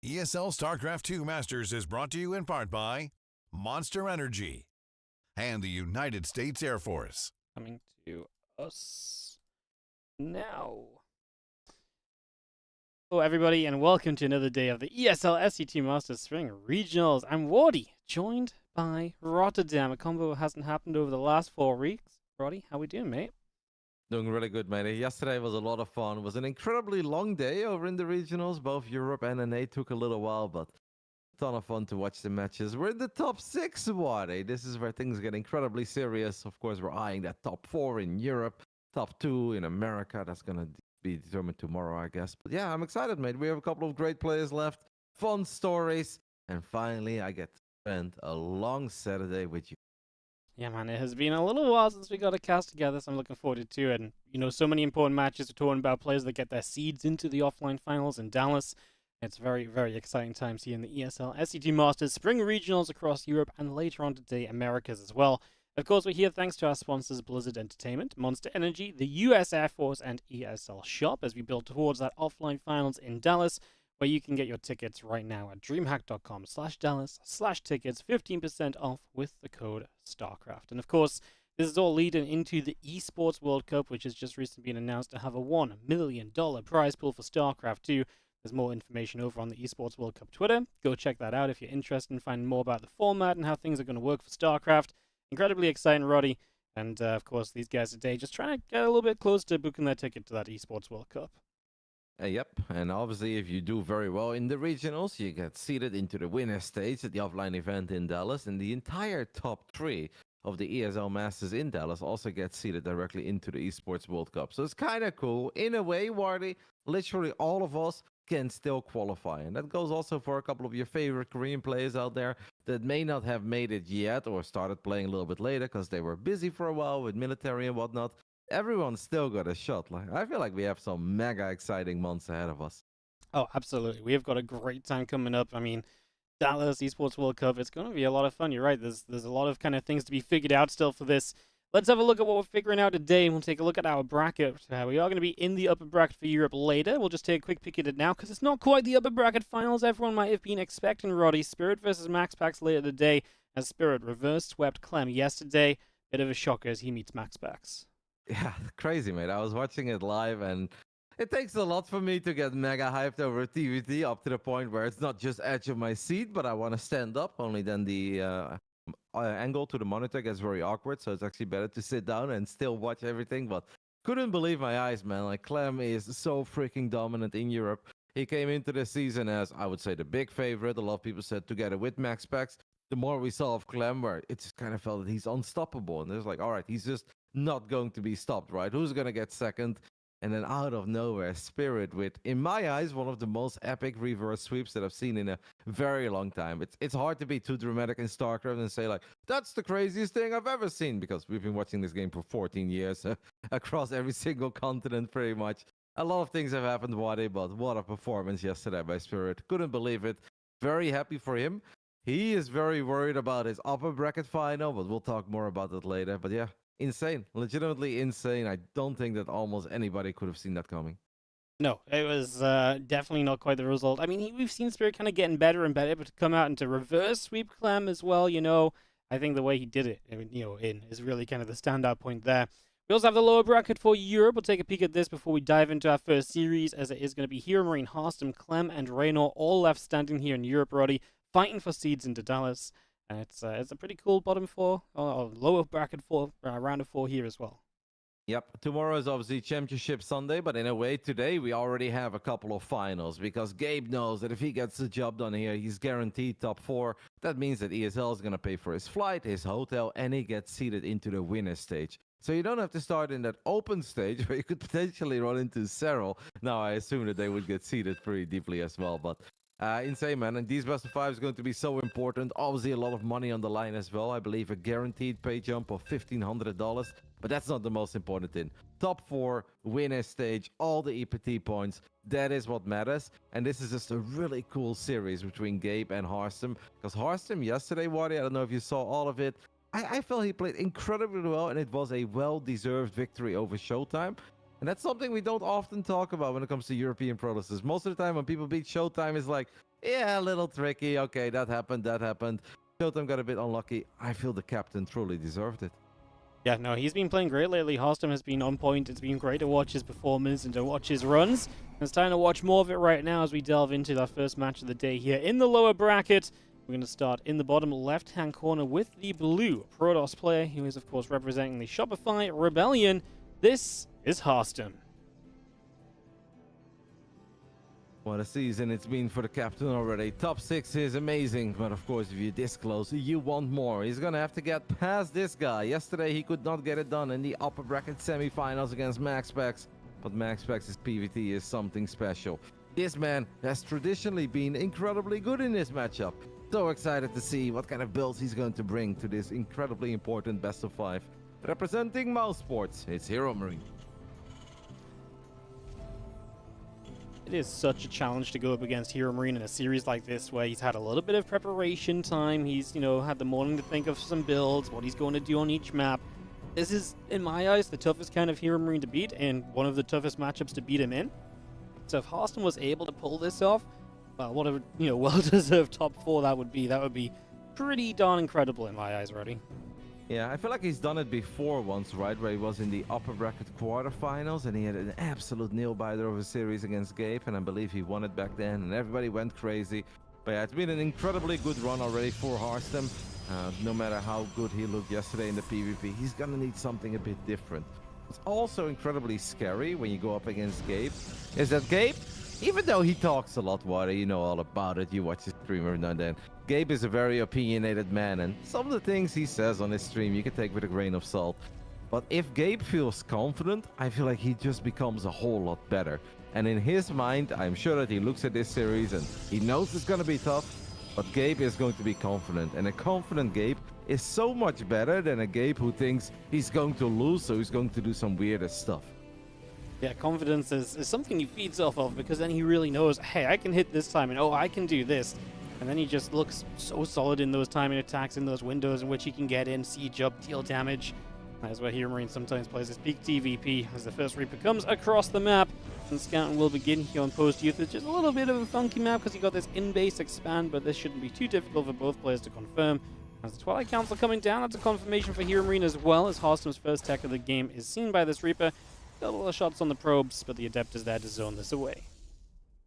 ESL StarCraft 2 Masters is brought to you in part by Monster Energy and the United States Air Force. Coming to us now. Hello, everybody, and welcome to another day of the ESL SC2 Masters Spring Regionals. I'm Wardy, joined by Rotterdam. A combo hasn't happened over the last 4 weeks. Roddy, how we doing, mate? Doing really good, mate. Yesterday was a lot of fun. It was an incredibly long day over in the regionals. Both Europe and NA took a little while, but a ton of fun to watch the matches. We're in the top 6, Wade. This is where things get incredibly serious. Of course, we're eyeing that top 4 in Europe, top 2 in America. That's going to be determined tomorrow, I guess. But yeah, I'm excited, mate. We have a couple of great players left, fun stories, and finally, I get to spend a long Saturday with you. Yeah, man, it has been a little while since we got a cast together, so I'm looking forward to it. And, you know, so many important matches. We're talking about players that get their seeds into the offline finals in Dallas. It's very, very exciting times here in the ESL SC2 Masters Spring Regionals across Europe and later on today, Americas as well. Of course, we're here thanks to our sponsors Blizzard Entertainment, Monster Energy, the US Air Force, and ESL Shop as we build towards that offline finals in Dallas, where you can get your tickets right now at dreamhack.com/Dallas/tickets, 15% off with the code StarCraft. And of course, this is all leading into the Esports World Cup, which has just recently been announced to have a $1 million prize pool for StarCraft 2. There's more information over on the Esports World Cup Twitter. Go check that out if you're interested in finding more about the format and how things are going to work for StarCraft. Incredibly exciting, Roddy. And of course, these guys today just trying to get a little bit closer to booking their ticket to that Esports World Cup. Yep, and obviously if you do very well in the regionals, you get seeded into the winner stage at the offline event in Dallas, and the entire top 3 of the ESL Masters in Dallas also get seeded directly into the Esports World Cup. So it's kind of cool. In a way, Wardy, literally all of us can still qualify, and that goes also for a couple of your favorite Korean players out there that may not have made it yet or started playing a little bit later because they were busy for a while with military and whatnot. Everyone's still got a shot. Like, I feel like we have some mega exciting months ahead of us. Oh, absolutely. We have got a great time coming up. I mean, Dallas Esports World Cup, it's going to be a lot of fun. You're right. There's a lot of kind of things to be figured out still for this. Let's have a look at what we're figuring out today, and we'll take a look at our bracket. We are going to be in the upper bracket for Europe later. We'll just take a quick peek at it now, because it's not quite the upper bracket finals everyone might have been expecting, Roddy. Spirit versus MaxPax later today, as Spirit reverse swept Clem yesterday. Bit of a shocker as he meets MaxPax. Yeah, crazy, mate. I was watching it live, and it takes a lot for me to get mega hyped over TVT up to the point where it's not just edge of my seat, but I want to stand up. Only then the angle to the monitor gets very awkward, so it's actually better to sit down and still watch everything. But couldn't believe my eyes, man. Like, Clem is so freaking dominant in Europe. He came into the season as, I would say, the big favorite. A lot of people said together with MaxPax. The more we saw of Clem, where it just kind of felt that he's unstoppable. And there's like, all right, he's just not going to be stopped, right? Who's going to get second? And then out of nowhere, Spirit with, in my eyes, one of the most epic reverse sweeps that I've seen in a very long time. It's hard to be too dramatic in StarCraft and say, like, that's the craziest thing I've ever seen, because we've been watching this game for 14 years across every single continent, pretty much. A lot of things have happened, Wade, but what a performance yesterday by Spirit. Couldn't believe it. Very happy for him. He is very worried about his upper bracket final, but we'll talk more about that later. But yeah, insane. Legitimately insane. I don't think that almost anybody could have seen that coming. No, it was definitely not quite the result. I mean, we've seen Spirit kind of getting better and better, but to come out and to reverse sweep Clem as well, you know, I think the way he did it, I mean, you know, is really kind of the standout point there. We also have the lower bracket for Europe. We'll take a peek at this before we dive into our first series, as it is going to be HeroMarine, Harstem, Clem, and Reynor all left standing here in Europe, Roddy, fighting for seeds into Dallas. And it's a pretty cool bottom 4, or lower bracket 4, round of 4 here as well. Yep, tomorrow is obviously Championship Sunday, but in a way today we already have a couple of finals, because Gabe knows that if he gets the job done here, he's guaranteed top 4. That means that ESL is going to pay for his flight, his hotel, and he gets seeded into the winner stage. So you don't have to start in that open stage where you could potentially run into Serral. Now, I assume that they would get seeded pretty deeply as well, but insane, man. And these best of 5 is going to be so important. Obviously, a lot of money on the line as well. I believe a guaranteed pay jump of $1,500. But that's not the most important thing. Top 4, winner stage, all the EPT points. That is what matters. And this is just a really cool series between Gabe and Harstem. Because Harstem yesterday, Wadi, I don't know if you saw all of it. I felt he played incredibly well, and it was a well-deserved victory over Showtime. And that's something we don't often talk about when it comes to European protesters. Most of the time when people beat Showtime, it's like, Yeah, a little tricky. Okay, that happened. That happened. Showtime got a bit unlucky. I feel the captain truly deserved it. Yeah, no, he's been playing great lately. Harstem has been on point. It's been great to watch his performance and to watch his runs. It's time to watch more of it right now as we delve into our first match of the day here in the lower bracket. We're going to start in the bottom left-hand corner with the blue Protoss player, who is, of course, representing the Shopify Rebellion. This is Harstem. What a season it's been for the captain already. Top 6 is amazing, but of course if you're this close, you want more. He's gonna have to get past this guy. Yesterday he could not get it done in the upper bracket semifinals against MaxPax, but MaxPax's PvT is something special. This man has traditionally been incredibly good in this matchup. So excited to see what kind of builds he's going to bring to this incredibly important best of 5. Representing Mouse Sports, it's HeroMarine. It is such a challenge to go up against HeroMarine in a series like this where he's had a little bit of preparation time. He's, had the morning to think of some builds, what he's going to do on each map. This is, in my eyes, the toughest kind of HeroMarine to beat and one of the toughest matchups to beat him in. So if Harstem was able to pull this off, well, what a well-deserved top 4 that would be. That would be pretty darn incredible in my eyes, Roddy. Yeah, I feel like he's done it before once, right? Where he was in the upper bracket quarterfinals and he had an absolute nail-biter of a series against Gabe, and I believe he won it back then and everybody went crazy. But yeah, it's been an incredibly good run already for Harstem. No matter how good he looked yesterday in the PvP, he's gonna need something a bit different. It's also incredibly scary when you go up against Gabe, is that Gabe, even though he talks a lot, Wadi, you know all about it, you watch his stream every now and then, Gabe is a very opinionated man, and some of the things he says on his stream you can take with a grain of salt. But if Gabe feels confident, I feel like he just becomes a whole lot better. And in his mind, I'm sure that he looks at this series and he knows it's going to be tough, but Gabe is going to be confident. And a confident Gabe is so much better than a Gabe who thinks he's going to lose, so he's going to do some weirdest stuff. Yeah, confidence is something he feeds off of, because then he really knows, hey, I can hit this time, and oh, I can do this. And then he just looks so solid in those timing attacks, in those windows in which he can get in, siege up, deal damage. That's why HeroMarine sometimes plays his peak TVP as the first Reaper comes across the map. And scouting will begin here on Post Youth. It's just a little bit of a funky map because you got this in-base expand, but this shouldn't be too difficult for both players to confirm. As the Twilight Council coming down, that's a confirmation for HeroMarine as well, as Harstem's first tech of the game is seen by this Reaper. Got a lot of shots on the probes, but the Adept is there to zone this away.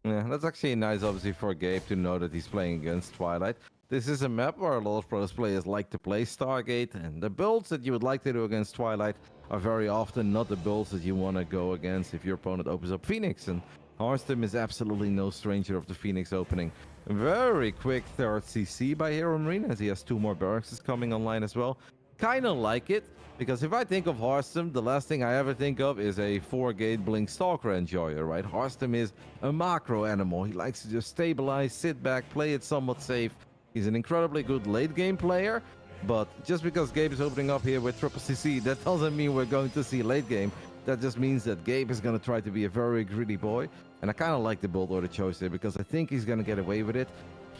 Yeah, that's actually nice, obviously, for Gabe to know that he's playing against Twilight. This is a map where a lot of pros players like to play Stargate, and the builds that you would like to do against Twilight are very often not the builds that you want to go against if your opponent opens up Phoenix, and Harstem is absolutely no stranger of the Phoenix opening. Very quick third CC by HeroMarine, as he has 2 more barracks coming online as well. Kind of like it, because if I think of Harstem, the last thing I ever think of is a 4-gate Blink Stalker enjoyer, right? Harstem is a macro animal. He likes to just stabilize, sit back, play it somewhat safe. He's an incredibly good late-game player, but just because Gabe is opening up here with triple CC, that doesn't mean we're going to see late game. That just means that Gabe is going to try to be a very greedy boy, and I kind of like the build order choice here because I think he's going to get away with it,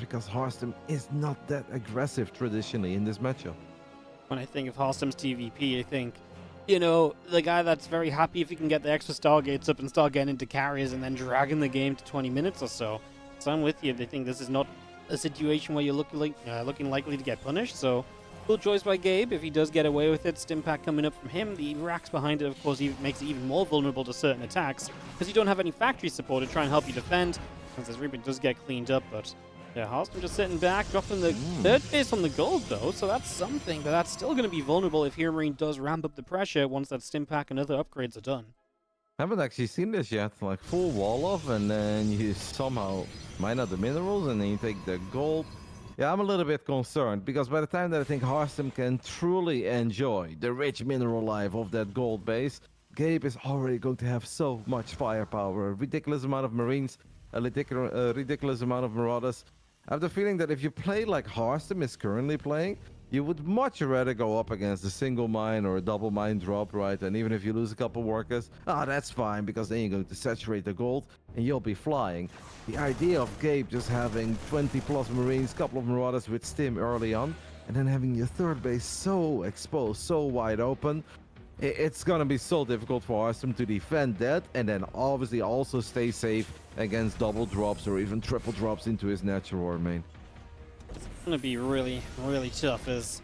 because Harstem is not that aggressive traditionally in this matchup. When I think of Harstem's TVP, I think, the guy that's very happy if he can get the extra Stargates up and start getting into carriers and then dragging the game to 20 minutes or so. So I'm with you. They think this is not a situation where you're looking likely to get punished. So cool choice by Gabe. If he does get away with it, Stimpack coming up from him. The racks behind it, of course, makes it even more vulnerable to certain attacks because you don't have any factory support to try and help you defend. Once this Reaper does get cleaned up, but yeah, Harstem just sitting back, dropping the third base on the gold, though, so that's something, but that's still going to be vulnerable if HeroMarine does ramp up the pressure once that Stimpack and other upgrades are done. I haven't actually seen this yet, like full wall off, and then you somehow mine out the minerals, and then you take the gold. Yeah, I'm a little bit concerned, because by the time that I think Harstem can truly enjoy the rich mineral life of that gold base, Gabe is already going to have so much firepower, a ridiculous amount of Marines, a ridiculous amount of Marauders. I have the feeling that if you play like Harstem is currently playing, you would much rather go up against a single mine or a double mine drop, right? And even if you lose a couple workers, that's fine, because then you're going to saturate the gold and you'll be flying. The idea of Gabe just having 20 plus Marines, couple of Marauders with Stim early on, and then having your third base so exposed, so wide open, It's gonna be so difficult for Harstem to defend that, and then obviously also stay safe against double drops or even triple drops into his natural main. It's going to be really, really tough as...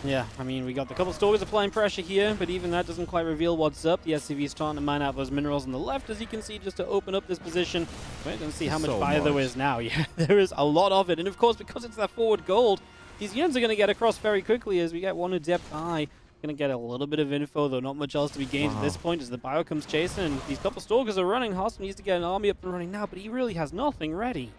Yeah, I mean, we got the couple Stalkers applying pressure here, but even that doesn't quite reveal what's up. The SCV is starting to mine out those minerals on the left, as you can see, just to open up this position. We're going to see how much fire there is now. Yeah, there is a lot of it. And of course, because it's that forward gold, these units are going to get across very quickly as we get one adept eye. Going to get a little bit of info, though not much else to be gained at this point as the bio comes chasing. And these couple Stalkers are running. Harstem needs to get an army up and running now, but he really has nothing ready.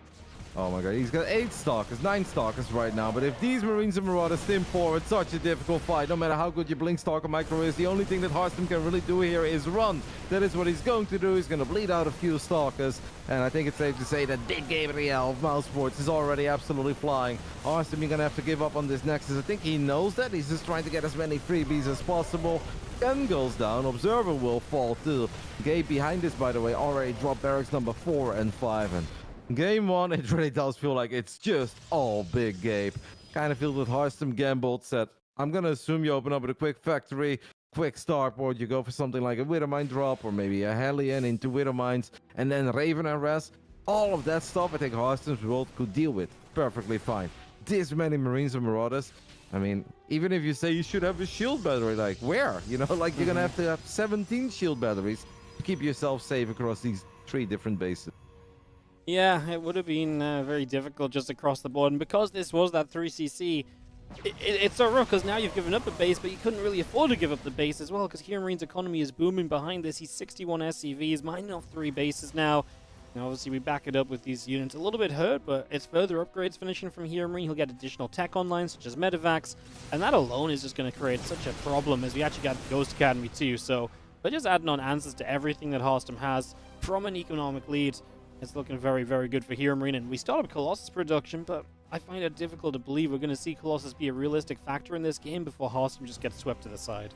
Oh my god, he's got 8 Stalkers, 9 Stalkers right now, but if these Marines and Marauders stim forward, such a difficult fight, no matter how good your Blink Stalker micro is, the only thing that Harstem can really do here is run. That is what he's going to do. He's going to bleed out a few Stalkers, and I think it's safe to say that Big Gabriel of Mousesports is already absolutely flying. Harstem, you're going to have to give up on this Nexus. I think he knows that. He's just trying to get as many freebies as possible. Gun goes down, Observer will fall too. Gabe behind this, by the way, already dropped barracks number 4 and 5, and Game 1, it really does feel like it's just all Big Gabe. Kind of feels with Harstem gambled, said, I'm going to assume you open up with a quick factory, quick starport, you go for something like a Widowmine drop, or maybe a Hellion into Widowmines, and then Raven and Res. All of that stuff I think Harstem's world could deal with perfectly fine. This many Marines and Marauders, I mean, even if you say you should have a shield battery, like where? You know, like you're going to have 17 shield batteries to keep yourself safe across these 3 different bases. Yeah, it would have been very difficult just across the board, and because this was that 3cc, it's so rough because now you've given up a base, but you couldn't really afford to give up the base as well because HeroMarine's economy is booming behind this. He's 61 SCVs, mining off 3 bases now. And obviously we back it up with these units a little bit hurt, but it's further upgrades finishing from HeroMarine. He'll get additional tech online, such as Medivacs, and that alone is just going to create such a problem as we actually got Ghost Academy too. So we're just adding on answers to everything that Harstem has from an economic lead. It's looking very, very good for HeroMarine, and we started Colossus production, but I find it difficult to believe we're going to see Colossus be a realistic factor in this game before Harstem just gets swept to the side.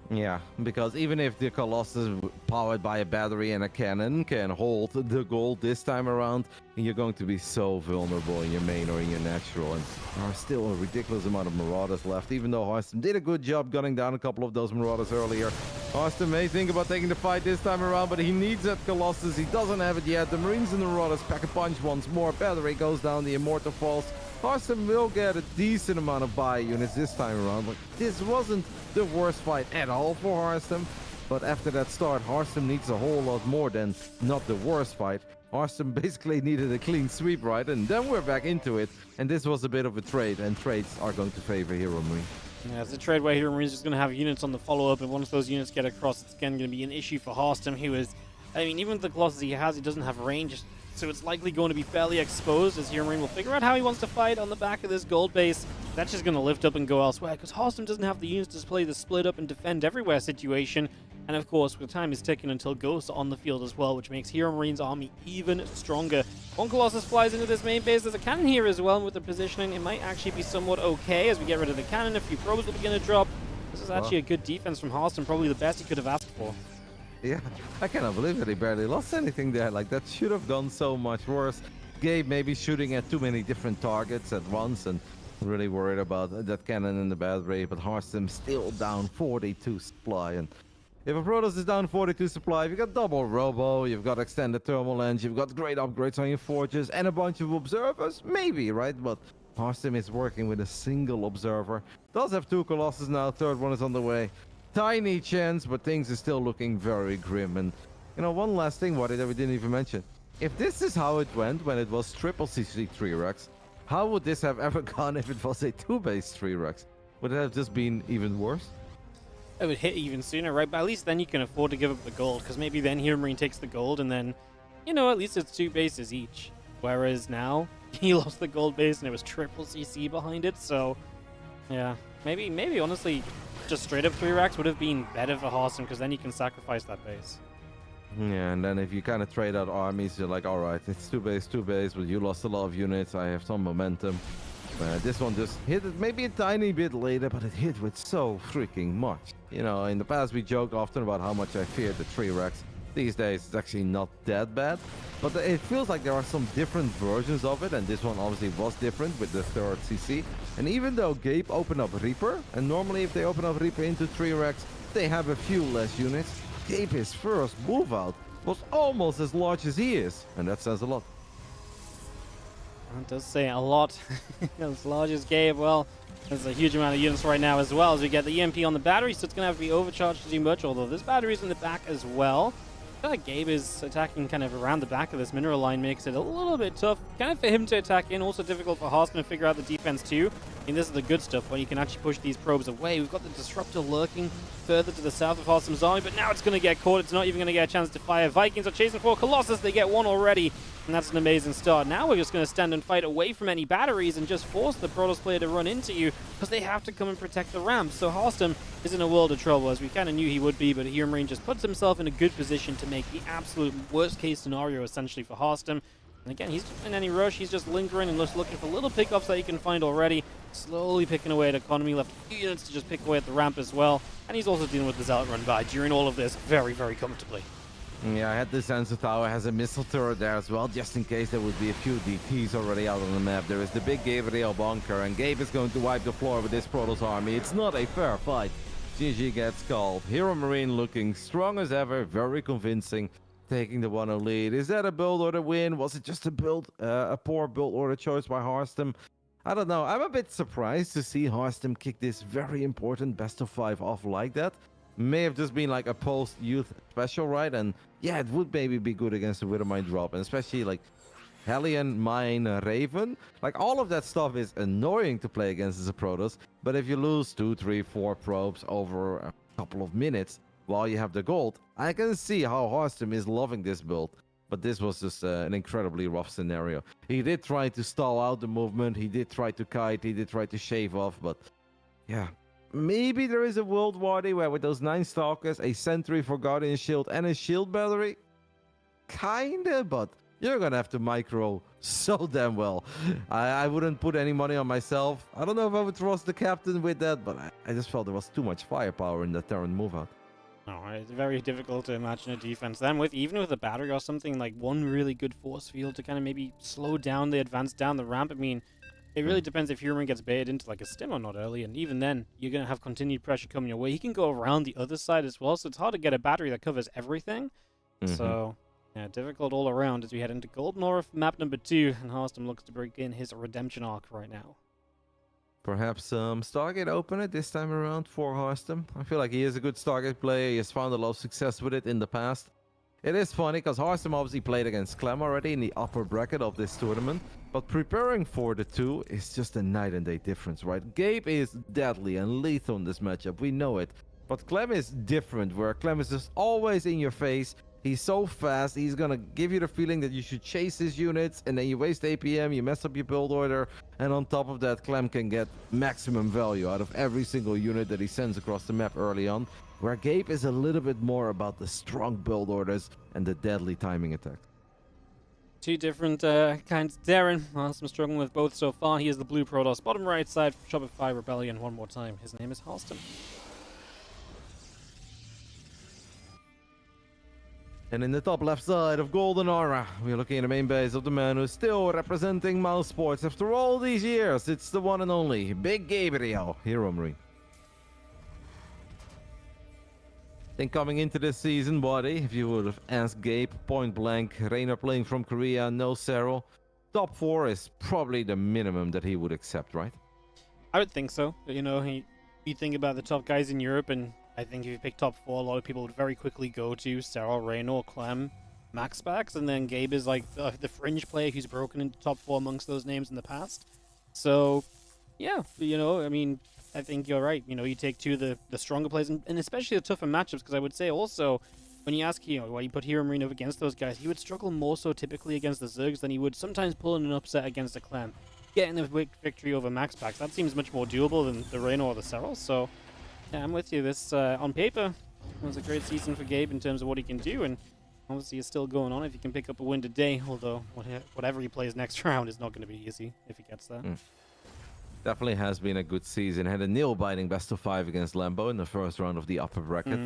Yeah, because even if the Colossus powered by a battery and a cannon can hold the gold this time around, you're going to be so vulnerable in your main or in your natural, and there are still a ridiculous amount of Marauders left, even though Harstem did a good job gunning down a couple of those Marauders earlier. Harstem may think about taking the fight this time around, but he needs that Colossus. He doesn't have it yet. The Marines and the Marauders pack a punch once more. Battery goes down, the Immortal falls. Harstem will get a decent amount of buy units this time around, but this wasn't the worst fight at all for Harstem. But after that start, Harstem needs a whole lot more than not the worst fight. Harstem basically needed a clean sweep, right? And then we're back into it, and this was a bit of a trade, and trades are going to favor HeroMarine. Yeah, it's a trade where HeroMarine's just going to have units on the follow-up, and once those units get across, it's again going to be an issue for Harstem, who is... I mean, even with the Colossus he has, he doesn't have range, so it's likely going to be fairly exposed as HeroMarine will figure out how he wants to fight on the back of this gold base. That's just going to lift up and go elsewhere, because Harstem doesn't have the units to play the split up and defend everywhere situation. And of course, the time is ticking until Ghosts are on the field as well, which makes HeroMarine's army even stronger. One Colossus flies into this main base. There's a cannon here as well, and with the positioning, it might actually be somewhat okay as we get rid of the cannon. A few probes will begin to drop. This is actually a good defense from Harstem, probably the best he could have asked for. Yeah, I cannot believe that he barely lost anything there. Like, that should have gone so much worse. Gabe maybe shooting at too many different targets at once and really worried about that cannon in the battery, but Harstem still down 42 supply. And if a Protoss is down 42 supply, you've got double Robo, you've got extended thermal lens, you've got great upgrades on your forges, and a bunch of observers, maybe, right? But Harstem is working with a single observer. Does have 2 Colossus now, 3rd one is on the way. Tiny chance, but things are still looking very grim. And, you know, one last thing, Waddy, that we didn't even mention. If this is how it went when it was triple CC 3-Rex, how would this have ever gone if it was a 2-base 3-Rex? Would it have just been even worse? It would hit even sooner, right? But at least then you can afford to give up the gold, because maybe then HeroMarine takes the gold, and then, you know, at least it's 2 bases each. Whereas now, he lost the gold base, and it was triple CC behind it, so, yeah. Maybe honestly, just straight up 3-Racks would have been better for Harstem, because then you can sacrifice that base. Yeah, and then if you kind of trade out armies, you're like, alright, it's 2 base, but you lost a lot of units, I have some momentum. This one just hit it maybe a tiny bit later, but it hit with so freaking much. You know, in the past we joke often about how much I feared the 3-Rex. these days. It's actually not that bad, but it feels like there are some different versions of it, and this one obviously was different with the third CC. And even though Gabe opened up Reaper, and normally if they open up Reaper into 3 racks, they have a few less units, Gabe's first move out was almost as large as he is, and that says a lot. That does say a lot. As large as Gabe, well, there's a huge amount of units right now as well as we get the EMP on the battery, so it's going to have to be overcharged to do much, although this battery's in the back as well. I feel like Gabe is attacking kind of around the back of this mineral line, makes it a little bit tough. Kind of for him to attack in, also difficult for Harstem to figure out the defense too. I mean, this is the good stuff, where you can actually push these probes away. We've got the Disruptor lurking further to the south of Harstem's army, but now it's going to get caught. It's not even going to get a chance to fire. Vikings are chasing for Colossus. They get one already, and that's an amazing start. Now we're just going to stand and fight away from any batteries and just force the Protoss player to run into you, because they have to come and protect the ramp. So Harstem is in a world of trouble, as we kind of knew he would be, but HeroMarine just puts himself in a good position to make the absolute worst case scenario essentially for Harstem. And again, he's not in any rush. He's just lingering and just looking for little pickups that he can find already. Slowly picking away at economy. Left a few units to just pick away at the ramp as well. And he's also dealing with the Zealot run by during all of this very, very comfortably. Yeah, I had this sensor tower, has a missile turret there as well, just in case there would be a few DTs already out on the map. There is the big Gabriel bunker, and Gabe is going to wipe the floor with this Protoss army. It's not a fair fight. GG gets called. HeroMarine looking strong as ever, very convincing. Taking the 1-0 lead. Is that a build order win? Was it just a poor build order choice by Harstem? I don't know. I'm a bit surprised to see Harstem kick this very important best of 5 off like that. May have just been like a post-youth special, right? And yeah, it would maybe be good against the Widowmine drop, and especially like Hellion, Mine, Raven. Like all of that stuff is annoying to play against as a Protoss, but if you lose 2, 3, 4 probes over a couple of minutes, while you have the gold, I can see how Harstem is loving this build. But this was just an incredibly rough scenario. He did try to stall out the movement, he did try to kite, he did try to shave off, but yeah. Maybe there is a World War D where with those 9 Stalkers, a Sentry for Guardian Shield and a Shield Battery? Kinda, but you're gonna have to micro so damn well. I wouldn't put any money on myself. I don't know if I would trust the captain with that, but I just felt there was too much firepower in the Terran move out. No, it's very difficult to imagine a defense then with even with a battery or something, like one really good force field to kind of maybe slow down the advance down the ramp. I mean, it really depends if HeroMarine gets baited into like a stim or not early, and even then you're going to have continued pressure coming your way. He can go around the other side as well, so it's hard to get a battery that covers everything. So yeah, difficult all around as we head into Gold North map number 2, and Harstem looks to begin his redemption arc right now. Perhaps Stargate opener this time around for Harstem. I feel like he is a good Stargate player. He has found a lot of success with it in the past. It is funny because Harstem obviously played against Clem already in the upper bracket of this tournament. But preparing for the two is just a night and day difference, right? Gabe is deadly and lethal in this matchup. We know it. But Clem is different, where Clem is just always in your face. He's so fast, he's gonna give you the feeling that you should chase his units, and then you waste APM, you mess up your build order, and on top of that, Clem can get maximum value out of every single unit that he sends across the map early on, where Gabe is a little bit more about the strong build orders and the deadly timing attacks. Two different kinds of Darren. Harstem struggling with both so far. He is the blue Protoss. Bottom right side, Shopify Rebellion one more time. His name is Harstem. And in the top left side of Golden Aura, we're looking at the main base of the man who's still representing Mousesports after all these years. It's the one and only Big Gabriel, HeroMarine. I think coming into this season, buddy, if you would have asked Gabe point blank, Reynor playing from Korea, no Cyril, top 4 is probably the minimum that he would accept, right? I would think so. You know, you think about the top guys in Europe, and I think if you pick top 4, a lot of people would very quickly go to Astral, Reynor, Clem, MaxPax, and then Gabe is like the fringe player who's broken into top 4 amongst those names in the past. So, yeah, you know, I mean, I think you're right. You know, you take two of the stronger players, and especially the tougher matchups, because I would say also, when you ask, you know, why you put HeroMarine up against those guys, he would struggle more so typically against the Zergs than he would sometimes pulling an upset against a Clem. Getting a quick victory over MaxPax, that seems much more doable than the Reynor or the Cyril, so yeah, I'm with you. This, on paper, was a great season for Gabe in terms of what he can do, and obviously it's still going on if he can pick up a win today, although whatever he plays next round is not going to be easy if he gets that. Definitely has been a good season. Had a nail-biting best of 5 against Lambo in the first round of the upper bracket.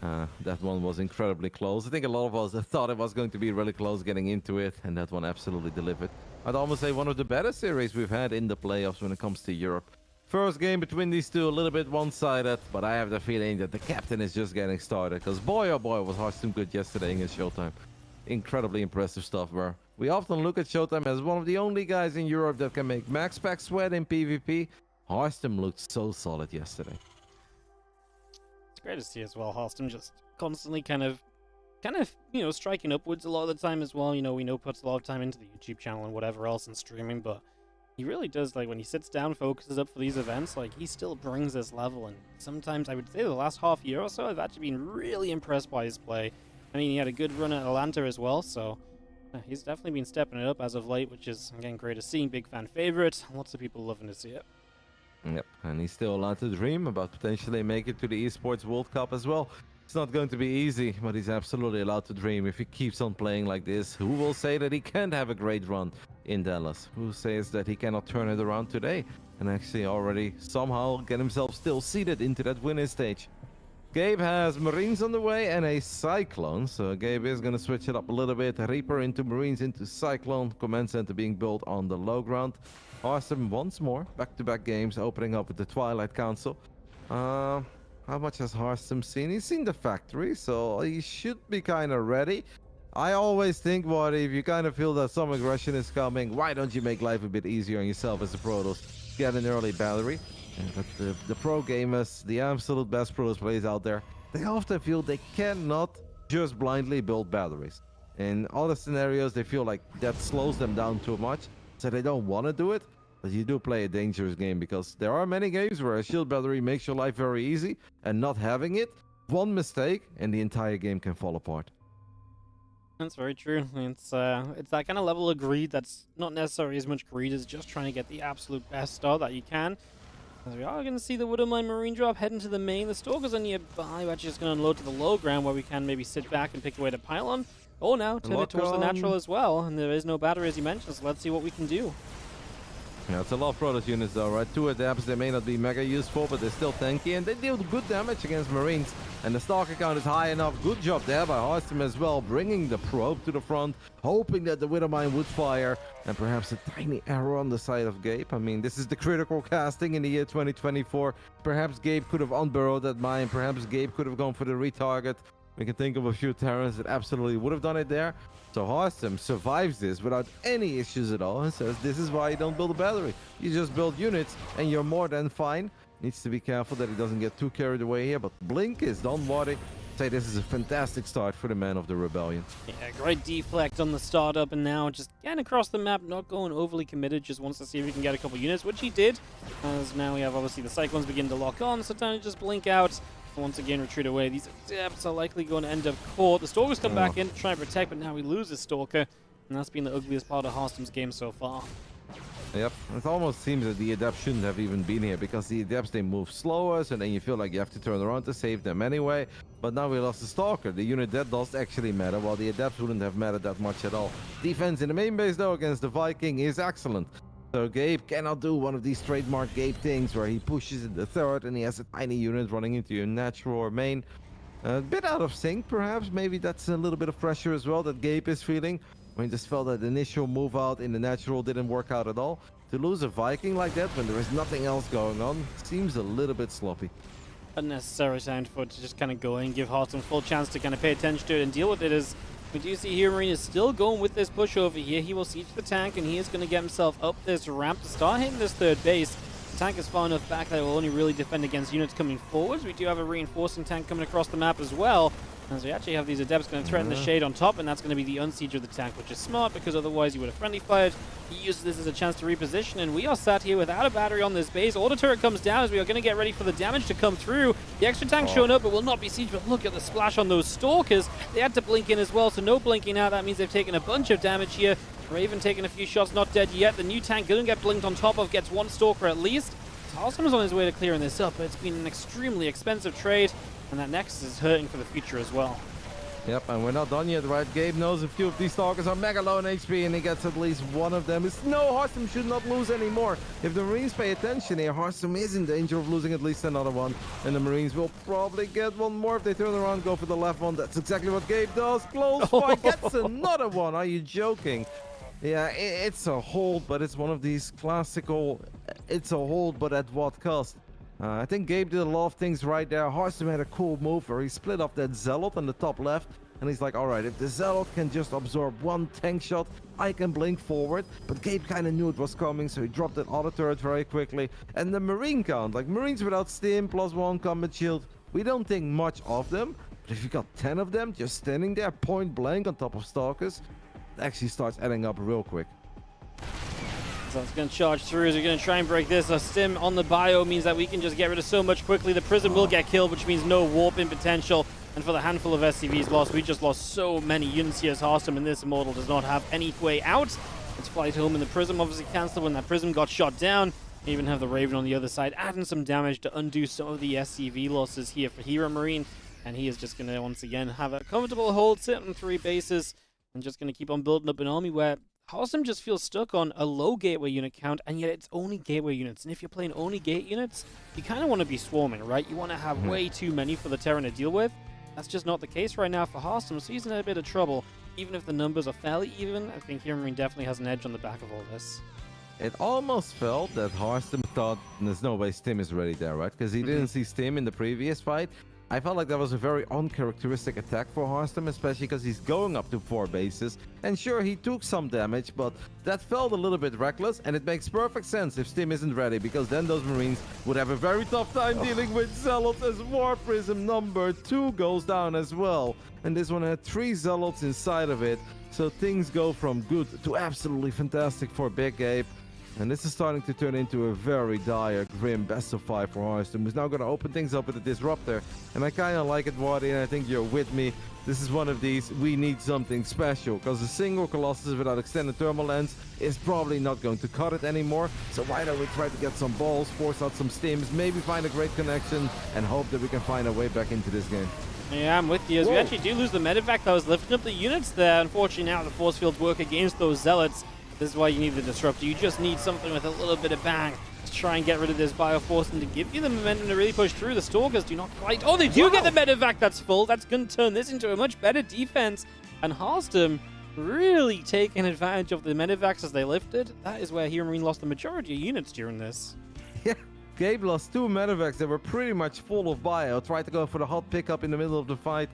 That one was incredibly close. I think a lot of us thought it was going to be really close getting into it, and that one absolutely delivered. I'd almost say one of the better series we've had in the playoffs when it comes to Europe. First game between these two, a little bit one-sided, but I have the feeling that the captain is just getting started, because boy oh boy was Harstem good yesterday in his Showtime. Incredibly impressive stuff, bro. We often look at Showtime as one of the only guys in Europe that can make MaxPax sweat in PvP. Harstem looked so solid yesterday. It's great to see as well. Harstem just constantly kind of, striking upwards a lot of the time as well. We know puts a lot of time into the YouTube channel and whatever else and streaming, but he really does, like, when he sits down, focuses up for these events, like, he still brings this level. And sometimes I would say the last half year or so, I've actually been really impressed by his play. I mean, he had a good run at Atlanta as well, so he's definitely been stepping it up as of late, which is, again, great to see. Big fan favorite. Lots of people loving to see it. Yep, and he's still allowed to dream about potentially making it to the Esports World Cup as well. It's not going to be easy, but he's absolutely allowed to dream if he keeps on playing like this. Who will say that he can't have a great run in Dallas? Who says that he cannot turn it around today and actually already somehow get himself still seated into that winning stage? Gabe has Marines on the way and a Cyclone, so Gabe is going to switch it up a little bit. Reaper into Marines into Cyclone, Command Center being built on the low ground. Harstem once more, back-to-back games, opening up with the Twilight Council. How much has Harstem seen? He's seen the factory, so he should be kind of ready. I always think, what if you kind of feel that some aggression is coming, why don't you make life a bit easier on yourself as a Protoss? Get an early battery. But the pro gamers, the absolute best Protoss players out there, they often feel they cannot just blindly build batteries. In other scenarios, they feel like that slows them down too much, so they don't want to do it. But you do play a dangerous game, because there are many games where a shield battery makes your life very easy, and not having it, one mistake, and the entire game can fall apart. That's very true. It's that kind of level of greed that's not necessarily as much greed as just trying to get the absolute best start that you can. As we are going to see the Woodermine Marine drop heading to the main. The Stalkers are nearby. We're actually just going to unload to the low ground where we can maybe sit back and pick away the pylon. Or now turn it towards the natural as well. And there is no battery, as you mentioned, so let's see what we can do. Yeah, it's a lot of Protoss units though, right? 2 adapts, they may not be mega useful, but they're still tanky, and they deal good damage against Marines. And the Stalker count is high enough. Good job there by Harstem as well, bringing the probe to the front, hoping that the Withermine would fire, and perhaps a tiny error on the side of Gabe. I mean, this is the critical casting in the year 2024. Perhaps Gabe could have unburrowed that mine, perhaps Gabe could have gone for the retarget. We can think of a few Terrans that absolutely would have done it there. So Harstem survives this without any issues at all and says this is why you don't build a battery. You just build units and you're more than fine. Needs to be careful that he doesn't get too carried away here, but Blink is done worry. Say this is a fantastic start for the man of the Rebellion. Yeah, great deflect on the startup, and now just getting across the map, not going overly committed, just wants to see if he can get a couple units, which he did. As now we have obviously the Cyclones begin to lock on, so time to just blink out. Once again retreat away. These adepts are likely going to end up caught. The Stalkers come back in to try and protect, but now we lose a Stalker, and that's been the ugliest part of Harstem's game so far. Yep, it almost seems that the Adepts shouldn't have even been here, because the Adepts, they move slower, so then you feel like you have to turn around to save them anyway. But now we lost the Stalker. The unit that does actually matter, while the Adepts wouldn't have mattered that much at all. Defense in the main base though against the Viking is excellent. So Gabe cannot do one of these trademark Gabe things where he pushes in the third and he has a tiny unit running into your natural or main. A bit out of sync perhaps, maybe that's a little bit of pressure as well that Gabe is feeling. When he just felt that initial move out in the natural didn't work out at all. To lose a Viking like that when there is nothing else going on seems a little bit sloppy. Unnecessary sound for it to just kind of go in, give Harstem full chance to kind of pay attention to it and deal with it. As we do see HeroMarine is still going with this push over here. He will siege the tank, and he is going to get himself up this ramp to start hitting this third base. The tank is far enough back that it will only really defend against units coming forwards. We do have a reinforcing tank coming across the map as well. As we actually have these Adepts going to threaten the shade on top, and that's going to be the unsiege of the tank, which is smart because otherwise you would have friendly fired. He uses this as a chance to reposition, and we are sat here without a battery on this base. Order turret comes down as we are going to get ready for the damage to come through. The extra tank showing up, but will not be sieged, but look at the splash on those Stalkers. They had to blink in as well, so no blinking out. That means they've taken a bunch of damage here. Raven taking a few shots, not dead yet. The new tank doesn't get blinked on top of, gets one Stalker at least. Harstem is on his way to clearing this up, but it's been an extremely expensive trade, and that Nexus is hurting for the future as well. Yep, and we're not done yet, right? Gabe knows a few of these Stalkers are mega low in HP, and he gets at least one of them. No, Harstem should not lose anymore. If the Marines pay attention here, Harstem is in danger of losing at least another one, and the Marines will probably get one more if they turn around, go for the left one. That's exactly what Gabe does. Close fight, gets another one. Are you joking? Yeah, it's a hold, but it's one of these classical, it's a hold, but at what cost? I think Gabe did a lot of things right there. Harstem had a cool move where he split up that Zealot on the top left. And he's like, all right, if the Zealot can just absorb one tank shot, I can blink forward. But Gabe kind of knew it was coming, so he dropped that auto turret very quickly. And the Marine count, like Marines without stim, +1 combat shield, we don't think much of them. But if you got 10 of them just standing there point blank on top of Stalkers, it actually starts adding up real quick. So it's going to charge through. Is he going to try and break this? A stim on the bio means that we can just get rid of so much quickly. The Prism will get killed, which means no warping potential. And for the handful of SCVs lost, we just lost so many units here as Harstem, and this Immortal does not have any way out. Let's fly home, and the Prism obviously cancelled when that Prism got shot down. We even have the Raven on the other side, adding some damage to undo some of the SCV losses here for HeroMarine. And he is just going to, once again, have a comfortable hold, sit on 3 bases, and just going to keep on building up an army where Harstem just feels stuck on a low gateway unit count, and yet it's only gateway units. And if you're playing only gate units, you kind of want to be swarming, right? You want to have way too many for the Terran to deal with. That's just not the case right now for Harstem, so he's in a bit of trouble. Even if the numbers are fairly even, I think HeroMarine definitely has an edge on the back of all this. It almost felt that Harstem thought there's no way Stim is ready there, right? Because he didn't see Stim in the previous fight. I felt like that was a very uncharacteristic attack for Harstem, especially because he's going up to 4 bases. And sure, he took some damage, but that felt a little bit reckless, and it makes perfect sense if Stim isn't ready, because then those Marines would have a very tough time dealing with Zealots as War Prism number 2 goes down as well. And this one had 3 Zealots inside of it, so things go from good to absolutely fantastic for Big Gabe. And this is starting to turn into a very dire, grim best of 5 for Harstem, who's now going to open things up with a Disruptor. And I kind of like it, Wadi, and I think you're with me. This is one of these, we need something special, because a single Colossus without extended thermal lens is probably not going to cut it anymore. So why don't we try to get some balls, force out some stims, maybe find a great connection, and hope that we can find a way back into this game. Yeah, I'm with you. As we actually do lose the medevac that was lifting up the units there. Unfortunately, now the force fields work against those Zealots. This is why you need the Disruptor. You just need something with a little bit of bang to try and get rid of this Bioforce and to give you the momentum to really push through. The Stalkers do not quite... Oh, they do get the medevac that's full. That's going to turn this into a much better defense. And Harstem really taking advantage of the medevacs as they lifted. That is where HeroMarine lost the majority of units during this. Yeah, Gabe lost 2 medevacs that were pretty much full of bio. Tried to go for the hot pickup in the middle of the fight.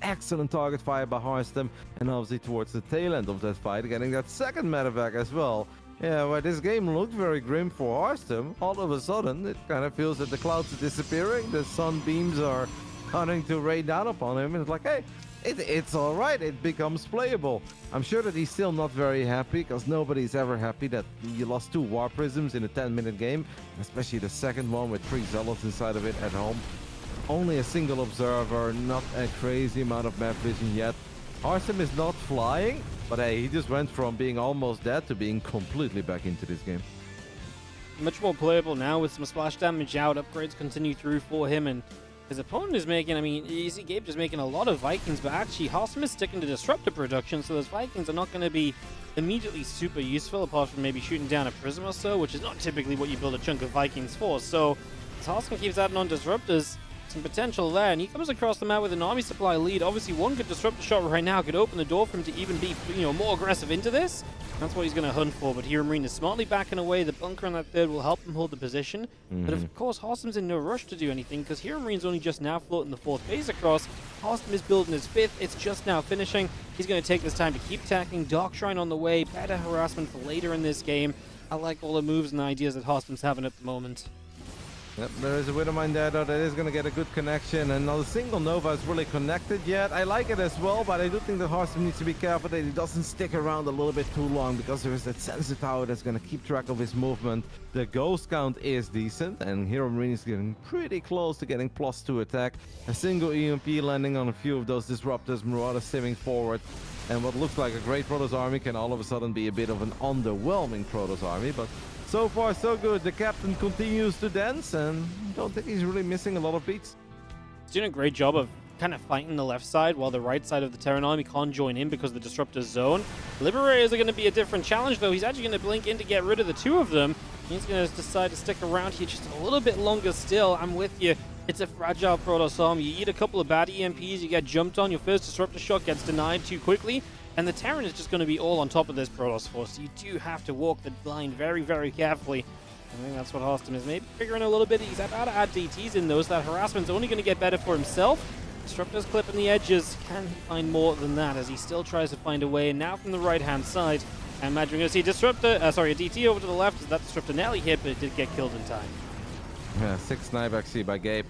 Excellent target fire by Harstem, and obviously towards the tail end of that fight, getting that second medevac as well. Yeah, well, this game looked very grim for Harstem. All of a sudden, it kind of feels that the clouds are disappearing, the sunbeams are starting to rain down upon him, and it's like, hey, it's all right, it becomes playable. I'm sure that he's still not very happy, because nobody's ever happy that you lost 2 War Prisms in a 10-minute game, especially the second one with 3 Zealots inside of it at home. Only a single observer, not a crazy amount of map vision yet. Harstem is not flying, but hey, he just went from being almost dead to being completely back into this game. Much more playable now with some splash damage out. Upgrades continue through for him, and his opponent is making, I mean, you see Gabe just making a lot of Vikings, but actually Harstem is sticking to Disruptor production, so those Vikings are not going to be immediately super useful, apart from maybe shooting down a Prism or so, which is not typically what you build a chunk of Vikings for. So as Harstem keeps adding on Disruptors, some potential there, and he comes across the map with an army supply lead. Obviously, one good Disruptor shot right now could open the door for him to even be, more aggressive into this. That's what he's going to hunt for, but HeroMarine is smartly backing away. The bunker on that third will help him hold the position. But of course, Harstem's in no rush to do anything, because HeroMarine's only just now floating the 4th base across. Harstem is building his 5th. It's just now finishing. He's going to take this time to keep attacking. Dark Shrine on the way. Better harassment for later in this game. I like all the moves and ideas that Harstem's having at the moment. Yep, there is a Widowmine there though that is going to get a good connection, and not a single Nova is really connected yet. I like it as well, but I do think that Harstem needs to be careful that he doesn't stick around a little bit too long, because there is that sensor tower that's going to keep track of his movement. The ghost count is decent, and HeroMarine is getting pretty close to getting +2 attack. A single EMP landing on a few of those Disruptors, Marauder stimming forward. And what looks like a great Protoss army can all of a sudden be a bit of an underwhelming Protoss army, but so far so good. The captain continues to dance, and I don't think he's really missing a lot of beats. He's doing a great job of kind of fighting the left side while the right side of the Terran army can't join in because of the Disruptor zone. Liberators are going to be a different challenge, though. He's actually going to blink in to get rid of the two of them. He's going to decide to stick around here just a little bit longer still. I'm with you. It's a fragile Protoss army. You eat a couple of bad EMPs, you get jumped on, your first Disruptor shot gets denied too quickly, and the Terran is just going to be all on top of this Protoss force. So you do have to walk the line very, very carefully. I think that's what Harstem is maybe figuring a little bit. He's about to add DTs in those. That harassment's only going to get better for himself. Disruptor's clipping the edges. Can he find more than that as he still tries to find a way? And now from the right-hand side, I imagine we're going to see Disruptor, a DT over to the left. That Disruptor nearly hit, but it did get killed in time. Yeah, 6 snipe actually by Gabe.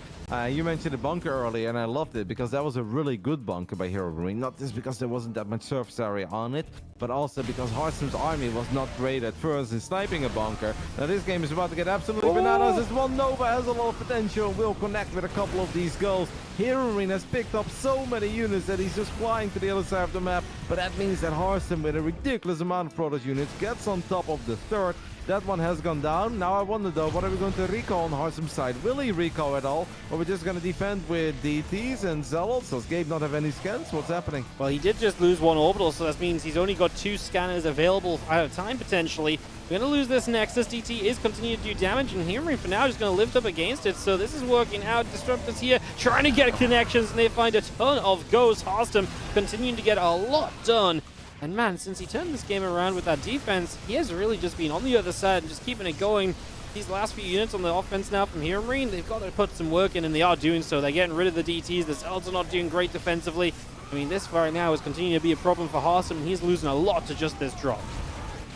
You mentioned the bunker earlier, and I loved it because that was a really good bunker by HeroMarine. Not just because there wasn't that much surface area on it, but also because Harstem's army was not great at first in sniping a bunker. Now this game is about to get absolutely bananas. This one Nova has a lot of potential and will connect with a couple of these goals. HeroMarine has picked up so many units that he's just flying to the other side of the map, but that means that Harstem, with a ridiculous amount of Protoss units, gets on top of the third. That one has gone down. Now I wonder though, what are we going to recall on Harstem's side? Will he recall at all? Or we're just going to defend with DTs and Zealots? Does Gabe not have any scans? What's happening? Well, he did just lose one orbital, so that means he's only got 2 scanners available at a time, potentially. We're going to lose this Nexus. DT is continuing to do damage, and HeroMarine for now just going to lift up against it, so this is working out. Disruptors here trying to get connections, and they find a ton of ghosts. Harstem continuing to get a lot done. And man, since he turned this game around with that defense, he has really just been on the other side and just keeping it going. These last few units on the offense now from HeroMarine, they've got to put some work in, and they are doing so. They're getting rid of the DTs. The Zealots are not doing great defensively. I mean, this right now is continuing to be a problem for Harstem, and he's losing a lot to just this drop.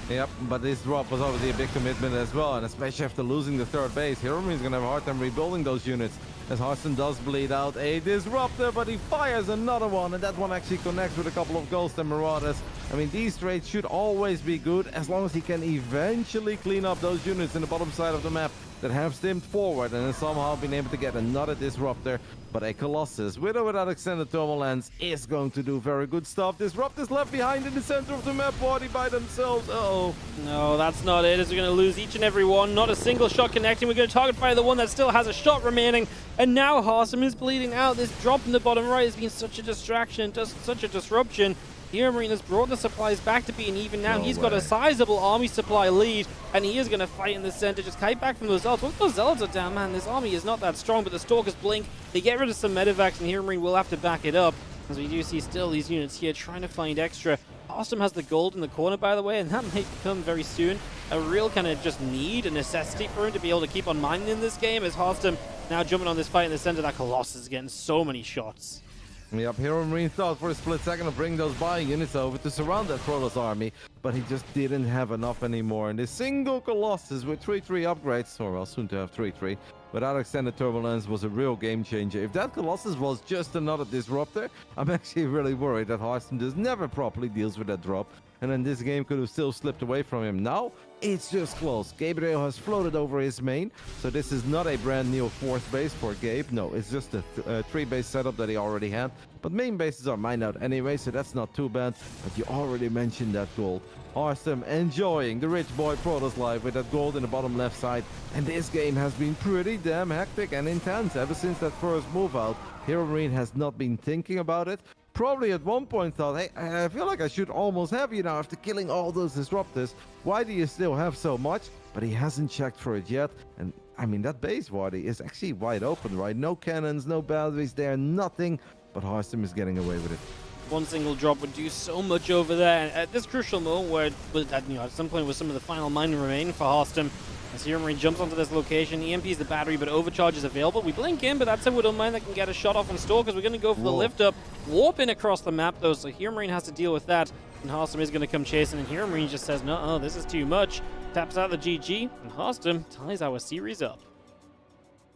Yep, but this drop was obviously a big commitment as well, and especially after losing the third base, HeroMarine is going to have a hard time rebuilding those units, as Harstem does bleed out a Disruptor, but he fires another one, and that one actually connects with a couple of Ghosts and Marauders. I mean, these trades should always be good, as long as he can eventually clean up those units in the bottom side of the map that have stemmed forward and then somehow been able to get another Disruptor. But a Colossus, with or without extended thermal lens, is going to do very good stuff. Disruptors left behind in the center of the map, body by themselves. Uh-oh. No, that's not it, as we're going to lose each and every one. Not a single shot connecting. We're going to target fire the one that still has a shot remaining. And now Harstem is bleeding out. This drop in the bottom right has been such a distraction, just such a disruption. HeroMarine has brought the supplies back to being even now. He's got a sizable army supply lead, and he is going to fight in the center. Just kite back from those Zealots. Once those Zealots are down, man, this army is not that strong, but the Stalkers blink. They get rid of some medevacs, and HeroMarine will have to back it up, as we do see still these units here trying to find extra. Harstem has the gold in the corner, by the way, and that may become very soon a real kind of just need, a necessity for him to be able to keep on mining in this game, as Harstem now jumping on this fight in the center. That Colossus is getting so many shots. Yep, HeroMarine thought for a split second to bring those buying units over to surround that Protoss army, but he just didn't have enough anymore. And this single Colossus with 3-3 upgrades, or well, soon to have 3-3, without extended turbulence, was a real game changer. If that Colossus was just another Disruptor, I'm actually really worried that Harstem just never properly deals with that drop, and then this game could have still slipped away from him. Now, it's just close. Gabriel has floated over his main, so this is not a brand new fourth base for Gabe. No, it's just a 3-base setup that he already had. But main bases are mined out anyway, so that's not too bad. But you already mentioned that gold. Harstem enjoying the rich boy Protoss life with that gold in the bottom left side. And this game has been pretty damn hectic and intense ever since that first move out. HeroMarine has not been thinking about it. Probably at one point thought, hey, I feel like I should almost have you now after killing all those Disruptors. Why do you still have so much? But he hasn't checked for it yet. And I mean, that base, Wardy, is actually wide open, right? No cannons, no batteries there, nothing. But Harstem is getting away with it. One single drop would do so much over there. And at this crucial moment where, at some point, with some of the final mine remaining for Harstem, as HeroMarine jumps onto this location, EMPs the battery, but overcharge is available. We blink in, but that's a Widow Mine that can get a shot off on Stalkers. We're going to go for the lift up, warp in across the map though, so HeroMarine has to deal with that. And Harstem is going to come chasing, and HeroMarine just says, no, this is too much. Taps out the GG, and Harstem ties our series up.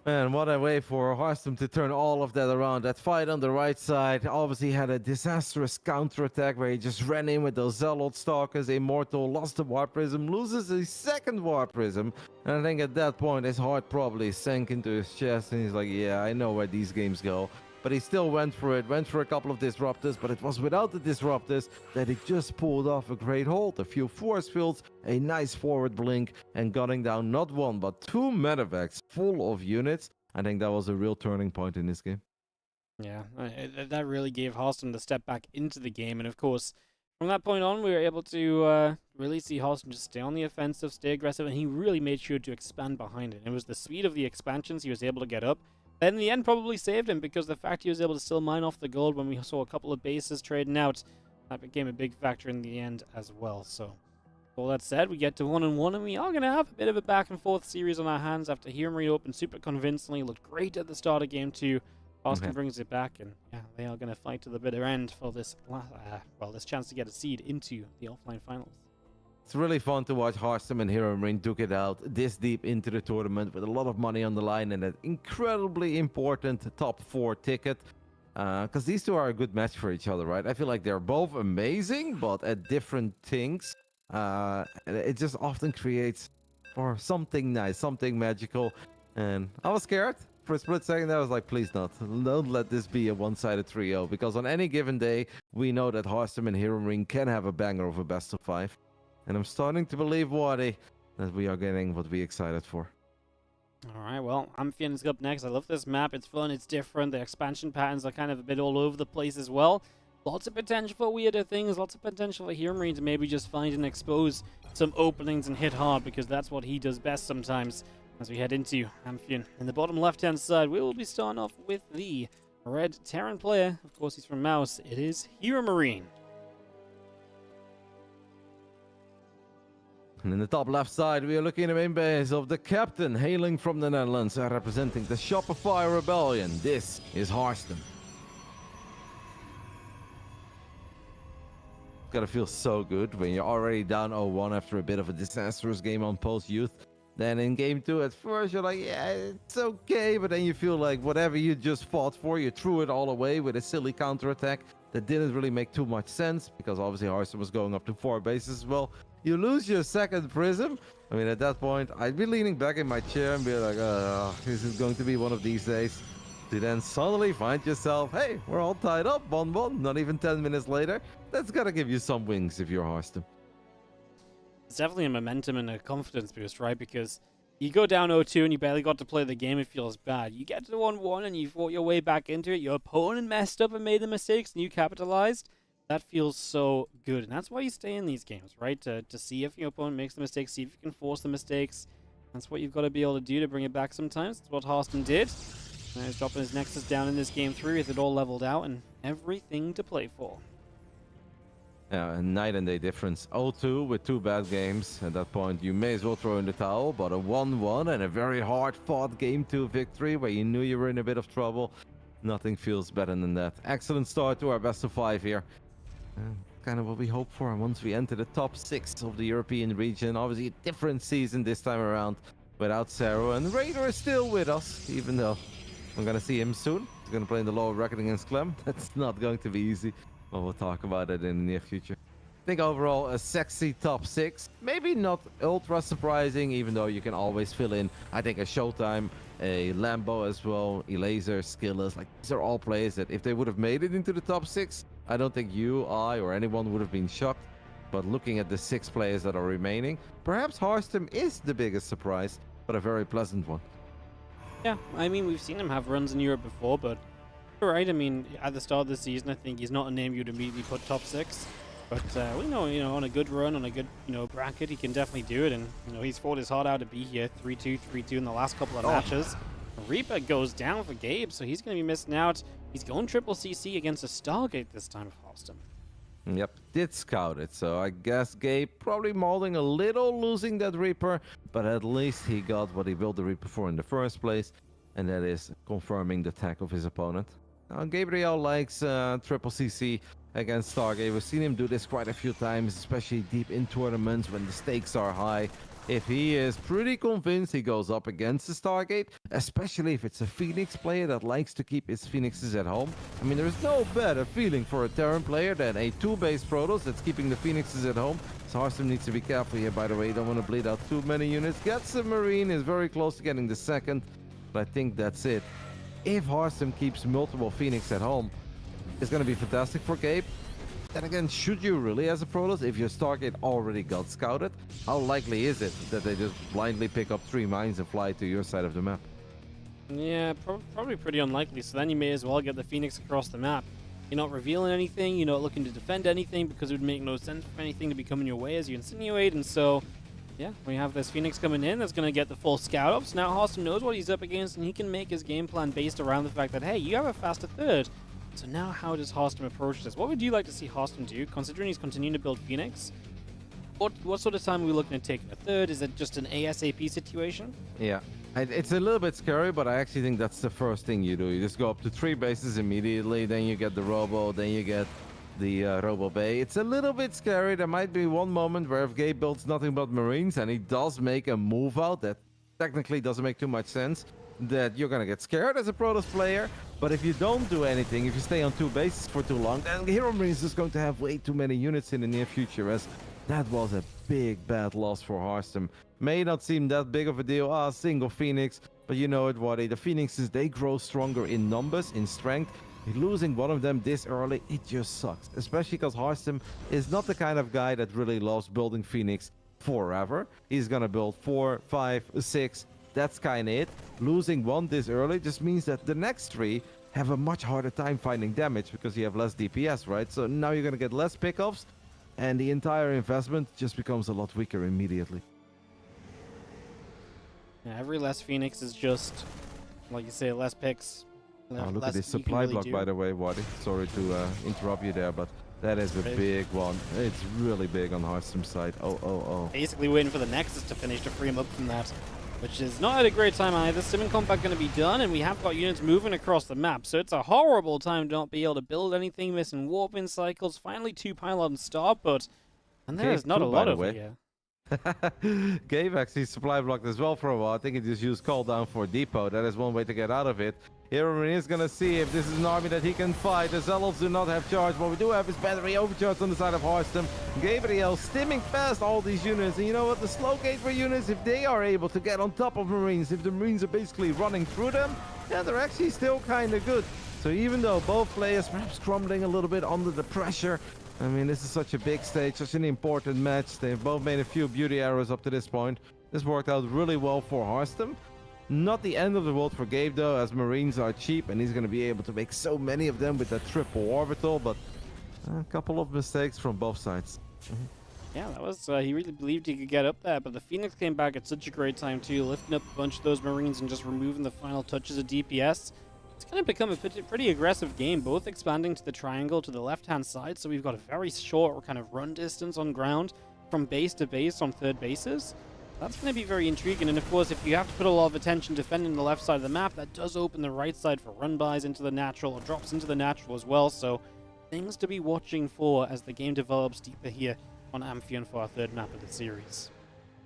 Man, what a way for Harstem to turn all of that around. That fight on the right side obviously had a disastrous counterattack where he just ran in with those Zealot Stalkers. Immortal lost the Warp Prism, loses his second Warp Prism. And I think at that point his heart probably sank into his chest and he's like, yeah, I know where these games go. But he still went for it, went for a couple of Disruptors, but it was without the Disruptors that he just pulled off a great hold. A few force fields, a nice forward blink, and gutting down not one, but two medevacs full of units. I think that was a real turning point in this game. Yeah, that really gave Harstem the step back into the game, and of course, from that point on, we were able to really see Harstem just stay on the offensive, stay aggressive, and he really made sure to expand behind it. It was the speed of the expansions he was able to get up that in the end probably saved him, because the fact he was able to still mine off the gold when we saw a couple of bases trading out, that became a big factor in the end as well. So, all that said, we get to 1-1, and we are going to have a bit of a back-and-forth series on our hands after HeroMarine opened super convincingly, looked great at the start of Game 2. Harstem brings it back, and yeah, they are going to fight to the bitter end for this, this chance to get a seed into the offline finals. It's really fun to watch Harstem and HeroMarine duke it out this deep into the tournament with a lot of money on the line and an incredibly important top 4 ticket. Because these two are a good match for each other, right? I feel like they're both amazing, but at different things. It just often creates for something nice, something magical. And I was scared. For a split second, I was like, please not. Don't let this be a one-sided trio. Because on any given day, we know that Harstem and HeroMarine can have a banger of a best of 5. And I'm starting to believe, Wadi, that we are getting what we excited for. Alright, well, Amphion's up next. I love this map. It's fun, it's different. The expansion patterns are kind of a bit all over the place as well. Lots of potential for weirder things. Lots of potential for HeroMarine to maybe just find and expose some openings and hit hard, because that's what he does best sometimes. As we head into Amphion. In the bottom left-hand side, we will be starting off with the red Terran player. Of course, he's from Mouse. It is HeroMarine. And in the top left side, we are looking at the main base of the captain, hailing from the Netherlands, representing the Shopify Rebellion. This is Harstem. Gotta feel so good when you're already down 0-1 after a bit of a disastrous game on post-youth. Then in game 2, at first, you're like, yeah, it's okay. But then you feel like whatever you just fought for, you threw it all away with a silly counterattack that didn't really make too much sense, because obviously Harstem was going up to 4 bases as well. You lose your second prism. I mean, at that point, I'd be leaning back in my chair and be like, this is going to be one of these days. To then suddenly find yourself, hey, we're all tied up, 1-1, not even 10 minutes later. That's gotta give you some wings if you're Harstem. It's definitely a momentum and a confidence boost, right? Because you go down 0-2 and you barely got to play the game, it feels bad. You get to 1-1 and you fought your way back into it. Your opponent messed up and made the mistakes and you capitalized. That feels so good. And that's why you stay in these games, right? To see if your opponent makes the mistakes, see if you can force the mistakes. That's what you've got to be able to do to bring it back sometimes. That's what Harstem did. Now he's dropping his Nexus down in this game 3 with it all leveled out and everything to play for. Yeah, a night and day difference. 0-2 with 2 bad games. At that point, you may as well throw in the towel, but a 1-1 and a very hard-fought Game 2 victory where you knew you were in a bit of trouble. Nothing feels better than that. Excellent start to our best of 5 here. Kind of what we hope for once we enter the top 6 of the European region. Obviously, a different season this time around without Sarah. And Reynor is still with us, even though I'm going to see him soon. He's going to play in the lower bracket against Clem. That's not going to be easy. But we'll talk about it in the near future. I think overall a sexy top 6. Maybe not ultra surprising, even though you can always fill in, I think, a Showtime, a Lambo as well, Elaser, Skillers. Like, these are all players that if they would have made it into the top 6, I don't think you, I, or anyone would have been shocked. But looking at the 6 players that are remaining, perhaps Harstem is the biggest surprise, but a very pleasant one. Yeah, I mean, we've seen him have runs in Europe before, but you're right. I mean, at the start of the season, I think he's not a name you'd immediately put top 6. But we know, on a good run, on a good, bracket, he can definitely do it. And, he's fought his heart out to be here. 3-2, 3-2 in the last couple of matches. Reaper goes down for Gabe, so he's going to be missing out. He's going triple CC against a Stargate this time for Harstem. Yep, did scout it, so I guess Gabe probably molding a little, losing that Reaper, but at least he got what he built the Reaper for in the first place, and that is confirming the tech of his opponent. Now, Gabriel likes triple CC against Stargate. We've seen him do this quite a few times, especially deep in tournaments when the stakes are high. If he is pretty convinced he goes up against the Stargate, especially if it's a Phoenix player that likes to keep his Phoenixes at home. I mean, there's no better feeling for a Terran player than a 2-base Protoss that's keeping the Phoenixes at home. So Harstem needs to be careful here, by the way. You don't want to bleed out too many units. Gets a Marine, is very close to getting the second, but I think that's it. If Harstem keeps multiple Phoenix at home, it's going to be fantastic for Gabe. Then again, should you really as a Protoss if your Stargate already got scouted? How likely is it that they just blindly pick up 3 mines and fly to your side of the map? Yeah, probably pretty unlikely. So then you may as well get the Phoenix across the map. You're not revealing anything, you're not looking to defend anything, because it would make no sense for anything to be coming your way as you insinuate. And so, yeah, we have this Phoenix coming in that's going to get the full scout up. So now Harstem knows what he's up against, and he can make his game plan based around the fact that, hey, you have a faster third. So now how does Harstem approach this? What would you like to see Harstem do, considering he's continuing to build Phoenix? What sort of time are we looking at taking a third? Is it just an ASAP situation? Yeah. It's a little bit scary, but I actually think that's the first thing you do. You just go up to 3 bases immediately, then you get the Robo, then you get the Robo Bay. It's a little bit scary. There might be one moment where if Gabe builds nothing but Marines and he does make a move out that technically doesn't make too much sense, that you're going to get scared as a Protoss player. But if you don't do anything, if you stay on 2 bases for too long, then HeroMarine is just going to have way too many units in the near future, as that was a big bad loss for Harstem. May not seem that big of a deal, single Phoenix, but you know it, Waddy. The Phoenixes, they grow stronger in numbers, in strength. Losing one of them this early, it just sucks. Especially because Harstem is not the kind of guy that really loves building Phoenix forever. He's gonna build 4, 5, 6. That's kind of it. Losing one this early just means that the next 3 have a much harder time finding damage because you have less DPS, right? So now you're gonna get less pickups, and the entire investment just becomes a lot weaker immediately. Yeah, every less Phoenix is just, like you say, less picks. Oh, look at this supply block, by the way, Waddy. Sorry to interrupt you there, but that is a big one. It's really big on Harstem's side. Oh. Basically waiting for the Nexus to finish to free him up from that, which is not at a great time either. Sim Compact going to be done, and we have got units moving across the map, so it's a horrible time to not be able to build anything, missing warp-in cycles. Finally 2 pylon stop, but and there's not a lot over here. Gabe actually supply blocked as well for a while. I think he just used call down for depot. That is one way to get out of it. HeroMarine is gonna see if this is an army that he can fight. The Zealots do not have charge. What we do have is battery overcharge on the side of Harstem. Gabriel stimming past all these units. And you know what? The slow gateway units, if they are able to get on top of Marines, if the Marines are basically running through them, yeah, they're actually still kind of good. So even though both players perhaps crumbling a little bit under the pressure, I mean, this is such a big stage, such an important match. They've both made a few beauty arrows up to this point. This worked out really well for Harstem. Not the end of the world for Gabe, though, as Marines are cheap, and he's going to be able to make so many of them with that triple orbital, but a couple of mistakes from both sides. Yeah, that was, he really believed he could get up there, but the Phoenix came back at such a great time, too, lifting up a bunch of those Marines and just removing the final touches of DPS. It's going to become a pretty aggressive game, both expanding to the triangle to the left-hand side, so we've got a very short kind of run distance on ground from base to base on 3rd bases. That's going to be very intriguing, and of course, if you have to put a lot of attention defending the left side of the map, that does open the right side for run-bys into the natural, or drops into the natural as well, so things to be watching for as the game develops deeper here on Amphion for our 3rd map of the series.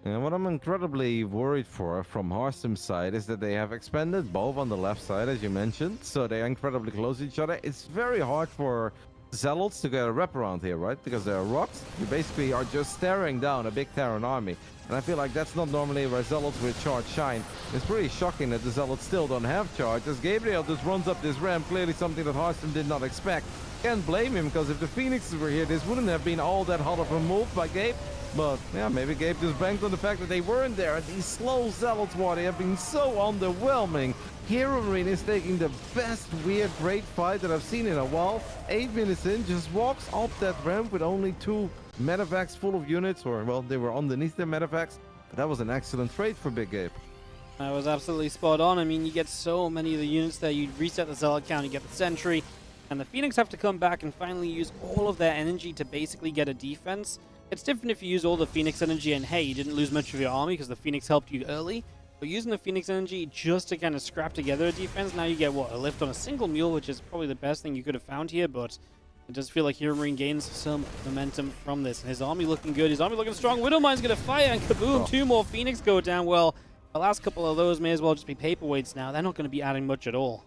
And what I'm incredibly worried for from Harstem's side is that they have expanded both on the left side, as you mentioned, so they're incredibly close to each other. It's very hard for Zealots to get a wraparound here, right? Because there are rocks. You basically are just staring down a big Terran army. And I feel like that's not normally where Zealots with charge shine. It's pretty shocking that the Zealots still don't have charge, as Gabriel just runs up this ramp, clearly something that Harstem did not expect. Can't blame him, because if the Phoenixes were here, this wouldn't have been all that hot of a move by Gabe. But yeah, maybe Gabe just banked on the fact that they weren't there. And these slow Zealots, they have been so underwhelming. HeroMarine is taking the best weird great fight that I've seen in a while. 8 minutes in, just walks up that ramp with only 2 medevacs full of units, or well, they were underneath their medevacs. But that was an excellent trade for Big Gabe. That was absolutely spot on. I mean, you get so many of the units there. You reset the Zealot count, you get the Sentry, and the Phoenix have to come back and finally use all of their energy to basically get a defense. It's different if you use all the Phoenix energy and, hey, you didn't lose much of your army because the Phoenix helped you early. But using the Phoenix energy just to kind of scrap together a defense, now you get, what, a lift on a single mule, which is probably the best thing you could have found here, but it does feel like HeroMarine gains some momentum from this. His army looking good, his army looking strong. Widowmine's going to fire, and kaboom, 2 more Phoenix go down. Well, the last couple of those may as well just be paperweights now. They're not going to be adding much at all.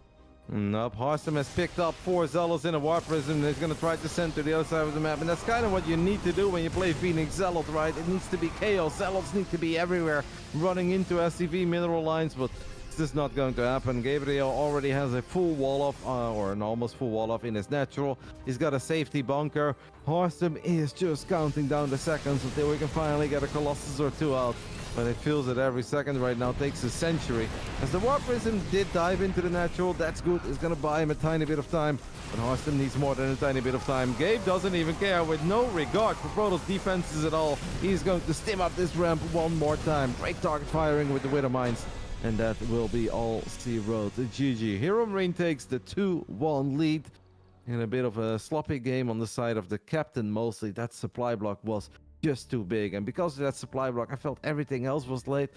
Nope, Harstem has picked up 4 Zealots in a War Prism. He's going to try to send to the other side of the map. And that's kind of what you need to do when you play Phoenix Zealot, right? It needs to be chaos. Zealots need to be everywhere, running into SCV mineral lines, but this is not going to happen. Gabriel already has a full wall-off, or an almost full wall-off in his natural. He's got a safety bunker. Harstem is just counting down the seconds until we can finally get a Colossus or 2 out. but it feels that every second right now takes a century. As the Warp Prism did dive into the natural, that's good. It's going to buy him a tiny bit of time, but Harstem needs more than a tiny bit of time. Gabe doesn't even care, with no regard for Protoss defenses at all. He's going to stim up this ramp one more time. Great target firing with the Wither Mines, and that will be all zeroed. GG. HeroMarine takes the 2-1 lead in a bit of a sloppy game on the side of the captain mostly. That supply block was just too big, and because of that supply block, I felt everything else was late.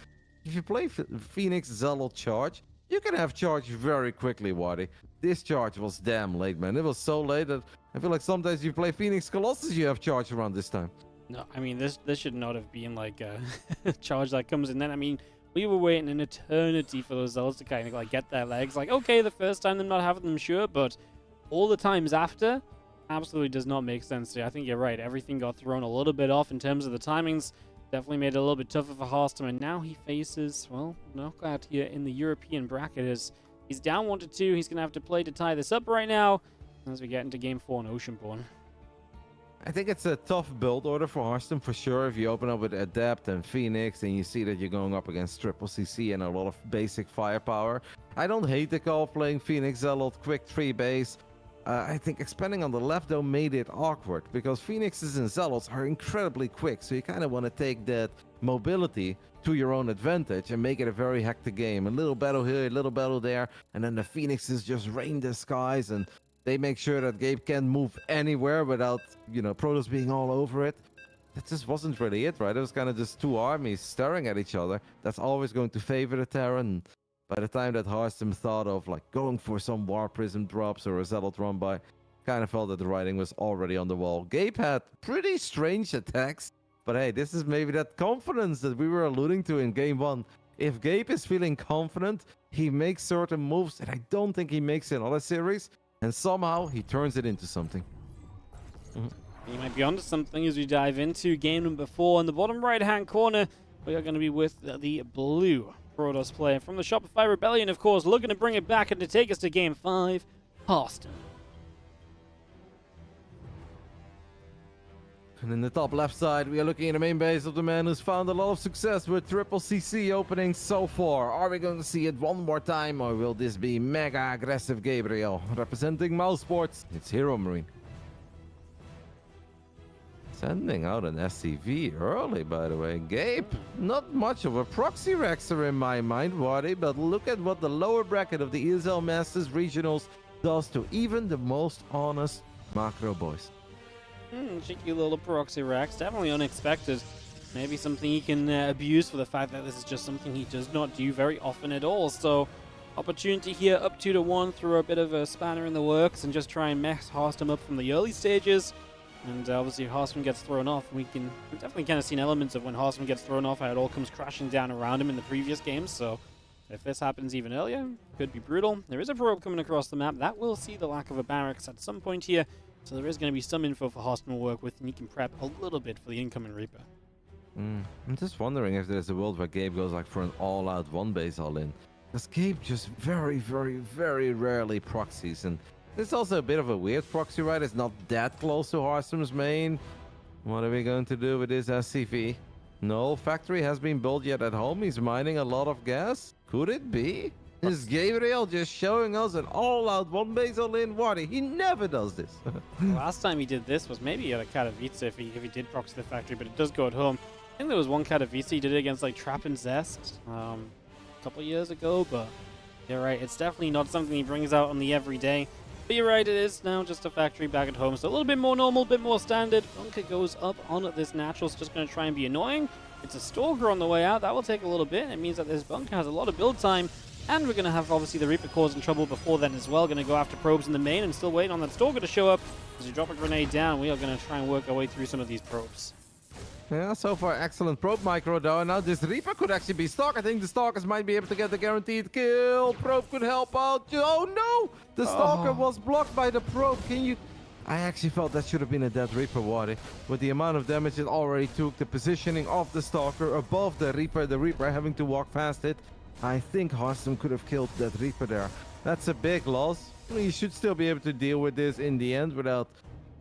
If you play Phoenix Zealot charge, you can have charge very quickly, Waddy. This charge was damn late, man. It was so late that I feel like sometimes you play Phoenix Colossus, you have charge around this time. No, I mean, this should not have been like a charge that comes in then. I mean, we were waiting an eternity for those Zealots to kind of like get their legs. Like, okay, the first time them not having them, sure, but all the times after, absolutely does not make sense to me. I think you're right. Everything got thrown a little bit off in terms of the timings. Definitely made it a little bit tougher for Harstem, and now he faces, well, knockout here in the European bracket. As he's down 1-2, he's going to have to play to tie this up right now as we get into Game 4 on Oceanborn. I think it's a tough build order for Harstem for sure. If you open up with Adept and Phoenix and you see that you're going up against Triple CC and a lot of basic firepower, I don't hate the call playing Phoenix Zealot, quick 3 base. I think expanding on the left, though, made it awkward because Phoenixes and Zealots are incredibly quick, so you kind of want to take that mobility to your own advantage and make it a very hectic game. A little battle here, a little battle there, and then the Phoenixes just rain the skies, and they make sure that Gabe can't move anywhere without, Protoss being all over it. That just wasn't really it, right? It was kind of just two armies staring at each other. That's always going to favor the Terran. By the time that Harstem thought of like going for some War Prism drops or a Zealot run by, kind of felt that the writing was already on the wall. Gabe had pretty strange attacks, but hey, this is maybe that confidence that we were alluding to in Game 1. If Gabe is feeling confident, he makes certain moves that I don't think he makes in other series, and somehow he turns it into something. You might be onto something as we dive into game number 4. In the bottom right-hand corner, we are going to be with the blue Protoss player from the Shopify Rebellion, of course, looking to bring it back and to take us to Game 5, Harstem. And in the top left side, we are looking at the main base of the man who's found a lot of success with Triple CC opening so far. Are we going to see it one more time, or will this be mega aggressive Gabriel? Representing Mousesports, it's HeroMarine. Sending out an SCV early, by the way. Gabe, not much of a proxy Rexer in my mind, Waddy, but look at what the lower bracket of the ESL Masters Regionals does to even the most honest macro boys. Cheeky little proxy Rex, definitely unexpected. Maybe something he can abuse for the fact that this is just something he does not do very often at all. So, opportunity here up 2-1, throw a bit of a spanner in the works and just try and mess Harstem up from the early stages. And obviously, if Harstem gets thrown off, we've definitely kind of seen elements of when Harstem gets thrown off, how it all comes crashing down around him in the previous games. So, if this happens even earlier, could be brutal. There is a probe coming across the map. That will see the lack of a barracks at some point here. So there is going to be some info for Harstem to work with, and he can prep a little bit for the incoming Reaper. I'm just wondering if there's a world where Gabe goes like for an all-out one base all-in. Because Gabe just very, very, very rarely proxies, and it's also a bit of a weird proxy, right? It's not that close to Harstem's main. What are we going to do with this SCV? No factory has been built yet at home. He's mining a lot of gas. Could it be? Is Gabriel just showing us an all-out one base all-in? Waddy, he never does this. Last time he did this was maybe at a Katowice if he did proxy the factory, but it does go at home. I think there was one Katowice he did it against like Trap and Zest a couple years ago, but you're right, it's definitely not something he brings out on the everyday. But you're right, it is now just a factory back at home, so a little bit more normal, a bit more standard. Bunker goes up on this natural, it's just going to try and be annoying. It's a Stalker on the way out, that will take a little bit. It means that this Bunker has a lot of build time. And we're going to have, obviously, the Reaper causing trouble before then as well. Going to go after probes in the main. I'm still waiting on that Stalker to show up. As we drop a grenade down, we are going to try and work our way through some of these probes. Yeah, so far, excellent probe micro, though. And now this Reaper could actually be stuck. I think the Stalkers might be able to get the guaranteed kill. Probe could help out. Oh, no! The Stalker was blocked by the probe. I actually felt that should have been a dead Reaper, Waddy. With the amount of damage it already took, the positioning of the Stalker above the Reaper having to walk past it. I think Harstem could have killed that Reaper there. That's a big loss. You should still be able to deal with this in the end without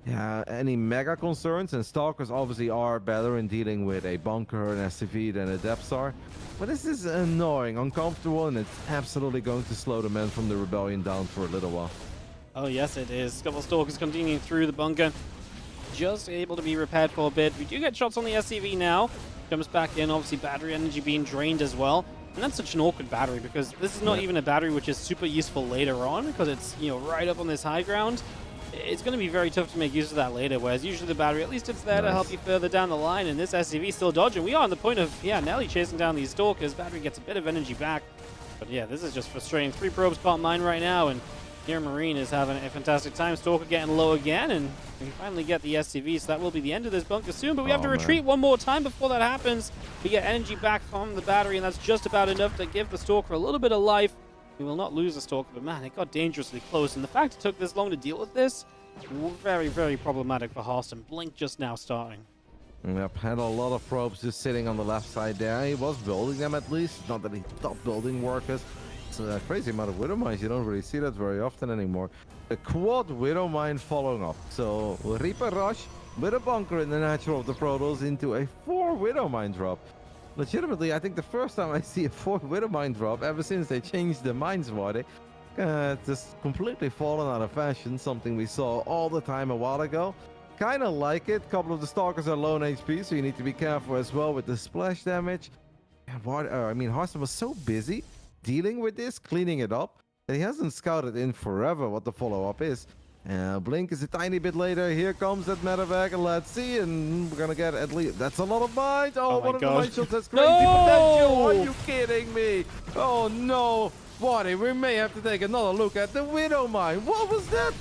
any mega concerns, and Stalkers obviously are better in dealing with a bunker, an SCV than a depth star. But this is annoying, uncomfortable, and it's absolutely going to slow the men from the Rebellion down for a little while. Oh yes, it is. Couple of Stalkers continuing through the bunker. Just able to be repaired for a bit. We do get shots on the SCV now. Comes back in, obviously battery energy being drained as well. And that's such an awkward battery, because this is not even a battery which is super useful later on, because it's, you know, right up on this high ground. It's going to be very tough to make use of that later, whereas usually the battery, at least it's there to help you further down the line, and this SCV still dodging. We are on the point of, Nelly chasing down these Stalkers. Battery gets a bit of energy back. But yeah, this is just frustrating. 3 probes can't mine right now, and HeroMarine is having a fantastic time. Stalker getting low again, and we finally get the SCV, so that will be the end of this bunker soon. But we have to retreat one more time before that happens. We get energy back from the battery, and that's just about enough to give the Stalker a little bit of life. We will not lose the Stalker, but man, it got dangerously close. And the fact it took this long to deal with this, very, very problematic for Harstem. Blink just now starting. Yep, had a lot of probes just sitting on the left side there. He was building them at least. Not that he stopped building workers. It's a crazy amount of Widow Mines. You don't really see that very often anymore. A quad Widow Mine following up. So Reaper Rush with a bunker in the natural of the Protoss into a 4 Widow Mine drop. Legitimately, I think the first time I see a 4 Widow Mine drop ever since they changed the mines VOD. Just completely fallen out of fashion. Something we saw all the time a while ago. Kind of like it. A couple of the Stalkers are low on HP, so you need to be careful as well with the splash damage. Harstem was so busy dealing with this, cleaning it up, that he hasn't scouted in forever what the follow-up is. Blink is a tiny bit later. Here comes that medevac, and let's see, and we're gonna get at least, that's a lot of mines. Oh, one of the mine shots has crazy potential. Are you kidding me? Oh no, Waddy, we may have to take another look at the Widow Mine. What was that?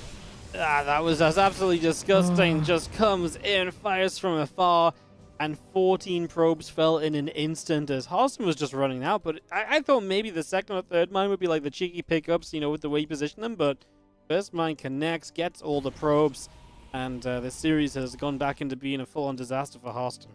That was just absolutely disgusting. Just comes in, fires from afar, and 14 probes fell in an instant as Harstem was just running out. But I thought maybe the second or third mine would be like the cheeky pickups, you know, with the way you position them. But first mine connects, gets all the probes, and this series has gone back into being a full-on disaster for Harstem.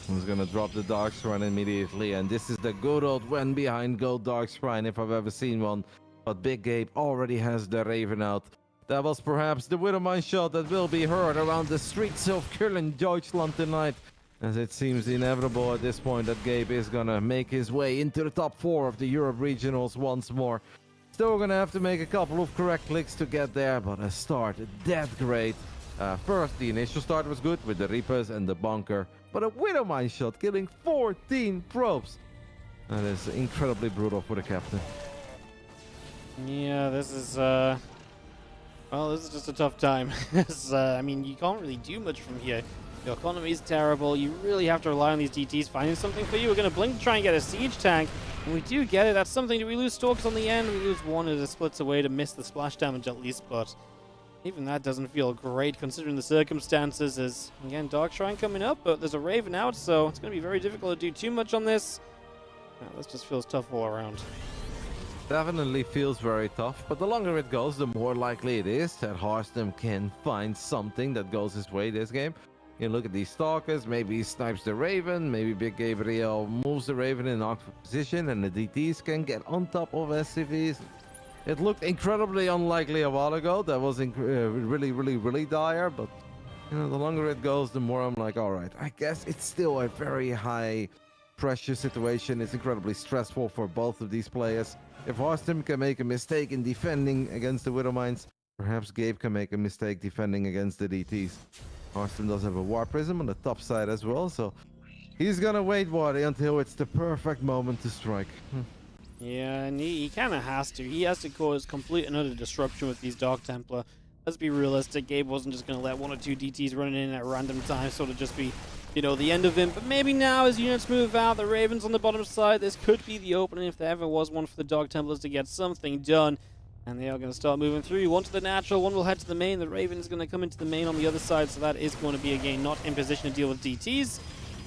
He's gonna drop the Dark Shrine immediately, and this is the good old when behind gold Dark Shrine if I've ever seen one. But Big Gabe already has the Raven out. That was perhaps the Widowmine shot that will be heard around the streets of Köln, Deutschland tonight, as it seems inevitable at this point that Gabe is gonna make his way into the top 4 of the Europe regionals once more. Still gonna have to make a couple of correct clicks to get there, but a start that great. First, the initial start was good with the Reapers and the bunker, but a Widowmine shot killing 14 probes. That is incredibly brutal for the captain. Yeah, this is well, this is just a tough time. I mean, you can't really do much from here. Your economy is terrible. You really have to rely on these DTs finding something for you. We're going to blink to try and get a siege tank, and we do get it. That's something. Do we lose Stalks on the end? We lose one as it splits away to miss the splash damage at least, but even that doesn't feel great considering the circumstances. As again, Dark Shrine coming up, but there's a Raven out, so it's going to be very difficult to do too much on this. This just feels tough all around. Definitely feels very tough, but the longer it goes, the more likely it is that Harstem can find something that goes his way this game. You look at these Stalkers, maybe he snipes the Raven, maybe Big Gabriel moves the Raven in an awkward position, and the DTs can get on top of SCVs. It looked incredibly unlikely a while ago. That was really dire, but you know, the longer it goes, the more I'm like, all right, I guess it's still a very high pressure situation. It's incredibly stressful for both of these players. If Harstem can make a mistake in defending against the Widowmines, perhaps Gabe can make a mistake defending against the DTs. Harstem does have a War Prism on the top side as well, so he's gonna wait, Waddy, until it's the perfect moment to strike. Yeah, and he kind of has to. He has to cause complete and utter disruption with these Dark Templar. Let's be realistic. Gabe wasn't just going to let 1 or 2 DTs running in at random times sort of just be, you know, the end of him. But maybe now as units move out, the Ravens on the bottom side, this could be the opening if there ever was one for the Dark Templars to get something done. And they are going to start moving through. 1 to the natural, 1 will head to the main. The Raven is going to come into the main on the other side, so that is going to be, again, not in position to deal with DTs.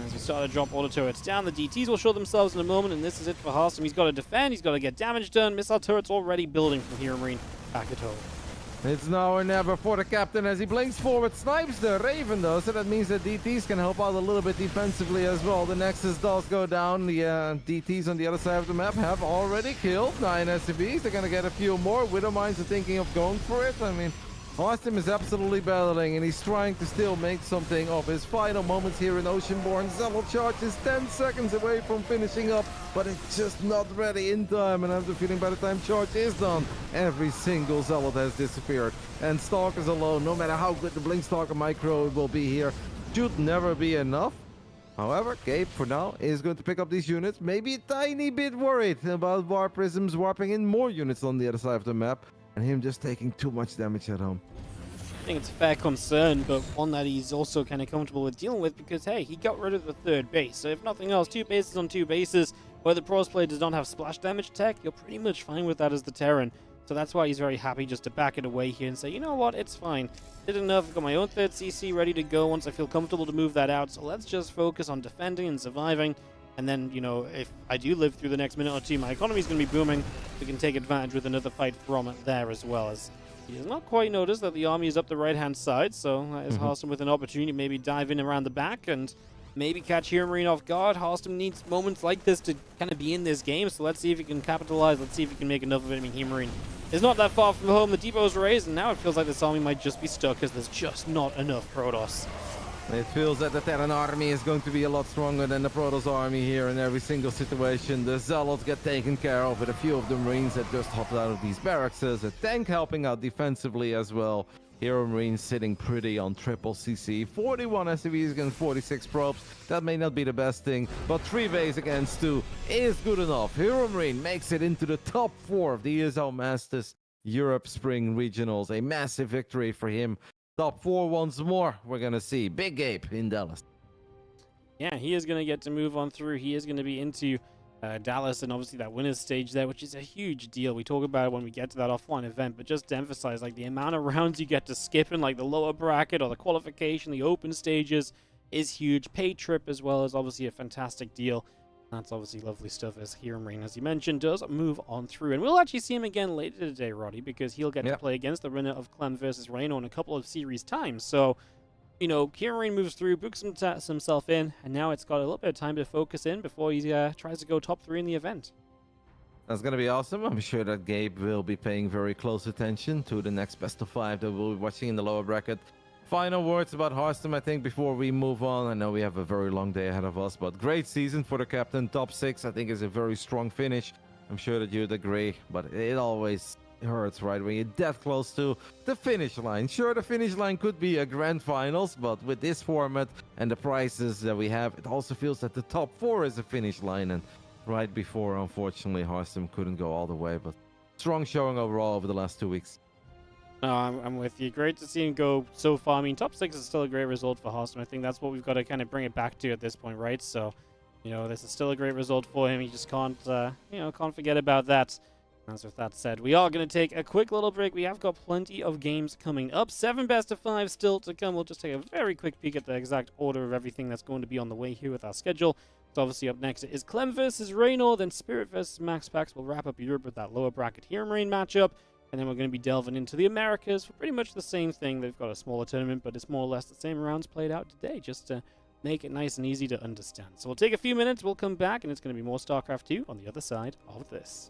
As we start to drop auto turrets down, the DTs will show themselves in a moment, and this is it for Harstem. He's got to defend, he's got to get damage done. Missile turrets already building from HeroMarine back at home. It's now or never for the captain as he blinks forward, snipes the Raven though, so that means that DTs can help out a little bit defensively as well. The Nexus does go down. The DTs on the other side of the map have already killed 9 SCVs. They're going to get a few more. Widowmines are thinking of going for it. I mean, Harstem is absolutely battling, and he's trying to still make something of his final moments here in Oceanborn. Zealot Charge is 10 seconds away from finishing up, but it's just not ready in time. And I have the feeling by the time Charge is done, every single Zealot has disappeared. And Stalkers alone, no matter how good the Blink Stalker micro will be here, should never be enough. However, Gabe, for now, is going to pick up these units. Maybe a tiny bit worried about War Prisms warping in more units on the other side of the map, and him just taking too much damage at home. I think it's a fair concern, but one that he's also kind of comfortable with dealing with because, hey, he got rid of the third base. So if nothing else, 2 bases on 2 bases, where the Pros player does not have splash damage tech, you're pretty much fine with that as the Terran. So that's why he's very happy just to back it away here and say, you know what, it's fine. Did enough, I've got my own third CC ready to go once I feel comfortable to move that out. So let's just focus on defending and surviving. And then, you know, if I do live through the next minute or two, my economy's going to be booming. We can take advantage with another fight from there as well. As he does not quite notice that the army is up the right-hand side. So that is Harstem with an opportunity to maybe dive in around the back and maybe catch HeroMarine off guard. Harstem needs moments like this to kind of be in this game. So let's see if he can capitalize. Let's see if he can make enough of it. I mean, HeroMarine is not that far from home. The depot's raised, and now it feels like this army might just be stuck because there's just not enough Protoss. It feels that the Terran army is going to be a lot stronger than the Protoss army here in every single situation. The Zealots get taken care of with a few of the Marines that just hopped out of these barracks. A tank helping out defensively as well. HeroMarine sitting pretty on triple CC. 41 SCVs against 46 probes. That may not be the best thing, but 3 bays against 2 is good enough. HeroMarine makes it into the top 4 of the ESL Masters Europe Spring Regionals. A massive victory for him. Top 4 once more. We're going to see Big Gabe in Dallas. Yeah, he is going to get to move on through. He is going to be into Dallas and obviously that winners stage there, which is a huge deal. We talk about it when we get to that offline event, but just to emphasize, like, the amount of rounds you get to skip in, like, the lower bracket or the qualification, the open stages is huge. Paid trip as well is obviously a fantastic deal. That's obviously lovely stuff as HeroMarine, as you mentioned, does move on through. And we'll actually see him again later today, Roddy, because he'll get to play against the winner of Clem versus Reynor in a couple of series times. So, you know, HeroMarine moves through, books himself in, and now it's got a little bit of time to focus in before he tries to go top 3 in the event. That's going to be awesome. I'm sure that Gabe will be paying very close attention to the next best of 5 that we'll be watching in the lower bracket. Final words about Harstem, I think, before we move on. I know we have a very long day ahead of us, but great season for the captain. Top 6, I think, is a very strong finish. I'm sure that you'd agree, but it always hurts, right, when you're that close to the finish line. Sure, the finish line could be a grand finals, but with this format and the prizes that we have, it also feels that the top 4 is a finish line. And right before, unfortunately, Harstem couldn't go all the way, but strong showing overall over the last 2 weeks. No, I'm with you. Great to see him go so far. I mean, top 6 is still a great result for Harstem. I think that's what we've got to kind of bring it back to at this point, right? So, you know, this is still a great result for him. He just can't, can't forget about that. As with that said, we are going to take a quick little break. We have got plenty of games coming up. 7 best of 5 still to come. We'll just take a very quick peek at the exact order of everything that's going to be on the way here with our schedule. So obviously up next is Clem versus Reynor, then Spirit versus MaxPax. We'll wrap up Europe with that lower bracket HeroMarine matchup. And then we're going to be delving into the Americas for pretty much the same thing. They've got a smaller tournament, but it's more or less the same rounds played out today, just to make it nice and easy to understand. So we'll take a few minutes, we'll come back, and it's going to be more StarCraft 2 on the other side of this.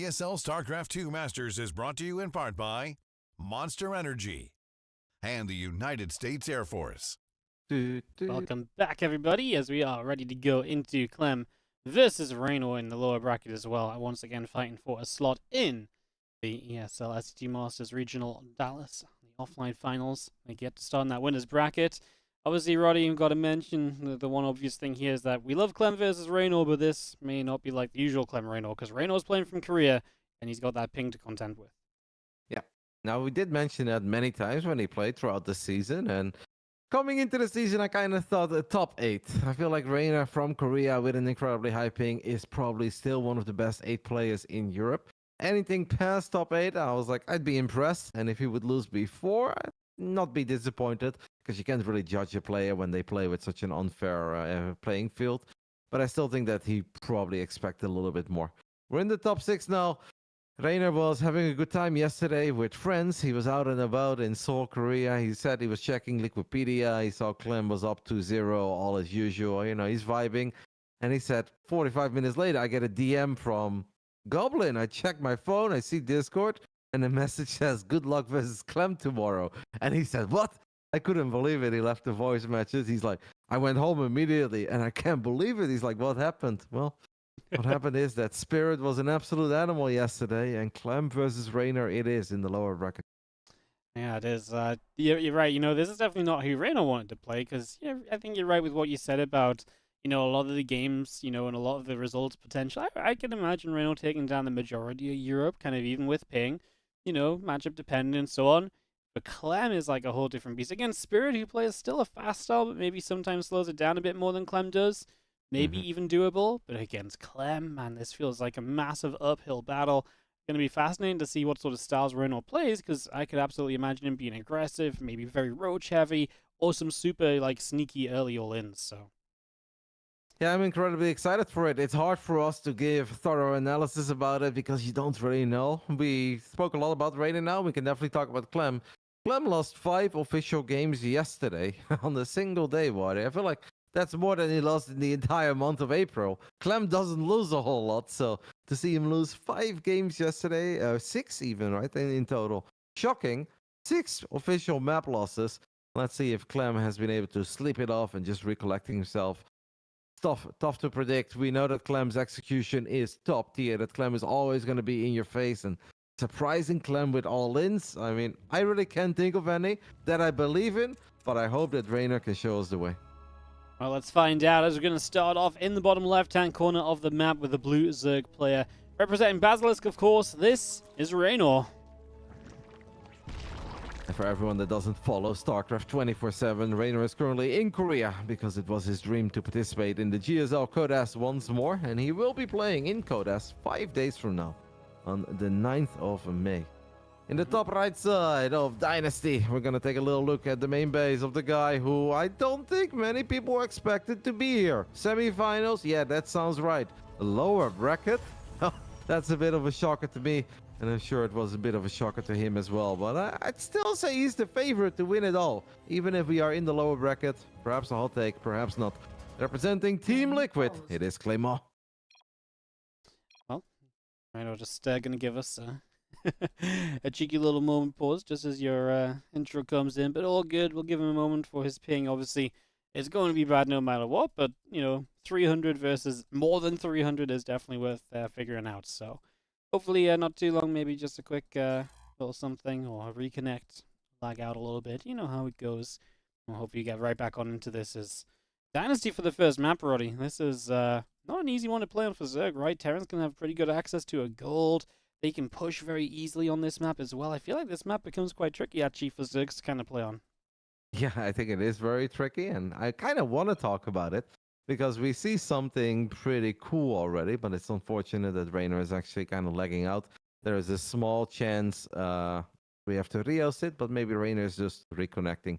ESL StarCraft 2 Masters is brought to you in part by Monster Energy and the United States Air Force. Welcome back, everybody, as we are ready to go into Clem versus Reynor in the lower bracket as well. Once again, fighting for a slot in the ESL SC2 Masters Regional Dallas, the offline finals. They get to start in that winner's bracket. Obviously, Roddy, you've got to mention the one obvious thing here is that we love Clem versus Reynor, but this may not be like the usual Clem Reynor, because Reynor's playing from Korea, and he's got that ping to contend with. Yeah. Now, we did mention that many times when he played throughout the season, and coming into the season, I kind of thought a top 8. I feel like Reynor from Korea with an incredibly high ping is probably still one of the best 8 players in Europe. Anything past top 8, I was like, I'd be impressed, and if he would lose before, I'd not be disappointed, because you can't really judge a player when they play with such an unfair playing field. But I still think that he probably expected a little bit more. We're in the top 6 now. Reynor was having a good time yesterday with friends. He was out and about in Seoul, Korea. He said he was checking Liquipedia. He saw Clem was up 2-0, all as usual. You know, he's vibing. And he said, 45 minutes later, I get a DM from Goblin. I check my phone. I see Discord. And the message says, good luck versus Clem tomorrow. And he said, what? I couldn't believe it. He left the voice message. He's like, I went home immediately and I can't believe it. He's like, what happened? Well, what happened is that Spirit was an absolute animal yesterday, and Clem versus Reynor it is in the lower bracket. Yeah, it is. You're right. You know, this is definitely not who Reynor wanted to play, because I think you're right with what you said about, you know, a lot of the games, you know, and a lot of the results potential. I can imagine Reynor taking down the majority of Europe, kind of even with ping, you know, matchup dependent and so on. But Clem is like a whole different beast. Again, Spirit, who plays still a fast style, but maybe sometimes slows it down a bit more than Clem does. Maybe even doable. But against Clem, man, this feels like a massive uphill battle. Going to be fascinating to see what sort of styles Reynor plays, because I could absolutely imagine him being aggressive, maybe very roach heavy, or some super like sneaky early all-ins. So. Yeah, I'm incredibly excited for it. It's hard for us to give thorough analysis about it because you don't really know. We spoke a lot about Reynor now. We can definitely talk about Clem. Clem lost 5 official games yesterday on a single day, Waddy. I feel like that's more than he lost in the entire month of April. Clem doesn't lose a whole lot, so to see him lose 5 games yesterday, 6 even, right, in total. Shocking. 6 official map losses. Let's see if Clem has been able to sleep it off and just recollecting himself. Tough to predict. We know that Clem's execution is top tier, that Clem is always going to be in your face, and surprising Clem with all-ins. I mean, I really can't think of any that I believe in, but I hope that Reynor can show us the way. Well, let's find out, as we're going to start off in the bottom left-hand corner of the map with the blue Zerg player. Representing Basilisk, of course, this is Reynor. And for everyone that doesn't follow StarCraft 24/7, Reynor is currently in Korea because it was his dream to participate in the GSL Codas once more, and he will be playing in Codas 5 days from now, on the 9th of May. In the top right side of Dynasty, we're going to take a little look at the main base of the guy who I don't think many people expected to be here. Semi-finals, yeah, that sounds right. Lower bracket, that's a bit of a shocker to me, and I'm sure it was a bit of a shocker to him as well. But I'd still say he's the favorite to win it all, even if we are in the lower bracket. Perhaps a hot take, perhaps not. Representing Team Liquid, it is Clément. Well, Reynor just going to give us a cheeky little moment pause just as your intro comes in, but all good. We'll give him a moment for his ping. Obviously, it's going to be bad no matter what, but, you know, 300 versus more than 300 is definitely worth figuring out. So hopefully not too long, maybe just a quick little something or reconnect, lag out a little bit. You know how it goes. We'll hopefully get right back on into this. As Dynasty for the first map, Roddy. This is not an easy one to play on for Zerg, right? Terran's going to have pretty good access to a gold. They can push very easily on this map as well. I feel like this map becomes quite tricky actually for Zergs to kind of play on. Yeah, I think it is very tricky, and I kind of want to talk about it because we see something pretty cool already, but it's unfortunate that Reynor is actually kind of lagging out. There is a small chance we have to Rios it, but maybe Reynor is just reconnecting.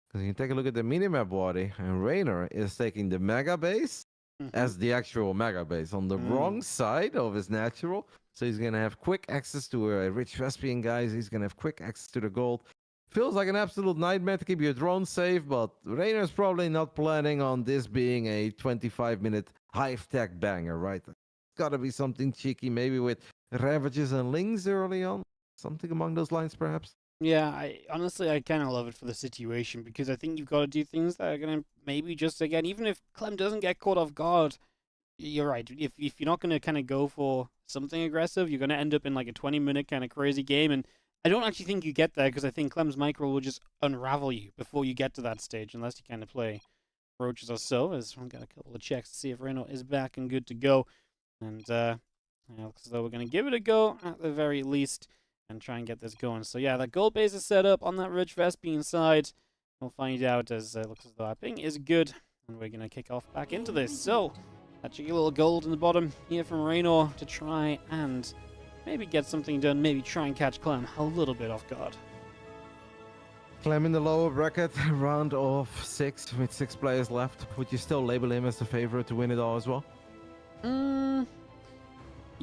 Because you can take a look at the minimap, Waddy, and Reynor is taking the mega base as the actual mega base on the wrong side of his natural. So he's going to have quick access to a rich Vespian, guys. He's going to have quick access to the gold. Feels like an absolute nightmare to keep your drone safe, but Reynor's probably not planning on this being a 25-minute hive tech banger, right? It's got to be something cheeky, maybe with Ravages and Lings early on. Something along those lines, perhaps. Yeah, I kind of love it for the situation because I think you've got to do things that are gonna maybe just again, even if Clem doesn't get caught off guard, you're right. If you're not gonna kind of go for something aggressive, you're gonna end up in like a 20-minute kind of crazy game, and I don't actually think you get there because I think Clem's micro will just unravel you before you get to that stage, unless you kind of play roaches or so. As I've got a couple of checks to see if Reynor is back and good to go, and looks as though we're gonna give it a go at the very least and try and get this going. So yeah, that gold base is set up on that Rich Vespian side. We'll find out as it looks as though our ping is good, and we're gonna kick off back into this. So that cheeky little gold in the bottom here from Reynor to try and maybe get something done, maybe try and catch Clem a little bit off guard. Clem in the lower bracket, round of 6 with 6 players left. Would you still label him as the favorite to win it all as well?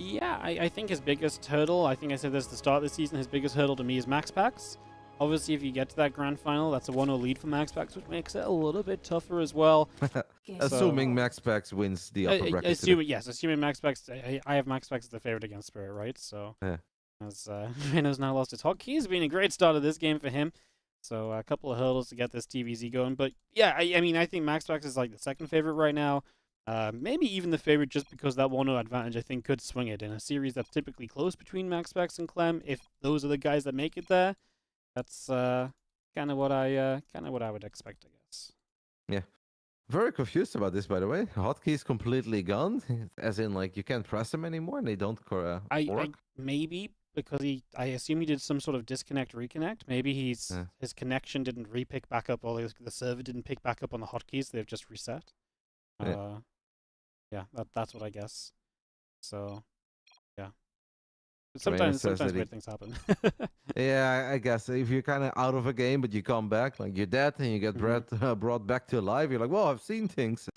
Yeah, I think his biggest hurdle, I think I said this at the start of the season, his biggest hurdle to me is MaxPax. Obviously, if you get to that grand final, that's a 1-0 lead for MaxPax, which makes it a little bit tougher as well. Assuming MaxPax wins the upper bracket. Assuming MaxPax, I have MaxPax as the favorite against Spirit, right? So, yeah. As Reynor's now lost his hotkey, it's been a great start of this game for him. So, a couple of hurdles to get this TVZ going. But, yeah, I mean, I think MaxPax is like the second favorite right now. Maybe even the favorite just because that 1-0 advantage, I think, could swing it in a series that's typically close between MaxPax and Clem. If those are the guys that make it there, that's kind of what I would expect, I guess. Yeah. Very confused about this, by the way. Hotkey is completely gone, as in, like, you can't press them anymore and they don't work. Maybe because I assume he did some sort of disconnect reconnect. Maybe his connection didn't re-pick back up, or the server didn't pick back up on the hotkeys. They've just reset. Yeah, that's what I guess. So, yeah. But sometimes weird things happen. Yeah, I guess if you're kind of out of a game, but you come back, like you're dead, and you get brought back to life, you're like, well, I've seen things.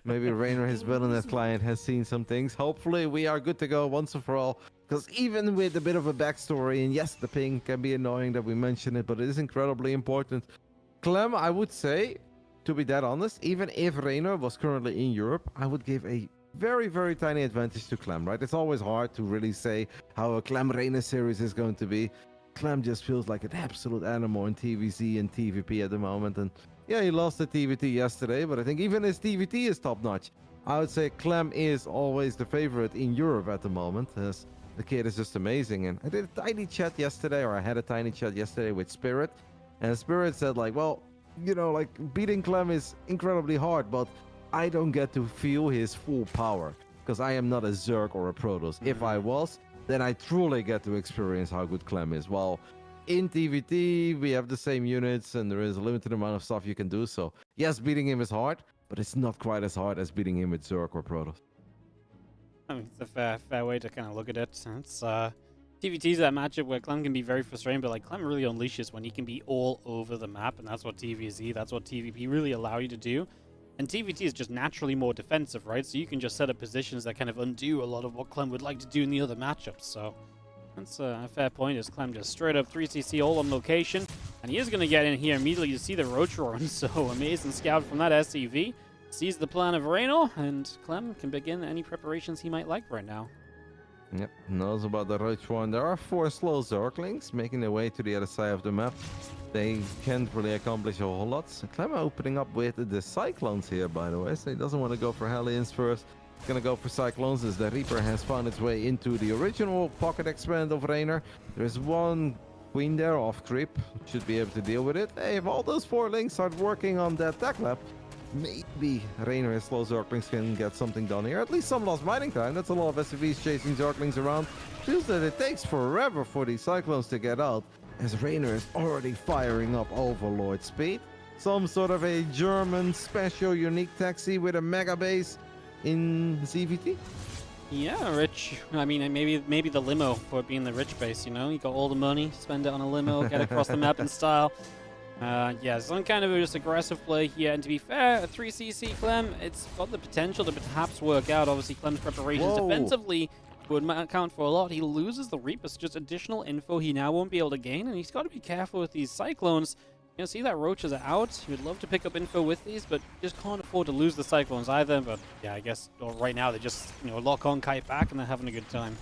Maybe Reynor, his villainous client, has seen some things. Hopefully, we are good to go once and for all. Because even with a bit of a backstory, and yes, the ping can be annoying that we mention it, but it is incredibly important. Clem, I would say, to be that honest, even if Reynor was currently in Europe, I would give a very, very tiny advantage to Clem, right? It's always hard to really say how a Clem-Reynor series is going to be. Clem just feels like an absolute animal in TVC and TVP at the moment. And yeah, he lost the TVT yesterday, but I think even his TVT is top-notch. I would say Clem is always the favorite in Europe at the moment, as the kid is just amazing. And I did a tiny chat yesterday, or I had a tiny chat yesterday with Spirit, and Spirit said like, well, you know, like, beating Clem is incredibly hard, but I don't get to feel his full power because I am not a Zerg or a Protoss. If I was, then I truly get to experience how good Clem is. While in TVT, we have the same units and there is a limited amount of stuff you can do. So, yes, beating him is hard, but it's not quite as hard as beating him with Zerg or Protoss. I mean, it's a fair way to kind of look at it. It's TVT's that matchup where Clem can be very frustrating, but like Clem really unleashes when he can be all over the map, and that's what TVZ, that's what TVP really allow you to do. And TVT is just naturally more defensive, right? So you can just set up positions that kind of undo a lot of what Clem would like to do in the other matchups. So that's a fair point, as Clem just straight up 3CC all on location. And he is going to get in here immediately to see the Roach run. So amazing scout from that SCV. Sees the plan of Reynor, and Clem can begin any preparations he might like right now. Yep, knows about the Roach one. There are 4 slow Zerglings making their way to the other side of the map. They can't really accomplish a whole lot. So Clem opening up with the Cyclones here, by the way. So he doesn't want to go for Hellions first. He's going to go for Cyclones as the Reaper has found its way into the original pocket expand of Reynor. There's one Queen there off creep. Should be able to deal with it. Hey, if all those 4 links start working on that tech lab, maybe Reynor and slow Zerglings can get something done here. At least some lost mining time. That's a lot of SCVs chasing Zerglings around. Feels that it takes forever for these Cyclones to get out, as Reynor is already firing up Overlord speed. Some sort of a German special unique taxi with a mega base in ZVT. Yeah, rich. I mean, maybe the limo for it being the rich base, you know? You got all the money, spend it on a limo, get across the map in style. Yeah, some kind of just aggressive play here. And to be fair, a 3CC Clem, it's got the potential to perhaps work out. Obviously, Clem's preparations defensively would account for a lot. He loses the Reapers, just additional info he now won't be able to gain. And he's got to be careful with these Cyclones. You know, see that Roaches are out. He would love to pick up info with these, but just can't afford to lose the Cyclones either. But yeah, I guess right now they just, you know, lock on, kite back, and they're having a good time.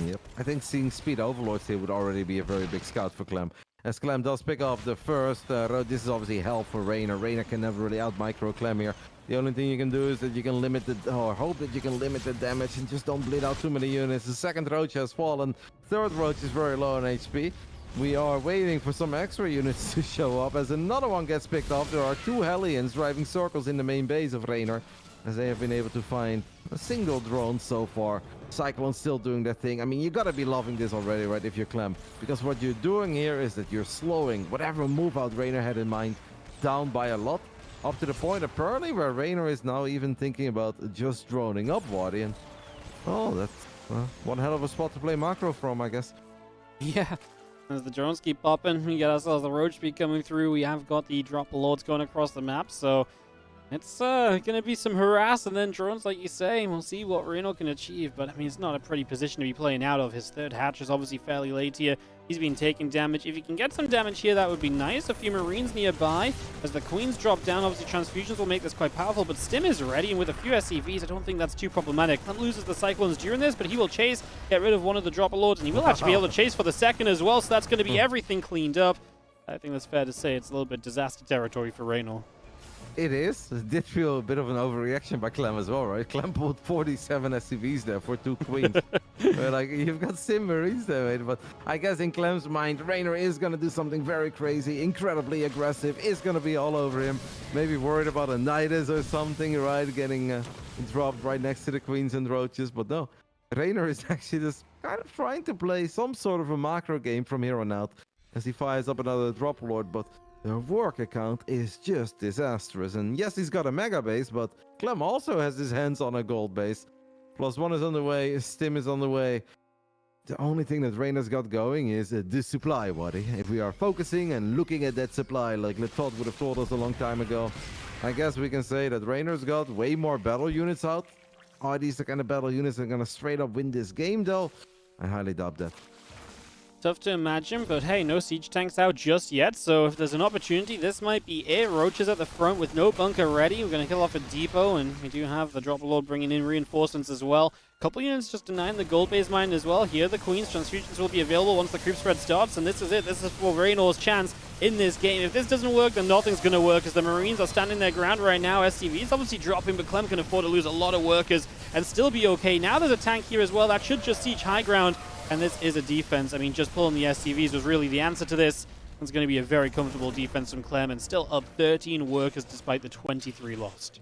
Yep. I think seeing speed overlords here would already be a very big scout for Clem. As Clem does pick up the first road, this is obviously hell for Reynor. Reynor can never really out-micro Clem here. The only thing you can do is that you can limit the, or hope that you can limit the damage and just don't bleed out too many units. The second roach has fallen. Third roach is very low on HP. We are waiting for some extra units to show up as another one gets picked up. There are 2 Hellions driving circles in the main base of Reynor, as they have been able to find a single drone so far. Cyclone's still doing their thing. I mean, you gotta be loving this already, right, if you're Clem. Because what you're doing here is that you're slowing whatever move out Reynor had in mind down by a lot. Up to the point, apparently, where Reynor is now even thinking about just droning up Wadi. And, oh, that's one hell of a spot to play macro from, I guess. Yeah. As the drones keep popping, we got ourselves the roach speed coming through. We have got the drop lords going across the map, so it's going to be some harass and then drones, like you say, and we'll see what Reynor can achieve. But, I mean, it's not a pretty position to be playing out of. His third hatch is obviously fairly late here. He's been taking damage. If he can get some damage here, that would be nice. A few Marines nearby. As the Queens drop down, obviously transfusions will make this quite powerful, but Stim is ready, and with a few SCVs, I don't think that's too problematic. Hunt loses the Cyclones during this, but he will chase, get rid of one of the Dropper Lords, and he will actually be able to chase for the second as well, so that's going to be everything cleaned up. I think that's fair to say it's a little bit disaster territory for Reynor. It is. It did feel a bit of an overreaction by Clem as well, right? Clem pulled 47 SCVs there for 2 Queens. Like, you've got Sim Marines there, mate. But I guess in Clem's mind, Reynor is going to do something very crazy, incredibly aggressive, is going to be all over him. Maybe worried about a Nidus or something, right? Getting dropped right next to the Queens and Roaches. But no, Reynor is actually just kind of trying to play some sort of a macro game from here on out as he fires up another Drop Lord. But their work account is just disastrous. And yes, he's got a mega base, but Clem also has his hands on a gold base. +1 is on the way, Stim is on the way. The only thing that Reynor's got going is the supply, Waddy. If we are focusing and looking at that supply, like Lethot would have told us a long time ago, I guess we can say that Reynor's got way more battle units out. Are these the kind of battle units that are going to straight up win this game, though? I highly doubt that. Tough to imagine, but hey, no siege tanks out just yet, so if there's an opportunity, this might be it. Roaches at the front with no bunker ready. We're going to kill off a depot, and we do have the Dropper Lord bringing in reinforcements as well. Couple units just denying the gold base mine as well. Here, the Queen's transfusions will be available once the creep spread starts, and this is it. This is for Reynor's chance in this game. If this doesn't work, then nothing's going to work, as the Marines are standing their ground right now. SCV's obviously dropping, but Clem can afford to lose a lot of workers and still be okay. Now there's a tank here as well. That should just siege high ground. And this is a defense. I mean, just pulling the SCVs was really the answer to this. It's going to be a very comfortable defense from Clem, and still up 13 workers despite the 23 lost.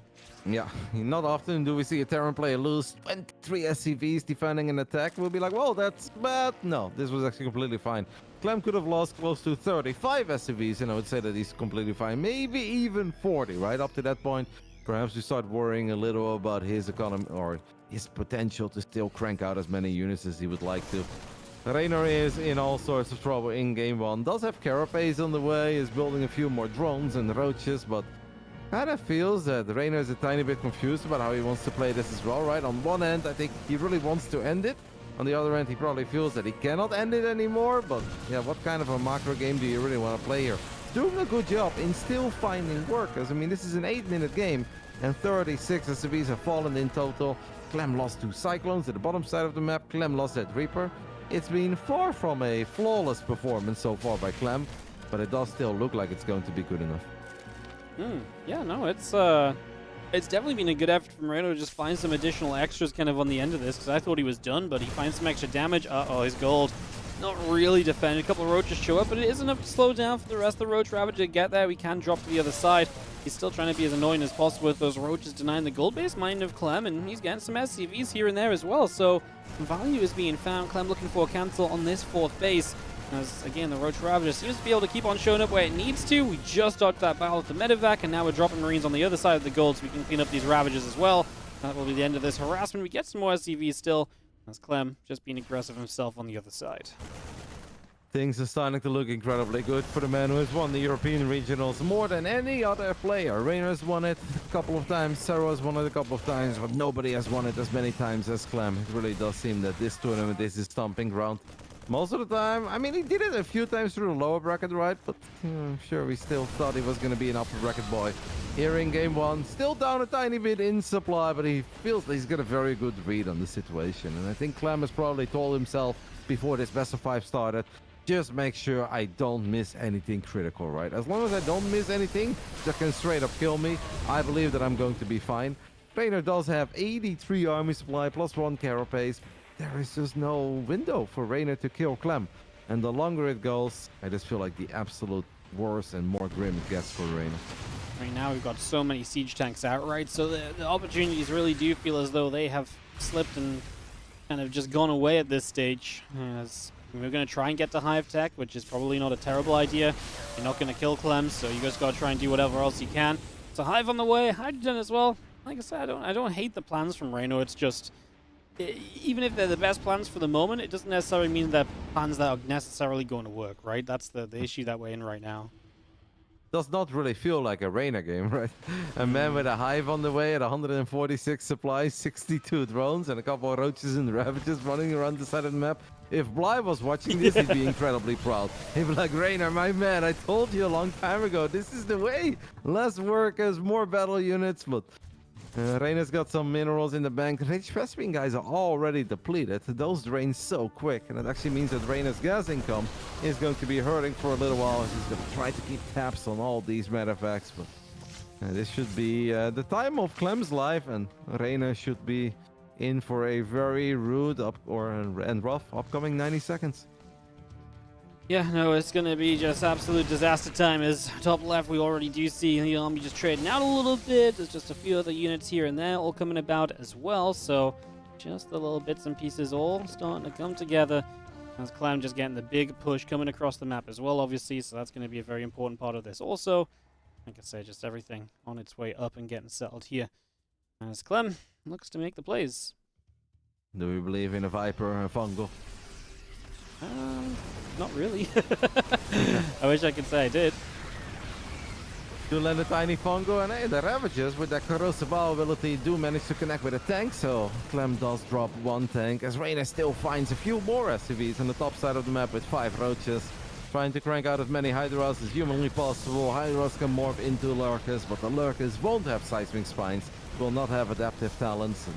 Yeah, not often do we see a Terran player lose 23 SCVs defending an attack. We'll be like, well, that's bad. No, this was actually completely fine. Clem could have lost close to 35 SCVs, and I would say that he's completely fine. Maybe even 40, right? Up to that point, perhaps we start worrying a little about his economy, or his potential to still crank out as many units as he would like to. Reynor is in all sorts of trouble in game 1. Does have Carapace on the way, is building a few more drones and roaches, but kind of feels that Reynor is a tiny bit confused about how he wants to play this as well, right? On one end, I think he really wants to end it. On the other end, he probably feels that he cannot end it anymore, but yeah, what kind of a macro game do you really want to play here? Doing a good job in still finding workers. I mean, this is an 8-minute game, and 36 SCVs have fallen in total. Clem lost 2 Cyclones at the bottom side of the map. Clem lost that Reaper. It's been far from a flawless performance so far by Clem, but it does still look like it's going to be good enough. Yeah, no, it's definitely been a good effort from Reynor to just find some additional extras kind of on the end of this, because I thought he was done, but he finds some extra damage. Uh-oh, his gold not really defended. A couple of roaches show up, but it is enough to slow down for the rest of the roach ravager to get there. We can drop to the other side. He's still trying to be as annoying as possible with those roaches denying the gold base mine of Clem, and he's getting some SCVs here and there as well, so value is being found. Clem looking for a cancel on this 4th base, as again the roach ravager seems to be able to keep on showing up where it needs to. We just dodged that battle at the medevac, and now we're dropping Marines on the other side of the gold so we can clean up these ravagers as well. That will be the end of this harassment. We get some more SCVs still, as Clem just being aggressive himself on the other side. Things are starting to look incredibly good for the man who has won the European Regionals more than any other player. Reynor has won it a couple of times, Sarah has won it a couple of times, but nobody has won it as many times as Clem. It really does seem that this tournament is his stomping ground. Most of the time, I mean, he did it a few times through the lower bracket, right? But I'm sure we still thought he was going to be an upper bracket boy. Here in game one, still down a tiny bit in supply, but he feels he's got a very good read on the situation. And I think Clem has probably told himself before this best of 5 started, just make sure I don't miss anything critical, right? As long as I don't miss anything that can straight up kill me, I believe that I'm going to be fine. Reynor does have 83 army supply plus 1 carapace. There is just no window for Reynor to kill Clem. And the longer it goes, I just feel like the absolute worse and more grim it gets for Reynor. Right now we've got so many siege tanks outright, so the opportunities really do feel as though they have slipped and kind of just gone away at this stage. As we're going to try and get to Hive Tech, which is probably not a terrible idea. You're not going to kill Clem, so you just got to try and do whatever else you can. So Hive on the way, Hydrogen as well. Like I said, I don't hate the plans from Reynor. It's just, even if they're the best plans for the moment, it doesn't necessarily mean they're plans that are necessarily going to work, right? That's the issue that we're in right now. Does not really feel like a Reynor game, right? A man with a Hive on the way at 146 supplies, 62 drones, and a couple of roaches and ravages running around the side of the map. If Bly was watching this, he'd be incredibly proud. He'd be like, Reynor, my man, I told you a long time ago, this is the way. Less workers, more battle units, but Reynor's got some minerals in the bank. Rich Vespine guys are already depleted. Those drain so quick, and it actually means that Reynor's gas income is going to be hurting for a little while. He's going to try to keep tabs on all these medevacts, but this should be the time of Clem's life, and Reynor should be in for a very rude and rough upcoming 90 seconds. Yeah, no, it's going to be just absolute disaster time. As top left, we already do see the army just trading out a little bit. There's just a few other units here and there all coming about as well. So just the little bits and pieces all starting to come together. As Clem just getting the big push coming across the map as well, obviously. So that's going to be a very important part of this also. Like I say, just everything on its way up and getting settled here. As Clem looks to make the plays. Do we believe in a Viper and a Fungal? Not really. I wish I could say I did. Do land a tiny Fungo, and hey, the Ravagers with their corrosive bow ability do manage to connect with a tank, so Clem does drop 1 tank, as Reynor still finds a few more SCVs on the top side of the map with 5 roaches. Trying to crank out as many Hydras as humanly possible. Hydras can morph into Lurkers, but the Lurkers won't have seismic spines, will not have adaptive talents. And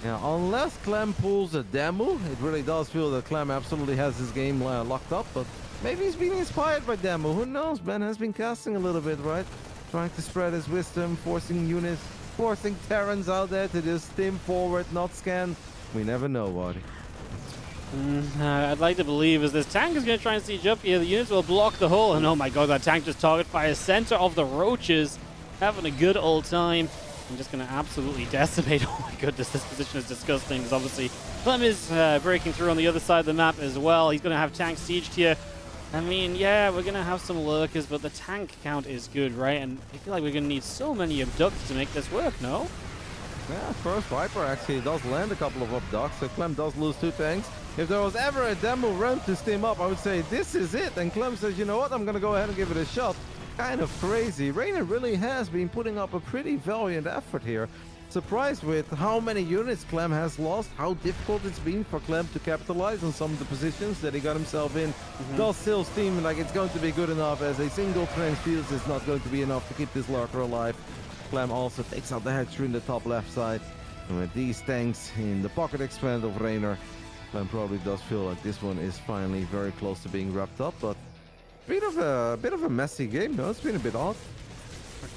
yeah, unless Clem pulls a Demu, it really does feel that Clem absolutely has his game locked up, but maybe he's being inspired by Demu. Who knows? Ben has been casting a little bit, right? Trying to spread his wisdom, forcing units, forcing Terrans out there to just stim forward, not scan. We never know, Waddy. I'd like to believe as this tank is going to try and siege up here, the units will block the hole, and oh my god, that tank just target fires center of the roaches, having a good old time. I'm just going to absolutely decimate. Oh my goodness, this position is disgusting, because obviously Clem is breaking through on the other side of the map as well. He's going to have tanks sieged here. I mean, yeah, we're going to have some lurkers, but the tank count is good, right? And I feel like we're going to need so many abducts to make this work, no? Yeah, first Viper actually does land a couple of abducts, so Clem does lose 2 tanks. If there was ever a demo run to steam up, I would say this is it. And Clem says, you know what, I'm going to go ahead and give it a shot. Kind of crazy. Reynor really has been putting up a pretty valiant effort here. Surprised with how many units Clem has lost, how difficult it's been for Clem to capitalize on some of the positions that he got himself in. Does still seem like it's going to be good enough, as a single transfuse is not going to be enough to keep this lurker alive. Clem also takes out the hatchery in the top left side. And with these tanks in the pocket expand of Reynor, Clem probably does feel like this one is finally very close to being wrapped up, but a bit of a messy game, no? It's been a bit odd.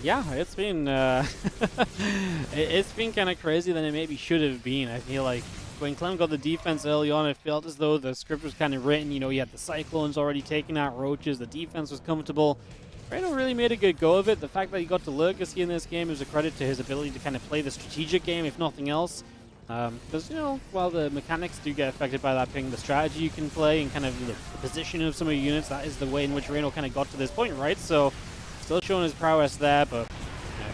Yeah, it's been it's been kind of crazy than it maybe should have been. I feel like when Clem got the defense early on, it felt as though the script was kind of written. You know, he had the Cyclones already taking out roaches. The defense was comfortable. Reynor really made a good go of it. The fact that he got to Lurkers in this game is a credit to his ability to kind of play the strategic game, if nothing else. Because, you know, while the mechanics do get affected by that ping, the strategy you can play and kind of the position of some of your units, that is the way in which Reynor kind of got to this point, right? So, still showing his prowess there, but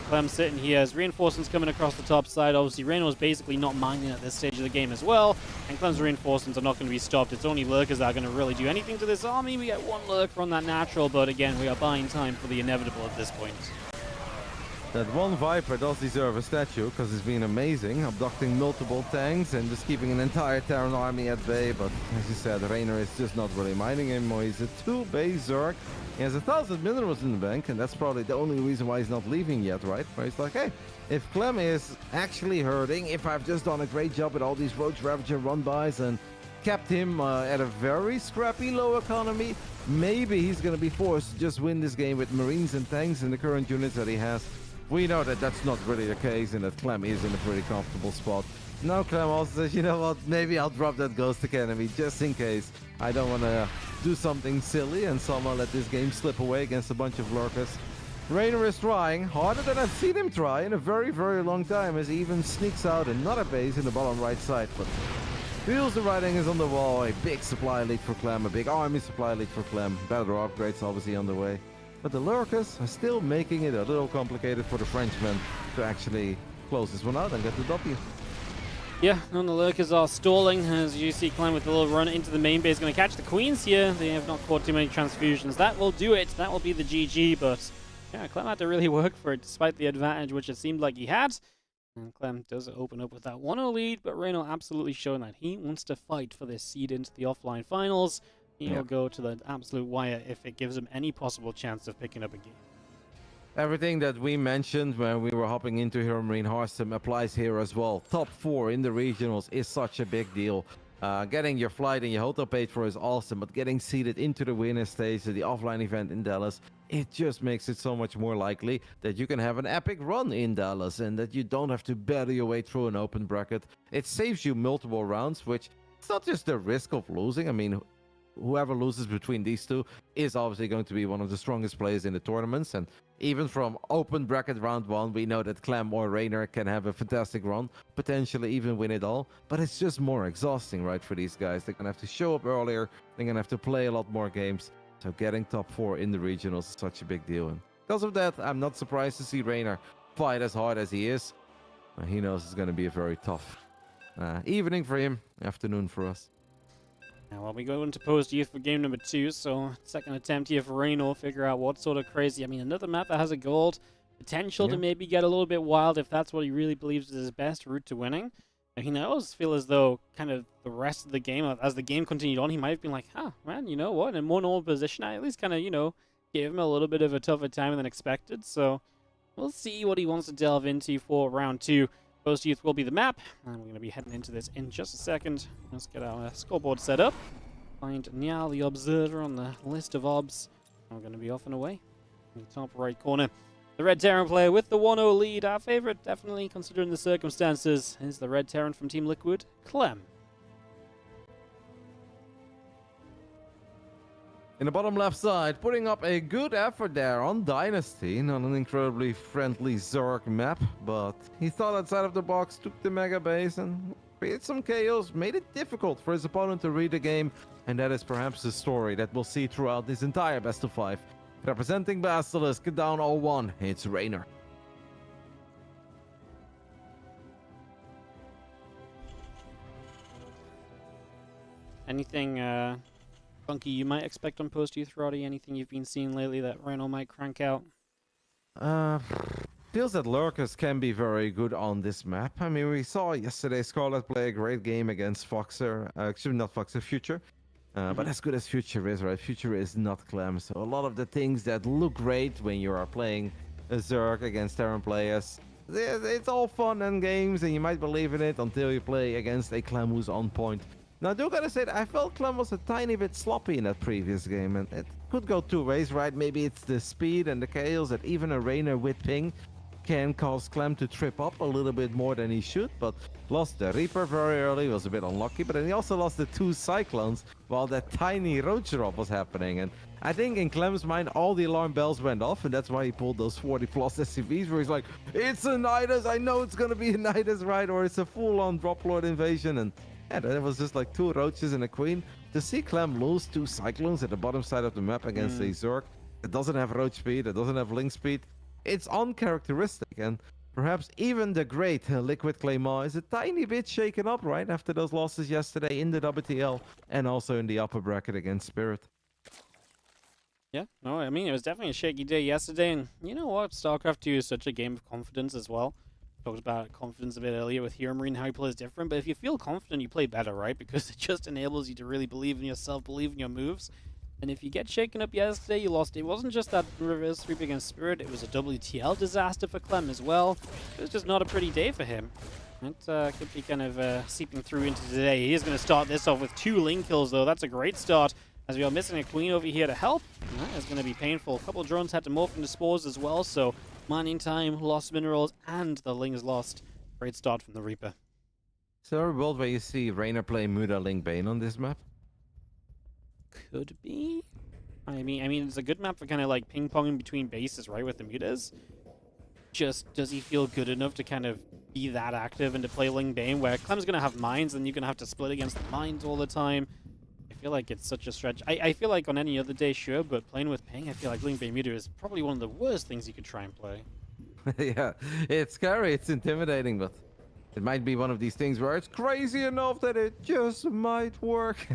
Clem's sitting here as reinforcements coming across the top side. Obviously, Reynor's basically not mining at this stage of the game as well, and Clem's reinforcements are not going to be stopped. It's only Lurkers that are going to really do anything to this army. We get 1 Lurker on that natural, but again, we are buying time for the inevitable at this point. That one Viper does deserve a statue because it's been amazing, abducting multiple tanks and just keeping an entire Terran army at bay. But as you said, Reynor is just not really minding him. He's a 2-base Zerg. He has 1,000 minerals in the bank, and that's probably the only reason why he's not leaving yet, right? Where he's like, hey, if Clem is actually hurting, if I've just done a great job with all these Roach Ravager run-bys and kept him at a very scrappy low economy, maybe he's going to be forced to just win this game with Marines and tanks in the current units that he has. We know that that's not really the case and that Clem is in a pretty comfortable spot. Now Clem also says, you know what, maybe I'll drop that Ghost Academy just in case. I don't want to do something silly and somehow let this game slip away against a bunch of lurkers. Reynor is trying, harder than I've seen him try in a very, very long time, as he even sneaks out another base in the bottom right side. But feels the writing is on the wall, a big supply lead for Clem, a big army supply lead for Clem. Better upgrades obviously on the way. But the lurkers are still making it a little complicated for the Frenchmen to actually close this one out and get the W. Yeah, and the lurkers are stalling as you see Clem with a little run into the main base. Going to catch the queens here. They have not caught too many transfusions. That will do it. That will be the GG, but yeah, Clem had to really work for it despite the advantage which it seemed like he had. And Clem does open up with that 1-0 lead, but Reynor absolutely showing that he wants to fight for this seed into the offline finals. He'll go to the absolute wire if it gives him any possible chance of picking up a game. Everything that we mentioned when we were hopping into HeroMarine Harstem applies here as well. Top 4 in the regionals is such a big deal. Getting your flight and your hotel paid for is awesome, but getting seeded into the winner stage of the offline event in Dallas, it just makes it so much more likely that you can have an epic run in Dallas and that you don't have to battle your way through an open bracket. It saves you multiple rounds, which it's not just the risk of losing. I mean, whoever loses between these two is obviously going to be one of the strongest players in the tournaments. And even from open bracket round 1, we know that Clem or Reynor can have a fantastic run, potentially even win it all. But it's just more exhausting, right, for these guys. They're going to have to show up earlier. They're going to have to play a lot more games. So getting top 4 in the regionals is such a big deal. And because of that, I'm not surprised to see Reynor fight as hard as he is. He knows it's going to be a very tough evening for him, afternoon for us. Now, well, we go into post youth for game number 2, so second attempt here for Reynor, figure out what sort of crazy. I mean, another map that has a gold potential to maybe get a little bit wild if that's what he really believes is his best route to winning. And I always feel as though kind of the rest of the game, as the game continued on, he might have been like, man, you know what, in a more normal position, I at least kind of, gave him a little bit of a tougher time than expected. So we'll see what he wants to delve into for round 2. Post youth will be the map, and we're going to be heading into this in just a second. Let's get our scoreboard set up. Find Niall the Observer on the list of obs. We're going to be off and away. In the top right corner, the Red Terran player with the 1-0 lead. Our favorite, definitely considering the circumstances, is the Red Terran from Team Liquid, Clem. In the bottom left side, putting up a good effort there on Dynasty. Not an incredibly friendly Zerg map, but he thought outside of the box, took the mega base and created some chaos, made it difficult for his opponent to read the game, and that is perhaps the story that we'll see throughout this entire best of 5. Representing Basilisk, down 0-1, it's Reynor. Anything funky you might expect on post youth, Roddy? Anything you've been seeing lately that Reynor might crank out? Feels that lurkers can be very good on this map. I mean, we saw yesterday Scarlet play a great game against Foxer. Actually, not Foxer, Future. But as good as Future is, right? Future is not Clem. So a lot of the things that look great when you are playing a Zerg against Terran players, it's all fun and games, and you might believe in it until you play against a Clem who's on point. Now, I do gotta say that I felt Clem was a tiny bit sloppy in that previous game, and it could go two ways, right? Maybe it's the speed and the chaos that even a Reynor with ping can cause Clem to trip up a little bit more than he should, but lost the Reaper very early, was a bit unlucky, but then he also lost the 2 Cyclones while that tiny Roach drop was happening, and I think in Clem's mind all the alarm bells went off, and that's why he pulled those 40 plus SCVs where he's like, it's a Nidus, I know it's gonna be a Nidus, right? Or it's a full-on Drop Lord invasion, and yeah, that was just like 2 Roaches and a Queen. To see Clem lose 2 Cyclones at the bottom side of the map against a Zerg that doesn't have Roach speed, that doesn't have Link speed, it's uncharacteristic, and perhaps even the great Liquid Claymore is a tiny bit shaken up, right, after those losses yesterday in the WTL and also in the upper bracket against Spirit. Yeah, no, I mean, it was definitely a shaky day yesterday, and you know what? StarCraft 2 is such a game of confidence as well. Talked about confidence a bit earlier with HeroMarine, how he plays different, but if you feel confident, you play better, right? Because it just enables you to really believe in yourself, believe in your moves. And if you get shaken up yesterday, you lost. It wasn't just that reverse sweep against Spirit, it was a WTL disaster for Clem as well. It was just not a pretty day for him. It could be kind of seeping through into today. He is going to start this off with 2 link kills, though. That's a great start, as we are missing a queen over here to help. And that is going to be painful. A couple of drones had to morph into spores as well, so mining time, lost minerals, and the lings lost. Great start from the Reaper. Is there a world where you see Reynor play Muda Link Bane on this map? Could be. I mean, it's a good map for kind of like ping-ponging between bases, right, with the mutas. Just, does he feel good enough to kind of be that active and to play Ling Bane, where Clem's going to have mines and you're going to have to split against the mines all the time? I feel like it's such a stretch. I feel like on any other day, sure, but playing with ping, I feel like Ling Bane Muta is probably one of the worst things you could try and play. Yeah, it's scary, it's intimidating, but it might be one of these things where it's crazy enough that it just might work.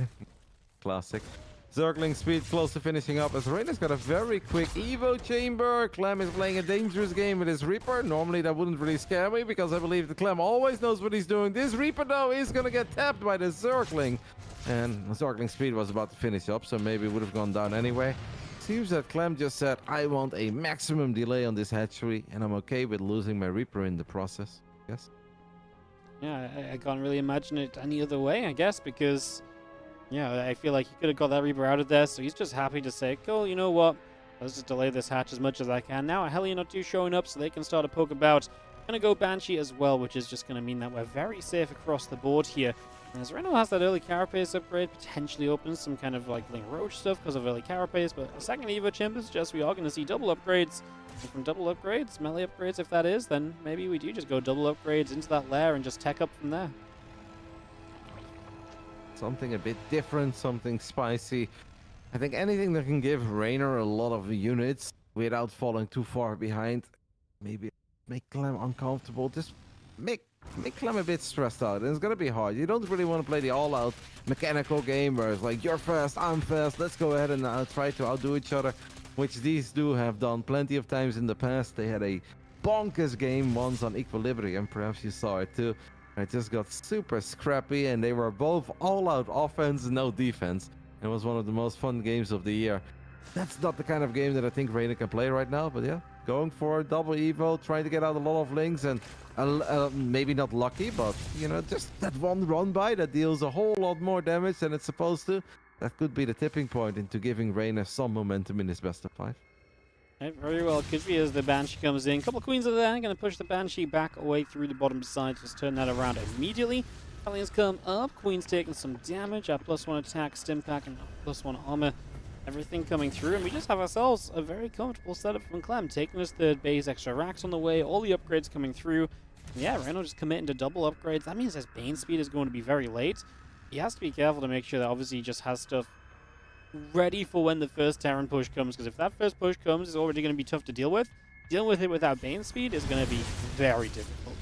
Classic. Circling speed close to finishing up as Reynor's got a very quick Evo chamber. Clem is playing a dangerous game with his Reaper. Normally that wouldn't really scare me because I believe the Clem always knows what he's doing. This Reaper though is gonna get tapped by the circling. And the circling speed was about to finish up, so maybe it would have gone down anyway. Seems that Clem just said, I want a maximum delay on this hatchery, and I'm okay with losing my Reaper in the process. Yes? Yeah, I can't really imagine it any other way, I guess, because yeah, I feel like he could have got that Reaper out of there, so he's just happy to say, cool, you know what? Let's just delay this hatch as much as I can. Now a Hellion or 2 showing up so they can start a poke about. Gonna go Banshee as well, which is just gonna mean that we're very safe across the board here. And as Reynor has that early Carapace upgrade, potentially opens some kind of like Ling Roach stuff because of early Carapace, but a second Evo Chamber suggests we are gonna see double upgrades. And from double upgrades, melee upgrades if that is, then maybe we do just go double upgrades into that lair and just tech up from there. Something a bit different, something spicy. I think anything that can give Reynor a lot of units without falling too far behind. Maybe make Clem uncomfortable. Just make Clem a bit stressed out. And it's going to be hard. You don't really want to play the all-out mechanical game where it's like, you're fast, I'm fast, let's go ahead and try to outdo each other. Which these do have done plenty of times in the past. They had a bonkers game once on Equilibrium. Perhaps you saw it too. It just got super scrappy, and they were both all-out offense, no defense. It was one of the most fun games of the year. That's not the kind of game that I think Reynor can play right now, but yeah, going for a double Evo, trying to get out a lot of links, and maybe not lucky, but, you know, just that one run-by that deals a whole lot more damage than it's supposed to. That could be the tipping point into giving Reynor some momentum in his best of 5. Right, very well. Could be as the Banshee comes in. Couple of queens are there. Going to push the Banshee back away through the bottom side. Just turn that around immediately. Hellions come up. Queen's taking some damage. Our +1 attack, stim pack, and +1 armor. Everything coming through. And we just have ourselves a very comfortable setup from Clem. Taking us third base, extra racks on the way. All the upgrades coming through. And yeah, Reynor just committing to double upgrades. That means his Bane speed is going to be very late. He has to be careful to make sure that obviously he just has stuff ready for when the first Terran push comes, because if that first push comes, it's already going to be tough to deal with. Dealing with it without Bane speed is going to be very difficult.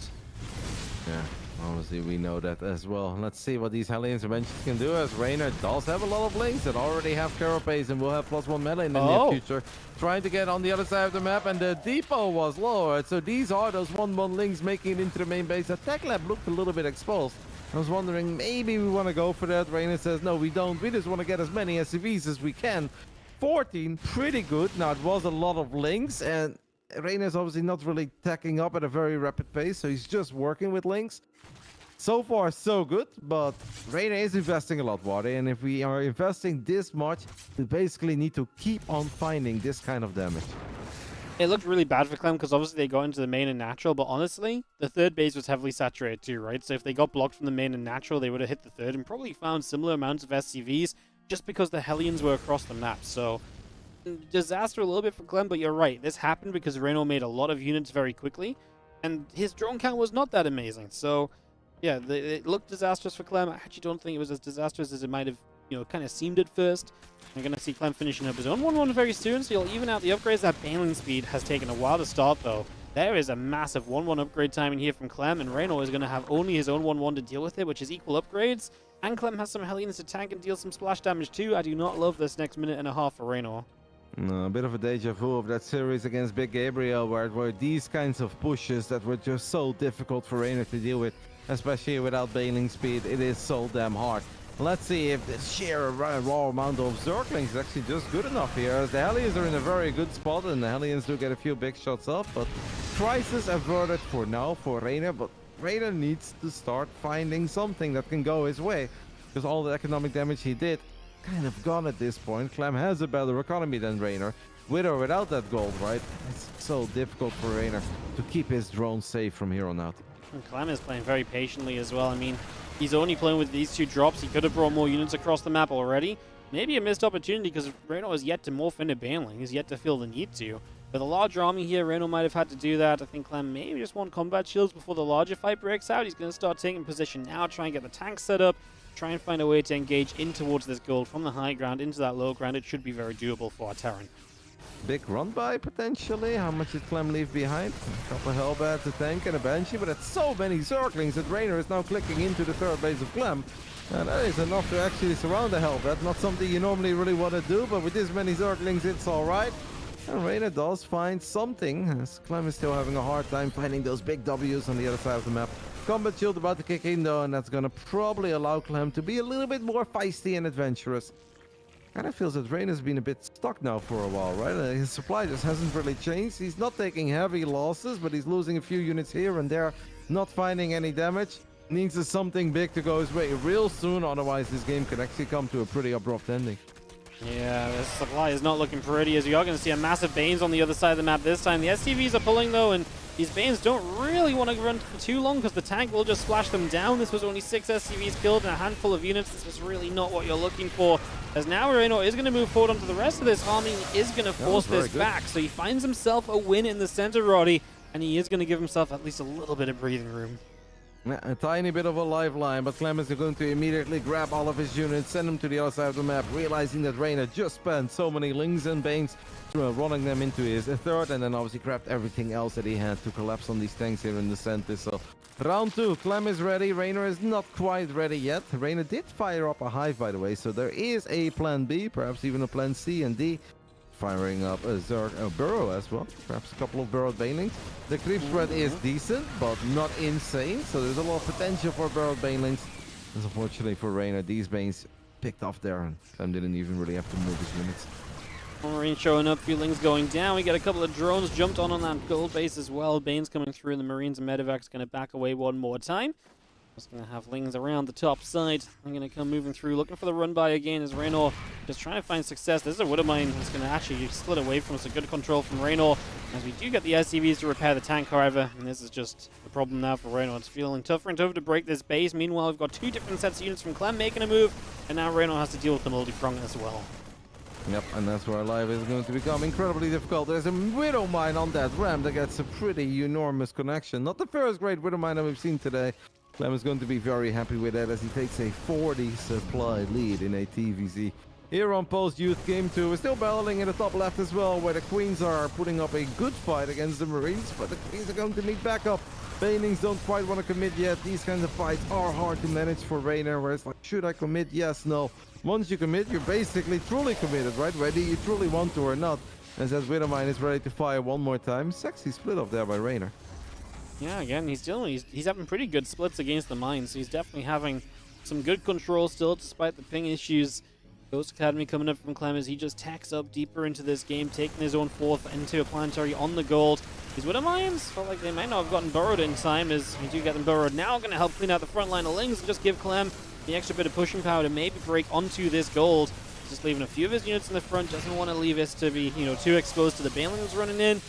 Yeah, obviously we know that as well. Let's see what these Hellions eventually can do, as Reynor does have a lot of links that already have Carapace and will have +1 melee in the near future. Trying to get on the other side of the map, and the depot was lowered, so these are those 1-1 links making it into the main base. The tech lab looked a little bit exposed. I was wondering, maybe we want to go for that. Reynor says, no, we don't. We just want to get as many SCVs as we can. 14, pretty good. Now, it was a lot of links, and Reynor's obviously not really tacking up at a very rapid pace, so he's just working with links. So far, so good, but Reynor is investing a lot, Wade, and if we are investing this much, we basically need to keep on finding this kind of damage. It looked really bad for Clem because obviously they got into the main and natural, but honestly, the third base was heavily saturated too, right? So if they got blocked from the main and natural, they would have hit the third and probably found similar amounts of SCVs just because the Hellions were across the map. So, disaster a little bit for Clem, but you're right. This happened because Reynor made a lot of units very quickly, and his drone count was not that amazing. So, yeah, it looked disastrous for Clem. I actually don't think it was as disastrous as it might have, you know, kind of seemed at first. We're going to see Clem finishing up his own 1-1 very soon, so you'll even out the upgrades. That Baneling speed has taken a while to start, though. There is a massive 1-1 upgrade time in here from Clem, and Reynor is going to have only his own 1-1 to deal with it, which is equal upgrades. And Clem has some Hellions to tank and deal some splash damage, too. I do not love this next minute and a half for Reynor. A bit of a deja vu of that series against Big Gabriel, where it were these kinds of pushes that were just so difficult for Reynor to deal with, especially without bailing speed. It is so damn hard. Let's see if the sheer raw amount of Zerglings is actually just good enough here, as the Hellions are in a very good spot, and the Hellions do get a few big shots up, but crisis averted for now for Reynor, but Reynor needs to start finding something that can go his way, because all the economic damage he did kind of gone at this point. Clem has a better economy than Reynor, with or without that gold, right? It's so difficult for Reynor to keep his drone safe from here on out. And Clem is playing very patiently as well. I mean, he's only playing with these 2 drops. He could have brought more units across the map already. Maybe a missed opportunity because Reynor has yet to morph into Baneling. He's yet to feel the need to. With a large army here, Reynor might have had to do that. I think Clem maybe just want combat shields before the larger fight breaks out. He's going to start taking position now, try and get the tank set up, try and find a way to engage in towards this gold from the high ground into that low ground. It should be very doable for our Terran. Big run by potentially. How much did Clem leave behind? A couple of Hellbats, a tank, and a Banshee, but it's so many Zerglings that Reynor is now clicking into the third base of Clem. And that is enough to actually surround the Hellbat. Not something you normally really want to do, but with this many Zerglings, it's alright. And Reynor does find something, as Clem is still having a hard time finding those big W's on the other side of the map. Combat shield about to kick in though, and that's gonna probably allow Clem to be a little bit more feisty and adventurous. Kind of feels that Reynor's been a bit stuck now for a while, right? His supply just hasn't really changed. He's not taking heavy losses, but he's losing a few units here and there, not finding any damage. Needs something big to go his way real soon, otherwise this game could actually come to a pretty abrupt ending. Yeah, this supply is not looking pretty, as you are going to see a massive Banes on the other side of the map this time. The SCVs are pulling though, and these Banes don't really want to run for too long because the tank will just splash them down. This was only 6 SCVs killed and a handful of units. This was really not what you're looking for. As now Reynor is going to move forward onto the rest of this army, he is going to force this back. So he finds himself a win in the center, Roddy, and he is going to give himself at least a little bit of breathing room. A tiny bit of a lifeline, but Clem is going to immediately grab all of his units, send them to the other side of the map, realizing that Reynor just spent so many Lings and Banes running them into his third, and then obviously grabbed everything else that he had to collapse on these tanks here in the center. So round 2, Clem is ready, Reynor is not quite ready yet. Reynor did fire up a hive, by the way, so there is a plan B, perhaps even a plan C and D. Firing up a burrow as well, perhaps a couple of burrowed banelings. The creep spread is decent, but not insane, so there's a lot of potential for burrowed banelings. Unfortunately for Reynor, these banes picked off there, and Clem didn't even really have to move his units. Marine showing up, feelings going down. We got a couple of drones jumped on that gold base as well. Bane's coming through, and the Marines and Medevac's going to back away one more time. Just going to have Lings around the top side. I'm going to come moving through, looking for the run by again as Reynor just trying to find success. This is a Widowmine that's going to actually split away from us. A good control from Reynor, as we do get the SCVs to repair the tank, however. And this is just the problem now for Reynor. It's feeling tougher and tougher to break this base. Meanwhile, we've got 2 different sets of units from Clem making a move, and now Reynor has to deal with the multi-prong as well. Yep, and that's where life is going to become incredibly difficult. There's a Widowmine on that ramp that gets a pretty enormous connection. Not the first great Widowmine that we've seen today. Clem is going to be very happy with that as he takes a 40 supply lead in a TVZ. Here on Post Youth Game 2, we're still battling in the top left as well, where the Queens are putting up a good fight against the Marines, but the Queens are going to need backup. Banelings don't quite want to commit yet. These kinds of fights are hard to manage for Reynor, where it's like, should I commit? Yes, no. Once you commit, you're basically truly committed, right? Whether you truly want to or not. As that Widowmine is ready to fire one more time. Sexy split off there by Reynor. Yeah, again, he's having pretty good splits against the mines, so he's definitely having some good control still, despite the ping issues. Ghost Academy coming up from Clem as he just tacks up deeper into this game, taking his own 4th into a planetary on the gold. These Widow Mines felt like they might not have gotten burrowed in time, as we do get them burrowed now. Going to help clean out the front line of Lings and just give Clem the extra bit of pushing power to maybe break onto this gold. Just leaving a few of his units in the front, doesn't want to leave us to be, too exposed to the Banelings running in.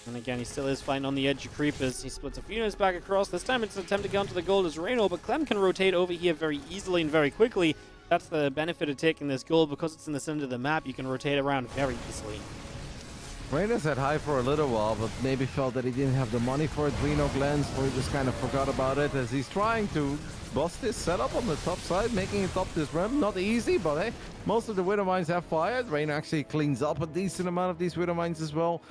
And again, he still is fighting on the edge of creepers. He splits a few units back across. This time it's an attempt to get onto the gold as Reynor, but Clem can rotate over here very easily and very quickly. That's the benefit of taking this gold. Because it's in the center of the map, you can rotate around very easily. Reynor's had high for a little while, but maybe felt that he didn't have the money for it. Reno Glens, or he just kind of forgot about it as he's trying to bust this setup on the top side, making it up this ramp. Not easy, but hey, most of the Widow Mines have fired. Reynor actually cleans up a decent amount of these Widow Mines as well.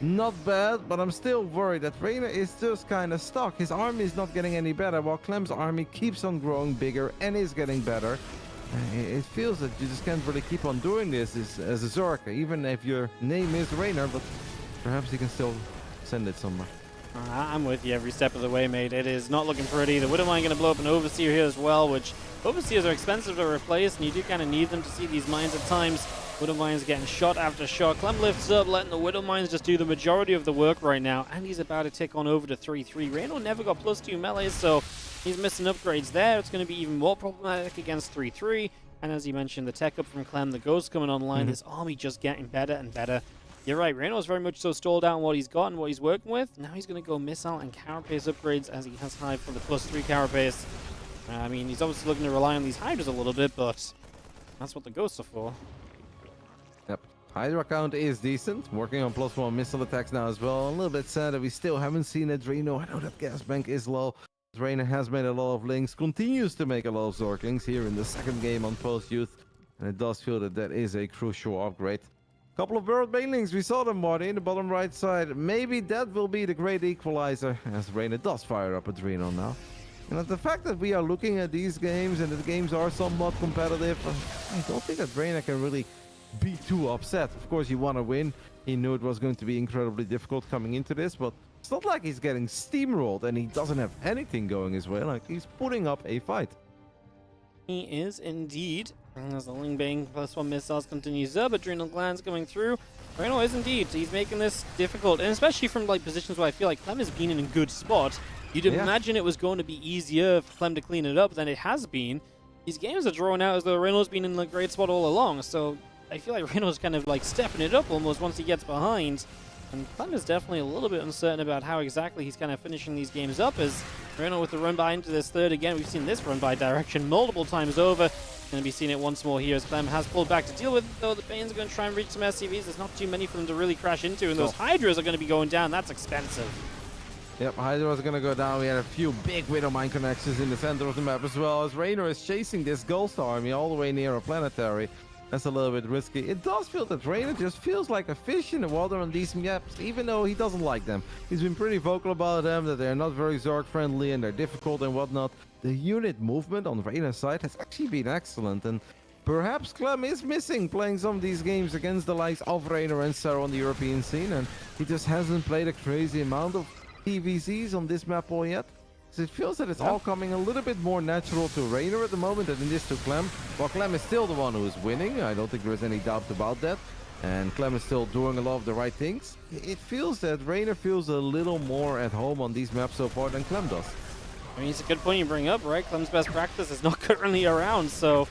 Not bad, but I'm still worried that Reynor is just kind of stuck. His army is not getting any better, while Clem's army keeps on growing bigger and is getting better. It feels that you just can't really keep on doing this as a Zerg, even if your name is Reynor, but perhaps you can still send it somewhere. I'm with you every step of the way, mate. It is not looking pretty. The Widowmine going to blow up an Overseer here as well, which Overseers are expensive to replace, and you do kind of need them to see these mines at times. Widowmine's getting shot after shot. Clem lifts up, letting the Widowmines just do the majority of the work right now, and he's about to tick on over to 3-3. Reynor never got +2 melee, so he's missing upgrades there. It's going to be even more problematic against 3-3. And as you mentioned, the tech up from Clem, the Ghost coming online, this army just getting better and better. You're right, Reynor's very much so stalled out on what he's got and what he's working with. Now he's going to go missile and carapace upgrades as he has high for the +3 carapace. I mean, he's obviously looking to rely on these Hydras a little bit, but that's what the Ghosts are for. Yep. Hydra count is decent. Working on +1 missile attacks now as well. A little bit sad that we still haven't seen it. Reynor, I know that gas bank is low. Reynor has made a lot of links, continues to make a lot of Zorklings here in the second game on post-youth. And it does feel that that is a crucial upgrade. Couple of bird banelings, we saw them, Marty, in the bottom right side. Maybe that will be the great equalizer, as Reynor does fire up Adrenal now. And the fact that we are looking at these games and the games are somewhat competitive, I don't think that Reynor can really be too upset. Of course, you want to win. He knew it was going to be incredibly difficult coming into this, but it's not like he's getting steamrolled and he doesn't have anything going his way. Like, he's putting up a fight. He is indeed. As the Ling Bang +1 missiles continues up, Adrenal Glands coming through. Reynor is indeed. He's making this difficult, and especially from like positions where I feel like Clem has been in a good spot. You'd imagine it was going to be easier for Clem to clean it up than it has been. These games are drawn out as though Reynor's been in a great spot all along, so I feel like Reynor's kind of like stepping it up almost once he gets behind. And Clem is definitely a little bit uncertain about how exactly he's kind of finishing these games up, as Reynor with the run by into this third again. We've seen this run by direction multiple times over. Going to be seeing it once more here as Clem has pulled back to deal with it, though. The Banes are going to try and reach some SCVs. There's not too many for them to really crash into, and those Hydras are going to be going down. That's expensive. Yep, Hydra's going to go down. We had a few big Widowmine connections in the center of the map as well, as Reynor is chasing this Ghost army all the way near a planetary. That's a little bit risky. It does feel that Reynor just feels like a fish in the water on these maps, even though he doesn't like them. He's been pretty vocal about them, that they're not very Zorg friendly and they're difficult and whatnot. The unit movement on Reynor's side has actually been excellent, and perhaps Clem is missing playing some of these games against the likes of Reynor and Sarah on the European scene, and he just hasn't played a crazy amount of PVCs on this map all yet. So it feels that it's all coming a little bit more natural to Reynor at the moment than it is to Clem. While Clem is still the one who is winning, I don't think there is any doubt about that. And Clem is still doing a lot of the right things. It feels that Reynor feels a little more at home on these maps so far than Clem does. I mean, it's a good point you bring up, right? Clem's best practice is not currently around, so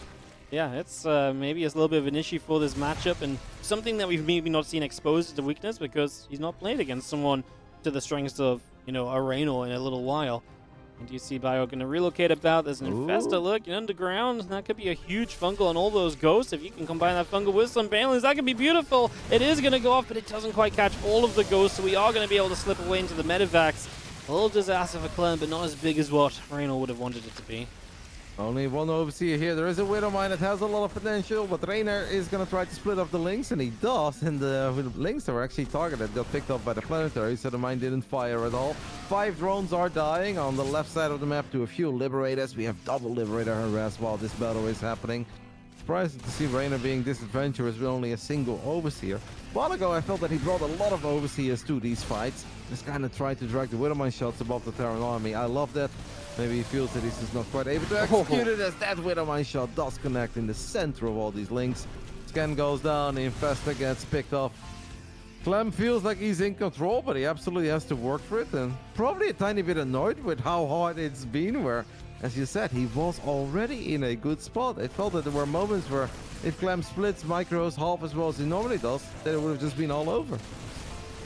yeah, it's maybe it's a little bit of an issue for this matchup, and something that we've maybe not seen exposed as a weakness because he's not played against someone to the strengths of, you know, a Reynor in a little while. And you see Bio going to relocate about. There's an Infesta lurking underground. That could be a huge fungal on all those ghosts. If you can combine that fungal with some Banelings, that could be beautiful. It is going to go off, but it doesn't quite catch all of the ghosts, so we are going to be able to slip away into the medevacs. A little disaster for Clem, but not as big as what Reynor would have wanted it to be. Only one overseer here. There is a Widowmine that has a lot of potential, but Reynor is going to try to split up the links, and he does. And the links are actually targeted. Got picked up by the planetary, so the mine didn't fire at all. 5 drones are dying on the left side of the map to a few Liberators. We have double Liberator harass while this battle is happening. Surprising to see Reynor being disadventurous with only a single overseer. A while ago, I felt that he brought a lot of overseers to these fights. Just kind of tried to drag the Widowmine shots above the Terran army. I love that. Maybe he feels that he's just not quite able to execute it, as that Widowmine shot does connect in the center of all these links. Scan goes down, the Infesta gets picked off. Clem feels like he's in control, but he absolutely has to work for it, and probably a tiny bit annoyed with how hard it's been, where, as you said, he was already in a good spot. It felt that there were moments where if Clem splits micros half as well as he normally does, then it would have just been all over.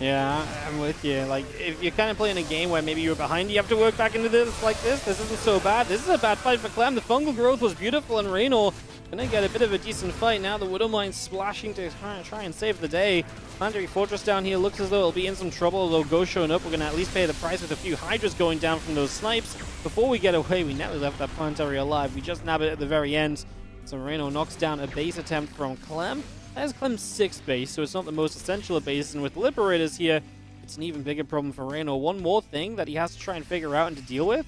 Yeah, I'm with you. Like, if you're kind of playing a game where maybe you're behind, you have to work back into this like this. This isn't so bad. This is a bad fight for Clem. The fungal growth was beautiful, and Reynor gonna get a bit of a decent fight. Now the Widowmine splashing to try and save the day. Planetary Fortress down here looks as though it'll be in some trouble, although Ghost showing up. We're gonna at least pay the price with a few Hydras going down from those snipes. Before we get away, we nearly left that Planetary alive. We just nab it at the very end. So Reynor knocks down a base attempt from Clem. That is Clem's 6th base, so it's not the most essential of base, and with Liberators here, it's an even bigger problem for Reynor. One more thing that he has to try and figure out and to deal with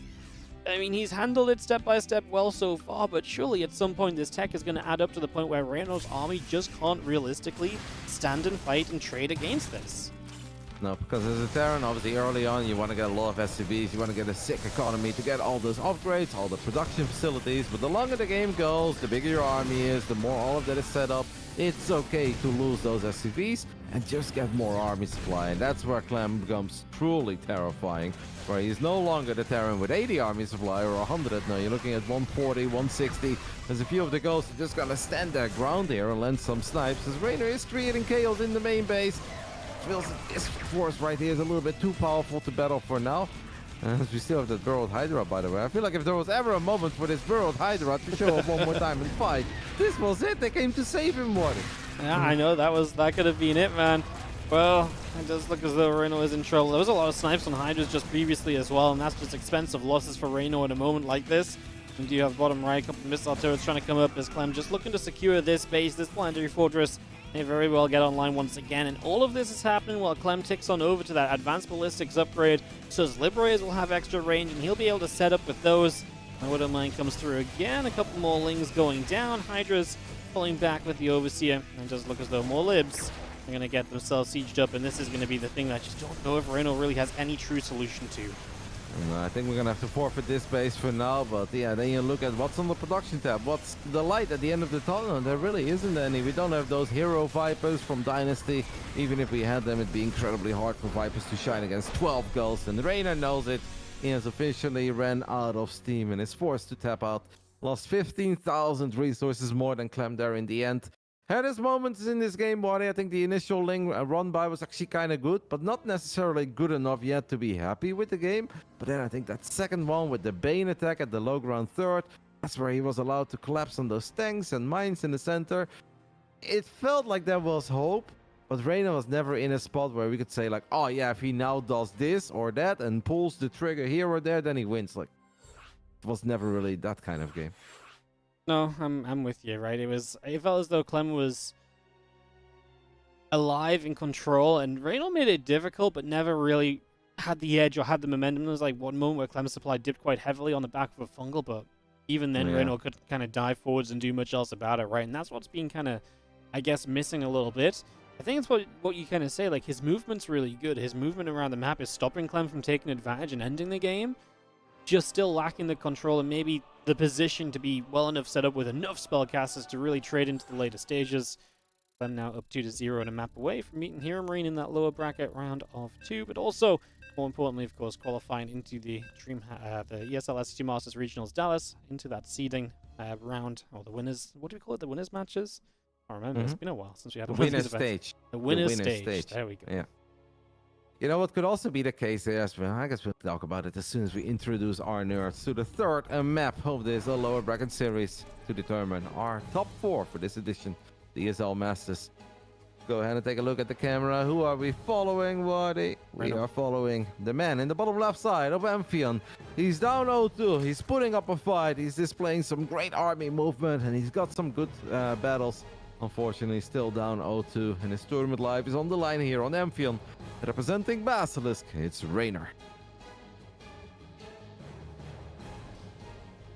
I mean, he's handled it step by step well so far, but surely at some point this tech is going to add up to the point where Reynor's army just can't realistically stand and fight and trade against this. No, because as a Terran, obviously early on, you want to get a lot of SCVs, you want to get a sick economy to get all those upgrades, all the production facilities, but the longer the game goes, the bigger your army is, the more all of that is set up, it's okay to lose those SCVs and just get more army supply, and that's where Clem becomes truly terrifying, where he's no longer the Terran with 80 army supply or 100, no, you're looking at 140, 160, there's a few of the ghosts that just gotta stand their ground here and land some snipes, as Reynor is creating chaos in the main base. Feels that this force right here is a little bit too powerful to battle for now. As we still have that burrowed Hydra, by the way. I feel like if there was ever a moment for this burrowed Hydra to show up one more time and fight, this was it. They came to save him, Waddy. Yeah, I know, that could have been it, man. Well, it does look as though Reynor is in trouble. There was a lot of snipes on Hydras just previously as well, and that's just expensive losses for Reynor in a moment like this. And you have bottom right, a couple of missile turrets trying to come up as Clem just looking to secure this base, this planetary fortress. May very well get online once again, and all of this is happening while Clem ticks on over to that advanced ballistics upgrade, so his Liberators will have extra range and he'll be able to set up with those. My Widowmine comes through again, a couple more Lings going down, Hydra's pulling back with the Overseer, and it does look as though more Libs are going to get themselves sieged up, and this is going to be the thing that I just don't know if Reynor really has any true solution to. I think we're gonna have to forfeit this base for now, but yeah, then you look at what's on the production tab, what's the light at the end of the tunnel, there really isn't any. We don't have those hero Vipers from Dynasty. Even if we had them, it'd be incredibly hard for Vipers to shine against 12 ghosts, and Reynor knows it. He has officially ran out of steam and is forced to tap out. Lost 15,000 resources more than Clem there in the end. Had his moments in this game, Waddy. I think the initial Ling run by was actually kind of good, but not necessarily good enough yet to be happy with the game. But then I think that second one with the Bane attack at the low ground third, that's where he was allowed to collapse on those tanks and mines in the center. It felt like there was hope, but Reynor was never in a spot where we could say like, oh yeah, if he now does this or that and pulls the trigger here or there, then he wins. Like, it was never really that kind of game. No, I'm with you, right? It felt as though Clem was alive, in control, and Reynor made it difficult, but never really had the edge or had the momentum. There was like one moment where Clem's supply dipped quite heavily on the back of a fungal, but even then, Reynor could kind of dive forwards and do much else about it, right? And that's what's been kind of, I guess, missing a little bit. I think it's what you kind of say, like, his movement's really good. His movement around the map is stopping Clem from taking advantage and ending the game. Just still lacking the control and maybe the position to be well enough set up with enough spellcasters to really trade into the later stages. Then now up 2-0 and a map away from meeting HeroMarine in that lower bracket round of 2, but also, more importantly, of course, qualifying into the the ESL SC2 Masters Regionals Dallas, into that seeding round, or the winners, what do we call it, the winners matches? I don't remember, it's been a while since we had the one of winner's these events. stage. The winner's stage, there we go. Yeah. You know what could also be the case here, well, I guess we'll talk about it as soon as we introduce our nerds to the third map of this lower bracket series to determine our top 4 for this edition, the ESL Masters. Go ahead and take a look at the camera. Who are we following, Waddy? We are following the man in the bottom left side of Amphion. He's down 0-2. He's putting up a fight. He's displaying some great army movement, and he's got some good battles. Unfortunately, still down 0-2, and his tournament life is on the line here on Amphion. Representing Basilisk, it's Reynor.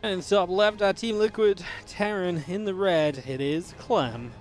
And top left, our Team Liquid Terran in the red, it is Clem.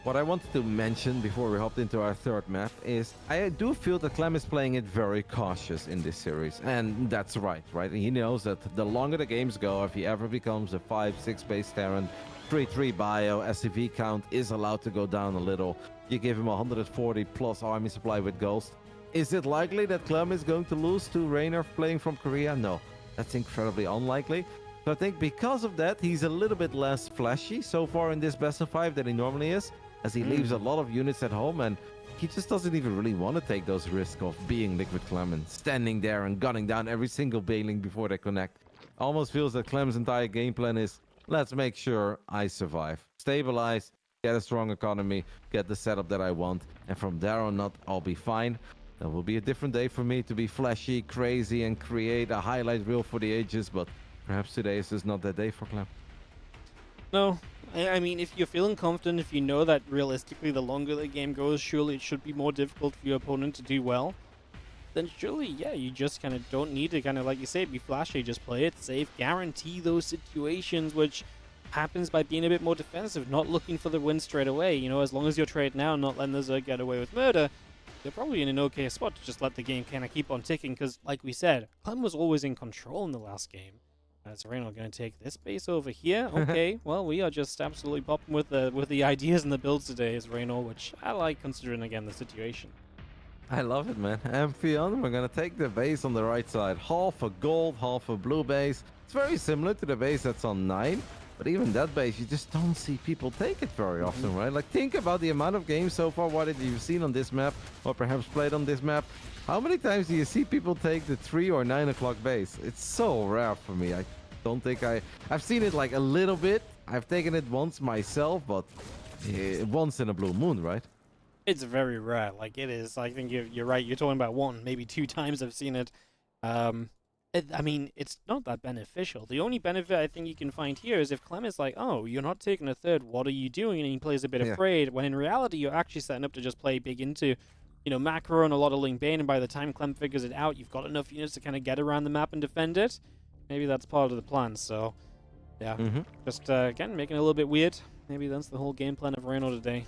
What I wanted to mention before we hopped into our third map is I do feel that Clem is playing it very cautious in this series. And that's right? He knows that the longer the games go, if he ever becomes a 5-6 base Terran, 3-3 bio, SCV count is allowed to go down a little. You give him 140 plus army supply with Ghost. Is it likely that Clem is going to lose to Reynor playing from Korea? No, that's incredibly unlikely. So I think because of that, he's a little bit less flashy so far in this best of 5 than he normally is, as he leaves a lot of units at home, and he just doesn't even really want to take those risks of being Liquid Clem and standing there and gunning down every single Baneling before they connect. Almost feels that Clem's entire game plan is, let's make sure I survive. Stabilize, get a strong economy, get the setup that I want, and from there on out, I'll be fine. That will be a different day for me to be flashy, crazy, and create a highlight reel for the ages, but perhaps today is just not that day for Clem. No, I mean, if you're feeling confident, if you know that realistically the longer the game goes, surely it should be more difficult for your opponent to do well. then surely, yeah, you just kind of don't need to kind of, like you say, be flashy. Just play it safe, guarantee those situations, which happens by being a bit more defensive, not looking for the win straight away. You know, as long as you're trading now, not letting the Zerg get away with murder, they're probably in an okay spot to just let the game kind of keep on ticking. Because, like we said, Clem was always in control in the last game. So Reynor going to take this base over here. Okay, well, we are just absolutely popping with the ideas and the builds today as Reynor, which I like considering, again, the situation. I love it, man. Amphion, we're gonna take the base on the right side. Half a gold, half a blue base. It's very similar to the base that's on 9. But even that base, you just don't see people take it very often, right? Like, think about the amount of games so far, what have you seen on this map, or perhaps played on this map. How many times do you see people take the 3 or 9 o'clock base? It's so rare for me. I don't think I've seen it like a little bit. I've taken it once myself, but once in a blue moon, right? It's very rare. Like, it is. I think you're right. You're talking about 1, maybe 2 times I've seen it. I mean, it's not that beneficial. The only benefit I think you can find here is if Clem is like, oh, you're not taking a third, what are you doing? And he plays a bit afraid, when in reality, you're actually setting up to just play big into, you know, macro and a lot of link bane, and by the time Clem figures it out, you've got enough units to kind of get around the map and defend it. Maybe that's part of the plan, so, yeah. Just, again, making it a little bit weird. Maybe that's the whole game plan of Reynor today.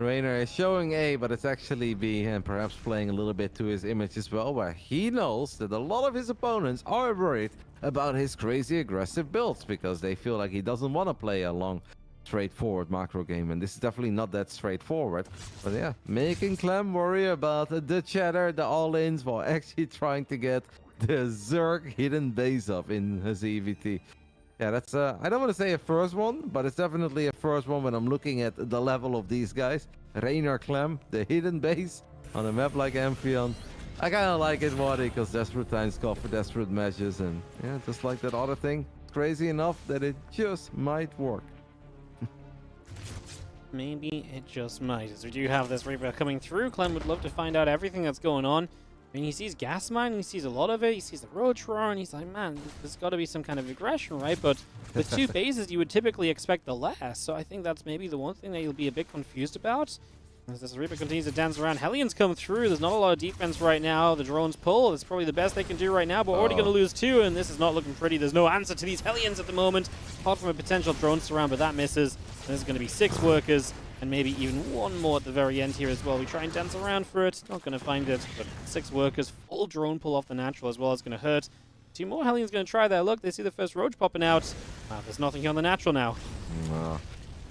Reynor is showing A, but it's actually B, and perhaps playing a little bit to his image as well, where he knows that a lot of his opponents are worried about his crazy aggressive builds because they feel like he doesn't want to play a long, straightforward macro game, and this is definitely not that straightforward. But yeah, making Clem worry about the chatter, the all-ins, while actually trying to get the Zerg hidden base up in his EVT. Yeah, that's, I don't want to say a first one, but it's definitely a first one when I'm looking at the level of these guys. Reynor Clem, the hidden base on a map like Amphion. I kind of like it, Waddy, because desperate times call for desperate measures. And yeah, just like that other thing, it's crazy enough that it just might work. Maybe it just might. As we do have this Reaper coming through, Clem would love to find out everything that's going on. I mean, he sees gas mine, he sees a lot of it, he sees the road roar, and he's like, man, there's got to be some kind of aggression, right? But with 2 bases, you would typically expect the less. So I think that's maybe the one thing that you'll be a bit confused about. As this Reaper continues to dance around, Hellions come through. There's not a lot of defense right now. The drones pull. It's probably the best they can do right now, but already going to lose 2, and this is not looking pretty. There's no answer to these Hellions at the moment, apart from a potential drone surround, but that misses. And there's going to be 6 workers. And maybe even 1 more at the very end here as well. We try and dance around for it. Not going to find it, but 6 workers. Full drone pull off the natural as well. It's going to hurt. 2 more Hellions going to try there. Look, they see the first roach popping out. There's nothing here on the natural now.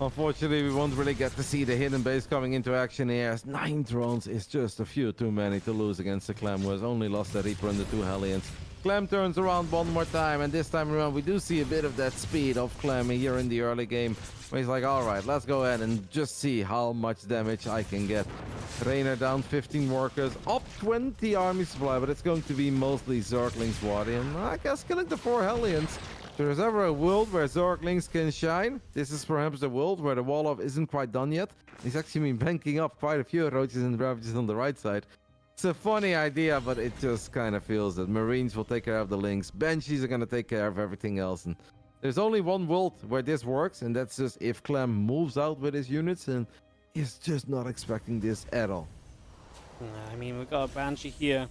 Unfortunately, we won't really get to see the hidden base coming into action here, as 9 drones is just a few too many to lose against the Clem, who has only lost the Reaper and the 2 Hellions. Clem turns around one more time, and this time around we do see a bit of that speed of Clem here in the early game, where he's like, alright, let's go ahead and just see how much damage I can get. Reynor down 15 workers, up 20 army supply, but it's going to be mostly Zerglings, Waddy, and I guess killing the 4 Hellions. If there's ever a world where Zerglings can shine, this is perhaps the world where the wall-off isn't quite done yet. He's actually been banking up quite a few roaches and ravages on the right side. It's a funny idea, but it just kind of feels that Marines will take care of the links, Banshees are going to take care of everything else, and there's only one world where this works, and that's just if Clem moves out with his units, and he's just not expecting this at all. I mean, we've got a Banshee here.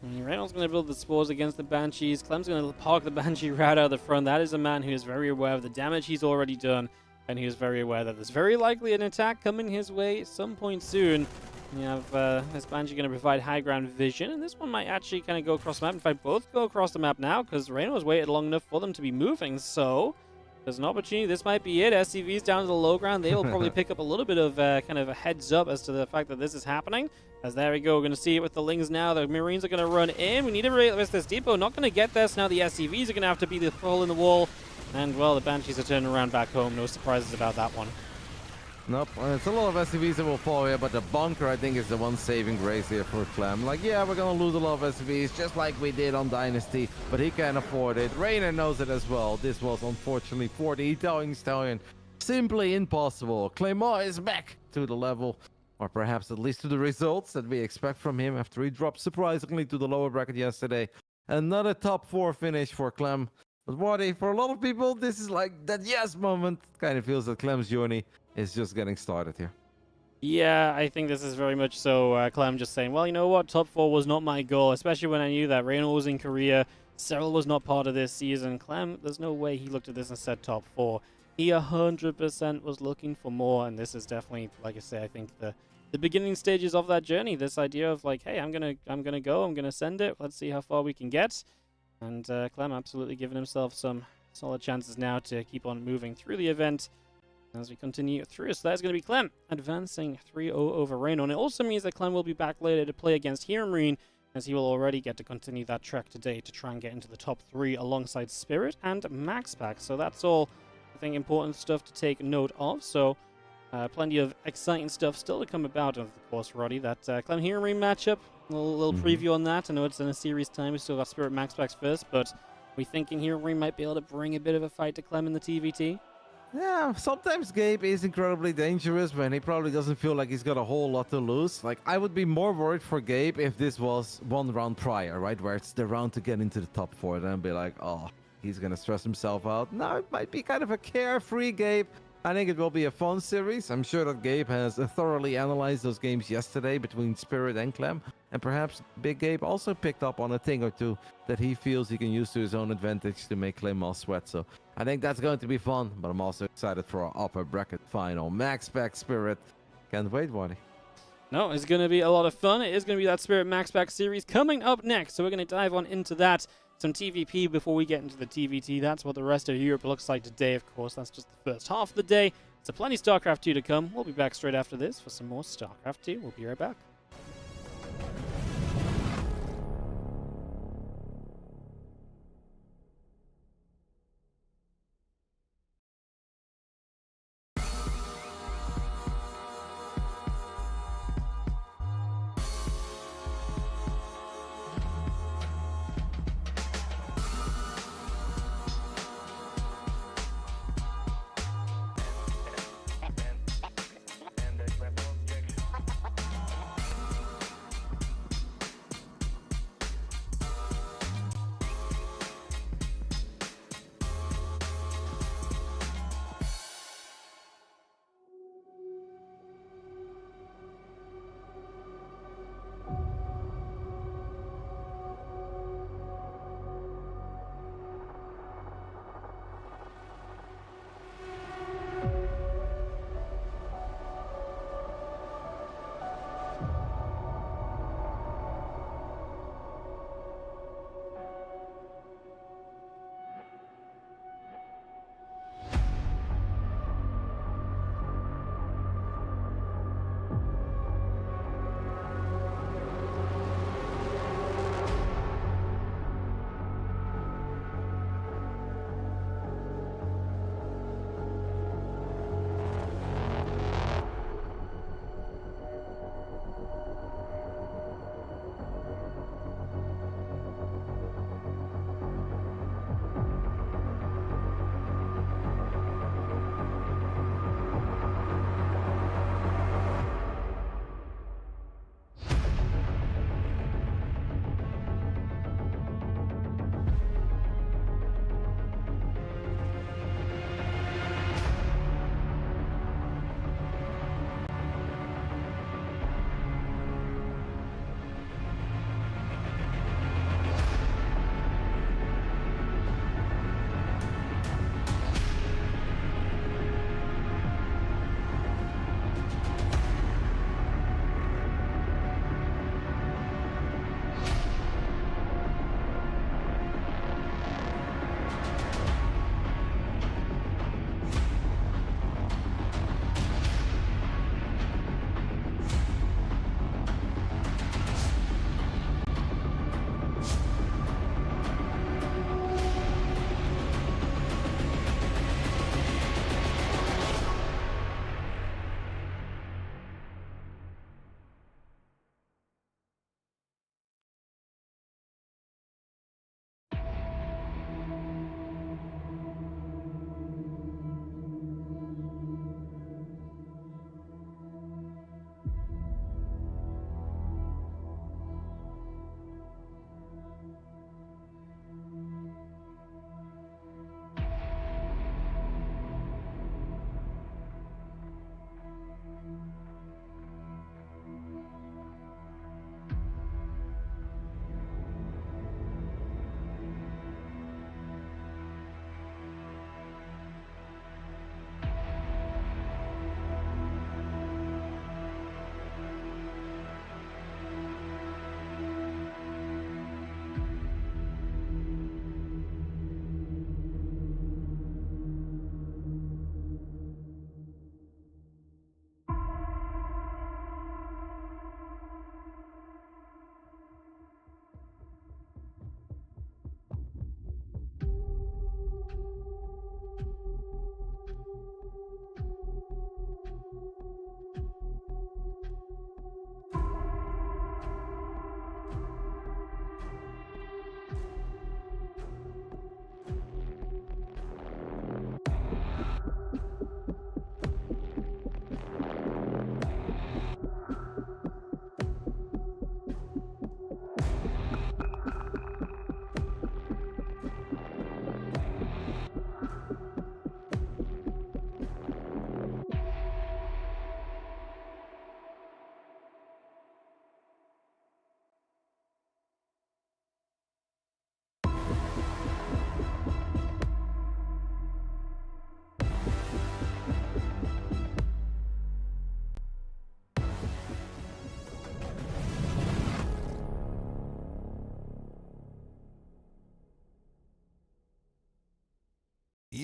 I mean, Reynolds going to build the spores against the Banshees. Clem's going to park the Banshee right out of the front. That is a man who is very aware of the damage he's already done, and he is very aware that there's very likely an attack coming his way at some point soon. You have this Banshee going to provide high ground vision, and this one might actually kind of go across the map. In fact, both go across the map now, because Reynor has waited long enough for them to be moving, so there's an opportunity. This might be it. SCV's down to the low ground. They will probably pick up a little bit of kind of a heads up as to the fact that this is happening. As there we go, we're going to see it with the Lings now. The Marines are going to run in. We need to release this depot. Not going to get this. Now the SCVs are going to have to be the hole in the wall. And, well, the Banshees are turning around back home. No surprises about that one. Nope, it's a lot of SCVs that will fall here, but the bunker, I think, is the one saving grace here for Clem. Like, yeah, we're going to lose a lot of SCVs, just like we did on Dynasty, but he can afford it. Reynor knows it as well. This was, unfortunately, for the Italian Stallion, simply impossible. Clément is back to the level, or perhaps at least to the results that we expect from him after he dropped surprisingly to the lower bracket yesterday. Another top 4 finish for Clem. But Waddy, for a lot of people, this is like that yes moment. Kind of feels that Clem's journey is just getting started here. Yeah, I think this is very much so Clem just saying, well, you know what, top 4 was not my goal, especially when I knew that Reynor was in Korea, Cyril was not part of this season. Clem, there's no way he looked at this and said top 4. He 100% was looking for more, and this is definitely, like I say, I think the beginning stages of that journey. This idea of like, hey, I'm gonna send it. Let's see how far we can get. And Clem absolutely giving himself some solid chances now to keep on moving through the event as we continue through. So that's going to be Clem advancing 3-0 over Reynor. And it also means that Clem will be back later to play against HeroMarine, as he will already get to continue that trek today to try and get into the top 3 alongside Spirit and MaxPax. So that's all, I think, important stuff to take note of. So plenty of exciting stuff still to come about, of course, Roddy. That Clem HeroMarine matchup, a little preview on that. I know it's in a series time. We still got Spirit MaxPax first, but we thinking HeroMarine might be able to bring a bit of a fight to Clem in the TVT? Yeah, sometimes Gabe is incredibly dangerous when he probably doesn't feel like he's got a whole lot to lose. Like, I would be more worried for Gabe if this was one round prior, right? Where it's the round to get into the top 4. Then I'd be like, oh, he's going to stress himself out. No, it might be kind of a carefree Gabe. I think it will be a fun series. I'm sure that Gabe has thoroughly analyzed those games yesterday between Spirit and Clem. And perhaps Big Gabe also picked up on a thing or two that he feels he can use to his own advantage to make Clem all sweat. So I think that's going to be fun. But I'm also excited for our upper bracket final. MaxPax Spirit. Can't wait, Waddy. No, it's going to be a lot of fun. It is going to be that Spirit MaxPax series coming up next. So we're going to dive on into that. Some TVP before we get into the TVT. That's what the rest of Europe looks like today, of course. That's just the first half of the day. So plenty StarCraft 2 to come. We'll be back straight after this for some more StarCraft 2. We'll be right back.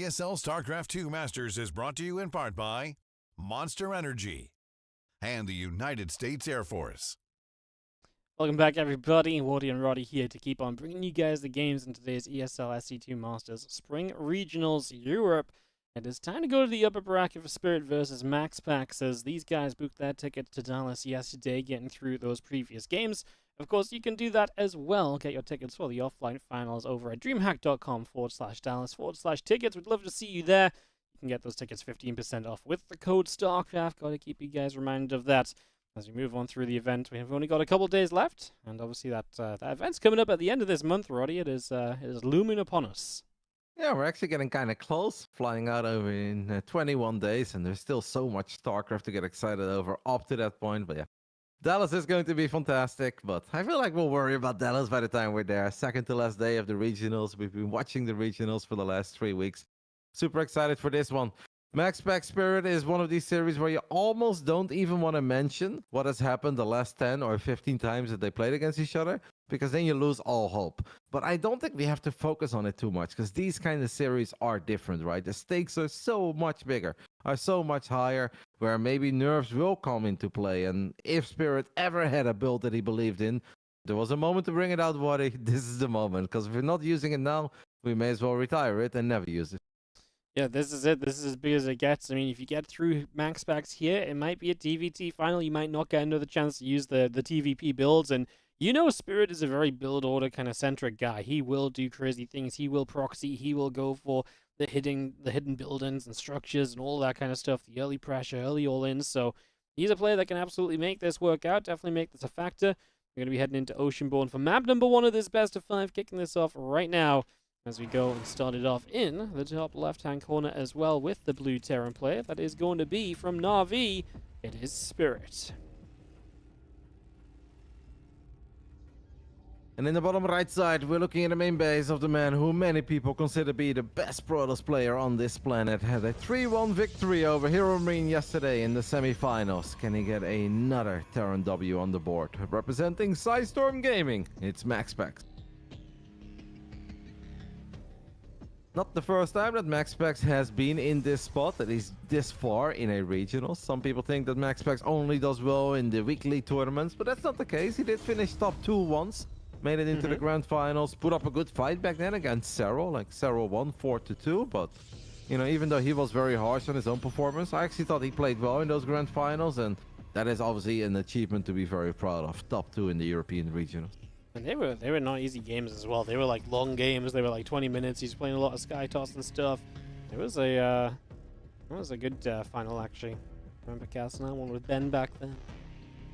ESL StarCraft 2 Masters is brought to you in part by Monster Energy and the United States Air Force. Welcome back, everybody. Wardy and Roddy here to keep on bringing you guys the games in today's ESL SC2 Masters Spring Regionals Europe. It is time to go to the upper bracket for Spirit versus MaxPax, as these guys booked their tickets to Dallas yesterday, getting through those previous games. Of course, you can do that as well. Get your tickets for the offline finals over at dreamhack.com/Dallas/tickets. We'd love to see you there. You can get those tickets 15% off with the code StarCraft. Got to keep you guys reminded of that as we move on through the event. We have only got a couple days left, and obviously that event's coming up at the end of this month, Roddy. It is looming upon us. Yeah, we're actually getting kind of close, flying out over in 21 days, and there's still so much StarCraft to get excited over up to that point. But yeah, Dallas is going to be fantastic, but I feel like we'll worry about Dallas by the time we're there. Second to last day of the regionals. We've been watching the regionals for the last 3 weeks. Super excited for this one. MaxPax Spirit is one of these series where you almost don't even want to mention what has happened the last 10 or 15 times that they played against each other, because then you lose all hope. But I don't think we have to focus on it too much, because these kind of series are different, right? The stakes are so much bigger, are so much higher, where maybe nerves will come into play. And if Spirit ever had a build that he believed in, there was a moment to bring it out, Waddy. This is the moment, because if we're not using it now, we may as well retire it and never use it. Yeah, this is it. This is as big as it gets. I mean, if you get through MaxPax here, it might be a TVT final. You might not get another chance to use the TVP builds. And you know Spirit is a very build order kind of centric guy. He will do crazy things. He will proxy. He will go for the hidden buildings and structures and all that kind of stuff. The early pressure, early all-ins. So he's a player that can absolutely make this work out. Definitely make this a factor. We're going to be heading into Oceanborn for map number 1 of this best of 5. Kicking this off right now, as we go and start it off in the top left-hand corner as well with the blue Terran player. That is going to be from Na'Vi. It is Spirit. And in the bottom right side, we're looking at the main base of the man who many people consider to be the best Protoss player on this planet. Had a 3-1 victory over HeroMarine yesterday in the semifinals. Can he get another Terran W on the board? Representing Psystorm Gaming, it's MaxPax. Not the first time that MaxPax has been in this spot, at least this far in a regional. Some people think that MaxPax only does well in the weekly tournaments, but that's not the case. He did finish top 2 once, made it into the grand finals, put up a good fight back then against Serral. Like Serral won 4-2, but you know, even though he was very harsh on his own performance, I actually thought he played well in those grand finals, and that is obviously an achievement to be very proud of. Top 2 in the European regionals. And they were not easy games as well. They were like long games. They were like 20 minutes. He's playing a lot of Sky Toss and stuff. It was a good final actually. I remember casting that one with Ben back then.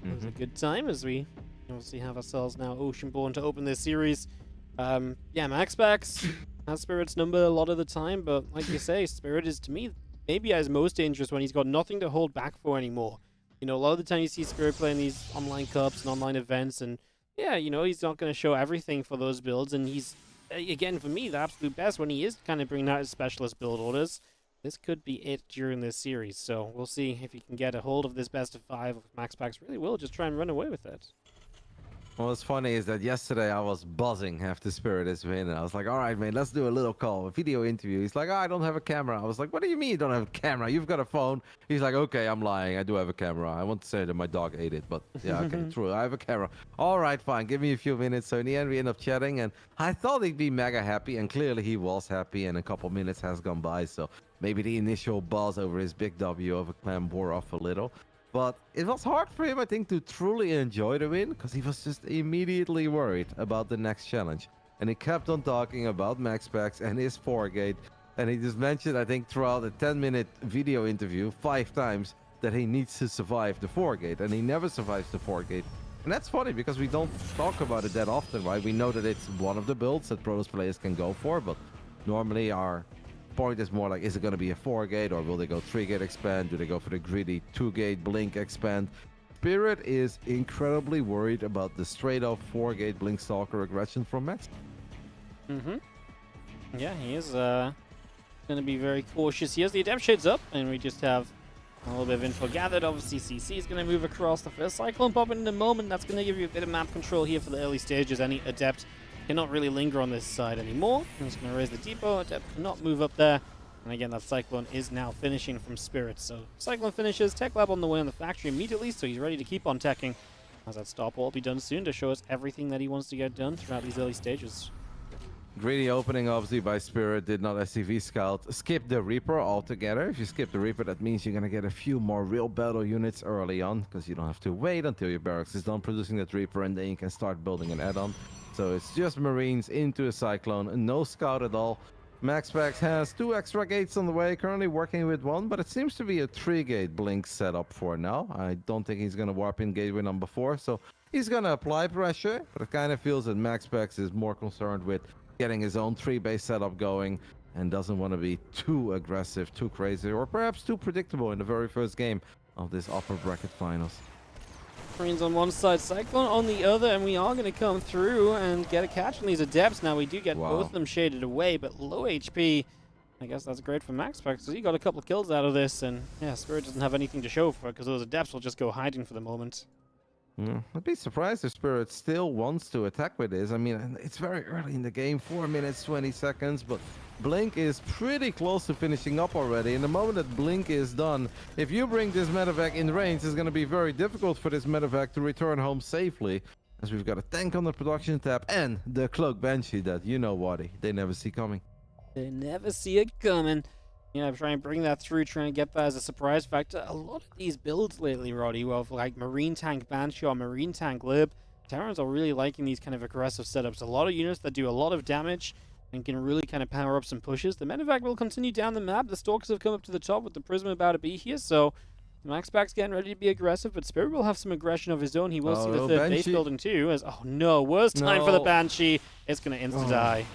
It was a good time as we obviously have ourselves now Oceanborn to open this series. Yeah, MaxPax has Spirit's number a lot of the time, but like you say, Spirit is to me maybe as most dangerous when he's got nothing to hold back for anymore. You know, a lot of the time you see Spirit playing these online cups and online events, and yeah, you know, he's not going to show everything for those builds, and he's, again, for me, the absolute best when he is kind of bringing out his specialist build orders. This could be it during this series, so we'll see if he can get a hold of this best of 5. MaxPax really will just try and run away with it. What's funny is that yesterday I was buzzing after Spirit is win, and I was like, all right, man, let's do a little call, a video interview. He's like, oh, I don't have a camera. I was like, what do you mean you don't have a camera? You've got a phone. He's like, okay, I'm lying. I do have a camera. I want to say that my dog ate it, but yeah, okay, true. I have a camera. All right, fine. Give me a few minutes. So in the end, we end up chatting, and I thought he'd be mega happy, and clearly he was happy, and a couple minutes has gone by, so maybe the initial buzz over his big W over Clem wore off a little. But it was hard for him, I think, to truly enjoy the win, because he was just immediately worried about the next challenge. And he kept on talking about MaxPax and his 4-gate. And he just mentioned, I think, throughout a 10-minute video interview 5 times that he needs to survive the 4-gate. And he never survives the 4-gate. And that's funny, because we don't talk about it that often, right? We know that it's one of the builds that Protoss players can go for, but normally our point is more like, is it going to be a 4-gate, or will they go 3-gate expand? Do they go for the greedy 2-gate blink expand? Spirit is incredibly worried about the straight-up 4-gate blink stalker aggression from Max. Yeah, he is going to be very cautious. He has the Adept Shades up, and we just have a little bit of info gathered. Obviously, CC is going to move across the first Cyclone popping in a moment. That's going to give you a bit of map control here for the early stages. Any Adept cannot really linger on this side anymore. I'm just going to raise the depot. Adept cannot move up there. And again, that Cyclone is now finishing from Spirit. So Cyclone finishes, Tech Lab on the way on the factory immediately, so he's ready to keep on teching. As that stop will be done soon to show us everything that he wants to get done throughout these early stages. Greedy opening, obviously, by Spirit. Did not SCV scout. Skip the Reaper altogether. If you skip the Reaper, that means you're going to get a few more real battle units early on, because you don't have to wait until your barracks is done producing that Reaper, and then you can start building an add-on. So it's just Marines into a Cyclone, no scout at all. MaxPax has 2 extra gates on the way, currently working with 1, but it seems to be a 3-gate blink setup for now. I don't think he's going to warp in gateway number 4, so he's going to apply pressure, but it kind of feels that MaxPax is more concerned with getting his own 3-base setup going and doesn't want to be too aggressive, too crazy, or perhaps too predictable in the very first game of this upper bracket finals. Marines on one side, Cyclone on the other, and we are going to come through and get a catch on these Adepts. Now we do get both of them shaded away, but low HP. I guess that's great for MaxPax, because he got a couple of kills out of this, and yeah, Spirit doesn't have anything to show for it, because those Adepts will just go hiding for the moment. I'd be surprised if Spirit still wants to attack with this. I mean, it's very early in the game, 4 minutes, 20 seconds, but Blink is pretty close to finishing up already. And the moment that Blink is done, if you bring this medevac in range, it's going to be very difficult for this medevac to return home safely, as we've got a tank on the production tab and the Cloak Banshee that, you know, Waddy, they never see coming. They never see it coming. You know, try and bring that through, try and get that as a surprise factor. A lot of these builds lately, Roddy, well, like Marine Tank Banshee or Marine Tank Lib, Terrans are really liking these kind of aggressive setups. A lot of units that do a lot of damage and can really kind of power up some pushes. The medevac will continue down the map. The Stalkers have come up to the top with the Prism about to be here, so MaxPax getting ready to be aggressive, but Spirit will have some aggression of his own. He will see the third base building too, as, oh no, worst time for the Banshee. It's going to insta-die.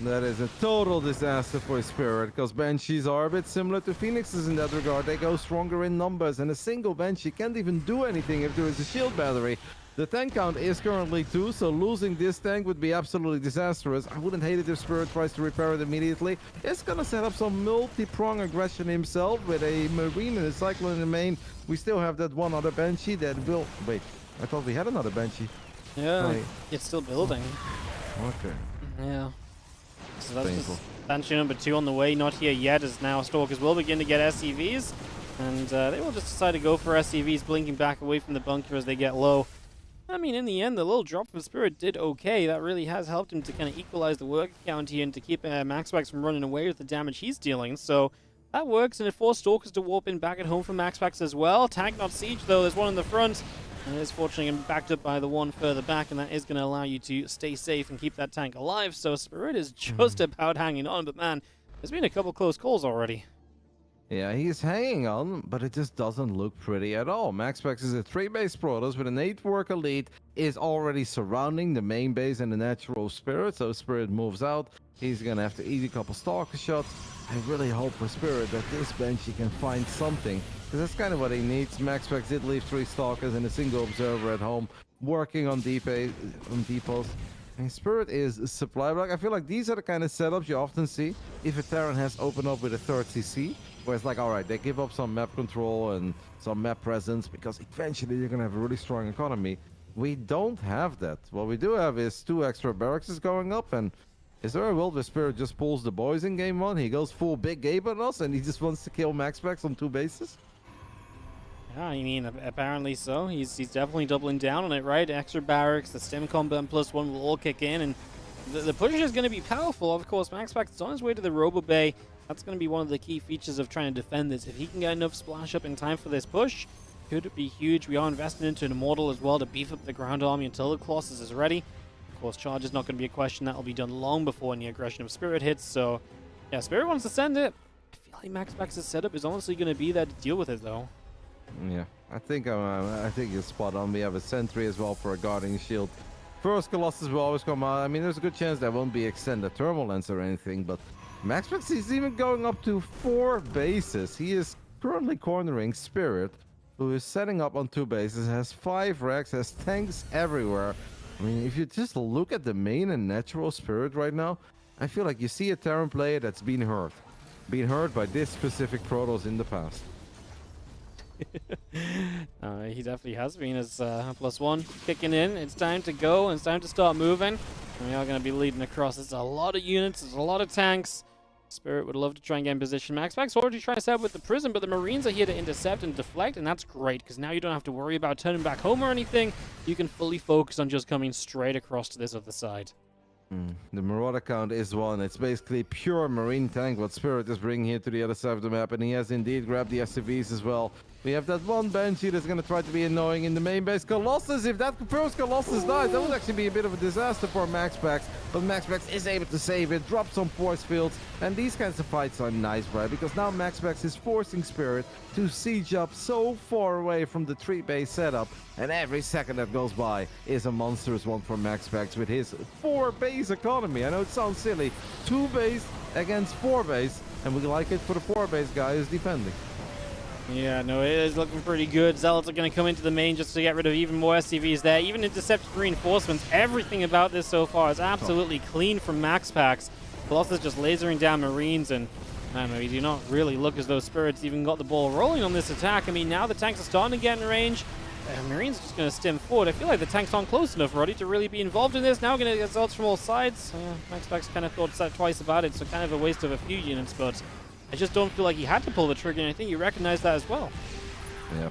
That is a total disaster for Spirit, because Banshees are a bit similar to Phoenixes in that regard. They go stronger in numbers, and a single Banshee can't even do anything if there is a shield battery. The tank count is currently 2, so losing this tank would be absolutely disastrous. I wouldn't hate it if Spirit tries to repair it immediately. It's gonna set up some multi-prong aggression himself with a Marine and a Cyclone in the main. We still have that one other Banshee that will... Wait, I thought we had another Banshee. Yeah, it's still building. Okay. Yeah. So that's Painful. just Banshee number 2 on the way, not here yet, as now Stalkers will begin to get SCVs, and they will just decide to go for SCVs, blinking back away from the bunker as they get low. I mean, in the end, the little drop from Spirit did okay. That really has helped him to kind of equalize the work count here and to keep MaxPax from running away with the damage he's dealing, so that works, and it forced Stalkers to warp in back at home for MaxPax as well. Tank not siege, though. There's one in the front. And it is fortunately backed up by the one further back, and that is going to allow you to stay safe and keep that tank alive. So Spirit is just about hanging on, but man, there's been a couple close calls already. Yeah, he's hanging on, but it just doesn't look pretty at all. MaxPax is a 3-base Protoss with an 8-work elite, is already surrounding the main base and the natural Spirit, so Spirit moves out. He's going to have to eat a couple Stalker shots. I really hope for Spirit that this Banshee can find something, because that's kind of what he needs. MaxPax did leave 3 Stalkers and a single Observer at home, working on depots. And Spirit is supply block. I feel like these are the kind of setups you often see if a Terran has opened up with a 3rd CC, where it's like, alright, they give up some map control and some map presence, because eventually you're going to have a really strong economy. We don't have that. What we do have is 2 extra barracks going up, and is there a world where Spirit just pulls the boys in game 1? He goes full Big Gabe on us, and he just wants to kill MaxPax on 2 bases? Yeah, I mean, apparently so. He's definitely doubling down on it, right? Extra barracks, the stem combo and +1 will all kick in, and the push is going to be powerful. Of course, MaxPax is on his way to the Robo Bay. That's going to be one of the key features of trying to defend this. If he can get enough splash up in time for this push, could be huge. We are investing into an Immortal as well to beef up the ground army until the Colossus is ready. Of course, charge is not going to be a question. That will be done long before any aggression of Spirit hits. So, yeah, Spirit wants to send it. I feel like MaxPax's setup is honestly going to be there to deal with it, though. Yeah, I think you're spot on. We have a Sentry as well for a guarding shield. First Colossus will always come out. I mean, there's a good chance there won't be extended thermal lens or anything, but MaxPax is even going up to 4 bases. He is currently cornering Spirit, who is setting up on 2 bases, has 5 racks, has tanks everywhere. I mean, if you just look at the main and natural Spirit right now, I feel like you see a Terran player that's been hurt by this specific Protoss in the past. He definitely has been. As +1 kicking in. It's time to go, and it's time to start moving. And we are going to be leading across. It's a lot of units, it's a lot of tanks. Spirit would love to try and get in position. MaxPax already trying to set up with the Prism, but the Marines are here to intercept and deflect, and that's great, because now you don't have to worry about turning back home or anything. You can fully focus on just coming straight across to this other side. The Marauder count is 1. It's basically pure Marine tank what Spirit is bringing here to the other side of the map, and he has indeed grabbed the SCVs as well. We have that one Banshee that's going to try to be annoying in the main base. Colossus, if that first Colossus dies, that would actually be a bit of a disaster for MaxPax. But MaxPax is able to save it, drop some force fields. And these kinds of fights are nice, right? Because now MaxPax is forcing Spirit to siege up so far away from the 3-base setup. And every second that goes by is a monstrous one for MaxPax with his 4-base economy. I know it sounds silly. 2-base against 4-base. And we like it for the 4-base guy who's defending. Yeah, no, it is looking pretty good. Zealots are going to come into the main just to get rid of even more SCVs there. Even intercept reinforcements. Everything about this so far is absolutely clean from MaxPax. Colossus just lasering down Marines, and we do not really look as though Spirit's even got the ball rolling on this attack. I mean, now the tanks are starting to get in range. Marines just going to stem forward. I feel like the tanks aren't close enough already to really be involved in this. Now we're going to get Zealots from all sides. MaxPax kind of thought twice about it, so kind of a waste of a few units, but I just don't feel like he had to pull the trigger, and I think you recognize that as well. Yeah.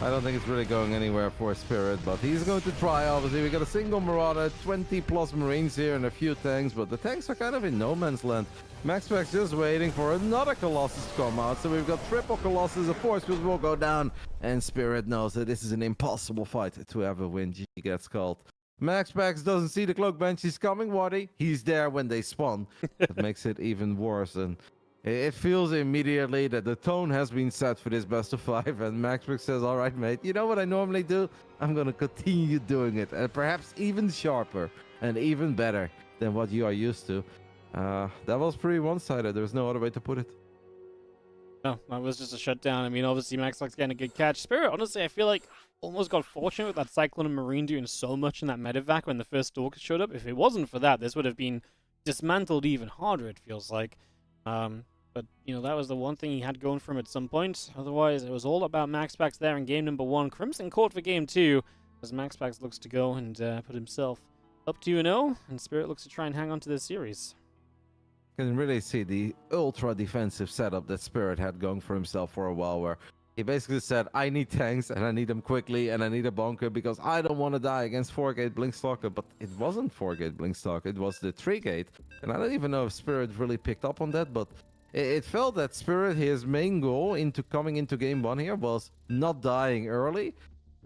I don't think it's really going anywhere for Spirit, but he's going to try, obviously. We got a single Marauder, 20+ Marines here, and a few tanks, but the tanks are kind of in no man's land. MaxPax just waiting for another Colossus to come out, so we've got triple Colossus, of course, which will go down, and Spirit knows that this is an impossible fight to ever win. He gets called. MaxPax doesn't see the Cloak Banshees coming, Waddy. He's there when they spawn. That makes it even worse, and it feels immediately that the tone has been set for this best of 5, and MaxPax says, all right, mate, you know what I normally do? I'm going to continue doing it, and perhaps even sharper and even better than what you are used to. That was pretty one-sided. There's no other way to put it. No, that was just a shutdown. I mean, obviously, MaxPax getting a good catch. Spirit, honestly, I feel like almost got fortunate with that Cyclone and Marine doing so much in that medevac when the first Stalker showed up. If it wasn't for that, this would have been dismantled even harder, it feels like. But, you know, that was the one thing he had going for him at some point. Otherwise, it was all about MaxPax there in game number 1. Crimson Court for game 2, as MaxPax looks to go and put himself up 2-0, and Spirit looks to try and hang on to this series. You can really see the ultra defensive setup that Spirit had going for himself for a while, where he basically said, I need tanks, and I need them quickly, and I need a bunker, because I don't want to die against 4-gate Blinkstalker. But it wasn't 4-gate Blinkstalker, it was the 3-gate. And I don't even know if Spirit really picked up on that, but it felt that Spirit, his main goal into coming into game 1 here was not dying early.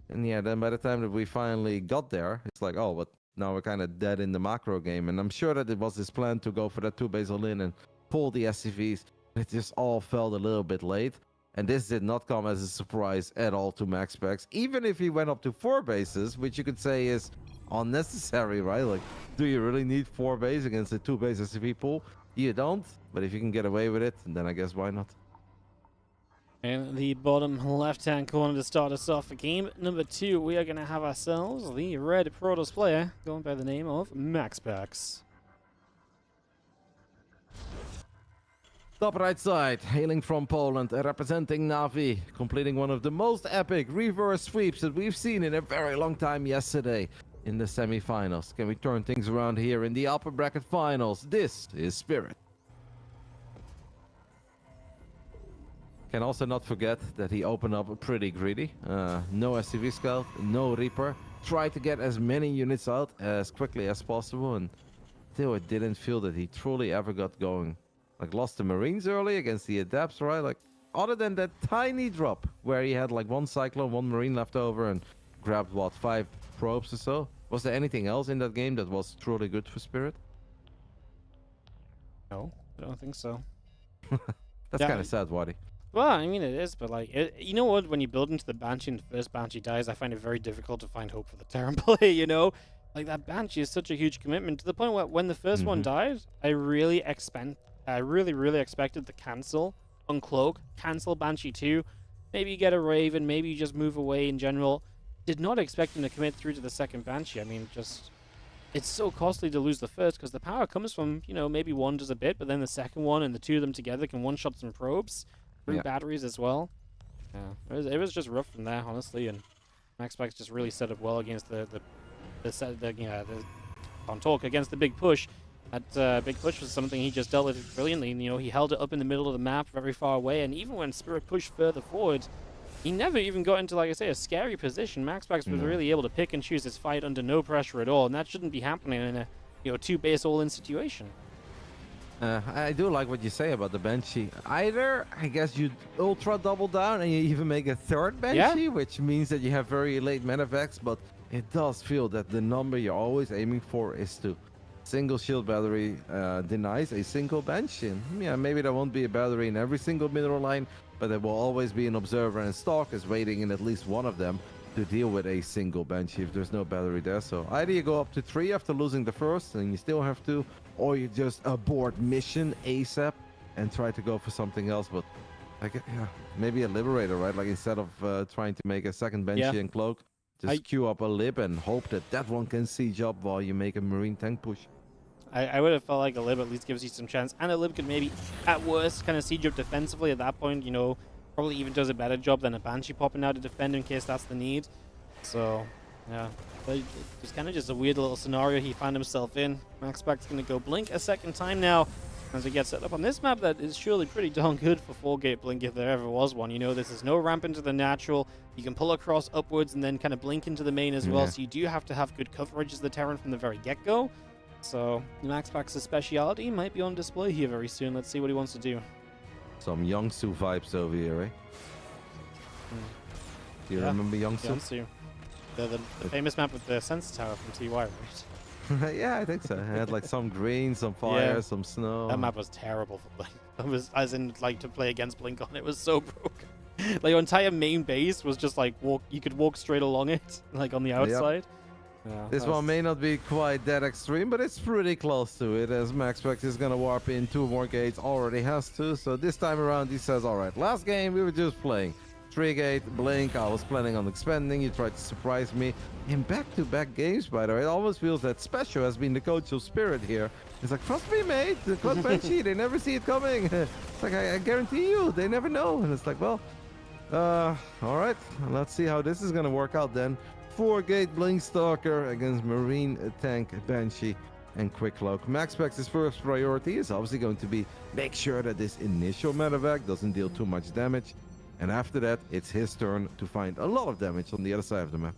And yeah, then by the time that we finally got there, it's like, oh, but now we're kind of dead in the macro game. And I'm sure that it was his plan to go for that 2-base all-in and pull the SCVs. It just all felt a little bit late. And this did not come as a surprise at all to MaxPax. Even if he went up to 4 bases, which you could say is unnecessary, right? Like, do you really need 4 base against a 2-base SCV pool? You don't, but if you can get away with it, then I guess why not? In the bottom left-hand corner to start us off for game number 2, we are going to have ourselves the red Protoss player going by the name of MaxPax. Top right side, hailing from Poland, representing Navi, completing one of the most epic reverse sweeps that we've seen in a very long time yesterday in the semifinals. Can we turn things around here in the upper bracket finals? This is Spirit. Can also not forget that he opened up pretty greedy. No SCV scout, no Reaper. Tried to get as many units out as quickly as possible, and still it didn't feel that he truly ever got going. Like, lost the Marines early against the Adepts, right? Like, other than that tiny drop where he had like 1 Cyclone, 1 Marine left over and grabbed, what, 5 probes or so? Was there anything else in that game that was truly good for Spirit? No, I don't think so. That's kind of sad, Waddy. Well, I mean, it is, but like, you know what? When you build into the Banshee and the first Banshee dies, I find it very difficult to find hope for the Terran play, you know? Like, that Banshee is such a huge commitment to the point where when the first one died, I really expected the cancel, uncloak, cancel Banshee 2, maybe you get a Raven, maybe you just move away in general. Did not expect him to commit through to the second Banshee. I mean, just, it's so costly to lose the first because the power comes from, you know, maybe one does a bit, but then the second one and the 2 of them together can one-shot some probes, 3 batteries as well. Yeah, it was just rough from there, honestly, and MaxPax just really set up well against the Contalk against the big push. That big push was something he just dealt with brilliantly. You know, he held it up in the middle of the map, very far away, and even when Spirit pushed further forward, he never even got into, like I say, a scary position. MaxPax was really able to pick and choose his fight under no pressure at all, and that shouldn't be happening in a, you know, 2-base all-in situation. I do like what you say about the Banshee. Either, I guess, you ultra double down and you even make a third Banshee, which means that you have very late medevacs, but it does feel that the number you're always aiming for is to single shield battery denies a single Banshee. And, yeah, maybe there won't be a battery in every single middle line, but there will always be an observer and stalkers waiting in at least one of them to deal with a single Banshee if there's no battery there. So either you go up to 3 after losing the first and you still have 2, or you just abort mission ASAP and try to go for something else. But like, yeah, maybe a Liberator, right? Like instead of trying to make a second Banshee and Cloak, just queue up a Lib and hope that that one can siege up while you make a Marine tank push. I would have felt like a Lib at least gives you some chance, and a Lib could maybe, at worst, kind of siege up defensively at that point, you know, probably even does a better job than a Banshee popping out to defend in case that's the need. So, yeah, but it's kind of just a weird little scenario he found himself in. MaxPax going to go Blink a second time now as we get set up on this map that is surely pretty darn good for 4-gate Blink if there ever was one. You know, this is no ramp into the natural. You can pull across upwards and then kind of Blink into the main as well, so you do have to have good coverage as the Terran from the very get-go. So, MaxPax's speciality might be on display here very soon. Let's see what he wants to do. Some Youngsu vibes over here, eh? Do you remember Youngsu? Youngsu. The famous map with the sensor tower from TY, right? Yeah, I think so. It had like some green, some fire, some snow. That map was terrible for Blink. It was, as in, like, to play against Blink on it was so broken. Like, your entire main base was just like, you could walk straight along it, like on the outside. Yeah, this one may not be quite that extreme, but it's pretty close to it, as MaxPax is going to warp in 2 more gates, already has to. So this time around, he says, all right, last game we were just playing 3-gate, Blink, I was planning on expanding, you tried to surprise me. In back-to-back games, by the way, it almost feels that Special has been the coach of Spirit here. It's like, trust me, mate, the Cloud Banshee, they never see it coming. It's like, I guarantee you, they never know. And it's like, well, all right, let's see how this is going to work out then. 4-gate Blink Stalker against Marine tank Banshee and Quick Cloak. MaxPax's first priority is obviously going to be make sure that this initial medevac doesn't deal too much damage. And after that, it's his turn to find a lot of damage on the other side of the map.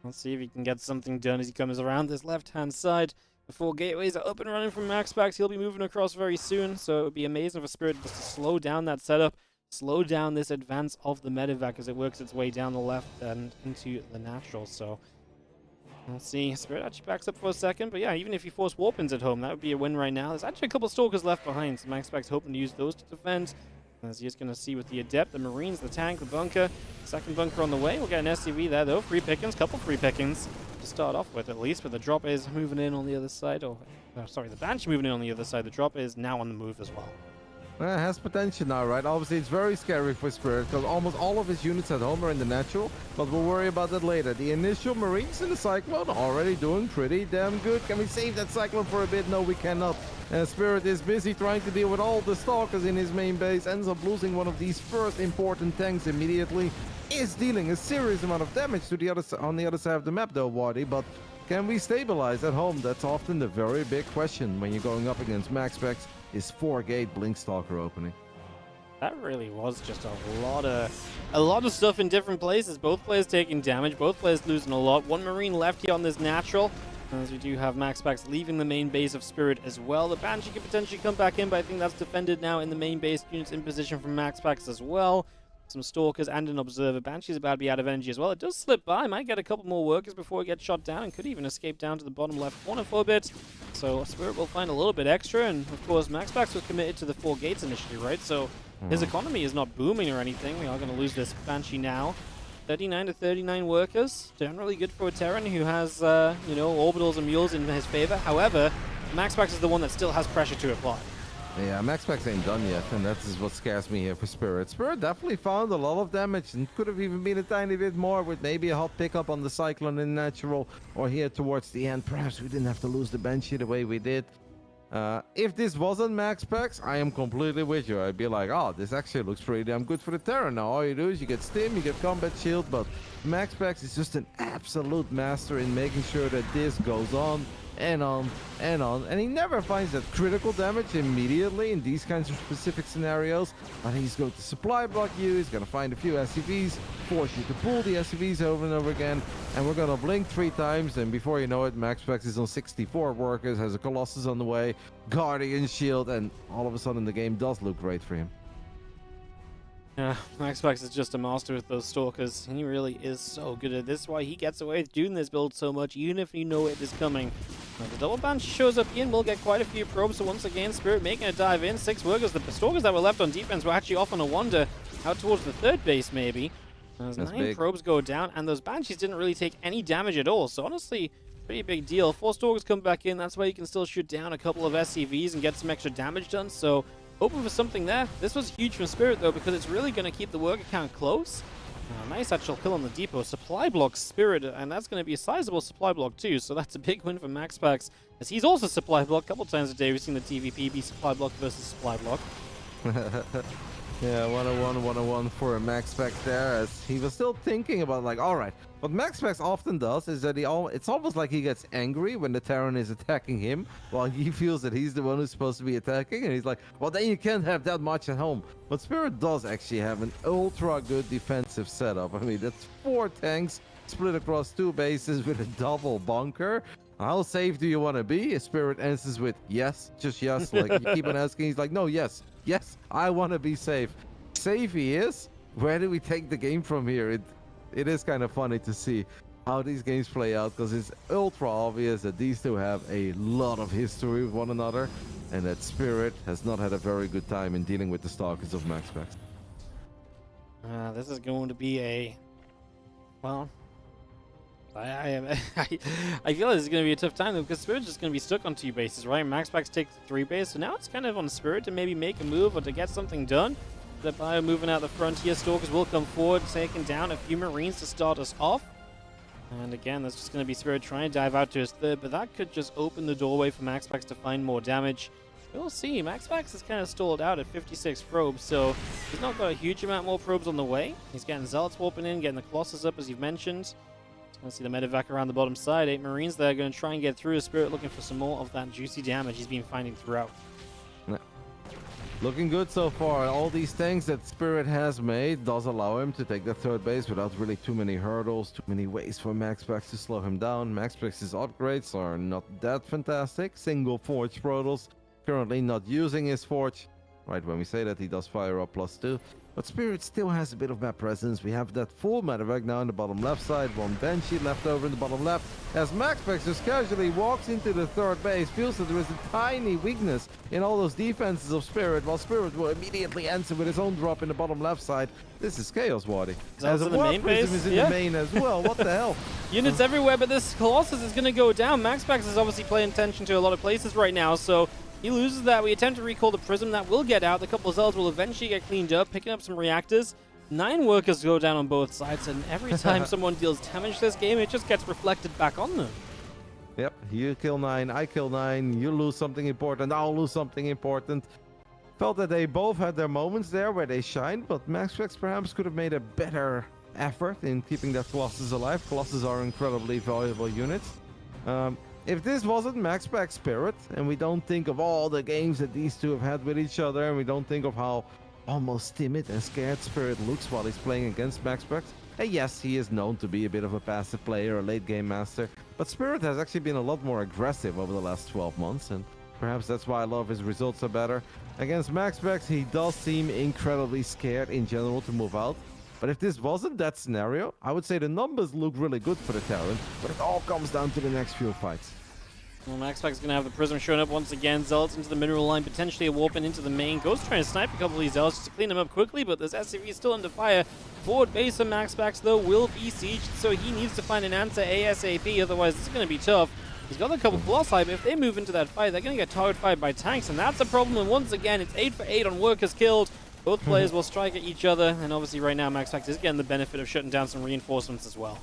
Let's see if he can get something done as he comes around this left-hand side. The 4 gateways are up and running from MaxPax. He'll be moving across very soon, so it would be amazing for Spirit just to slow down that setup. Slow down this advance of the medevac as it works its way down the left and into the natural. So we'll see. Spirit actually backs up for a second, but yeah, even if he forced warp-ins at home, that would be a win right now. There's actually a couple stalkers left behind, so MaxPax hoping to use those to defend. As he's going to see with the Adept, the Marines, the tank, the bunker. Second bunker on the way. We'll get an SCV there though. Free pickings, couple free pickings to start off with at least, but the drop is moving in on the other side. Oh, sorry, the Banshee moving in on the other side. The drop is now on the move as well. It has potential now, right? Obviously, it's very scary for Spirit because almost all of his units at home are in the natural, but we'll worry about that later. The initial Marines in the Cyclone already doing pretty damn good. Can we save that Cyclone for a bit? No, we cannot. Spirit is busy trying to deal with all the Stalkers in his main base, ends up losing one of these first important tanks immediately. Is dealing a serious amount of damage to the other on the other side of the map, though, Wardy, but can we stabilize at home? That's often the very big question when you're going up against MaxPax. Is 4-gate Blink Stalker opening. That really was just a lot of stuff in different places. Both players taking damage, both players losing a lot. 1 Marine left here on this natural, as we do have MaxPax leaving the main base of Spirit as well. The Banshee could potentially come back in, but I think that's defended now in the main base. Units in position from MaxPax as well. Some Stalkers and an Observer. Banshee's about to be out of energy as well. It does slip by. Might get a couple more workers before it gets shot down and could even escape down to the bottom left corner for a bit. So Spirit will find a little bit extra. And of course, MaxPax was committed to the 4 gates initially, right? So his economy is not booming or anything. We are going to lose this Banshee now. 39 to 39 workers. Generally good for a Terran who has, you know, orbitals and mules in his favor. However, MaxPax is the one that still has pressure to apply. Yeah, MaxPax ain't done yet, and that is what scares me here for Spirit. Spirit definitely found a lot of damage, and could have even been a tiny bit more with maybe a hot pickup on the Cyclone in natural, or here towards the end. Perhaps we didn't have to lose the Banshee the way we did. If this wasn't MaxPax, I am completely with you. I'd be like, oh, this actually looks pretty damn good for the Terran. Now all you do is you get Stim, you get Combat Shield, but MaxPax is just an absolute master in making sure that this goes on. and on and on, and he never finds that critical damage immediately in these kinds of specific scenarios. But he's going to supply block you, he's going to find a few SCVs, force you to pull the SCVs over and over again, and we're going to blink 3 times, and before you know it, MaxPax is on 64 workers, has a Colossus on the way, Guardian Shield, and all of a sudden the game does look great for him. Yeah, MaxPax is just a master with those stalkers. He really is so good at this. Why he gets away with doing this build so much, even if you know it is coming. Now, the double banshee shows up. Ian will get quite a few probes. So once again, Spirit making a dive in. 6 workers. The stalkers that were left on defense were actually off on a wander out towards the 3rd base, maybe. As 9 probes go down, and those banshees didn't really take any damage at all. So honestly, pretty big deal. 4 stalkers come back in. That's why you can still shoot down a couple of SCVs and get some extra damage done. So hoping for something there. This was huge from Spirit, though, because it's really going to keep the worker count close. Nice actual kill on the depot. Supply block Spirit, and that's going to be a sizable supply block, too. So that's a big win for MaxPax, as he's also supply block. A couple times a day we've seen the TVP be supply block versus supply block. Yeah, 101 for a MaxPax there, as he was still thinking about, like, all right, what MaxPax often does is that it's almost like he gets angry when the Terran is attacking him, while he feels that he's the one who's supposed to be attacking, and he's like, well, then you can't have that much at home. But Spirit does actually have an ultra good defensive setup. I mean, that's 4 tanks split across 2 bases with a double bunker. How safe do you want to be? Spirit answers with yes, just yes. Like, you keep on asking, he's like, no, yes, I want to be safe. Safe he is. Where do we take the game from here? It is kind of funny to see how these games play out, because it's ultra obvious that these two have a lot of history with one another, and that Spirit has not had a very good time in dealing with the stalkers of MaxPax. This is going to be a... well... I feel like this is going to be a tough time, though, because Spirit's just going to be stuck on 2 bases, right? MaxPax takes 3 base, so now it's kind of on Spirit to maybe make a move or to get something done. The Bio moving out the front here. Stalkers will come forward, taking down a few Marines to start us off. And again, that's just going to be Spirit trying to dive out to his 3rd, but that could just open the doorway for MaxPax to find more damage. We'll see. MaxPax is kind of stalled out at 56 probes, so he's not got a huge amount more probes on the way. He's getting Zealots warping in, getting the Colossus up, as you've mentioned. Going to see the medevac around the bottom side. 8 Marines there going to try and get through. Spirit looking for some more of that juicy damage he's been finding throughout. Looking good so far. All these tanks that Spirit has made does allow him to take the 3rd base without really too many hurdles, too many ways for MaxPax to slow him down. MaxPax's upgrades are not that fantastic. Single Forge Protos, currently not using his Forge. Right, when we say that, he does fire up +2. But Spirit still has a bit of map presence. We have that full medevac now in the bottom left side. 1 Banshee left over in the bottom left. As MaxPax just casually walks into the 3rd base, feels that there is a tiny weakness in all those defenses of Spirit, while Spirit will immediately answer with his own drop in the bottom left side. This is chaos, Waddy. As a the main base is in the main as well. What the hell? Units everywhere, but this Colossus is going to go down. MaxPax is obviously paying attention to a lot of places right now, so he loses that. We attempt to recall the Prism. That will get out. The couple of Zealots will eventually get cleaned up, picking up some reactors. 9 workers go down on both sides, and every time someone deals damage this game, it just gets reflected back on them. Yep, you kill 9, I kill 9, you lose something important, I'll lose something important. Felt that they both had their moments there where they shined, but MaxPax perhaps could have made a better effort in keeping that Colossus alive. Colossus are incredibly valuable units. If this wasn't MaxPax Spirit, and we don't think of all the games that these two have had with each other, and we don't think of how almost timid and scared Spirit looks while he's playing against MaxPax. And yes, he is known to be a bit of a passive player, a late game master, but Spirit has actually been a lot more aggressive over the last 12 months, and perhaps that's why a lot of his results are better. Against MaxPax, he does seem incredibly scared in general to move out. But if this wasn't that scenario, I would say the numbers look really good for the Terran, but it all comes down to the next few fights. Well, MaxPax is going to have the Prism showing up once again. Zealots into the mineral line, potentially a warping into the main. Ghost trying to snipe a couple of these Zealots just to clean them up quickly, but this SCV is still under fire. Forward base of MaxPax, though, will be sieged, so he needs to find an answer ASAP, otherwise this is going to be tough. He's got a couple Colossi, but if they move into that fight, they're going to get target fired by tanks, and that's a problem. And once again, it's 8 for 8 on workers killed. Both players will strike at each other, and obviously right now MaxPax is getting the benefit of shutting down some reinforcements as well.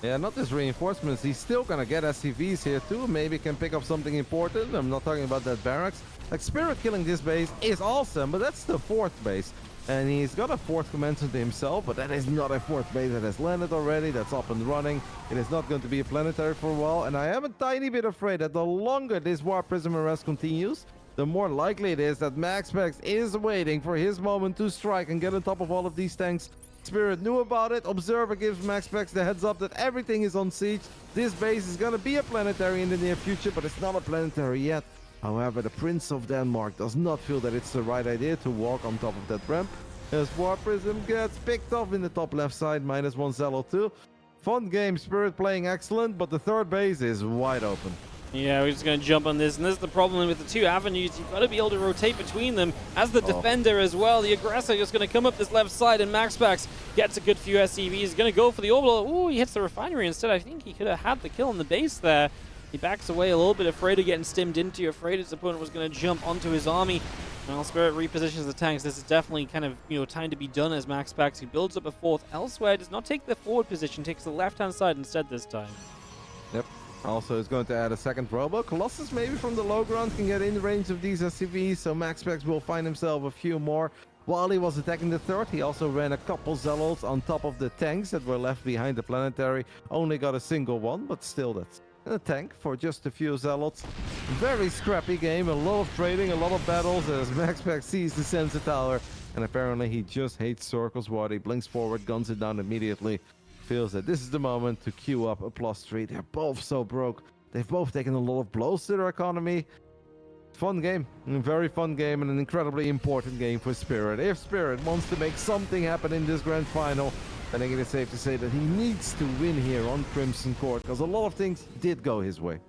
Yeah, not just reinforcements, he's still gonna get SCVs here too, maybe can pick up something important. I'm not talking about that barracks. Like, Spirit killing this base is awesome, but that's the 4th base. And he's got a fourth command center himself, but that is not a fourth base that has landed already. That's up and running. It is not going to be a planetary for a while. And I am a tiny bit afraid that the longer this War Prism arrest continues, the more likely it is that MaxPax is waiting for his moment to strike and get on top of all of these tanks. Spirit knew about it. Observer gives MaxPax the heads up that everything is on siege. This base is going to be a planetary in the near future, but it's not a planetary yet. However, the Prince of Denmark does not feel that it's the right idea to walk on top of that ramp, as War Prism gets picked off in the top left side, -1 Zealot 2. Fun game, Spirit playing excellent, but the third base is wide open. Yeah, we're just going to jump on this, and this is the problem with the two avenues. You've got to be able to rotate between them as the defender as well. The aggressor is going to come up this left side, and MaxPax gets a good few SCVs. He's going to go for the orbital. Ooh, he hits the refinery instead. I think he could have had the kill on the base there. He backs away a little bit, afraid of getting stimmed into, afraid his opponent was going to jump onto his army. Well, Spirit repositions the tanks. This is definitely kind of, time to be done as MaxPax, who builds up a fourth elsewhere, does not take the forward position, takes the left-hand side instead this time. Yep. Also, is going to add a second robo. Colossus maybe from the low ground can get in range of these SCVs, so MaxPax will find himself a few more. While he was attacking the third, he also ran a couple Zealots on top of the tanks that were left behind the planetary. Only got a single one, but still that's a tank for just a few Zealots. Very scrappy game, a lot of trading, a lot of battles as MaxPax sees the sensor tower, and apparently he just hates circles. While he blinks forward, guns it down immediately. Feels that this is the moment to queue up a +3. They're both so broke. They've both taken a lot of blows to their economy. Fun game, a very fun game, and an incredibly important game for Spirit. If Spirit wants to make something happen in this grand final, I think it is safe to say that he needs to win here on Crimson Court, because a lot of things did go his way.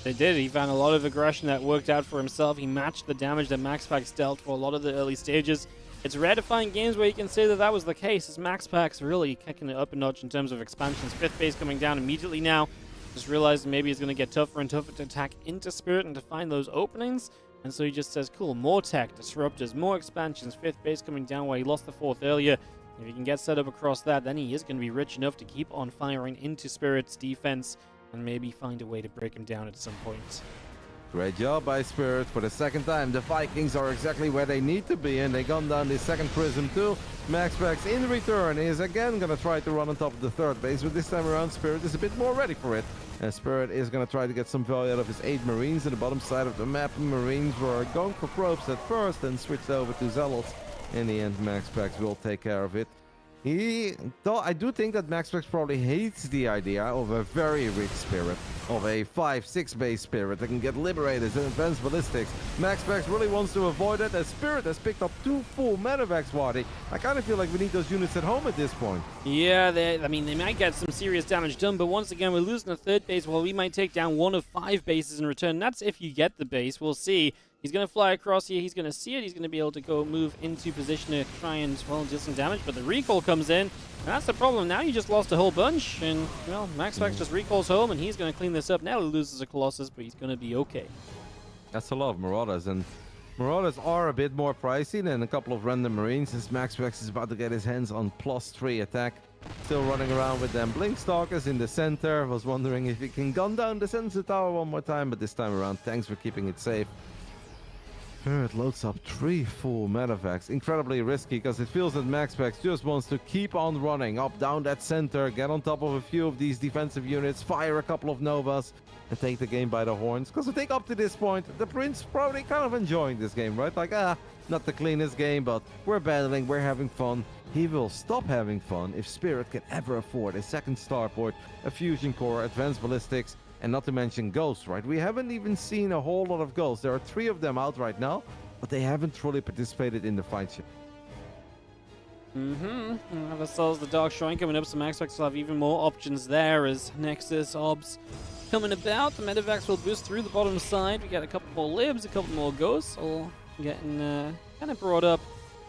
They did. He found a lot of aggression that worked out for himself. He matched the damage that MaxPax dealt for a lot of the early stages. It's rare to find games where you can say that that was the case, as MaxPax really kicking it up a notch in terms of expansions. Fifth base coming down immediately now. Just realized maybe it's going to get tougher and tougher to attack into Spirit and to find those openings. And so he just says, cool, more tech, disruptors, more expansions. Fifth base coming down where he lost the fourth earlier. If he can get set up across that, then he is going to be rich enough to keep on firing into Spirit's defense and maybe find a way to break him down at some point. Great job by Spirit for the second time. The Vikings are exactly where they need to be, and they gun down the second prism too. MaxPax in return is again going to try to run on top of the third base, but this time around Spirit is a bit more ready for it. And Spirit is going to try to get some value out of his 8 Marines in the bottom side of the map. Marines were going for probes at first and switched over to Zealots. In the end, MaxPax will take care of it. I do think that MaxPax probably hates the idea of a very rich Spirit, of a 5-6 base Spirit that can get liberated and advanced ballistics. MaxPax really wants to avoid it, as Spirit has picked up 2 full medevacs, Wardy. I kind of feel like we need those units at home at this point. Yeah, they might get some serious damage done, but once again, we're losing a third base. Well, we might take down 1 of 5 bases in return. That's if you get the base. We'll see. He's going to fly across here. He's going to see it. He's going to be able to go move into position to try and, well, do some damage. But the recall comes in. And that's the problem. Now you just lost a whole bunch. And, well, MaxPax just recalls home, and he's going to clean this up. Now he loses a Colossus, but he's going to be okay. That's a lot of Marauders. And Marauders are a bit more pricey than a couple of random Marines, since MaxPax is about to get his hands on +3 attack. Still running around with them Blinkstalkers in the center. Was wondering if he can gun down the sensor tower one more time, but this time around, thanks for keeping it safe. Spirit loads up 3 full medevacs. Incredibly risky, because it feels that MaxPax just wants to keep on running up, down that center, get on top of a few of these defensive units, fire a couple of Novas, and take the game by the horns. Because I think up to this point, the Prince probably kind of enjoying this game, right? Like, not the cleanest game, but we're battling, we're having fun. He will stop having fun if Spirit can ever afford a second starport, a fusion core, advanced ballistics, and not to mention ghosts, right? We haven't even seen a whole lot of ghosts. There are 3 of them out right now, but they haven't truly participated in the fight yet. Have ourselves the Dark Shrine coming up, so MaxPax will have even more options there as Nexus, Obs coming about. The medevacs will boost through the bottom side. We got a couple more libs, a couple more ghosts, all getting kind of brought up.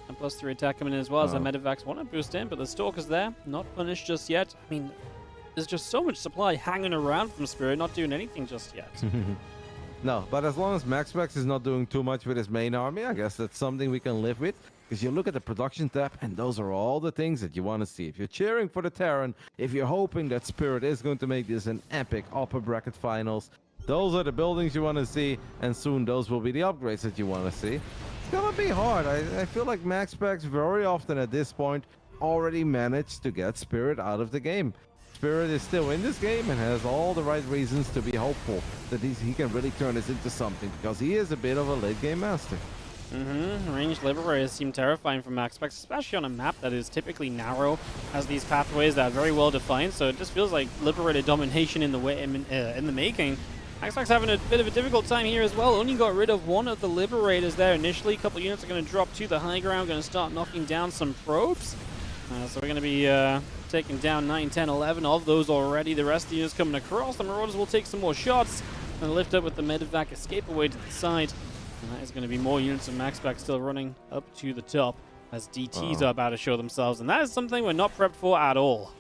And +3 attack coming in as well as the medevacs want to boost in, but the Stalker's there, not punished just yet. I mean, there's just so much supply hanging around from Spirit, not doing anything just yet. No, but as long as MaxPax is not doing too much with his main army, I guess that's something we can live with. Because you look at the production tab, and those are all the things that you want to see. If you're cheering for the Terran, if you're hoping that Spirit is going to make this an epic upper bracket finals, those are the buildings you want to see, and soon those will be the upgrades that you want to see. gonna be hard. I feel like MaxPax very often at this point already managed to get Spirit out of the game. Spirit is still in this game and has all the right reasons to be hopeful that he can really turn this into something, because he is a bit of a late game master. Ranged Liberators seem terrifying for MaxPax, especially on a map that is typically narrow, has these pathways that are very well defined, so it just feels like Liberator domination in the making. MaxPax having a bit of a difficult time here as well. Only got rid of one of the Liberators there initially. A couple units are going to drop to the high ground, going to start knocking down some probes. So we're going to be taking down 9, 10, 11 of those already. The rest of the units coming across. The Marauders will take some more shots and lift up with the medevac, escape away to the side. And that is going to be more units of MaxPax still running up to the top as DTs are about to show themselves. And that is something we're not prepped for at all.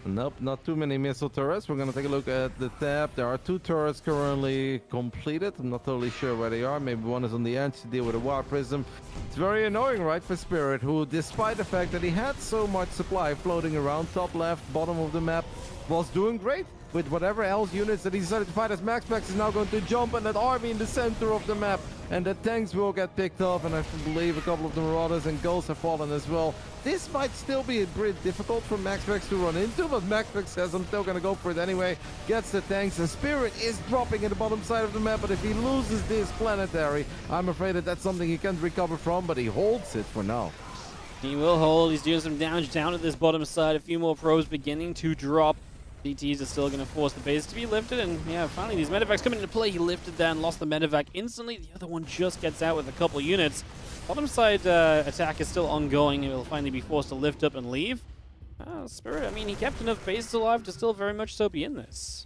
Nope, not too many missile turrets. We're going to take a look at the tab. There are 2 turrets currently completed. I'm not totally sure where they are. Maybe one is on the edge to deal with a War Prism. It's very annoying, right, for Spirit, who, despite the fact that he had so much supply floating around top left, bottom of the map, was doing great with whatever else units that he decided to fight, as MaxPax is now going to jump on that army in the center of the map, and the tanks will get picked off, and I believe a couple of the Marauders and Ghosts have fallen as well. This might still be a bit difficult for MaxPax to run into, but MaxPax says, I'm still going to go for it anyway. Gets the tanks, and Spirit is dropping in the bottom side of the map, but if he loses this planetary, I'm afraid that that's something he can't recover from, but he holds it for now. He will hold. He's doing some damage down at this bottom side. A few more probes beginning to drop. DTs are still going to force the base to be lifted, and yeah, finally these medevacs come into play. He lifted that and lost the medevac instantly. The other one just gets out with a couple units. Bottom side attack is still ongoing. He will finally be forced to lift up and leave. Spirit, I mean, he kept enough bases alive to still very much so be in this.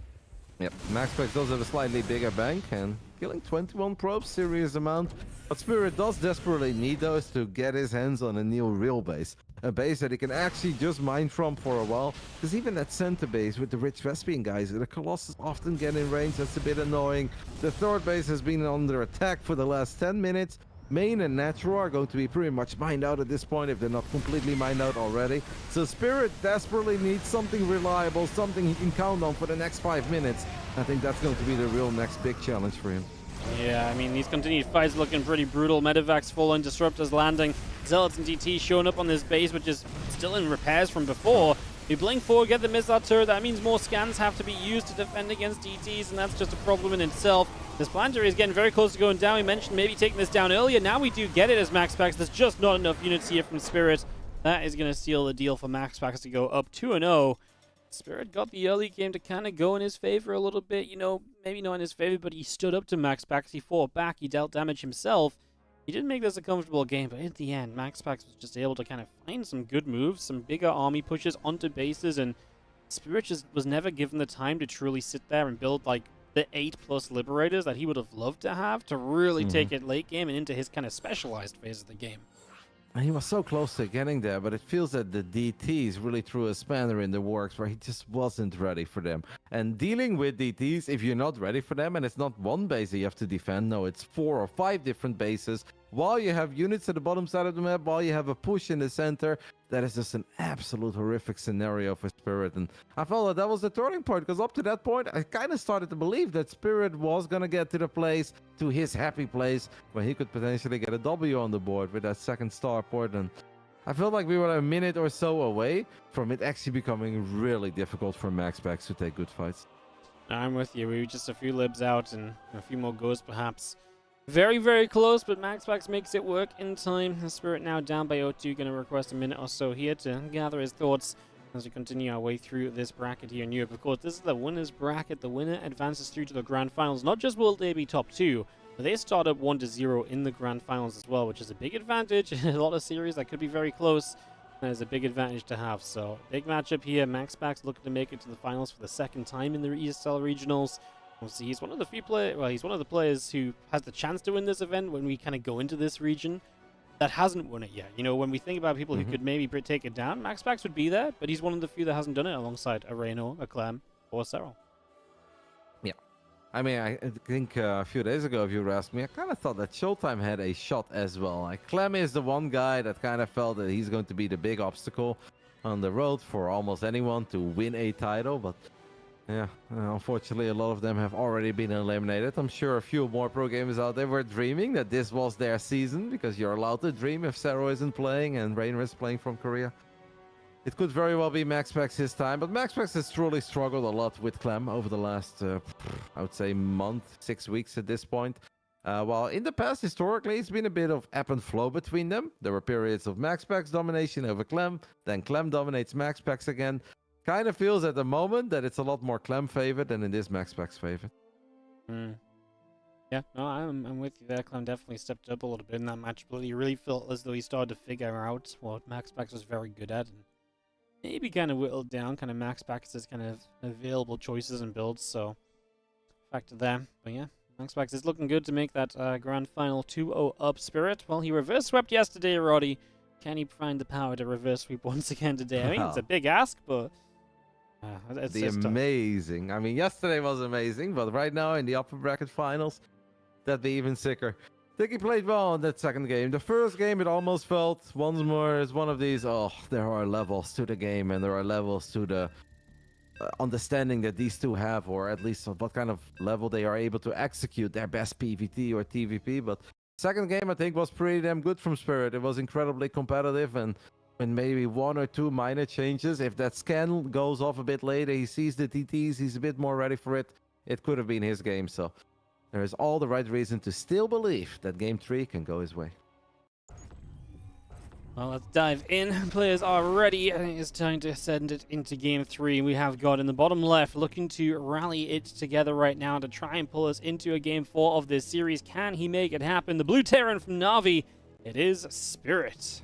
Yep, MaxPax does have a slightly bigger bank, and killing 21 probes, serious amount. What Spirit does desperately need, though, is to get his hands on a new real base. A base that he can actually just mine from for a while. Because even that center base with the rich Vespian guys, the Colossus often get in range. That's a bit annoying. The third base has been under attack for the last 10 minutes. Main and Natural are going to be pretty much mined out at this point, if they're not completely mined out already. So Spirit desperately needs something reliable, something he can count on for the next 5 minutes. I think that's going to be the real next big challenge for him. Yeah, I mean, these continued fights looking pretty brutal. Medevacs falling, Disruptors landing, Zealots and DT showing up on this base, which is still in repairs from before. You blink forward, get the missile turret. That means more scans have to be used to defend against DTs, and that's just a problem in itself. This planetary is getting very close to going down. We mentioned maybe taking this down earlier. Now we do get it as MaxPax. There's just not enough units here from Spirit. That is going to seal the deal for MaxPax to go up 2-0. Spirit got the early game to kind of go in his favor a little bit. You know, maybe not in his favor, but he stood up to MaxPax. He fought back. He dealt damage himself. He didn't make this a comfortable game, but at the end, MaxPax was just able to kind of find some good moves, some bigger army pushes onto bases, and Spirit just was never given the time to truly sit there and build, like, the 8+ Liberators that he would have loved to have to really take it late game and into his kind of specialized phase of the game. And he was so close to getting there, but it feels that the DTs really threw a spanner in the works where he just wasn't ready for them. And dealing with DTs, if you're not ready for them, and it's not one base that you have to defend, no, it's 4 or 5 different bases, while you have units at the bottom side of the map, while you have a push in the center, that is just an absolute horrific scenario for Spirit. And I felt that that was the turning point, because up to that point, I kind of started to believe that Spirit was going to get to the place, to his happy place, where he could potentially get a W on the board with that second starport. And I felt like we were a minute or so away from it actually becoming really difficult for MaxPax to take good fights. I'm with you. We were just a few libs out and a few more goes perhaps. Very, very close, but MaxPax makes it work in time. The Spirit now down by 0-2, going to request a minute or so here to gather his thoughts as we continue our way through this bracket here in Europe. Of course, this is the winner's bracket. The winner advances through to the grand finals. Not just will they be top 2, but they start up 1-0 in the grand finals as well, which is a big advantage. A lot of series that could be very close. That is a big advantage to have. So, big matchup here. MaxPax looking to make it to the finals for the second time in the ESL regionals. Obviously, he's one of the few players. Well, he's one of the players who has the chance to win this event when we kind of go into this region that hasn't won it yet. You know, when we think about people who could maybe take it down, MaxPax would be there, but he's one of the few that hasn't done it alongside a Reynor, a Clem, or a Astral. Yeah. I mean, I think a few days ago, if you asked me, I kind of thought that Showtime had a shot as well. Like, Clem is the one guy that kind of felt that he's going to be the big obstacle on the road for almost anyone to win a title, but Yeah, unfortunately, a lot of them have already been eliminated. I'm sure a few more pro gamers out there were dreaming that this was their season, because you're allowed to dream if Zero isn't playing and Reynor is playing from Korea. It could very well be MaxPax his time, but MaxPax has truly struggled a lot with Clem over the last, I would say, month, 6 weeks at this point. While in the past, historically, it's been a bit of ebb and flow between them. There were periods of MaxPax domination over Clem, then Clem dominates MaxPax again. Kind of feels at the moment that it's a lot more Clem favored than it is MaxPax favored. Yeah, no, I'm with you there. Clem definitely stepped up a little bit in that match, but he really felt as though he started to figure out what MaxPax was very good at, and maybe kind of whittled down kind of MaxPax's kind of available choices and builds, so factor there. But yeah, MaxPax is looking good to make that grand final 2-0 up Spirit. Well, he reverse swept yesterday, Roddy. Can he find the power to reverse sweep once again today? I mean, it's a big ask, but it's amazing. I mean, yesterday was amazing, but right now in the upper bracket finals, that'd be even sicker. I think he played well in that second game. The first game, it almost felt once more as one of these, there are levels to the game, and there are levels to the understanding that these two have, or at least what kind of level they are able to execute their best PvT or TVP. But second game, I think, was pretty damn good from Spirit. It was incredibly competitive, and maybe one or two minor changes, if that scan goes off a bit later, he sees the TTs, he's a bit more ready for it, it could have been his game. So there is all the right reason to still believe that game 3 can go his way. Well, let's dive in. Players are ready, and it is time to send it into game 3. We have got in the bottom left looking to rally it together right now to try and pull us into a game 4 of this series. Can he make it happen? The blue Terran from Na'Vi, it is Spirit.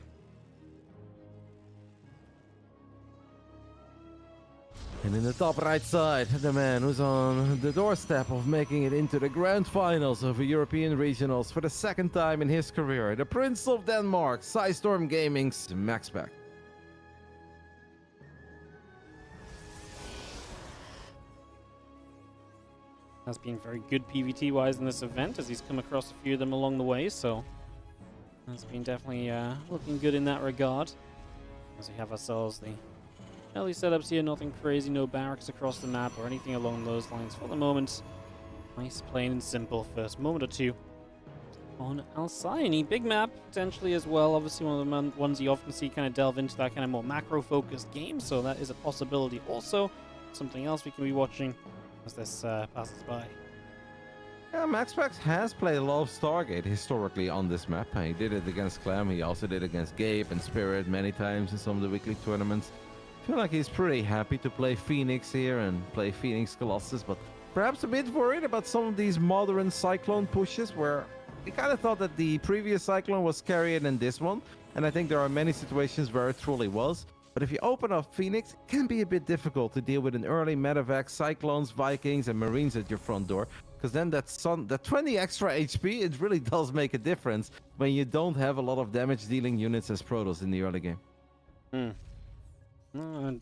And in the top right side, the man who's on the doorstep of making it into the grand finals of the European regionals for the second time in his career, the Prince of Denmark, Storm Gaming's MaxPax. Has been very good PvT-wise in this event, as he's come across a few of them along the way, so has been definitely looking good in that regard. As we have ourselves the early setups here, nothing crazy, no barracks across the map or anything along those lines for the moment. Nice, plain and simple first moment or two on Alcyone. Big map, potentially as well. Obviously one of the ones you often see kind of delve into that kind of more macro-focused game, so that is a possibility also. Something else we can be watching as this passes by. Yeah, MaxPax has played a lot of Stargate historically on this map. He did it against Clem, he also did it against Gabe and Spirit many times in some of the weekly tournaments. I feel like he's pretty happy to play Phoenix here and play Phoenix Colossus, but perhaps a bit worried about some of these modern Cyclone pushes, where we kind of thought that the previous Cyclone was scarier than this one, and I think there are many situations where it truly was. But if you open up Phoenix, it can be a bit difficult to deal with an early medevac, Cyclones, Vikings, and Marines at your front door, because then that 20 extra HP, it really does make a difference when you don't have a lot of damage dealing units as Protoss in the early game.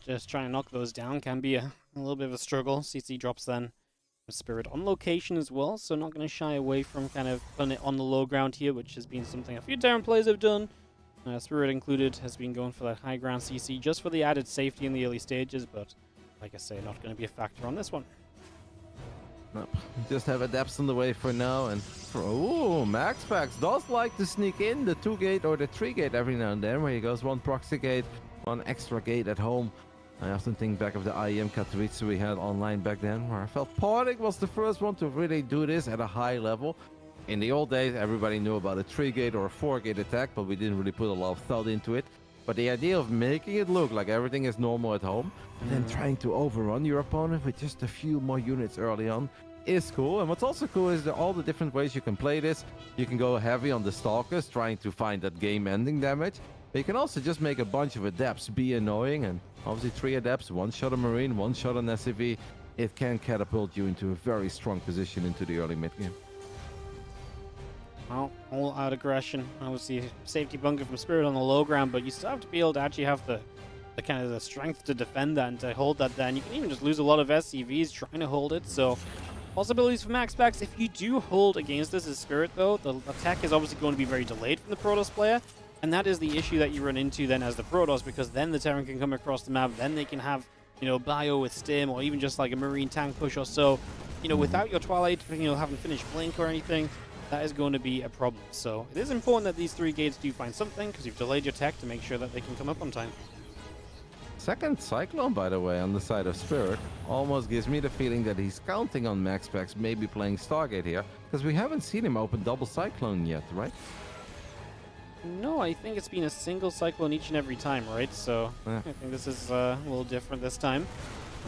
Just trying to knock those down can be a little bit of a struggle. CC drops then Spirit on location as well, so not going to shy away from kind of putting it on the low ground here, which has been something a few Terran players have done. Spirit included has been going for that high ground CC just for the added safety in the early stages, but like I say, not going to be a factor on this one. Nope. Just have adepts on the way for now, and MaxPax does like to sneak in the 2-gate or the 3-gate every now and then, where he goes one proxy gate, one extra gate at home. I often think back of the IEM Katowice we had online back then, where I felt Portic was the first one to really do this at a high level. In the old days, everybody knew about a 3-gate or a 4-gate attack, but we didn't really put a lot of thought into it. But the idea of making it look like everything is normal at home, and then trying to overrun your opponent with just a few more units early on is cool. And what's also cool is all the different ways you can play this. You can go heavy on the Stalkers, trying to find that game-ending damage. But you can also just make a bunch of adepts be annoying, and obviously 3 adepts, 1 shot on Marine, 1 shot on SCV. It can catapult you into a very strong position into the early mid-game. Well, all out aggression. Obviously, safety bunker from Spirit on the low ground, but you still have to be able to actually have the kind of the strength to defend that and to hold that down. You can even just lose a lot of SCVs trying to hold it, so possibilities for MaxPax. If you do hold against this as Spirit, though, the attack is obviously going to be very delayed from the Protoss player, and that is the issue that you run into then as the Protoss, because then the Terran can come across the map, then they can have you know, bio with Stim or even just like a Marine tank push or so, you know, without your Twilight, you know, having finished Blink or anything, that is going to be a problem. So it is important that these 3 gates do find something, because you've delayed your tech to make sure that they can come up on time. Second Cyclone, by the way, on the side of Spirit, almost gives me the feeling that he's counting on MaxPax maybe playing Stargate here, because we haven't seen him open double Cyclone yet, right? No, I think it's been a single Cyclone each and every time, right? So Yeah. I think this is a little different this time.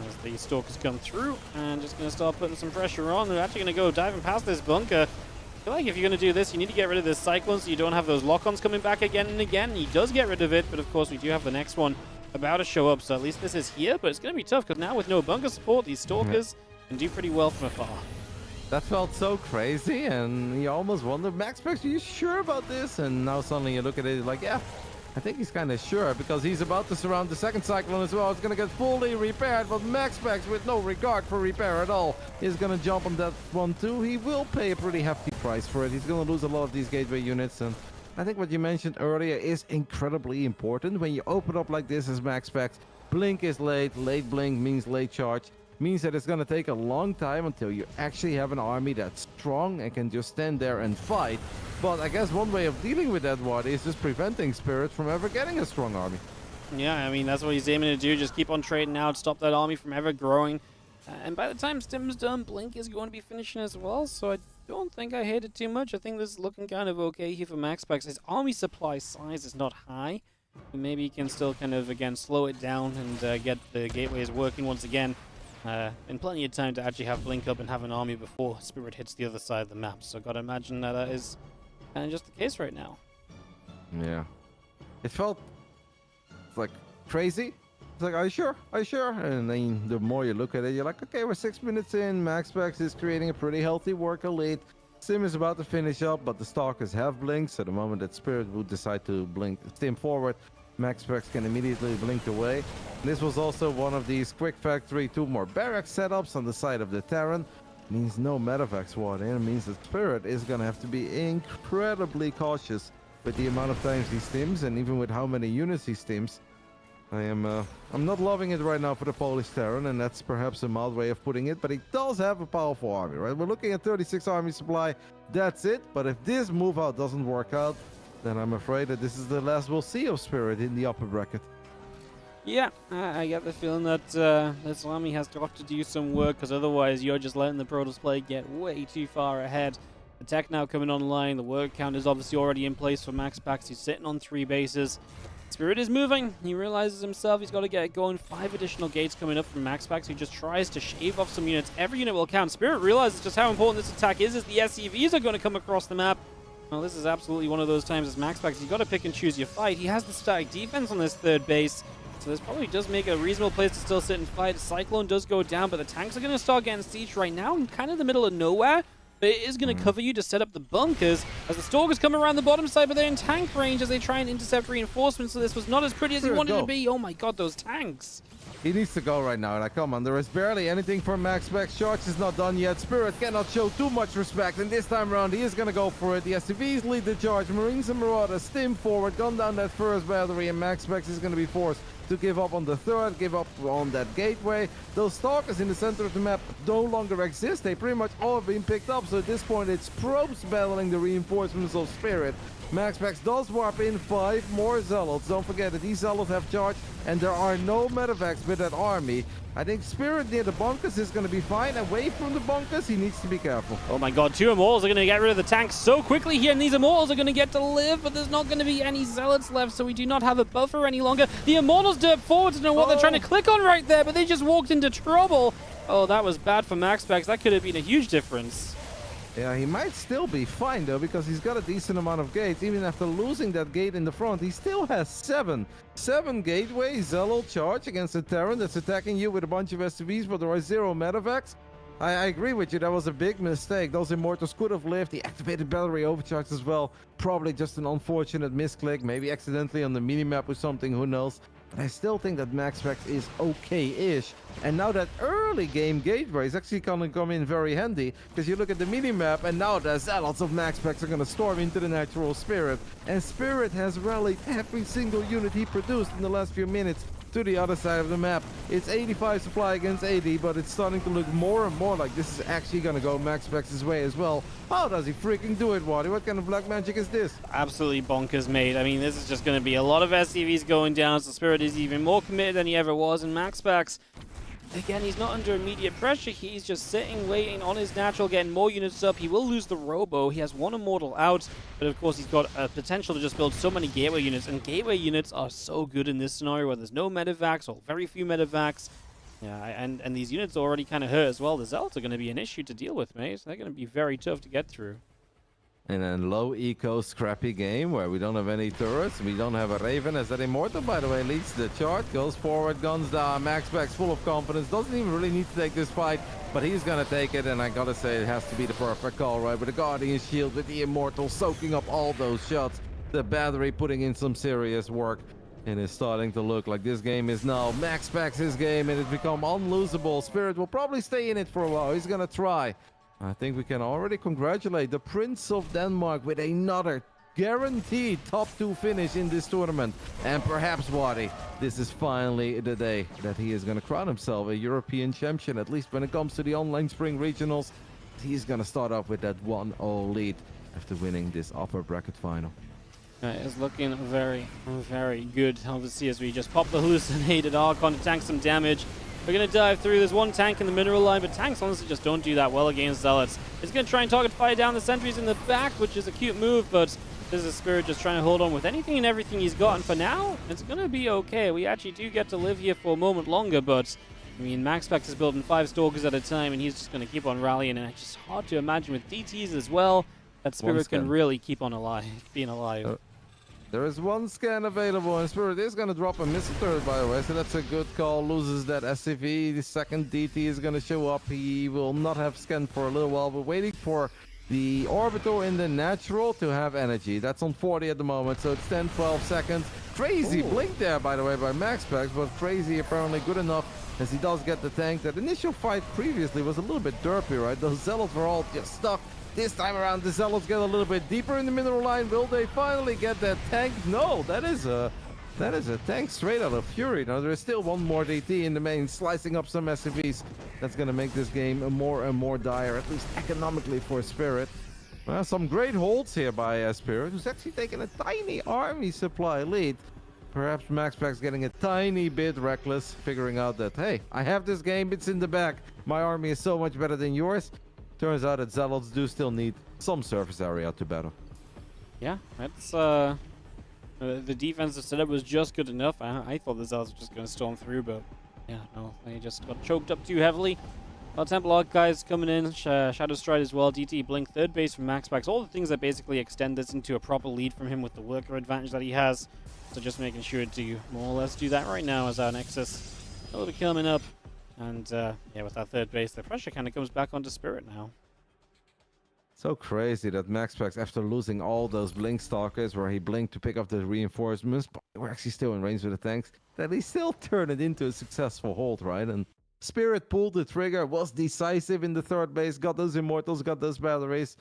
As the Stalkers come through, and just going to start putting some pressure on. They're actually going to go diving past this bunker. I feel like if you're going to do this, you need to get rid of this Cyclone so you don't have those lock-ons coming back again and again. He does get rid of it, but of course we do have the next one about to show up, so at least this is here, but it's going to be tough, because now with no bunker support, these Stalkers can do pretty well from afar. That felt so crazy, and you almost wonder, MaxPax, are you sure about this? And now suddenly you look at it like, yeah, I think he's kind of sure, because he's about to surround the second Cyclone as well. It's going to get fully repaired, but MaxPax, with no regard for repair at all, is going to jump on that one too. He will pay a pretty hefty price for it. He's going to lose a lot of these gateway units, and I think what you mentioned earlier is incredibly important. When you open up like this as MaxPax, Blink is late. Late Blink means late charge. Means that it's going to take a long time until you actually have an army that's strong and can just stand there and fight. But I guess one way of dealing with that one is just preventing Spirit from ever getting a strong army. Yeah, I mean, that's what he's aiming to do. Just keep on trading out, stop that army from ever growing. And by the time Stim's done, Blink is going to be finishing as well, so I don't think I hate it too much. I think this is looking kind of okay here for MaxPax. His army supply size is not high. Maybe he can still kind of, again, slow it down and get the gateways working once again. And plenty of time to actually have Blink up and have an army before Spirit hits the other side of the map. So gotta imagine that is kind of just the case right now. Yeah. It felt like crazy. It's like, are you sure? Are you sure? And then the more you look at it, you're like, okay, we're 6 minutes in. MaxPax is creating a pretty healthy worker lead. Stim is about to finish up, but the Stalkers have blinked. So the moment that Spirit would decide to blink Stim forward, MaxPax can immediately blink away. This was also one of these quick factory 2 more barracks setups on the side of the Terran. Means no medevac squad in. It means that Spirit is going to have to be incredibly cautious with the amount of times he stims, and even with how many units he stims. I'm not loving it right now for the Polish Terran, and that's perhaps a mild way of putting it, but he does have a powerful army, right? We're looking at 36 army supply, that's it. But if this move out doesn't work out, then I'm afraid that this is the last we'll see of Spirit in the upper bracket. Yeah, I get the feeling that this army has got to do some work, because otherwise you're just letting the Pro Display get way too far ahead. The tech now coming online, the work count is obviously already in place for MaxPax. He's sitting on 3 bases. Spirit is moving. He realizes himself he's got to get it going. 5 additional gates coming up from MaxPax, who just tries to shave off some units. Every unit will count. Spirit realizes just how important this attack is, as the SCVs are going to come across the map. Well, this is absolutely one of those times as MaxPax. You've got to pick and choose your fight. He has the static defense on this 3rd base, so this probably does make a reasonable place to still sit and fight. Cyclone does go down, but the tanks are going to start getting sieged right now in kind of the middle of nowhere. But it is going to cover you to set up the bunkers as the Stalkers come around the bottom side, but they're in tank range as they try and intercept reinforcements, so this was not as pretty as he wanted to be. Oh my god, those tanks. He needs to go right now. Like, come on, there is barely anything from MaxPax. Charge is not done yet. Spirit cannot show too much respect, and this time around he is going to go for it. The SCVs lead the charge. Marines and Marauders stim forward, gun down that first battery, and MaxPax is going to be forced to give up on the 3rd, give up on that gateway. Those Stalkers in the center of the map no longer exist. They pretty much all have been picked up, so at this point it's probes battling the reinforcements of Spirit. MaxPax does warp in 5 more Zealots. Don't forget that these Zealots have charge, and there are no medevacs with that army. I think Spirit near the bunkers is going to be fine. Away from the bunkers, he needs to be careful. Oh my god, 2 Immortals are going to get rid of the tanks so quickly here, and these Immortals are going to get to live, but there's not going to be any Zealots left, so we do not have a buffer any longer. The Immortals dirt forward to know what they're trying to click on right there, but they just walked into trouble. Oh, that was bad for MaxPax. That could have been a huge difference. Yeah, he might still be fine though, because he's got a decent amount of gates. Even after losing that gate in the front, he still has 7 gateways. Zealot charge against a Terran that's attacking you with a bunch of SCVs, but there are 0 medevacs. I agree with you, that was a big mistake. Those Immortals could have lived. The activated battery overcharged as well. Probably just an unfortunate misclick, maybe accidentally on the minimap or something, who knows. But I still think that MaxPax is okay-ish. And now that early game gateway is actually going to come in very handy, because you look at the minimap, and now the Zealots of MaxPax are going to storm into the natural Spirit. And Spirit has rallied every single unit he produced in the last few minutes to the other side of the map. It's 85 supply against 80, but it's starting to look more and more like this is actually going to go MaxPax's way as well. How does he freaking do it, Waddy? What kind of black magic is this? Absolutely bonkers, mate. I mean, this is just going to be a lot of SCVs going down, so Spirit is even more committed than he ever was, and MaxPax, again, he's not under immediate pressure. He's just sitting, waiting on his natural, getting more units up. He will lose the Robo. He has one Immortal out, but of course he's got a potential to just build so many Gateway units, and Gateway units are so good in this scenario where there's no Medivacs or very few Medivacs. Yeah, and these units already kind of hurt as well. The Zealots are going to be an issue to deal with, mate. They're going to be very tough to get through. In a low eco scrappy game where we don't have any turrets, we don't have a Raven, as that Immortal, by the way, leads the chart, goes forward, guns down, MaxPax full of confidence, doesn't even really need to take this fight, but he's gonna take it, and I gotta say it has to be the perfect call, right? With the Guardian Shield, with the Immortal soaking up all those shots, the battery putting in some serious work, and it's starting to look like this game is now MaxPax's game, and it's become unlosable. Spirit will probably stay in it for a while, he's gonna try. I think we can already congratulate the Prince of Denmark with another guaranteed top 2 finish in this tournament. And perhaps, Waddy, this is finally the day that he is going to crown himself a European champion, at least when it comes to the online spring regionals. He's going to start off with that 1-0 lead after winning this upper bracket final. It's looking very, very good, obviously, as we just pop the hallucinated Archon to tank some damage. We're going to dive through. There's one tank in the mineral line, but tanks honestly just don't do that well against Zealots. He's going to try and target fire down the sentries in the back, which is a cute move, but this is Spirit just trying to hold on with anything and everything he's got. And for now, it's going to be okay. We actually do get to live here for a moment longer, but I mean, MaxPax is building 5 Stalkers at a time, and he's just going to keep on rallying, and it's just hard to imagine with DTs as well that Spirit can really keep on being alive. There is one scan available, and Spirit is going to drop a missile turret, by the way, so that's a good call. Loses that SCV. The second DT is going to show up. He will not have scanned for a little while. We're waiting for the Orbital in the natural to have energy. That's on 40 at the moment, so it's 10, 12 seconds. Crazy blink there, by the way, by MaxPax, but Crazy apparently good enough as he does get the tank. That initial fight previously was a little bit derpy, right? Those Zealots were all just stuck. This time around, the Zealots get a little bit deeper in the mineral line. Will they finally get that tank? No, that is a tank straight out of Fury. Now, there is still one more DT in the main, slicing up some SCVs. That's going to make this game more and more dire, at least economically for Spirit. Well, some great holds here by Spirit, who's actually taking a tiny army supply lead. Perhaps MaxPax getting a tiny bit reckless, figuring out that, hey, I have this game, it's in the back. My army is so much better than yours. Turns out that Zealots do still need some surface area to battle. Yeah, that's the defensive setup was just good enough. I thought the Zealots were just going to storm through, but yeah, no, they just got choked up too heavily. Well, Temple guys coming in, Shadow Stride as well, DT Blink, third base from MaxPax, all the things that basically extend this into a proper lead from him with the worker advantage that he has. So just making sure to more or less do that right now as our Nexus will be coming up. And yeah, with that third base, the pressure kind of comes back onto Spirit now. So crazy that MaxPax, after losing all those Blink Stalkers, where he blinked to pick up the reinforcements, but we're actually still in range with the tanks, that he still turned it into a successful hold, right? And Spirit pulled the trigger, was decisive in the third base, got those Immortals, got those batteries.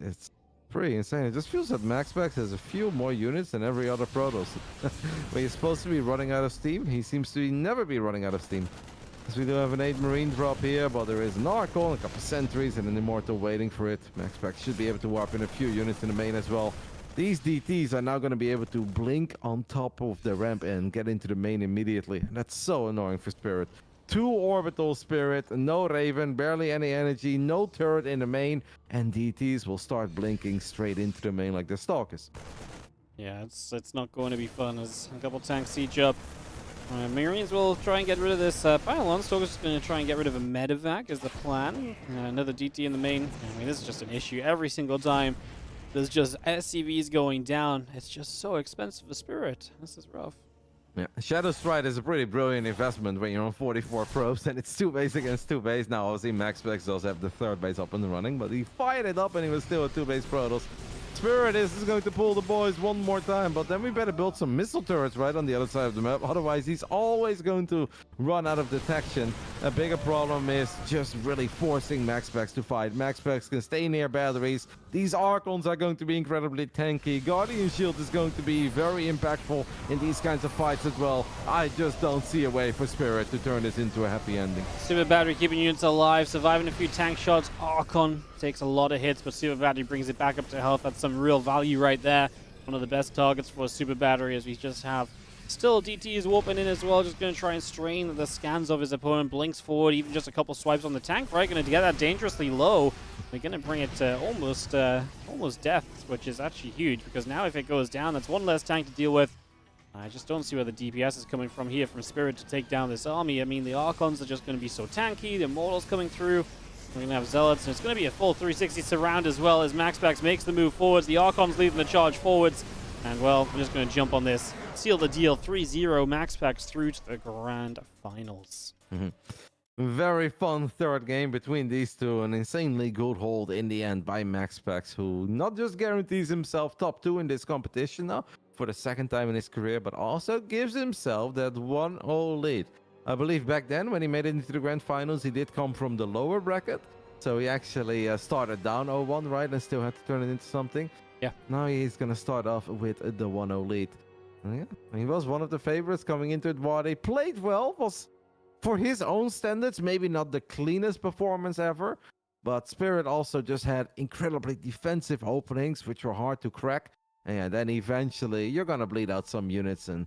It's pretty insane. It just feels that MaxPax has a few more units than every other Protoss. When he's supposed to be running out of steam, he seems to never be running out of steam. We do have an 8 Marine drop here, but there is an Archon, a couple sentries, and an Immortal waiting for it. MaxPax should be able to warp in a few units in the main as well. These DTs are now going to be able to blink on top of the ramp and get into the main immediately. And that's so annoying for Spirit. 2 Orbital Spirit, no Raven, barely any energy, no turret in the main, and DTs will start blinking straight into the main like the Stalkers. Yeah, it's not going to be fun as a couple tanks siege up. Marines will try and get rid of this pylon. Stalker's just going to try and get rid of a medevac is the plan. Another DT in the main. I mean, this is just an issue every single time. There's just SCVs going down. It's just so expensive for Spirit. This is rough. Yeah, Shadow Stride is a pretty brilliant investment when you're on 44 probes and it's 2 base against 2 base. Now, obviously, MaxPax does have the third base up and running, but he fired it up and he was still a 2 base Protoss. Spirit is going to pull the boys one more time, but then we better build some missile turrets right on the other side of the map. Otherwise, he's always going to run out of detection. A bigger problem is just really forcing MaxPax to fight. MaxPax can stay near batteries. These Archons are going to be incredibly tanky. Guardian Shield is going to be very impactful in these kinds of fights as well. I just don't see a way for Spirit to turn this into a happy ending. Super Battery keeping units alive, surviving a few tank shots. Archon takes a lot of hits, but Super Battery brings it back up to health. That's some real value right there. One of the best targets for Super Battery, as we just have still DT is warping in as well, just going to try and strain the scans of his opponent. Blinks forward, even just a couple swipes on the tank, right? Going to get that dangerously low. We're going to bring it to almost death, which is actually huge, because now if it goes down, that's one less tank to deal with. I just don't see where the DPS is coming from here from Spirit to take down this army. I mean, the Archons are just going to be so tanky. The Immortals coming through. We're going to have Zealots, and it's going to be a full 360 surround as well as MaxPax makes the move forwards. The Archons leading the charge forwards. And, well, I'm just going to jump on this. Seal the deal, 3-0, MaxPax through to the grand finals. Very fun third game between these two. An insanely good hold in the end by MaxPax, who not just guarantees himself top 2 in this competition now for the second time in his career, but also gives himself that 1-0 lead. I believe back then when he made it into the grand finals, he did come from the lower bracket. So he actually started down 0-1, right? And still had to turn it into something. Yeah. Now he's going to start off with the 1-0 lead. And yeah, he was one of the favorites coming into it. He played well, was for his own standards, maybe not the cleanest performance ever. But Spirit also just had incredibly defensive openings, which were hard to crack. And then eventually you're going to bleed out some units. And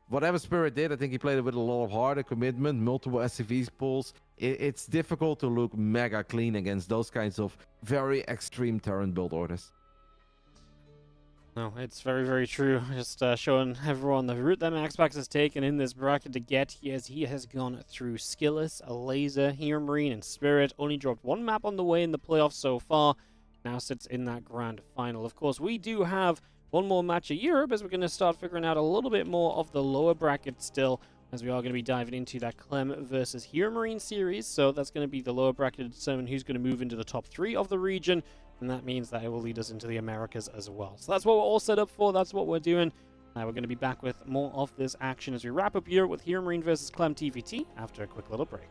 whatever Spirit did, I think he played it with a lot of heart and commitment, multiple SCVs pulls. It's difficult to look mega clean against those kinds of very extreme Terran build orders. No, it's very, very true. Just showing everyone the route that MaxPax has taken in this bracket to get here, as he has gone through Skilless, a Laser, HeroMarine, and Spirit. Only dropped one map on the way in the playoffs so far. Now sits in that grand final. Of course, we do have one more match at Europe, as we're going to start figuring out a little bit more of the lower bracket still, as we are going to be diving into that Clem versus HeroMarine series. So that's going to be the lower bracket to determine who's going to move into the top 3 of the region. And that means that it will lead us into the Americas as well. So that's what we're all set up for. That's what we're doing. We're going to be back with more of this action as we wrap up Europe with HeroMarine versus Clem TVT after a quick little break.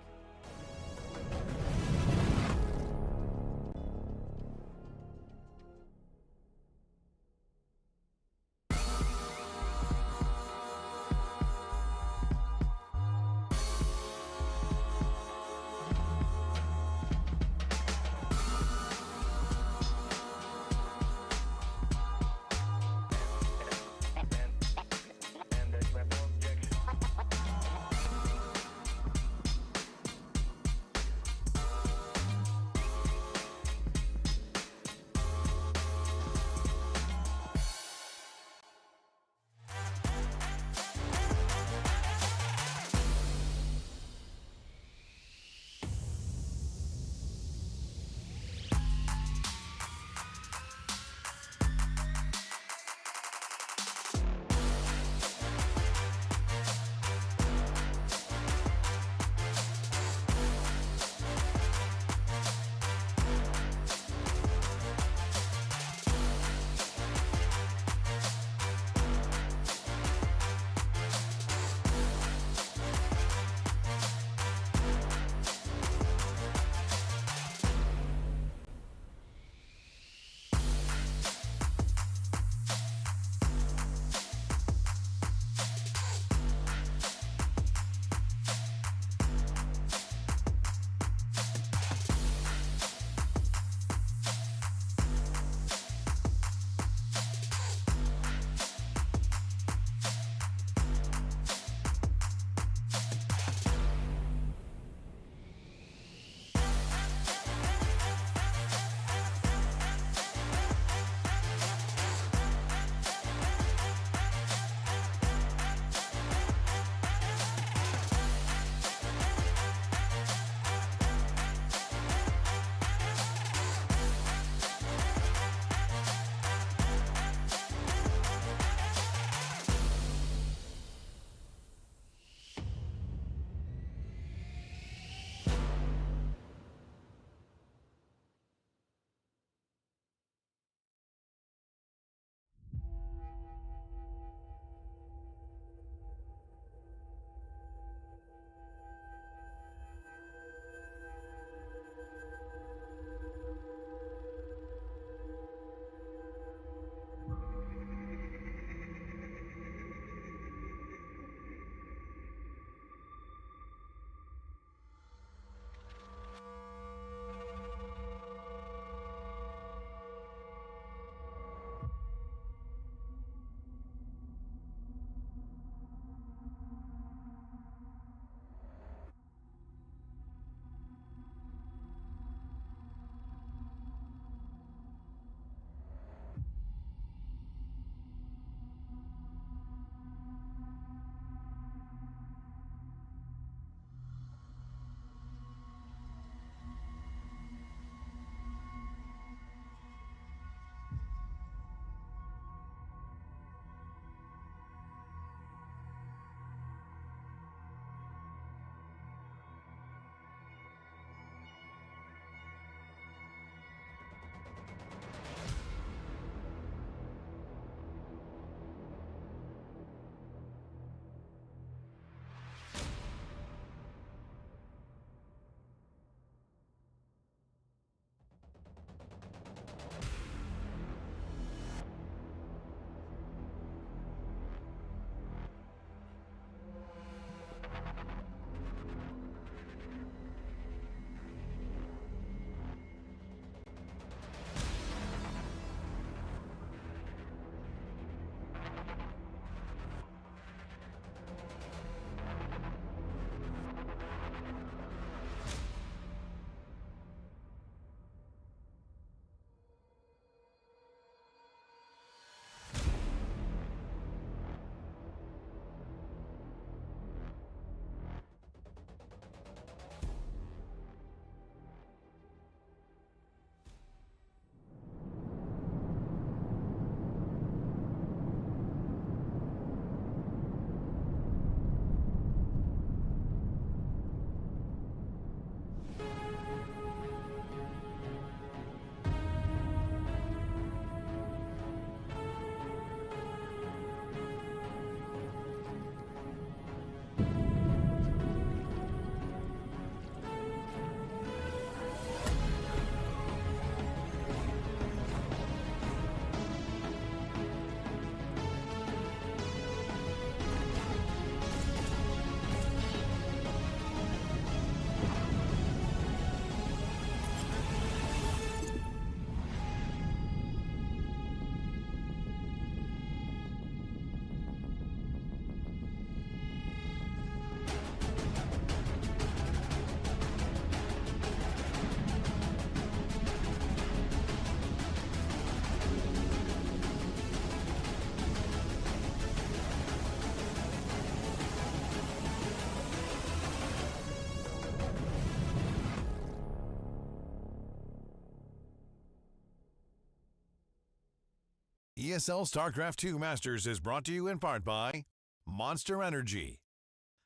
ESL StarCraft 2 Masters is brought to you in part by Monster Energy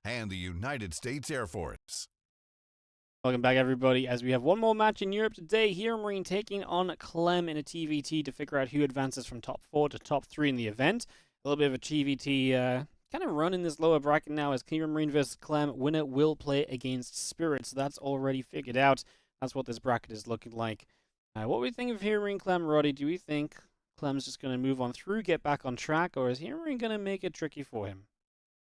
and the United States Air Force. Welcome back, everybody, as we have one more match in Europe today. HeroMarine taking on Clem in a TVT to figure out who advances from top 4 to top 3 in the event. A little bit of a TVT kind of run in this lower bracket now, as HeroMarine versus Clem. Winner will play against Spirit, so that's already figured out. That's what this bracket is looking like. What do we think of HeroMarine Clem, Roddy? Do we think Clem's just going to move on through, get back on track, or is HeroMarine going to make it tricky for him?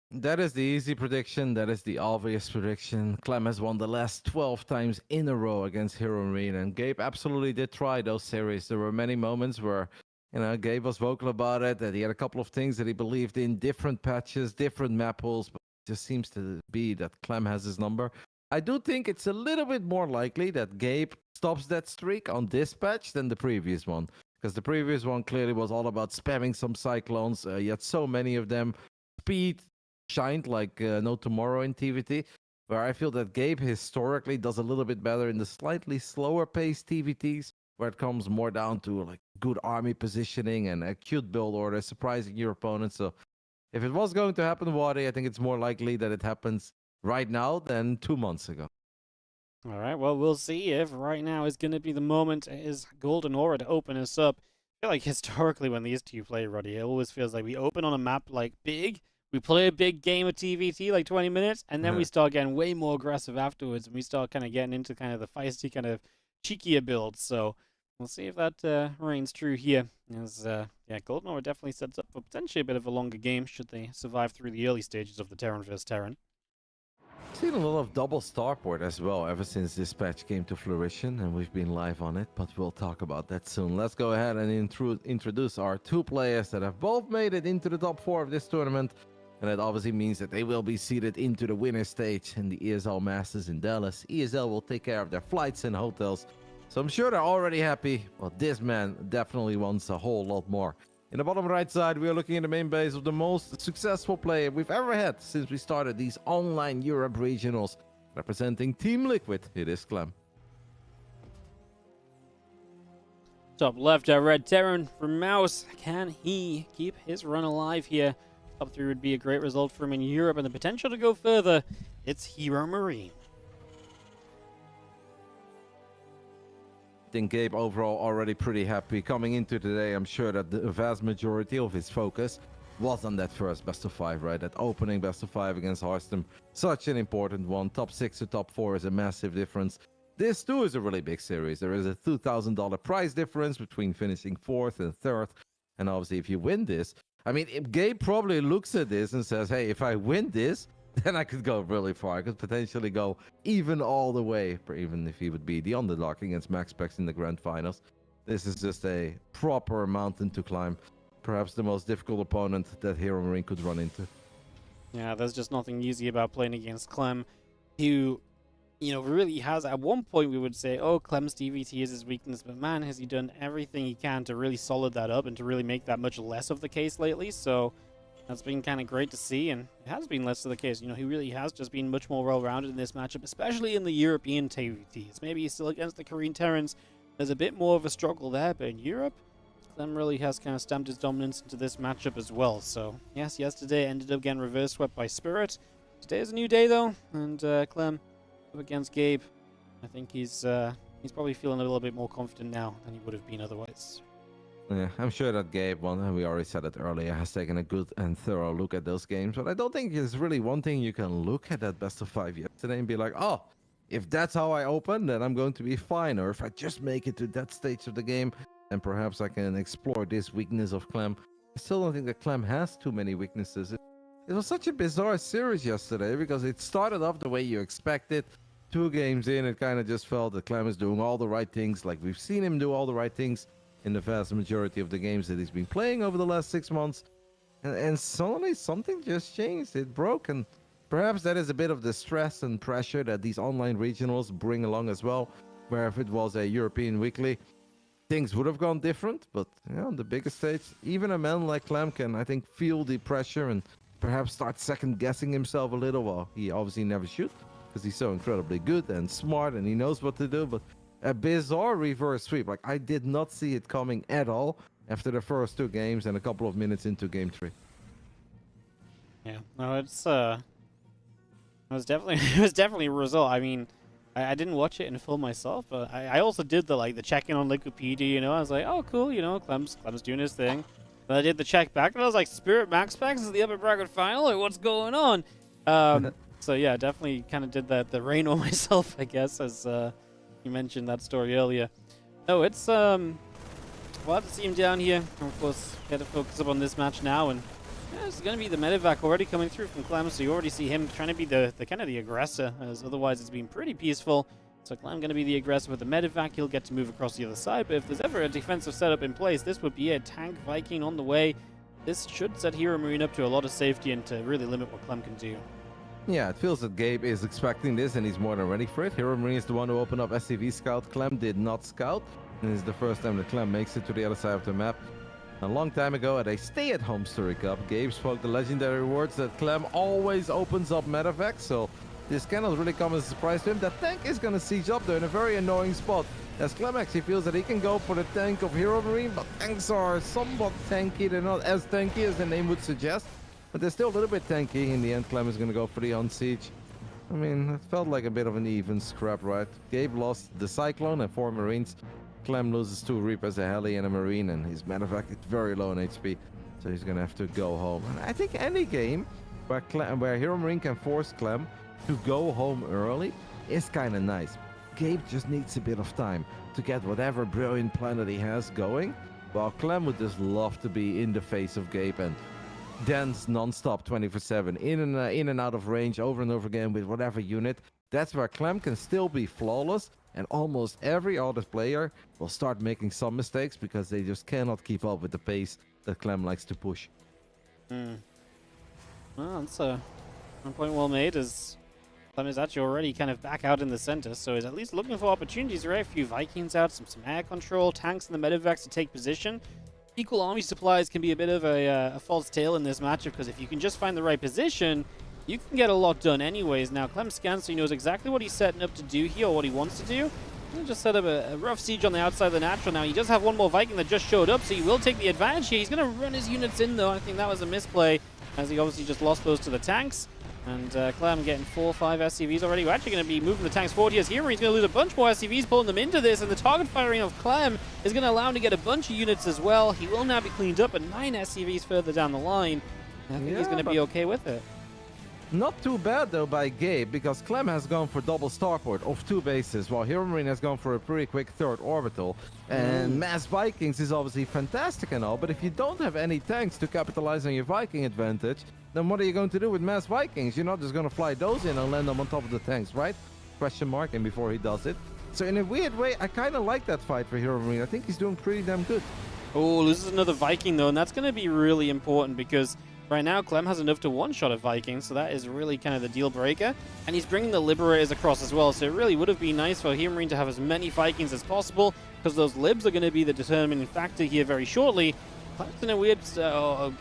That is the easy prediction. That is the obvious prediction. Clem has won the last 12 times in a row against HeroMarine, and Gabe absolutely did try those series. There were many moments where, Gabe was vocal about it, that he had a couple of things that he believed in, different patches, different map pools, but it just seems to be that Clem has his number. I do think it's a little bit more likely that Gabe stops that streak on this patch than the previous one, because the previous one clearly was all about spamming some cyclones. You had so many of them. Speed shined like no tomorrow in TVT, where I feel that Gabe historically does a little bit better in the slightly slower paced TVTs, where it comes more down to like good army positioning and a cute build order, surprising your opponent. So if it was going to happen, Wadi, I think it's more likely that it happens right now than 2 months ago. All right, well, we'll see if right now is going to be the moment. Is Golden Aura to open us up? I feel like historically when these two play, Roddy, it always feels like we open on a map like big, we play a big game of TVT, like 20 minutes, and then we start getting way more aggressive afterwards, and we start kind of getting into kind of the feisty, kind of cheekier builds. So we'll see if that reigns true here. As Golden Aura definitely sets up for potentially a bit of a longer game should they survive through the early stages of the Terran vs. Terran. Seen a lot of double starport as well ever since this patch came to fruition, and we've been live on it, but we'll talk about that soon. Let's go ahead and introduce our two players that have both made it into the top 4 of this tournament, and that obviously means that they will be seated into the winner stage in the ESL Masters in Dallas. ESL will take care of their flights and hotels, so I'm sure they're already happy, but this man definitely wants a whole lot more. In the bottom right side, we are looking at the main base of the most successful player we've ever had since we started these online Europe regionals. Representing Team Liquid, it is Clem. Top left, our Red Terran for Mouse. Can he keep his run alive here? Top 3 would be a great result for him in Europe, and the potential to go further. It's HeroMarine. I think Gabe overall already pretty happy coming into today. I'm sure that the vast majority of his focus was on that first best of 5, right? That opening best of 5 against Harstem, such an important one. Top 6 to top 4 is a massive difference. This too is a really big series. There is a $2,000 prize difference between finishing 4th and 3rd, and obviously if you win this, I mean, if Gabe probably looks at this and says, hey, if I win this, then I could go really far. I could potentially go even all the way, even if he would be the underdog against MaxPax in the grand finals. This is just a proper mountain to climb. Perhaps the most difficult opponent that HeroMarine could run into. Yeah, there's just nothing easy about playing against Clem, who, really has, at one point we would say, oh, Clem's TVT is his weakness, but man, has he done everything he can to really solid that up and to really make that much less of the case lately. So that's been kind of great to see, and it has been less of the case. He really has just been much more well-rounded in this matchup, especially in the European TVTs. Maybe he's still against the Korean Terrans. There's a bit more of a struggle there, but in Europe, Clem really has kind of stamped his dominance into this matchup as well. So, yes, yesterday ended up getting reverse swept by Spirit. Today is a new day, though, and Clem up against Gabe. I think he's probably feeling a little bit more confident now than he would have been otherwise. Yeah, I'm sure that Gabe, and we already said it earlier, has taken a good and thorough look at those games. But I don't think there's really one thing you can look at that best of 5 yesterday and be like, oh, if that's how I open, then I'm going to be fine. Or if I just make it to that stage of the game, then perhaps I can explore this weakness of Clem. I still don't think that Clem has too many weaknesses. It was such a bizarre series yesterday because it started off the way you expected. 2 games in, it kind of just felt that Clem is doing all the right things, like we've seen him do all the right things in the vast majority of the games that he's been playing over the last 6 months. And suddenly something just changed. It broke, and perhaps that is a bit of the stress and pressure that these online regionals bring along as well, where if it was a European weekly, things would have gone different. But on the biggest stage, even a man like Clem can, I think, feel the pressure and perhaps start second-guessing himself a little. Well, he obviously never should, because he's so incredibly good and smart and he knows what to do. But a bizarre reverse sweep, like I did not see it coming at all. after the first 2 games and a couple of minutes into game 3. Yeah, no, it was definitely it was definitely a result. I mean, I didn't watch it in full myself, but I also did the check-in on Wikipedia. You know, I was like, oh cool, you know, Clem's doing his thing. But I did the check back, and I was like, Spirit MaxPax is the upper bracket final, like what's going on? So yeah, definitely kind of did the Reynor myself, I guess, as you mentioned that story earlier. No, it's we'll have to see him down here. Of course, get to focus up on this match now, and yeah, it's going to be the medevac already coming through from Clem, so you already see him trying to be the kind of the aggressor, as otherwise it's been pretty peaceful. So Clem going to be the aggressor with the medevac. He'll get to move across the other side, but if there's ever a defensive setup in place, this would be a tank Viking on the way. This should set HeroMarine up to a lot of safety and to really limit what Clem can do. Yeah, it feels that Gabe is expecting this and he's more than ready for it. HeroMarine is the one who opened up SCV Scout. Clem did not scout. And this is the first time that Clem makes it to the other side of the map. A long time ago at a stay-at-home Story Cup, Gabe spoke the legendary words that Clem always opens up medevac, so this cannot really come as a surprise to him. That tank is going to siege up there in a very annoying spot, as Clem actually feels that he can go for the tank of HeroMarine, but tanks are somewhat tanky. They're not as tanky as the name would suggest, but they're still a little bit tanky. In the end, Clem is going to go for the on-siege. I mean, it felt like a bit of an even scrap, right? Gabe lost the Cyclone and 4 Marines. Clem loses 2 Reapers, a Heli, and a Marine, and his medevac is very low in HP, so he's gonna have to go home. And I think any game where HeroMarine can force Clem to go home early is kind of nice. Gabe just needs a bit of time to get whatever brilliant plan that he has going, while Clem would just love to be in the face of Gabe and dance non-stop 24/7, in and out of range over and over again with whatever unit. That's where Clem can still be flawless, and almost every other player will start making some mistakes because they just cannot keep up with the pace that Clem likes to push. Well, that's one point well made, as Clem is actually already kind of back out in the center, so he's at least looking for opportunities, right? A few Vikings out, some air control, tanks and the medevacs to take position. Equal army supplies can be a bit of a false tale in this matchup, because if you can just find the right position, you can get a lot done anyways. Now, Clem scans, so he knows exactly what he's setting up to do here, or what he wants to do. He'll just set up a rough siege on the outside of the natural. Now, he does have one more Viking that just showed up, so he will take the advantage here. He's going to run his units in, though. I think that was a misplay, as he obviously just lost those to the tanks. And Clem getting 4 or 5 SCVs already. We're actually going to be moving the tanks forward here. He's going to lose a bunch more SCVs, pulling them into this, and the target firing of Clem is going to allow him to get a bunch of units as well. He will now be cleaned up, and 9 SCVs further down the line. I think he's going to be okay with it. Not too bad though by Gabe, because Clem has gone for double starport of 2 bases, while HeroMarine has gone for a pretty quick 3rd orbital. And Mass Vikings is obviously fantastic and all, but if you don't have any tanks to capitalize on your Viking advantage, then what are you going to do with Mass Vikings? You're not just going to fly those in and land them on top of the tanks, right? Question mark, and before he does it. So in a weird way, I kind of like that fight for HeroMarine. I think he's doing pretty damn good. Oh, this is another Viking though, and that's going to be really important, because right now, Clem has enough to one-shot a Viking, so that is really kind of the deal breaker. And he's bringing the Liberators across as well, so it really would have been nice for HeroMarine to have as many Vikings as possible, because those Libs are going to be the determining factor here very shortly. Clem's in a weird,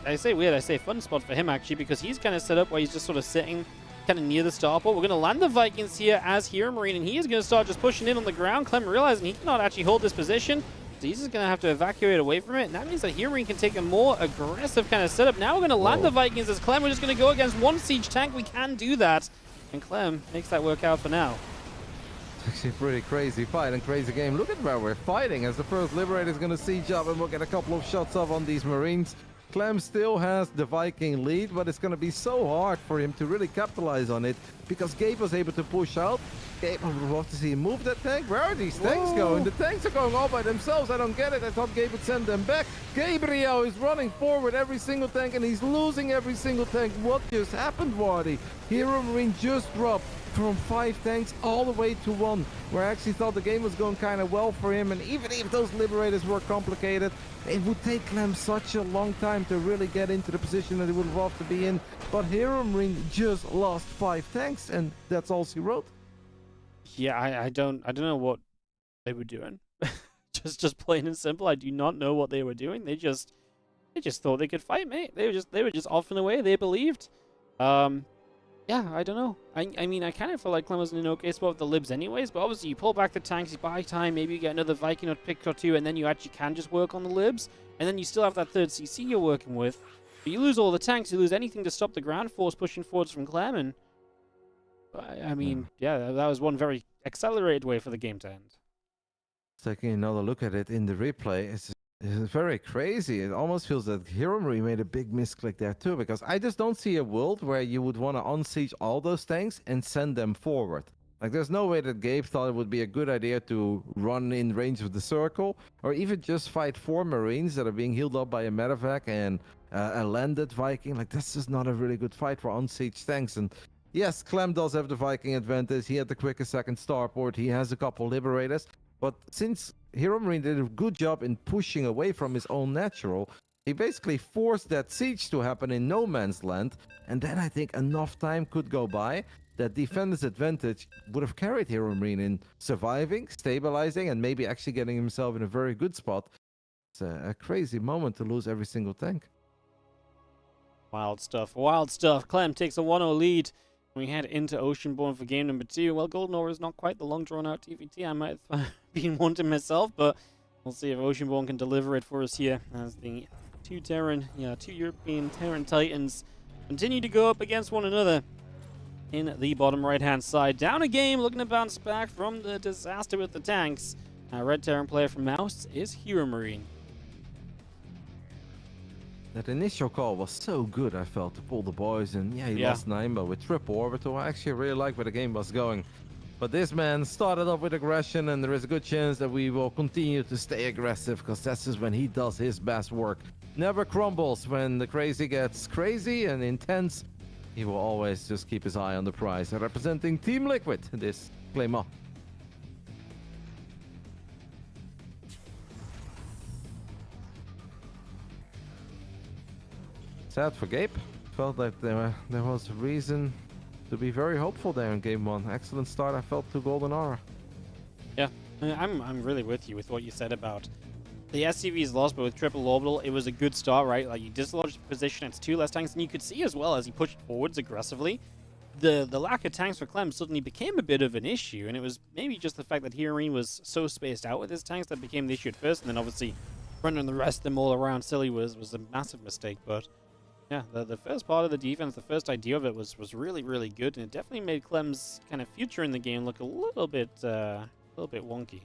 I say fun spot for him actually, because he's kind of set up where he's just sort of sitting kind of near the starport. We're going to land the Vikings here as HeroMarine, and he is going to start just pushing in on the ground. Clem realizing he cannot actually hold this position, so he's just going to have to evacuate away from it. And that means that HeroMarine can take a more aggressive kind of setup. Now we're going to land the Vikings as Clem. We're just going to go against 1 siege tank. We can do that. And Clem makes that work out for now. It's actually a pretty crazy fight and crazy game. Look at where we're fighting, as the first Liberator is going to siege up, and we'll get a couple of shots off on these Marines. Clem still has the Viking lead, but it's going to be so hard for him to really capitalize on it, because Gabe was able to push out. Gabe, I would love to see him move that tank. Where are these tanks going? The tanks are going all by themselves. I don't get it. I thought Gabe would send them back. Gabriel is running forward every single tank, and he's losing every single tank. What just happened, Wardy? HeroMarine just dropped from 5 tanks all the way to 1, where I actually thought the game was going kind of well for him, and even if those Liberators were complicated, it would take Clem such a long time to really get into the position that he would love to be in. But HeroMarine just lost 5 tanks, and that's all she wrote. Yeah, I don't know what they were doing. just plain and simple. I do not know what they were doing. They just thought they could fight, mate. They were just off and away. They believed. Yeah, I don't know. I mean, I kind of feel like Clem was in an okay spot with the libs anyways, but obviously you pull back the tanks, you buy time, maybe you get another Viking or pick or two, and then you actually can just work on the libs, and then you still have that third CC you're working with. But you lose all the tanks, you lose anything to stop the ground force pushing forwards from Clem, and I mean, yeah, that was one very accelerated way for the game to end. Taking another look at it in the replay, it's very crazy. It almost feels that HeroMarine made a big misclick there too, because I just don't see a world where you would want to unsiege all those tanks and send them forward. Like, there's no way that Gabe thought it would be a good idea to run in range of the circle, or even just fight 4 Marines that are being healed up by a medevac and a landed Viking. Like, that's just not a really good fight for unsieged tanks. And yes, Clem does have the Viking advantage. He had the quickest second starport. He has a couple liberators. But since HeroMarine did a good job in pushing away from his own natural, he basically forced that siege to happen in no man's land. And then I think enough time could go by that defender's advantage would have carried HeroMarine in surviving, stabilizing, and maybe actually getting himself in a very good spot. It's a crazy moment to lose every single tank. Wild stuff, wild stuff. Clem takes a 1-0 lead. We head into Oceanborn for game number 2. Well, Golden Ore is not quite the long drawn-out TVT I might have been wanting myself, but we'll see if Oceanborn can deliver it for us here as the two European Terran Titans continue to go up against one another in the bottom right-hand side. Down a game, looking to bounce back from the disaster with the tanks. Red Terran player from Mouse is HeroMarine. That initial call was so good, I felt, to pull the boys, and yeah, he lost 9, but with triple orbital, I actually really like where the game was going. But this man started off with aggression, and there is a good chance that we will continue to stay aggressive, because that's just when he does his best work. Never crumbles when the crazy gets crazy and intense. He will always just keep his eye on the prize. Representing Team Liquid, this Claymore. Sad for Gabe. Felt like there was reason to be very hopeful there in game 1. Excellent start, I felt, to Golden Aura. Yeah, I'm really with you with what you said about the SCV's lost, but with triple orbital, it was a good start, right? Like, you dislodged the position, it's 2 less tanks, and you could see as well as he pushed forwards aggressively, the lack of tanks for Clem suddenly became a bit of an issue, and it was maybe just the fact that HeroMarine was so spaced out with his tanks that became the issue at first, and then obviously running the rest of them all around silly was a massive mistake, but yeah, the first part of the defense, the first idea of it was really, really good, and it definitely made Clem's kind of future in the game look a little bit wonky.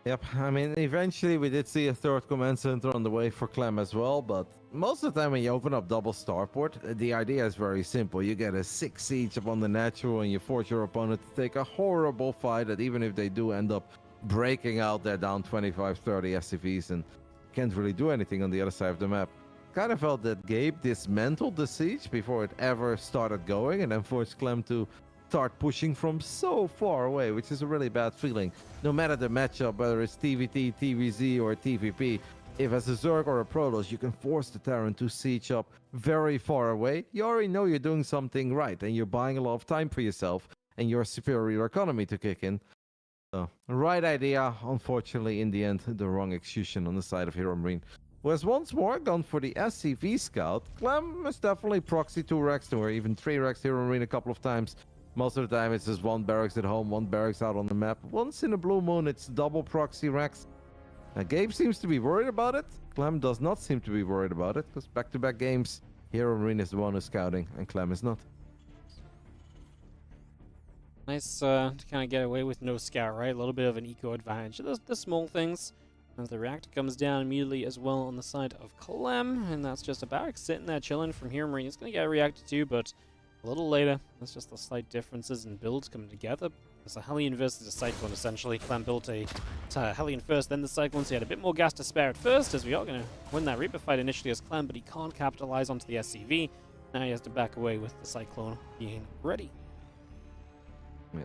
Yep, I mean, eventually we did see a 3rd command center on the way for Clem as well, but most of the time when you open up double starport, the idea is very simple. You get a 6 siege upon the natural, and you force your opponent to take a horrible fight that even if they do end up breaking out, they're down 25, 30 SCVs and can't really do anything on the other side of the map. Kind of felt that Gabe dismantled the siege before it ever started going, and then forced Clem to start pushing from so far away, which is a really bad feeling. No matter the matchup, whether it's TVT, TVZ, or TVP, if as a Zerg or a Protoss you can force the Terran to siege up very far away, you already know you're doing something right, and you're buying a lot of time for yourself and your superior economy to kick in. So, right idea, unfortunately, in the end, the wrong execution on the side of HeroMarine. Was once more gone for the SCV scout. Clem is definitely proxy 2 Rex or even 3 Rex HeroMarine a couple of times. Most of the time it's just 1 barracks at home, 1 barracks out on the map. Once in a blue moon it's double proxy Rex. Gabe seems to be worried about it. Clem does not seem to be worried about it, because back-to-back games, HeroMarine is the one who's scouting and Clem is not. Nice to kind of get away with no scout, right? A little bit of an eco advantage. The small things. As the reactor comes down immediately as well on the side of Clem, and that's just a barrack sitting there chilling from HeroMarine. It's going to get a reactor too, but a little later. That's just the slight differences in builds coming together. It's a Hellion versus a Cyclone, essentially. Clem built a Hellion first, then the Cyclone, so he had a bit more gas to spare at first, as we are going to win that Reaper fight initially as Clem, but he can't capitalize onto the SCV. Now he has to back away with the Cyclone being ready. Yeah.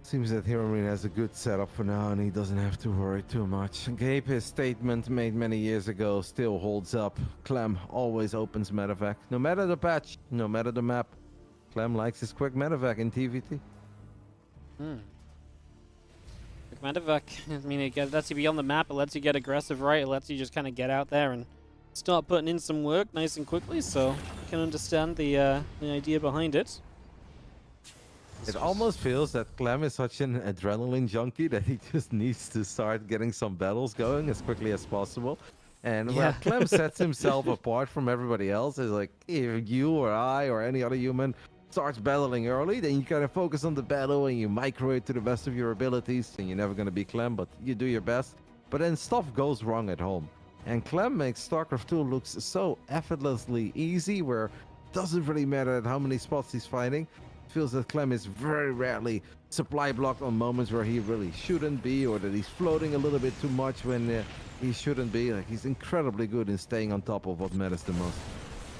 Seems that HeroMarine has a good setup for now, and he doesn't have to worry too much. Gabe, his statement made many years ago, still holds up. Clem always opens medevac. No matter the patch, no matter the map. Clem likes his quick medevac in TVT. Quick medevac, I mean, it lets you be on the map, it lets you get aggressive, right? It lets you just kind of get out there and start putting in some work nice and quickly, so can understand the idea behind it. It almost feels that Clem is such an adrenaline junkie that he just needs to start getting some battles going as quickly as possible. And where Clem sets himself apart from everybody else is like, if you or I or any other human starts battling early, then you kind of focus on the battle and you micro it to the best of your abilities, and you're never going to be Clem, but you do your best. But then stuff goes wrong at home. And Clem makes StarCraft 2 looks so effortlessly easy, where it doesn't really matter at how many spots he's fighting. It feels that Clem is very rarely supply blocked on moments where he really shouldn't be, or that he's floating a little bit too much when he shouldn't be. Like, he's incredibly good in staying on top of what matters the most.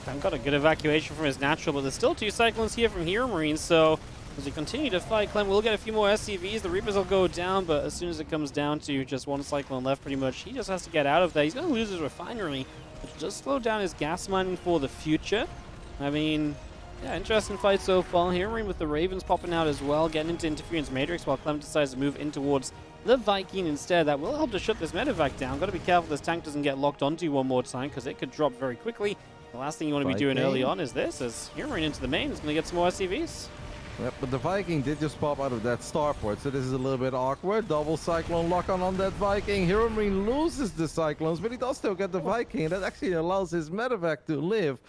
Clem got a good evacuation from his natural, but there's still 2 Cyclones here from HeroMarine, so as we continue to fight, Clem will get a few more SCVs. The Reapers will go down, but as soon as it comes down to just 1 Cyclone left, pretty much, he just has to get out of there. He's going to lose his refinery, which does slow down his gas mining for the future. I mean, yeah, interesting fight so far. HeroMarine with the Ravens popping out as well, getting into Interference Matrix, while Clem decides to move in towards the Viking instead. That will help to shut this medevac down. Got to be careful this tank doesn't get locked onto one more time, because it could drop very quickly. The last thing you want to be doing early on is this, as HeroMarine into the main is going to get some more SCVs. Yep, but the Viking did just pop out of that starport, so this is a little bit awkward. Double Cyclone lock-on that Viking. HeroMarine loses the Cyclones, but he does still get the Viking, and that actually allows his medevac to live.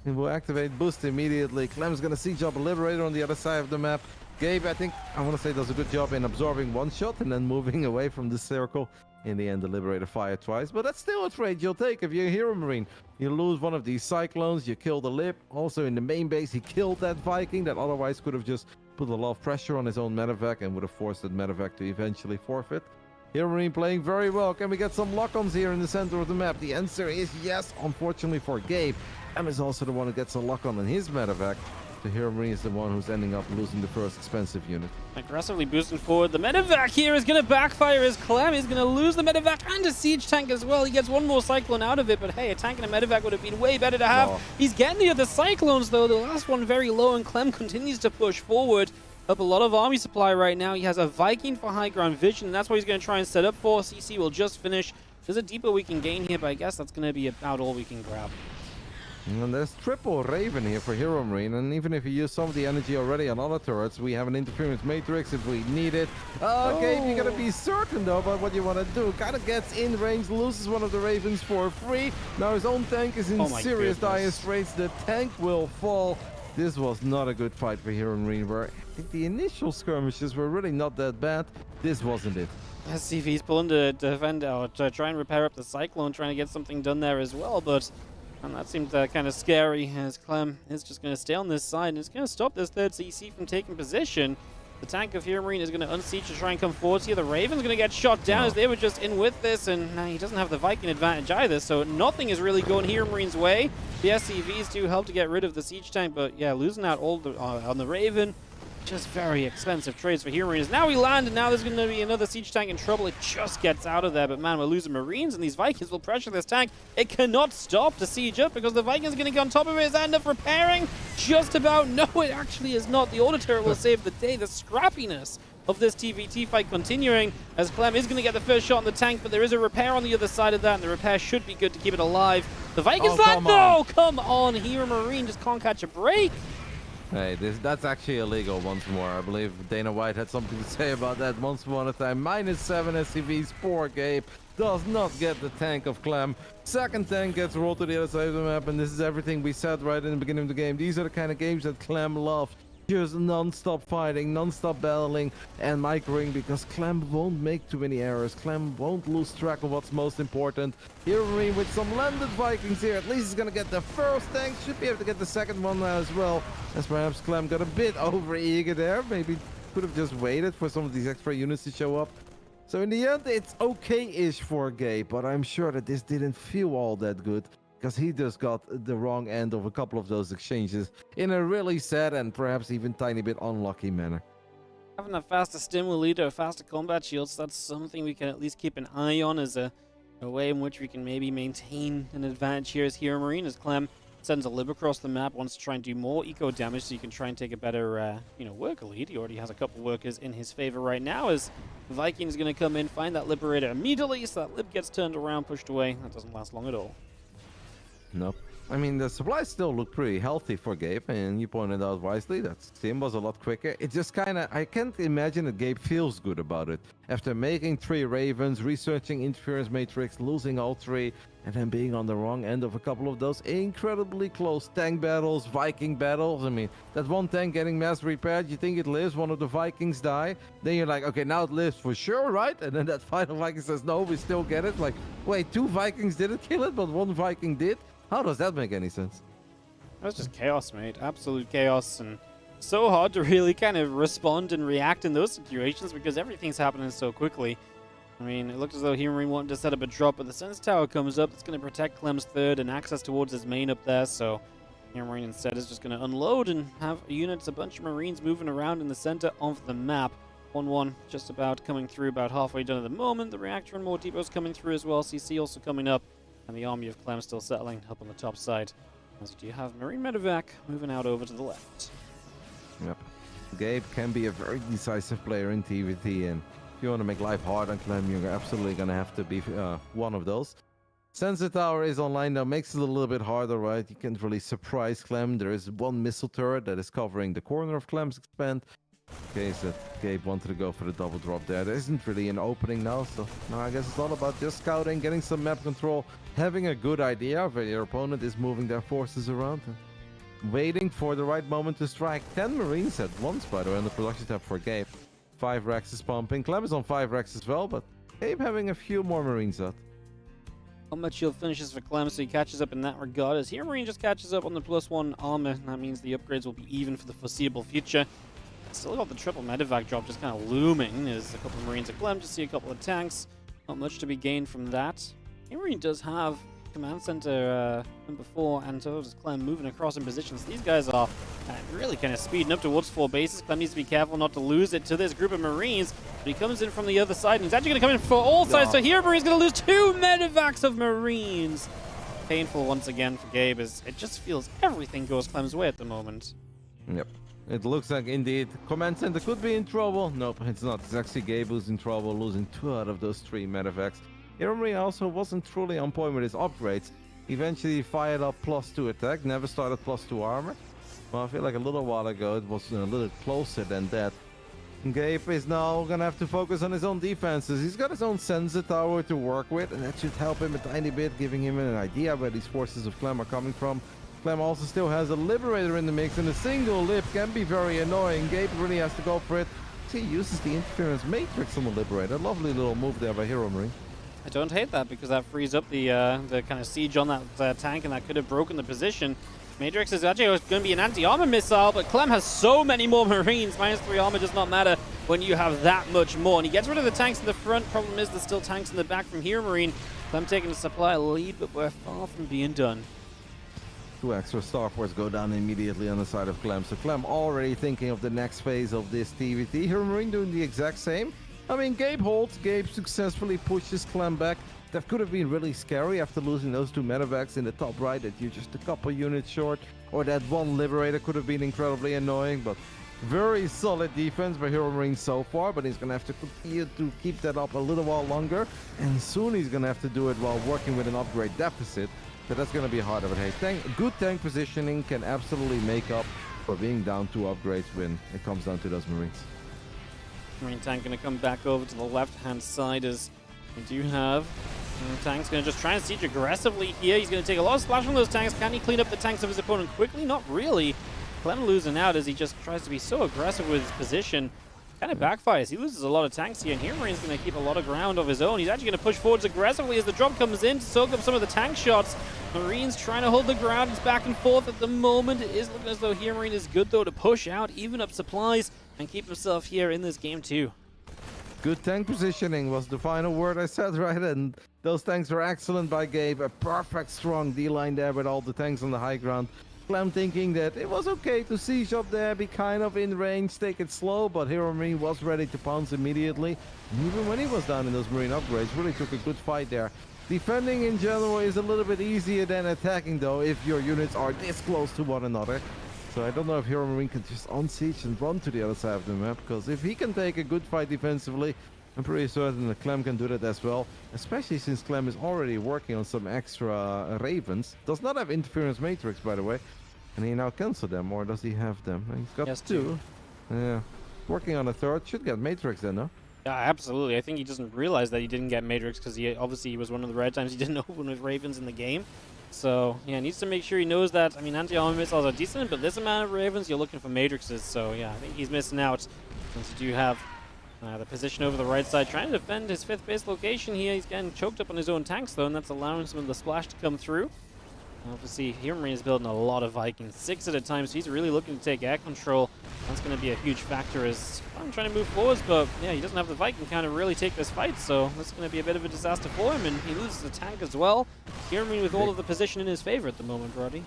He will activate Boost immediately. Clem's going to siege up a Liberator on the other side of the map. Gabe, I want to say, does a good job in absorbing one shot and then moving away from the circle. In the end, the Liberator fired twice, but that's still a trade you'll take if you're HeroMarine. You lose one of these Cyclones, you kill the Lib. Also in the main base, he killed that Viking that otherwise could have just put a lot of pressure on his own medevac and would have forced that medevac to eventually forfeit. HeroMarine playing very well. Can we get some lock-ons here in the center of the map? The answer is yes, unfortunately for Gabe. Em is also the one who gets a lock-on in his medevac. So HeroMarine is the one who's ending up losing the first expensive unit. Aggressively boosting forward. The medevac here is going to backfire as Clem. He's going to lose the medevac and a siege tank as well. He gets one more Cyclone out of it, but hey, a tank and a medevac would have been way better to have. Oh. He's getting the other Cyclones though. The last one very low, and Clem continues to push forward. Up a lot of army supply right now. He has a Viking for high ground vision, and that's what he's going to try and set up for. CC will just finish. There's a depot we can gain here, but I guess that's going to be about all we can grab. And there's triple Raven here for HeroMarine, and even if you use some of the energy already on other turrets, we have an Interference Matrix if we need it. Okay, you gotta be certain though about what you want to do. Kinda gets in range, loses one of the Ravens for free. Now his own tank is in serious dire straits. The tank will fall. This was not a good fight for HeroMarine, where I think the initial skirmishes were really not that bad. This wasn't it. SCV's pulling to defend or to try and repair up the Cyclone, trying to get something done there as well, but and that seemed kind of scary, as Clem is just going to stay on this side, and it's going to stop this third CC from taking position. The tank of HeroMarine is going to unsiege to try and come forward here. The Raven's going to get shot down as they were just in with this, and he doesn't have the Viking advantage either, so nothing is really going HeroMarine's way. The SCVs do help to get rid of the siege tank, but yeah, losing out all on the Raven, just very expensive trades for HeroMarines. Now we land, and now there's going to be another siege tank in trouble. It just gets out of there, but man, we're losing Marines, and these Vikings will pressure this tank. It cannot stop to siege up because the Vikings are going to get on top of it. Is that enough repairing? Just about. No, it actually is not. The auto turret will save the day. The scrappiness of this TVT fight continuing, as Clem is going to get the first shot on the tank, but there is a repair on the other side of that, and the repair should be good to keep it alive. The Vikings land, no! Come on, HeroMarine just can't catch a break. Hey, that's actually illegal once more. I believe Dana White had something to say about that once upon a time. -7 SCVs, poor Gabe. Does not get the tank of Clem. Second tank gets rolled to the other side of the map, and this is everything we said right in the beginning of the game. These are the kind of games that Clem loves. Just non-stop fighting, non-stop battling and microing, because Clem won't make too many errors. Clem won't lose track of what's most important. HeroMarine with some landed Vikings here. At least he's going to get the first tank. Should be able to get the second one now as well. As perhaps Clem got a bit over-eager there. Maybe could have just waited for some of these extra units to show up. So in the end, it's okay-ish for Gabe, but I'm sure that this didn't feel all that good, because he just got the wrong end of a couple of those exchanges in a really sad and perhaps even tiny bit unlucky manner. Having a faster stim will lead to a faster combat shield, so that's something we can at least keep an eye on as a way in which we can maybe maintain an advantage here as HeroMarine, as Clem sends a Lib across the map, wants to try and do more eco damage so you can try and take a better worker lead. He already has a couple workers in his favor right now, as Viking is going to come in, find that Liberator immediately, so that Lib gets turned around, pushed away. That doesn't last long at all. Nope. I mean, the supplies still look pretty healthy for Gabe, and you pointed out wisely that Sim was a lot quicker. It just kind of, I can't imagine that Gabe feels good about it. After making 3 Ravens, researching Interference Matrix, losing all 3, and then being on the wrong end of a couple of those incredibly close tank battles, Viking battles. I mean, that one tank getting mass repaired, you think it lives, one of the Vikings die, then you're like, okay, now it lives for sure, right? And then that final Viking says, no, we still get it. Like, wait, 2 Vikings didn't kill it, but 1 Viking did? How does that make any sense? That was just chaos, mate. Absolute chaos, and so hard to really kind of respond and react in those situations because everything's happening so quickly. I mean, it looked as though HeroMarine wanted to set up a drop, but the Sense Tower comes up. It's going to protect Clem's third and access towards his main up there, so HeroMarine instead is just going to unload and have units, a bunch of Marines moving around in the center of the map. 1-1, just about coming through, about halfway done at the moment. The reactor and more depots coming through as well. CC also coming up. And the army of Clem still settling up on the top side. As you have Marine Medevac moving out over to the left. Yep. Gabe can be a very decisive player in TVT, and if you want to make life hard on Clem, you're absolutely going to have to be one of those. Sensor Tower is online now, makes it a little bit harder, right? You can't really surprise Clem. There is 1 missile turret that is covering the corner of Clem's expand. Okay, so Gabe wanted to go for the double drop there. There isn't really an opening now, so now I guess it's all about just scouting, getting some map control, having a good idea of where your opponent is moving their forces around, and waiting for the right moment to strike. 10 Marines at once, by the way, on the production tab for Gabe. 5 racks is pumping. Clem is on 5 racks as well, but Gabe having a few more Marines out. Not much shield finishes for Clem, so he catches up in that regard. As HeroMarine just catches up on the +1 armor, and that means the upgrades will be even for the foreseeable future. Still got the triple medevac drop just kind of looming. There's a couple of Marines at Clem, just see a couple of tanks. Not much to be gained from that. HeroMarine does have command center number 4, and so does Clem moving across in positions. These guys are really kind of speeding up towards 4 bases. Clem needs to be careful not to lose it to this group of Marines, but he comes in from the other side, and he's actually going to come in for all sides, so HeroMarine's going to lose 2 medevacs of Marines. Painful once again for Gabe, as it just feels everything goes Clem's way at the moment. Yep. It looks like, indeed, Command Center could be in trouble. Nope, it's not. It's actually Gabe who's in trouble, losing 2 out of those 3 medevacs. HeroMarine also wasn't truly on point with his upgrades. Eventually fired up +2 attack, never started +2 armor. Well, I feel like a little while ago it was a little closer than that. Gabe is now gonna have to focus on his own defenses. He's got his own sensor tower to work with, and that should help him a tiny bit, giving him an idea where these forces of Clem are coming from. Clem also still has a Liberator in the mix, and a single lip can be very annoying. Gabe really has to go for it. He uses the Interference Matrix on the Liberator. Lovely little move there by HeroMarine. I don't hate that, because that frees up the kind of siege on that tank, and that could have broken the position. Matrix is actually going to be an anti-armor missile, but Clem has so many more Marines. -3 armor does not matter when you have that much more. And he gets rid of the tanks in the front. Problem is there's still tanks in the back from HeroMarine. Clem taking the supply lead, but we're far from being done. 2 extra starports go down immediately on the side of Clem. So Clem already thinking of the next phase of this TVT. HeroMarine doing the exact same. I mean, Gabe holds. Gabe successfully pushes Clem back. That could have been really scary after losing those 2 medevacs in the top right, that you're just a couple units short. Or that 1 Liberator could have been incredibly annoying, but very solid defense by HeroMarine so far, but he's going to have to continue to keep that up a little while longer, and soon he's going to have to do it while working with an upgrade deficit. So that's going to be harder, but hey, good tank positioning can absolutely make up for being down 2 upgrades when it comes down to those Marines. Marine tank going to come back over to the left-hand side as we do have tank's going to just try and siege aggressively here. He's going to take a lot of splash from those tanks. Can he clean up the tanks of his opponent quickly? Not really. Clem losing out as he just tries to be so aggressive with his position. Kind of backfires. He loses a lot of tanks here, and HeroMarine's going to keep a lot of ground of his own. He's actually going to push forwards aggressively as the drop comes in to soak up some of the tank shots. Marines trying to hold the ground. It's back and forth at the moment. It is looking as though HeroMarine is good, though, to push out, even up supplies, and keep himself here in this game, too. Good tank positioning was the final word I said, right? And those tanks were excellent by Gabe. A perfect strong D-line there with all the tanks on the high ground. Clem thinking that it was okay to siege up there, be kind of in range, take it slow, but HeroMarine was ready to pounce immediately. And even when he was down in those Marine upgrades, really took a good fight there. Defending in general is a little bit easier than attacking, though, if your units are this close to one another. So I don't know if HeroMarine can just unsiege and run to the other side of the map, because if he can take a good fight defensively, I'm pretty certain that Clem can do that as well, especially since Clem is already working on some extra Ravens. Does not have interference matrix, by the way. And he now cancel them, or does he have them? He's got Yes, two. Yeah. Working on a third. Should get matrix then, no? Yeah, absolutely. I think he doesn't realize that he didn't get Matrix because he was one of the rare times he didn't open with Ravens in the game. So, yeah, needs to make sure he knows that. I mean, anti-armor missiles are decent, but this amount of Ravens, you're looking for Matrixes. So, yeah, I think he's missing out since you do have the position over the right side. Trying to defend his 5th base location here. He's getting choked up on his own tanks, though, and that's allowing some of the splash to come through. Obviously, HeroMarine is building a lot of Vikings, 6 at a time, so he's really looking to take air control. That's going to be a huge factor as I'm trying to move forwards, but yeah, he doesn't have the Viking kind of really take this fight, so that's going to be a bit of a disaster for him, and he loses the tank as well. HeroMarine with all of the position in his favor at the moment, Roddy.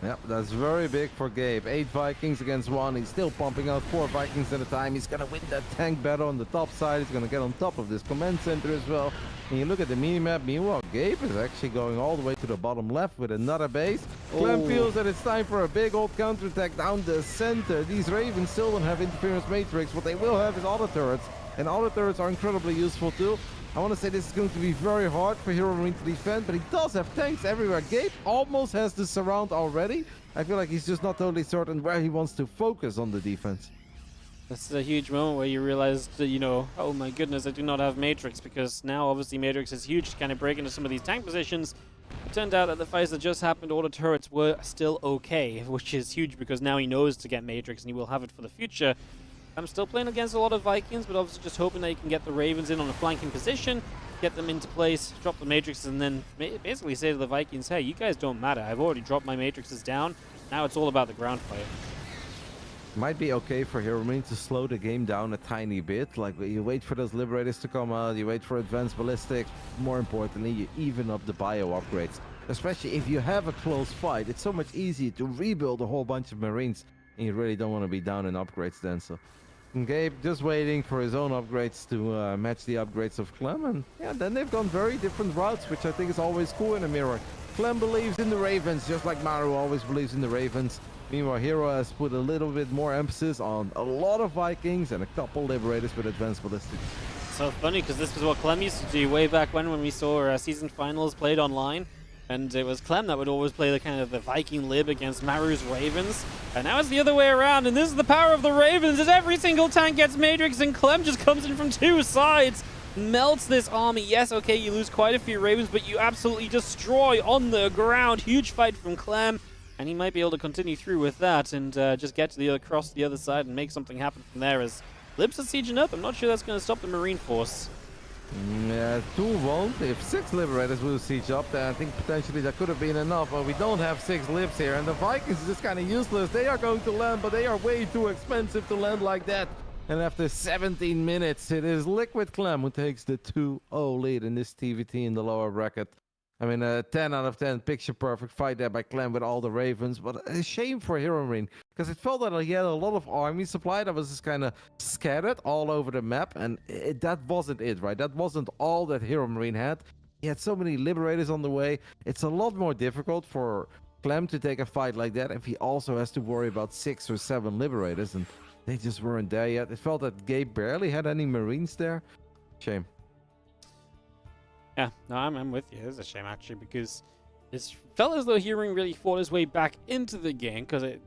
Yep, that's very big for Gabe. 8 Vikings against 1. He's still pumping out 4 Vikings at a time. He's going to win that tank battle on the top side. He's going to get on top of this command center as well. And you look at the minimap. Meanwhile, Gabe is actually going all the way to the bottom left with another base. Clem feels that it's time for a big old counterattack down the center. These Ravens still don't have interference matrix. What they will have is auto turrets. And auto turrets are incredibly useful too. I want to say this is going to be very hard for HeroMarine to defend, but he does have tanks everywhere. Gabe almost has the surround already. I feel like he's just not totally certain where he wants to focus on the defense. This is a huge moment where you realize that, you know, oh my goodness, I do not have Matrix, because now obviously Matrix is huge to kind of break into some of these tank positions. It turned out that the fights that just happened, all the turrets were still okay, which is huge because now he knows to get Matrix and he will have it for the future. I'm still playing against a lot of Vikings, but obviously just hoping that he can get the Ravens in on a flanking position, get them into place, drop the Matrixes, and then basically say to the Vikings, hey, you guys don't matter. I've already dropped my Matrixes down. Now it's all about the ground fight. Might be okay for HeroMarine to slow the game down a tiny bit. Like, you wait for those Liberators to come out, you wait for advanced ballistics. More importantly, you even up the bio upgrades. Especially if you have a close fight, it's so much easier to rebuild a whole bunch of Marines. And you really don't want to be down in upgrades then, so... And Gabe just waiting for his own upgrades to match the upgrades of Clem, and yeah, then they've gone very different routes, which I think is always cool in a mirror. Clem believes in the Ravens, just like Maru always believes in the Ravens. Meanwhile, Hero has put a little bit more emphasis on a lot of Vikings and a couple Liberators with advanced ballistics. So funny, because this was what Clem used to do way back when we saw season finals played online. And it was Clem that would always play the kind of the Viking lib against Maru's Ravens. And now it's the other way around, and this is the power of the Ravens, as every single tank gets Matrix, and Clem just comes in from 2 sides, melts this army. Yes, okay, you lose quite a few Ravens, but you absolutely destroy on the ground. Huge fight from Clem, and he might be able to continue through with that and just get to the across the other side and make something happen from there, as Libs are sieging up. I'm not sure that's going to stop the Marine force. Yeah, 2 won't. If 6 Liberators will siege up, then I think potentially that could have been enough, but we don't have 6 libs here, and the Vikings is just kind of useless. They are going to land, but they are way too expensive to land like that. And after 17 minutes, it is Liquid Clem who takes the 2-0 lead in this TVT in the lower bracket. I mean, a 10 out of 10 picture-perfect fight there by Clem with all the Ravens, but a shame for HeroMarine, because it felt that he had a lot of army supply that was just kind of scattered all over the map, and that wasn't it, right? That wasn't all that HeroMarine had. He had so many Liberators on the way. It's a lot more difficult for Clem to take a fight like that if he also has to worry about 6 or 7 Liberators, and they just weren't there yet. It felt that Gabe barely had any Marines there. Shame. Yeah, no, I'm with you. It's a shame, actually, because it felt as though HeroMarine really fought his way back into the game, because it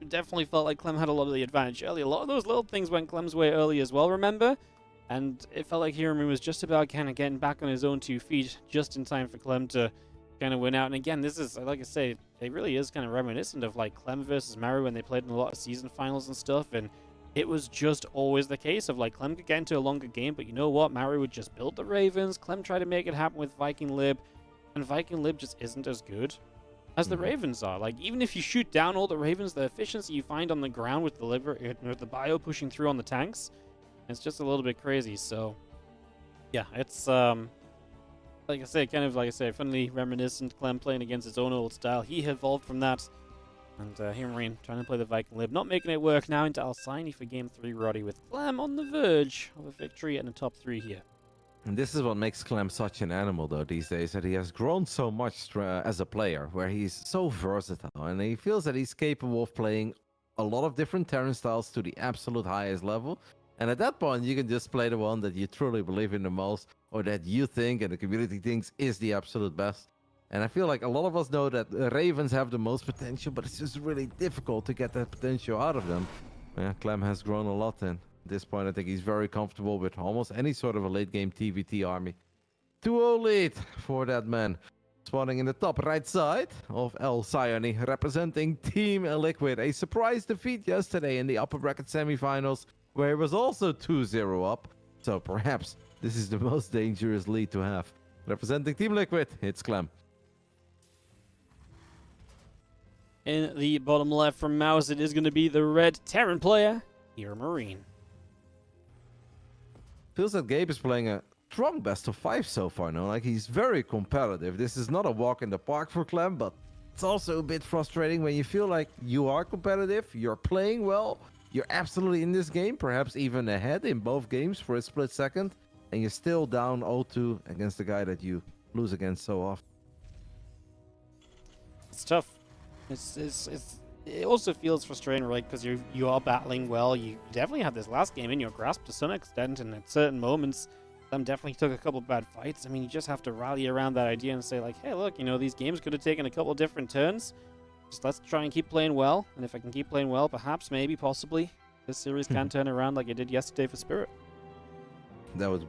definitely felt like Clem had a lot of the advantage early. A lot of those little things went Clem's way early as well, remember? And it felt like HeroMarine was just about kind of getting back on his own 2 feet just in time for Clem to kind of win out. And again, this is, like I say, it really is kind of reminiscent of like Clem versus Maru when they played in a lot of season finals and stuff, and it was just always the case of like Clem could get into a longer game, but you know what? Maru would just build the Ravens. Clem tried to make it happen with Viking Lib, and Viking Lib just isn't as good as the Ravens are. Like, even if you shoot down all the Ravens, the efficiency you find on the ground with the bio pushing through on the tanks, it's just a little bit crazy. So yeah, it's like I say, kind of like I say, funnily reminiscent. Clem playing against his own old style. He evolved from that. And HeroMarine trying to play the Viking Lib, not making it work. Now into Alcyone for game 3, Roddy, with Clem on the verge of a victory and a top 3 here. And this is what makes Clem such an animal, though, these days, that he has grown so much as a player, where he's so versatile, and he feels that he's capable of playing a lot of different Terran styles to the absolute highest level. And at that point, you can just play the one that you truly believe in the most, or that you think and the community thinks is the absolute best. And I feel like a lot of us know that the Ravens have the most potential, but it's just really difficult to get that potential out of them. Yeah, Clem has grown a lot, and at this point, I think he's very comfortable with almost any sort of a late-game TVT army. 2-0 lead for that man. Spawning in the top right side of El Sayani, representing Team Liquid. A surprise defeat yesterday in the upper bracket semifinals, where he was also 2-0 up. So perhaps this is the most dangerous lead to have. Representing Team Liquid, it's Clem. In the bottom left from Mouse, it is going to be the red Terran player, HeroMarine. Feels that Gabe is playing a strong best of 5 so far now. Like, he's very competitive. This is not a walk in the park for Clem, but it's also a bit frustrating when you feel like you are competitive, you're playing well, you're absolutely in this game, perhaps even ahead in both games for a split second, and you're still down 0-2 against the guy that you lose against so often. It's tough. It also feels frustrating, right? Because you are battling well. You definitely had this last game in your grasp to some extent, and at certain moments, Clem definitely took a couple bad fights. I mean, you just have to rally around that idea and say, like, hey, look, you know, these games could have taken a couple different turns. Just let's try and keep playing well. And if I can keep playing well, perhaps, maybe, possibly, this series can turn around like it did yesterday for Spirit. That would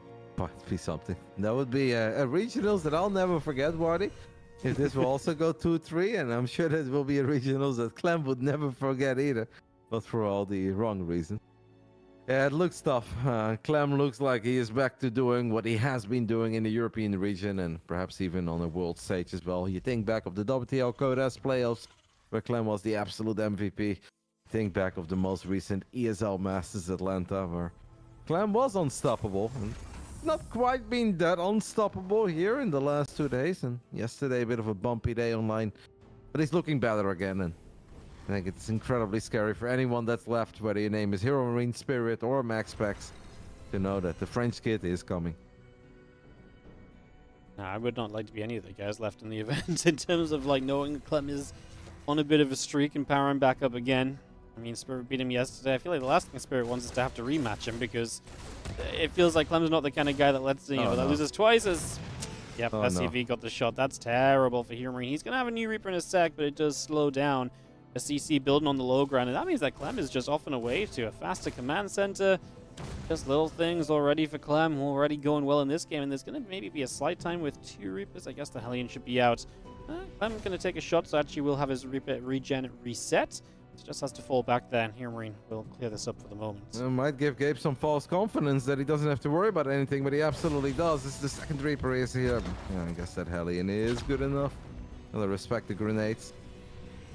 be something. That would be a regionals that I'll never forget, Wardy. If this will also go 2-3, and I'm sure that will be a regionals that Clem would never forget either, but for all the wrong reasons. Yeah, it looks tough. Clem looks like he is back to doing what he has been doing in the European region, and perhaps even on the world stage as well. You think back of the WTL Codas playoffs, where Clem was the absolute MVP. Think back of the most recent ESL Masters Atlanta, where Clem was unstoppable. And not quite been that unstoppable here in the last 2 days, and yesterday a bit of a bumpy day online, but he's looking better again, and I think it's incredibly scary for anyone that's left, whether your name is HeroMarine, Spirit, or MaxPax, to know that the French kid is coming. Nah, I would not like to be any of the guys left in the event in terms of like knowing Clem is on a bit of a streak and powering back up again. I mean, Spirit beat him yesterday. I feel like the last thing Spirit wants is to have to rematch him, because it feels like Clem's not the kind of guy that lets, you know, that loses twice as... Yep, SCV got the shot. That's terrible for HeroMarine. He's going to have a new Reaper in a sec, but it does slow down a CC building on the low ground, and that means that Clem is just off and away to a faster command center. Just little things already for Clem, already going well in this game, and there's going to maybe be a slight time with 2 Reapers. I guess the Hellion should be out. Clem's going to take a shot, so actually we'll have his Reaper regen reset. It just has to fall back there, and HeroMarine will clear this up for the moment. It might give Gabe some false confidence that he doesn't have to worry about anything, but he absolutely does. This is the second Reaper is here. Yeah, I guess that Hellion is good enough. Well, I respect the grenades.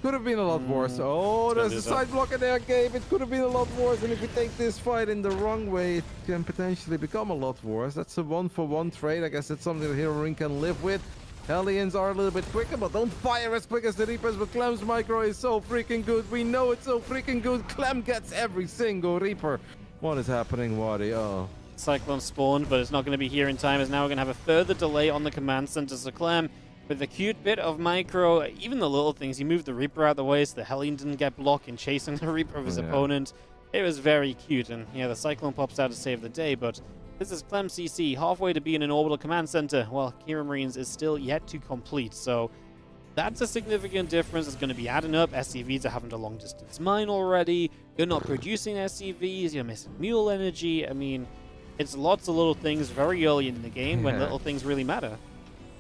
Could have been a lot worse. Oh, there's a side blocker there, Gabe. It could have been a lot worse, and if you take this fight in the wrong way, it can potentially become a lot worse. That's a 1-for-1 trade. I guess that's something that HeroMarine can live with. Hellions are a little bit quicker, but don't fire as quick as the Reapers. But Clem's micro is so freaking good. We know it's so freaking good. Clem gets every single Reaper. What is happening, Wadi? Oh. Cyclone spawned, but it's not going to be here in time, as now we're going to have a further delay on the command center. So Clem, with a cute bit of micro, even the little things, he moved the Reaper out of the way so the Hellion didn't get blocked in chasing the Reaper of his opponent. It was very cute, and yeah, the Cyclone pops out to save the day, but this is Clem CC, halfway to being an orbital command center, while HeroMarines is still yet to complete. So that's a significant difference. It's going to be adding up. SCVs are having to long distance mine already. You're not producing SCVs. You're missing mule energy. I mean, it's lots of little things very early in the game when little things really matter.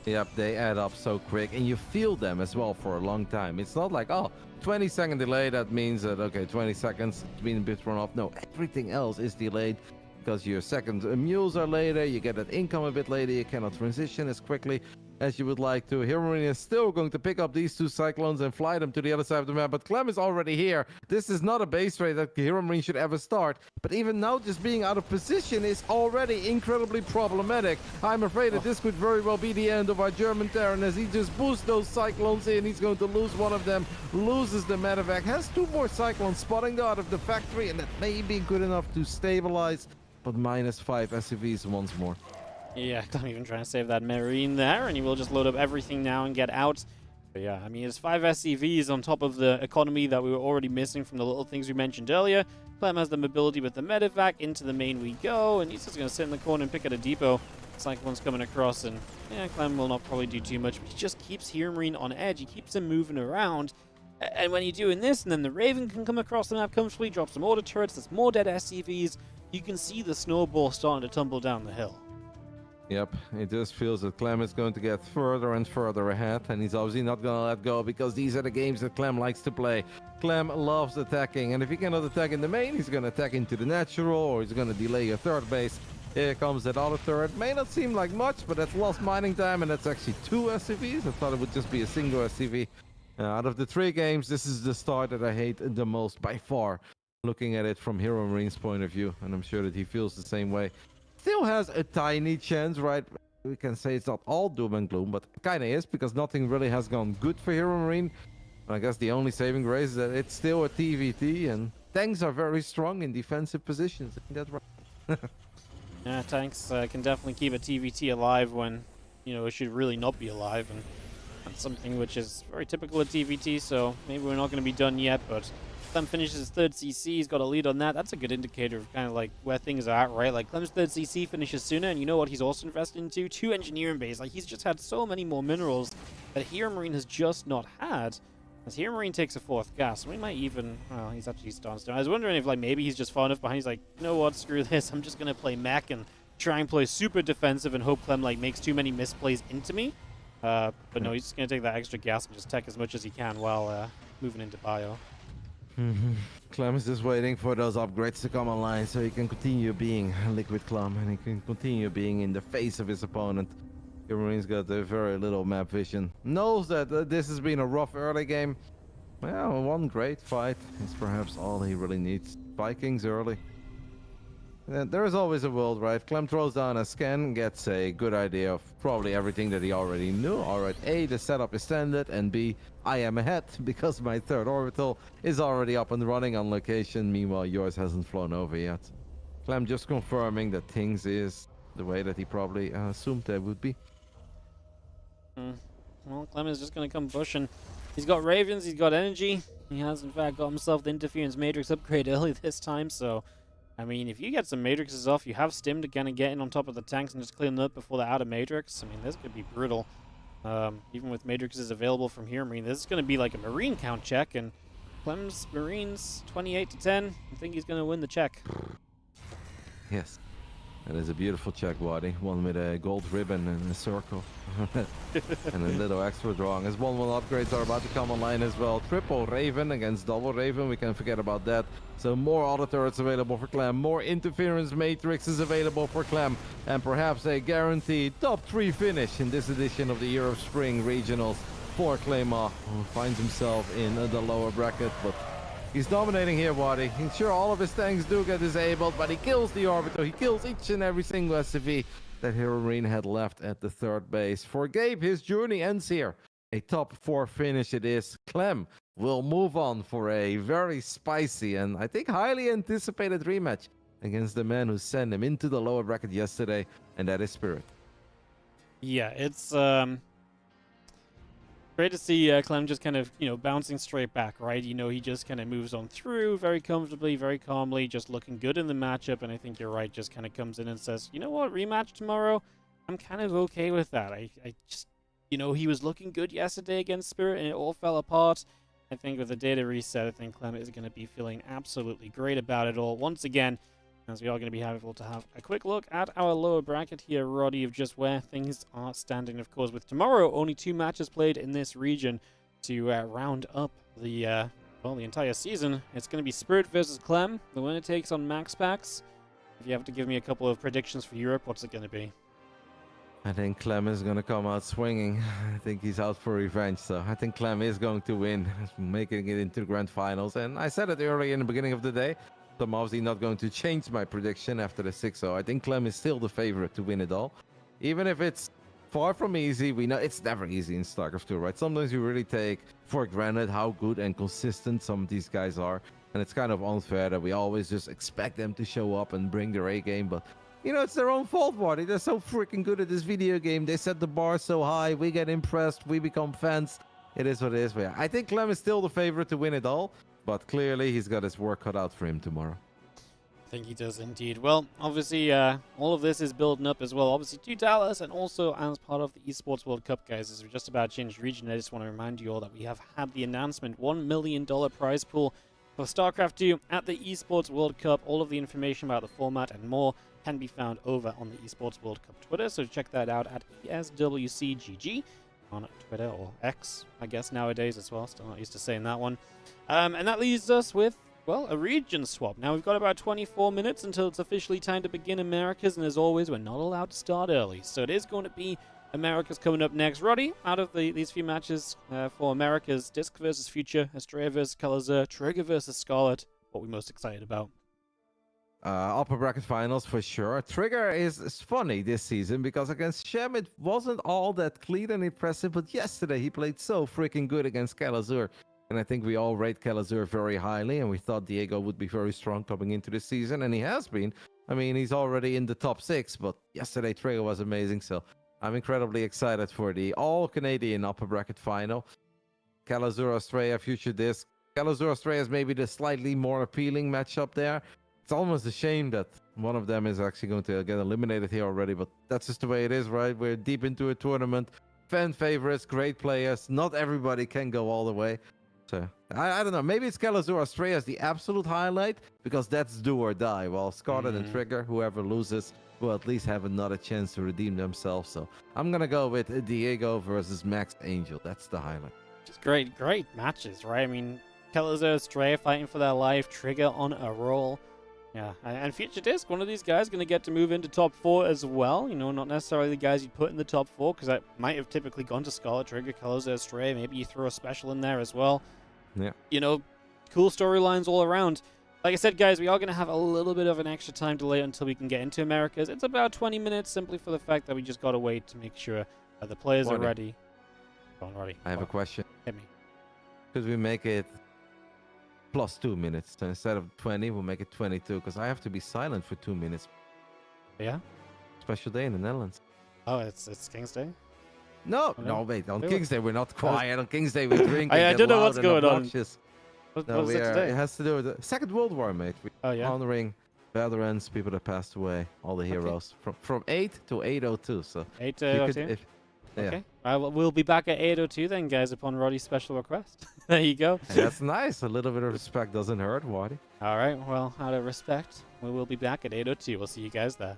Yep, they add up so quick, and you feel them as well for a long time. It's not like, oh, 20-second delay, that means that, okay, 20 seconds, it's been a bit run off. No, everything else is delayed, because your second mules are later, you get that income a bit later, you cannot transition as quickly as you would like to. HeroMarine is still going to pick up these 2 Cyclones and fly them to the other side of the map, but Clem is already here. This is not a base raid that HeroMarine should ever start, but even now just being out of position is already incredibly problematic. I'm afraid that this could very well be the end of our German Terran, as he just boosts those Cyclones in. He's going to lose one of them, loses the medevac, has 2 more Cyclones spotting out of the factory, and that may be good enough to stabilize, but -5 SCVs once more. Yeah, don't even try to save that Marine there, and he will just load up everything now and get out. But yeah, I mean, it's 5 SCVs on top of the economy that we were already missing from the little things we mentioned earlier. Clem has the mobility with the medevac. Into the main we go, and he's just going to sit in the corner and pick at a depot. Cyclone's coming across, and yeah, Clem will not probably do too much, but he just keeps HeroMarine on edge. He keeps him moving around. And when you're doing this, and then the Raven can come across the map comfortably, drop some auto turrets, there's more dead SCVs, you can see the snowball starting to tumble down the hill. Yep, it just feels that Clem is going to get further and further ahead, and he's obviously not going to let go, because these are the games that Clem likes to play. Clem loves attacking, and if he cannot attack in the main, he's going to attack into the natural, or he's going to delay your third base. Here comes that auto turret. May not seem like much, but that's lost mining time, and that's actually 2 SCVs. I thought it would just be a single SCV. Out of the 3 games, this is the start that I hate the most by far, looking at it from HeroMarine's point of view, and I'm sure that he feels the same way. Still has a tiny chance, right? We can say it's not all doom and gloom, but it kind of is, because nothing really has gone good for HeroMarine. I guess the only saving grace is that it's still a TVT, and tanks are very strong in defensive positions. That's right. Yeah, tanks can definitely keep a TVT alive when, you know, it should really not be alive, and that's something which is very typical of TVT, so maybe we're not going to be done yet, but Clem finishes his 3rd CC, he's got a lead on that. That's a good indicator of kind of like where things are at, right? Like Clem's 3rd CC finishes sooner, and you know what he's also invested into? 2 engineering bays. Like he's just had so many more minerals that HeroMarine has just not had. As HeroMarine takes a 4th gas, we might even, well, he's actually starting to. I was wondering if like maybe he's just far enough behind. He's like, you know what, screw this. I'm just gonna play mech and try and play super defensive and hope Clem like makes too many misplays into me. But no, he's just gonna take that extra gas and just tech as much as he can while moving into bio. Clem is just waiting for those upgrades to come online so he can continue being Liquid Clem, and he can continue being in the face of his opponent. HeroMarine's got very little map vision. Knows that this has been a rough early game. Well, one great fight is perhaps all he really needs. Vikings early. There is always a world, right? Clem throws down a scan, gets a good idea of probably everything that he already knew. Alright, A, the setup is standard, and B, I am ahead because my 3rd orbital is already up and running on location. Meanwhile, yours hasn't flown over yet. Clem just confirming that things is the way that he probably assumed they would be. Well, Clem is just going to come pushing. He's got Ravens, he's got energy. He has, in fact, got himself the Interference Matrix upgrade early this time, so I mean, if you get some matrices off, you have Stim to kind of get in on top of the tanks and just clean them up before they're out of matrix. I mean, this could be brutal. Even with matrices available from here, Marine, this is going to be like a Marine count check, and Clem's Marines 28 to 10. I think he's going to win the check. Yes. That is a beautiful check body, one with a gold ribbon and a circle. And a little extra drawing, as 1-1 upgrades are about to come online as well. Triple Raven against double Raven, we can't forget about that. So more auto turrets available for Clem, more interference matrices available for Clem, and perhaps a guaranteed top 3 finish in this edition of the Year of Spring Regionals for Claymore, who finds himself in the lower bracket, but he's dominating here, buddy. He's sure all of his tanks do get disabled, but he kills the Orbiter. He kills each and every single SCV that HeroMarine had left at the 3rd base. For Gabe, his journey ends here. A top 4 finish it is. Clem will move on for a very spicy and I think highly anticipated rematch against the man who sent him into the lower bracket yesterday, and that is Spirit. Yeah, it's great to see Clem just kind of, you know, bouncing straight back, right? You know, he just kind of moves on through very comfortably, very calmly, just looking good in the matchup. And I think you're right, just kind of comes in and says, you know what, rematch tomorrow? I'm kind of okay with that. I just, you know, he was looking good yesterday against Spirit and it all fell apart. I think with the data reset, I think Clem is going to be feeling absolutely great about it all. Once again, as we are going to be able to have a quick look at our lower bracket here, Roddy, of just where things are standing. Of course, with tomorrow only 2 matches played in this region to round up the well, the entire season. It's going to be Spirit versus Clem. The winner takes on MaxPax. If you have to give me a couple of predictions for Europe, what's it going to be? I think Clem is going to come out swinging. I think he's out for revenge, so I think Clem is going to win, making it into the grand finals. And I said it earlier in the beginning of the day, so I'm obviously not going to change my prediction after the 6-0. I think Clem is still the favorite to win it all. Even if it's far from easy, we know it's never easy in StarCraft 2, right? Sometimes you really take for granted how good and consistent some of these guys are. And it's kind of unfair that we always just expect them to show up and bring their A game, but you know, it's their own fault, buddy. They're so freaking good at this video game. They set the bar so high. We get impressed. We become fans. it is what it is. But yeah, I think Clem is still the favorite to win it all, but clearly he's got his work cut out for him tomorrow. I think he does indeed. Well, obviously, all of this is building up as well. Obviously, to Dallas, and also as part of the Esports World Cup, guys, as we just about changed region, I just want to remind you all that we have had the announcement, $1 million prize pool for StarCraft 2 at the Esports World Cup. All of the information about the format and more can be found over on the Esports World Cup Twitter, so check that out at ESWCGG on Twitter, or X, I guess, nowadays as well. Still not used to saying that one. And that leaves us with, well, a region swap. Now, we've got about 24 minutes until it's officially time to begin Americas, and as always, we're not allowed to start early. So it is going to be Americas coming up next. Roddy, out of these few matches for Americas, Disc versus Future, Estrella versus Kalazur, Trigger versus Scarlet, what are we most excited about? Upper bracket finals for sure. Trigger is funny this season because against Shem it wasn't all that clean and impressive, but yesterday he played so freaking good against Kalazur. And I think we all rate Kalazur very highly, and we thought Diego would be very strong coming into the season, and he has been. I mean, he's already in the top 6, but yesterday Trigger was amazing, so I'm incredibly excited for the all-Canadian upper bracket final. Kalazur, Australia, Future Disc. Kalazur, Australia is maybe the slightly more appealing matchup there. It's almost a shame that one of them is actually going to get eliminated here already, but that's just the way it is, right? We're deep into a tournament. Fan favorites, great players. Not everybody can go all the way. So, I don't know. Maybe it's Kalazur Australia as the absolute highlight because that's do or die. While Scarlet and Trigger, whoever loses, will at least have another chance to redeem themselves. So I'm going to go with Diego versus Max Angel. That's the highlight. Just great matches, right? I mean, Kalazur Australia fighting for their life, Trigger on a roll. Yeah, and Future Disc, one of these guys going to get to move into top 4 as well. You know, not necessarily the guys you put in the top 4 because I might have typically gone to Scarlet, Trigger, Kalazur Australia. Maybe you throw a special in there as well. Yeah. You know, cool storylines all around. Like I said, guys, we are going to have a little bit of an extra time delay until we can get into Americas. It's about 20 minutes simply for the fact that we just got to wait to make sure that the players are ready. Go on, Roddy. I have a question. Hit me. Could we make it plus 2 minutes? So instead of 20, we'll make it 22 because I have to be silent for 2 minutes. Yeah? Special day in the Netherlands. Oh, it's King's Day? No, wait. On King's Day, we're not quiet. On King's Day, we drink. I don't know what's going on. What is it today? It has to do with the Second World War, mate. We're honoring veterans, people that passed away, all the heroes from 8 to 8:02. So 8 to 8:02. Okay. We'll be back at 8:02 then, guys, upon Roddy's special request. There you go. That's nice. A little bit of respect doesn't hurt, Waddy. All right. Well, out of respect, we will be back at 8:02. We'll see you guys there.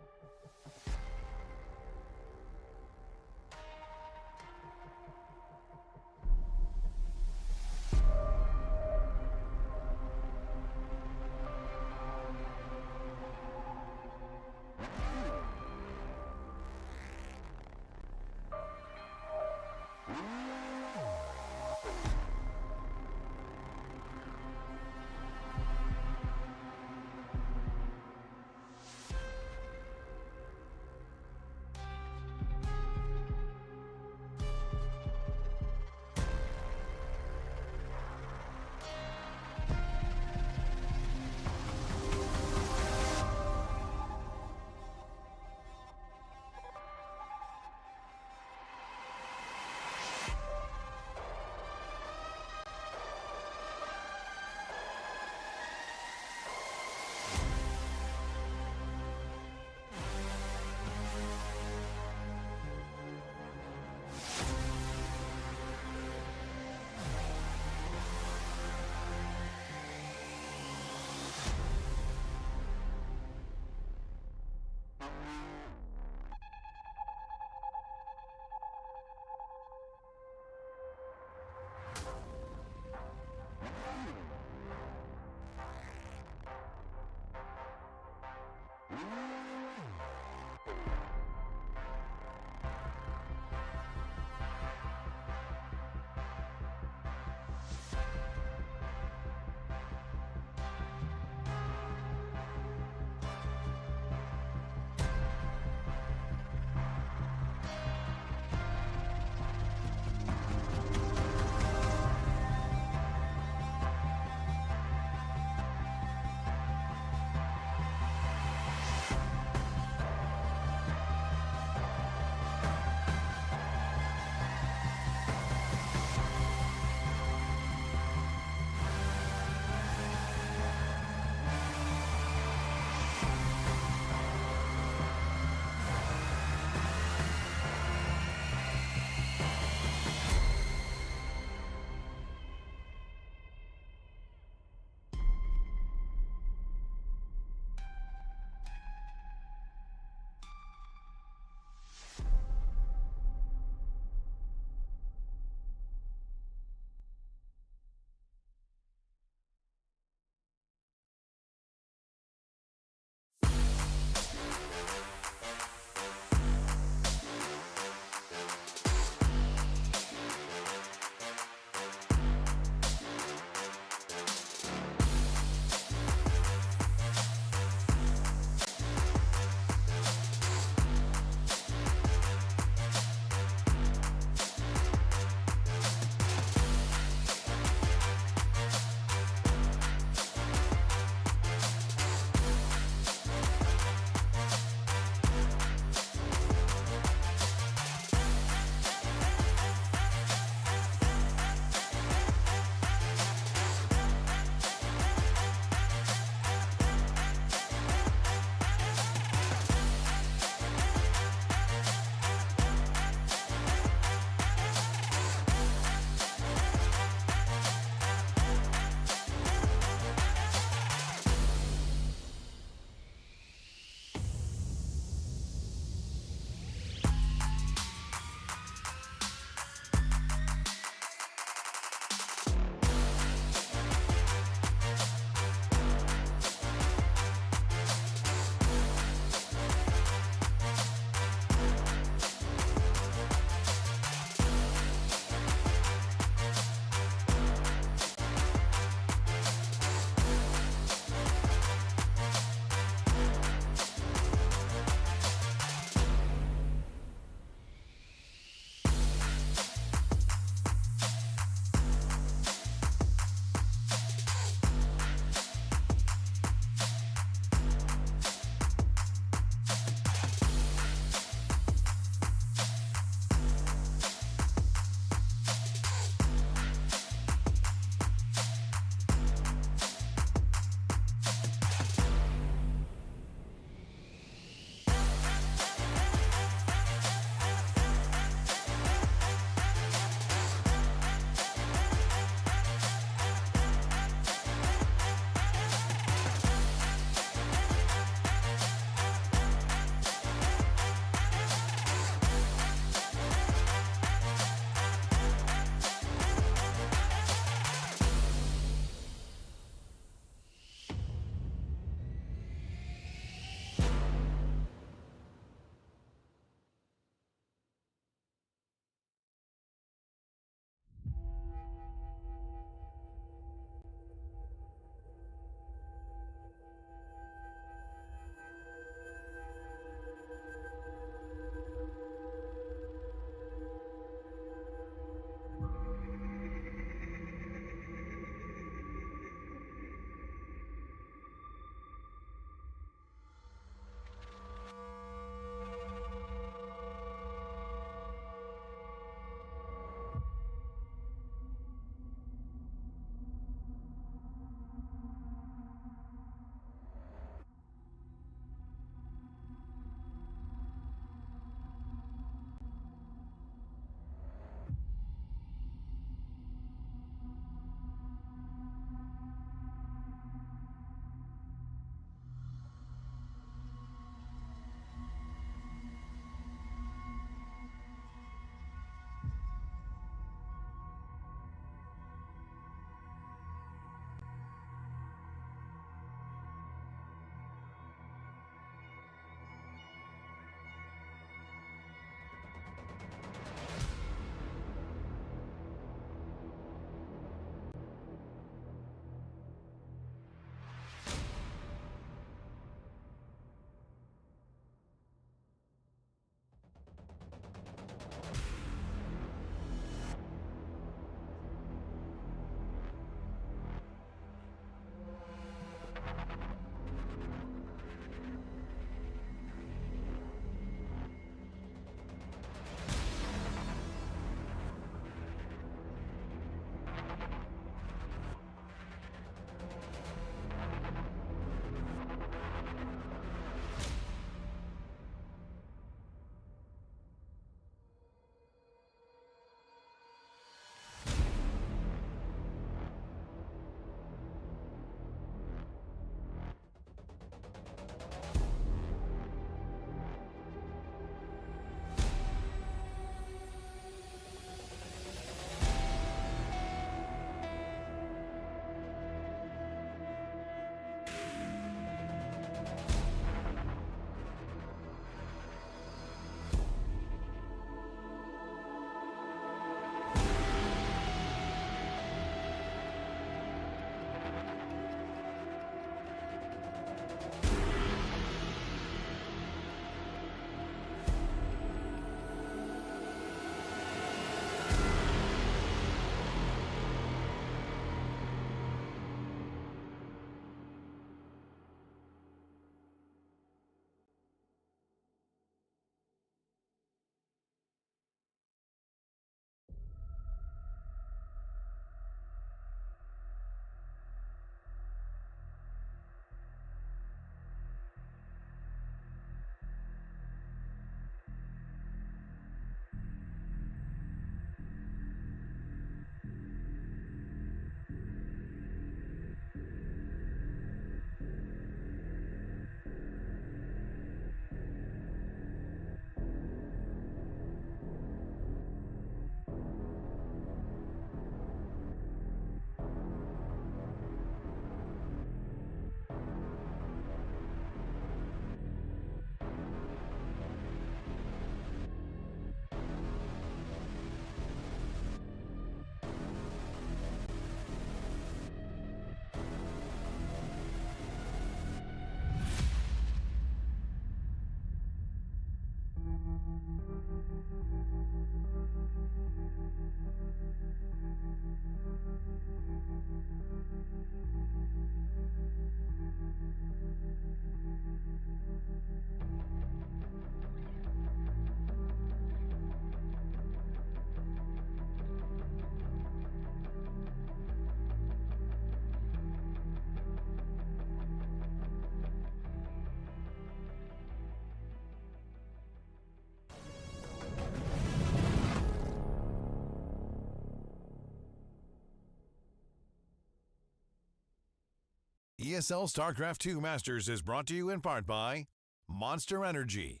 ESL StarCraft 2 Masters is brought to you in part by Monster Energy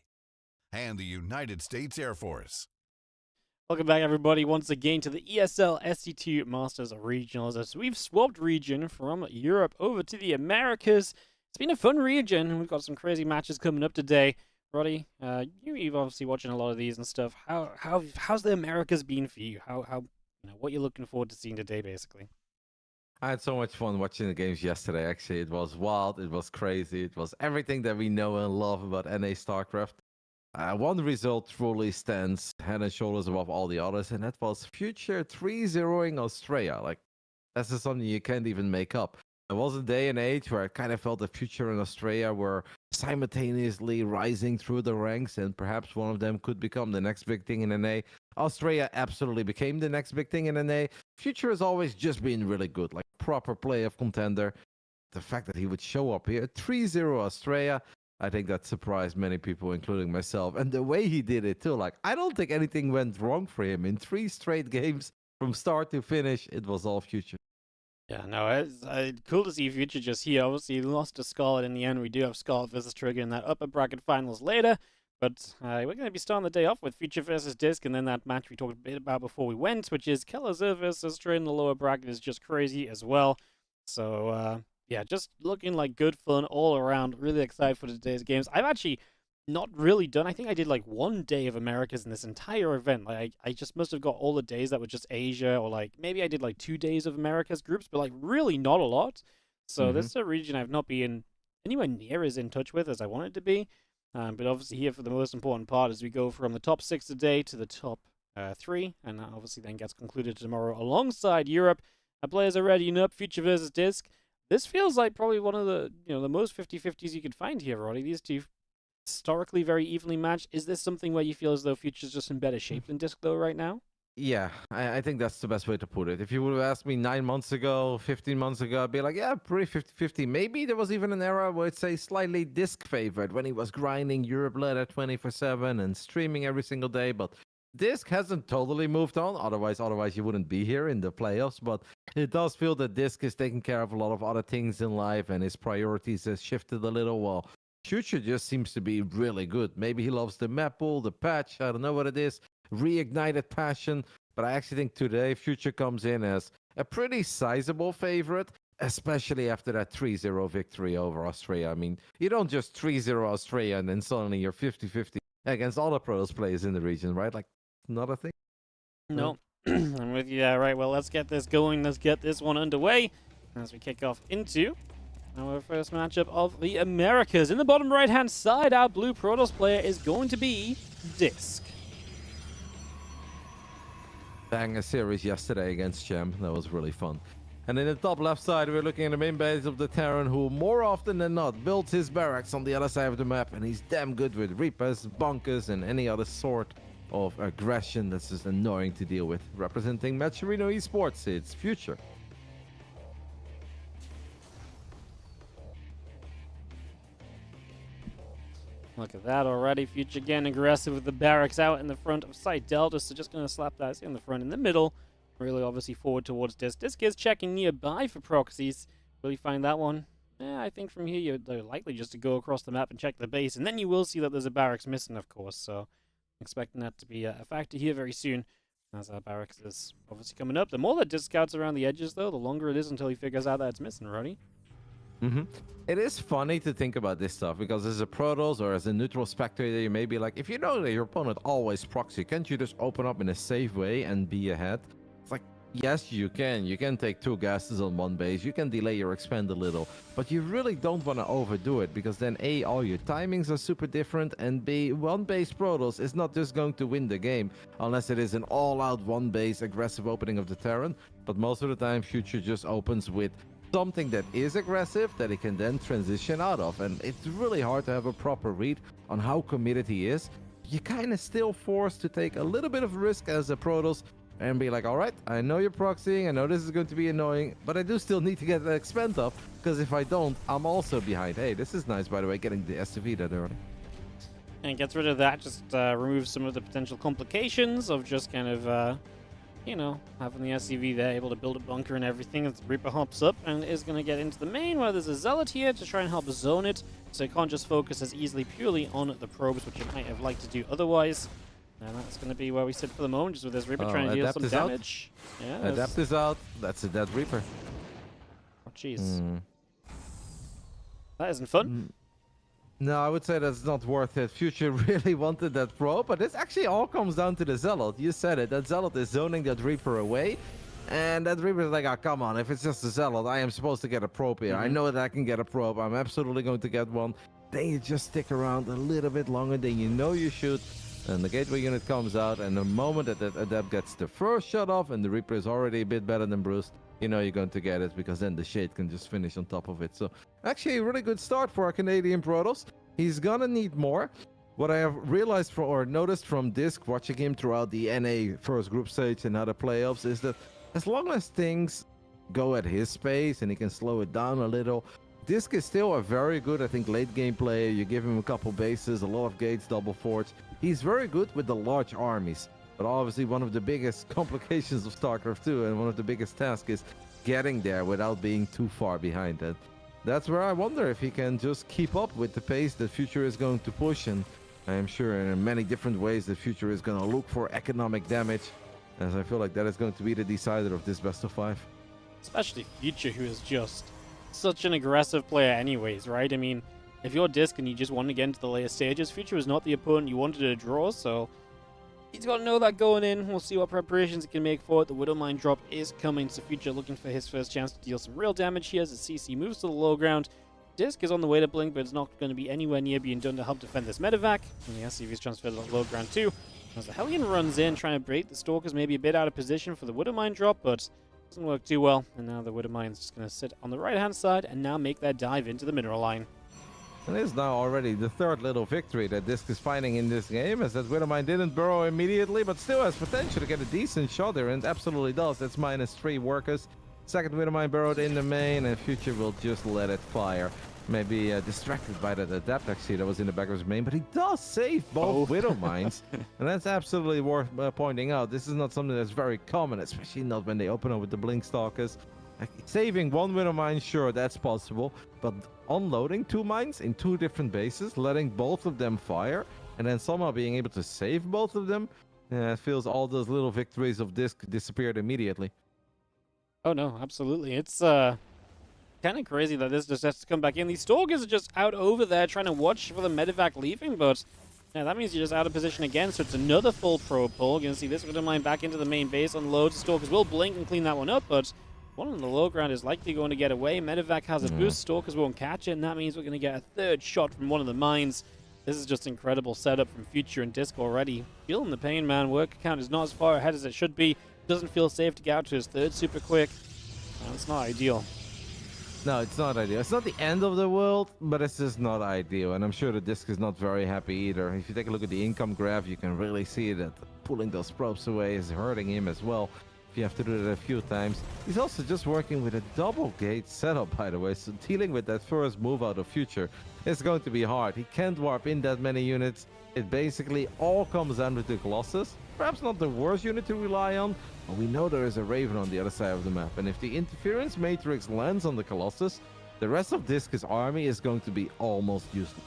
and the United States Air Force. Welcome back, everybody, once again to the ESL SC2 Masters Regionals, as we've swapped region from Europe over to the Americas. It's been a fun region, and we've got some crazy matches coming up today. Roddy, you've obviously watching a lot of these and stuff. How's the Americas been for you? What you're looking forward to seeing today, basically? I had so much fun watching the games yesterday, actually. It was wild, it was crazy, it was everything that we know and love about NA StarCraft. One result truly stands head and shoulders above all the others, and that was Future 3-0ing Australia. Like, that's just something you can't even make up. There was a day and age where I kind of felt the Future and Australia were simultaneously rising through the ranks, and perhaps one of them could become the next big thing in NA. Australia absolutely became the next big thing in NA. Future has always just been really good, like proper playoff contender. The fact that he would show up here, 3-0 Australia, I think that surprised many people, including myself. And the way he did it too, like, I don't think anything went wrong for him. In 3 straight games, from start to finish, it was all Future. Yeah, no, it's cool to see Future just here. Obviously, he lost to Scarlet in the end. We do have Scarlet versus Trigger in that upper bracket finals later. But we're going to be starting the day off with Future versus Disc, and then that match we talked a bit about before we went, which is Kelazir versus Astral in the lower bracket, is just crazy as well. So, yeah, just looking like good fun all around. Really excited for today's games. I've actually not really done, I think I did like 1 day of Americas in this entire event. Like, I just must have got all the days that were just Asia, or like maybe I did like 2 days of Americas groups, but like really not a lot. So this is a region I've not been anywhere near as in touch with as I wanted to be. But obviously here for the most important part is we go from the top 6 today to the top 3, and that obviously then gets concluded tomorrow alongside Europe. Our players are readying up, Future versus Disc. This feels like probably one of the the most 50-50s you could find here, Roddy. These two historically very evenly matched. Is this something where you feel as though Future's just in better shape than Disc though right now? Yeah, I think that's the best way to put it. If you would have asked me 9 months ago, 15 months ago, I'd be like, yeah, pretty 50-50. Maybe there was even an era where it's a slightly Disc favorite when he was grinding Europe ladder 24/7 and streaming every single day. But Disc hasn't totally moved on. Otherwise you wouldn't be here in the playoffs. But it does feel that Disc is taking care of a lot of other things in life, and his priorities has shifted a little. Well, Future just seems to be really good. Maybe he loves the map pool, the patch. I don't know what it is. Reignited passion. But I actually think today Future comes in as a pretty sizable favorite, especially after that 3-0 victory over Australia. I mean, you don't just 3-0 Australia and then suddenly you're 50-50 against all the pros players in the region, right? Like, not a thing. No. I'm with you there. Right, well, let's get this going. Let's get this one underway as we kick off into our first matchup of the Americas. In the bottom right-hand side, our blue Protoss player is going to be Disc. Bang a series yesterday against Gem. That was really fun. And in the top left side, we're looking at the main base of the Terran, who more often than not builds his barracks on the other side of the map, and he's damn good with Reapers, Bunkers, and any other sort of aggression that's just annoying to deal with. Representing Matcherino Esports, it's Future. Look at that already. Future again aggressive with the barracks out in the front of site Delta. So just going to slap that in the front in the middle. Really obviously forward towards Disc. Disc is checking nearby for proxies. Will you find that one? Yeah, I think from here they're likely just to go across the map and check the base. And then you will see that there's a barracks missing, of course. So expecting that to be a factor here very soon. As our barracks is obviously coming up. The more that Disc scouts around the edges, though, the longer it is until he figures out that it's missing, Roddy. It is funny to think about this stuff because as a Protoss or as a neutral spectator, you may be like, if you know that your opponent always proxy, can't you just open up in a safe way and be ahead? It's like, yes, you can. You can take 2 gases on one base. You can delay your expand a little, but you really don't want to overdo it because then A, all your timings are super different, and B, one base Protoss is not just going to win the game unless it is an all-out one base aggressive opening of the Terran. But most of the time, Future just opens with something that is aggressive that he can then transition out of, and it's really hard to have a proper read on how committed he is. You're kind of still forced to take a little bit of risk as a Protoss and be like, all right, I know you're proxying, I know this is going to be annoying, but I do still need to get the expand up, because if I don't, I'm also behind. Hey, this is nice, by the way, getting the SCV that early. And gets rid of that, just removes some of the potential complications of just kind of you know, having the SCV there, able to build a bunker and everything as the Reaper hops up and is going to get into the main where there's a Zealot here to try and help zone it, so it can't just focus as easily purely on the probes, which it might have liked to do otherwise. And that's going to be where we sit for the moment, just with this Reaper trying to deal some damage. Yeah, Adapt is out. That's a dead Reaper. Oh, jeez. That isn't fun. No, I would say that's not worth it. Future really wanted that probe, but this actually all comes down to the Zealot. You said it. That Zealot is zoning that Reaper away. And that Reaper is like, oh, come on. If it's just a Zealot, I am supposed to get a probe here. I know that I can get a probe. I'm absolutely going to get one. Then you just stick around a little bit longer than you know you should. And the gateway unit comes out, and the moment that Adept gets the first shot off and the Reaper is already a bit better than Bruce, you know you're going to get it, because then the Shade can just finish on top of it. So actually a really good start for our Canadian Protoss. He's gonna need more. What I have realized or noticed from Disc, watching him throughout the NA first group stage and now the playoffs, is that as long as things go at his pace and he can slow it down a little, Disc is still a very good, I think, late game player. You give him a couple bases, a lot of gates, double forts. He's very good with the large armies. But obviously one of the biggest complications of StarCraft 2 and one of the biggest tasks is getting there without being too far behind it. That's where I wonder if he can just keep up with the pace that Future is going to push, and I am sure in many different ways the Future is going to look for economic damage, as I feel like that is going to be the decider of this best of 5. Especially Future, who is just such an aggressive player anyways, right? I mean, if you're Disc and you just want to get into the later stages, Future was not the opponent you wanted to draw, so he's got to know that going in. We'll see what preparations he can make for it. The Widowmine drop is coming, so Future looking for his first chance to deal some real damage here as the CC moves to the low ground. Disc is on the way to blink, but it's not going to be anywhere near being done to help defend this medevac. And the SCV is transferred to the low ground too. As the Hellion runs in, trying to break the Stalkers, maybe a bit out of position for the Widowmine drop, but doesn't work too well. And now the Widowmine is just going to sit on the right-hand side and now make that dive into the mineral line. And it's now already the third little victory that Disc is finding in this game, as that Widowmine didn't burrow immediately, but still has potential to get a decent shot there, and absolutely does. That's -3 workers. Second Widowmine burrowed in the main, and Future will just let it fire. Maybe distracted by that Adept, actually, that was in the back of his main, but he does save both Widowmines, and that's absolutely worth pointing out. This is not something that's very common, especially not when they open up with the Blink Stalkers. Saving one Widowmine, sure, that's possible, but unloading 2 mines in 2 different bases, letting both of them fire, and then somehow being able to save both of them, it feels all those little victories of Disc disappeared immediately. Oh no, absolutely. It's kind of crazy that this just has to come back in. These Stalkers are just out over there trying to watch for the medevac leaving, but yeah, that means you're just out of position again, so it's another full probe pull. You're going to see this Widowmine back into the main base, unload. Stalkers will blink and clean that one up, but one on the low ground is likely going to get away. Medevac has a boost, Stalkers won't catch it, and that means we're going to get a third shot from one of the mines. This is just incredible setup from Future and Disc already. Feeling the pain, man. Work count is not as far ahead as it should be. Doesn't feel safe to get out to his third super quick. It's not ideal. No, it's not ideal. It's not the end of the world, but it's just not ideal. And I'm sure the Disc is not very happy either. If you take a look at the income graph, you can really see that pulling those probes away is hurting him as well. You have to do that a few times. He's also just working with a double gate setup, by the way, so dealing with that first move out of Future is going to be hard. He can't warp in that many units. It basically all comes down to the Colossus. Perhaps not the worst unit to rely on, but we know there is a Raven on the other side of the map, and if the interference matrix lands on the Colossus, the rest of Disc's army is going to be almost useless.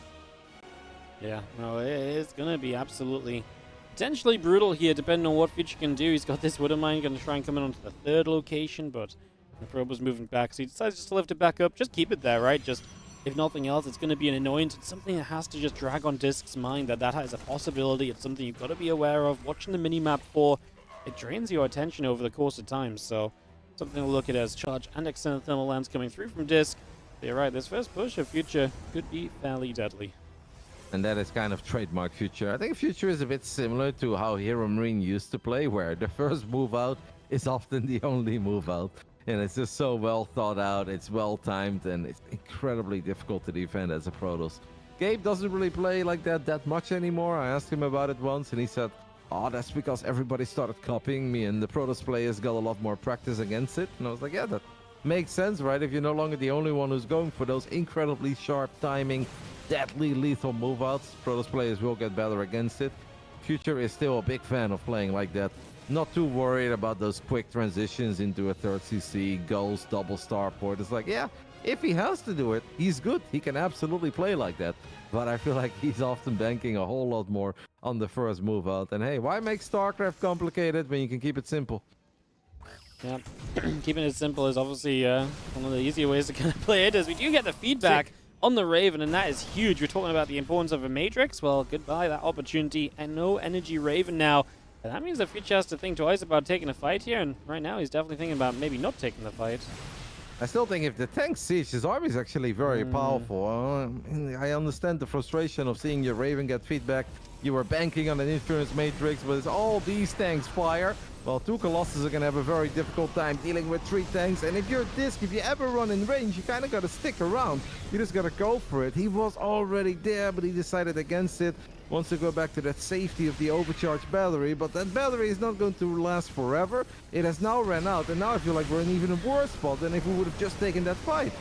Yeah, no, it's going to be absolutely potentially brutal here, depending on what Future can do. He's got this Widowmine going to try and come in onto the third location, but the probe was moving back, so he decides just to lift it back up. Just keep it there, right? Just, if nothing else, it's going to be an annoyance. It's something that has to just drag on Disc's mind, that has a possibility. It's something you've got to be aware of, watching the minimap for. It drains your attention over the course of time, so something to look at as charge and extended thermal lance coming through from Disc. But you're right, this first push of Future could be fairly deadly. And that is kind of trademark Future. I think Future is a bit similar to how HeroMarine used to play, where the first move out is often the only move out. And it's just so well thought out, it's well timed, and it's incredibly difficult to defend as a Protoss. Gabe doesn't really play like that much anymore. I asked him about it once, and he said, oh, that's because everybody started copying me, and the Protoss players got a lot more practice against it. And I was like, yeah, that makes sense, right? If you're no longer the only one who's going for those incredibly sharp timing, deadly lethal move outs, Protoss players will get better against it. Future is still a big fan of playing like that. Not too worried about those quick transitions into a third CC, goals, double starport. It's like, yeah, if he has to do it, he's good. He can absolutely play like that. But I feel like he's often banking a whole lot more on the first move out. And hey, why make StarCraft complicated when you can keep it simple? Yeah, keeping it simple is obviously one of the easier ways to kind of play it. As we do get the feedback on the Raven, and that is huge. We're talking about the importance of a Matrix. Well, goodbye that opportunity, and no energy Raven now. And that means that Future has to think twice about taking a fight here, and right now he's definitely thinking about maybe not taking the fight. I still think if the tank siege, his army is actually very powerful. I understand the frustration of seeing your Raven get feedback. You were banking on an Inference Matrix, but as all these tanks fire, well, 2 Colossus are going to have a very difficult time dealing with 3 tanks. And if you're Disc, if you ever run in range, you kind of got to stick around. You just got to go for it. He was already there, but he decided against it. Wants to go back to that safety of the overcharged battery, but that battery is not going to last forever. It has now ran out, and now I feel like we're in even a worse spot than if we would have just taken that fight.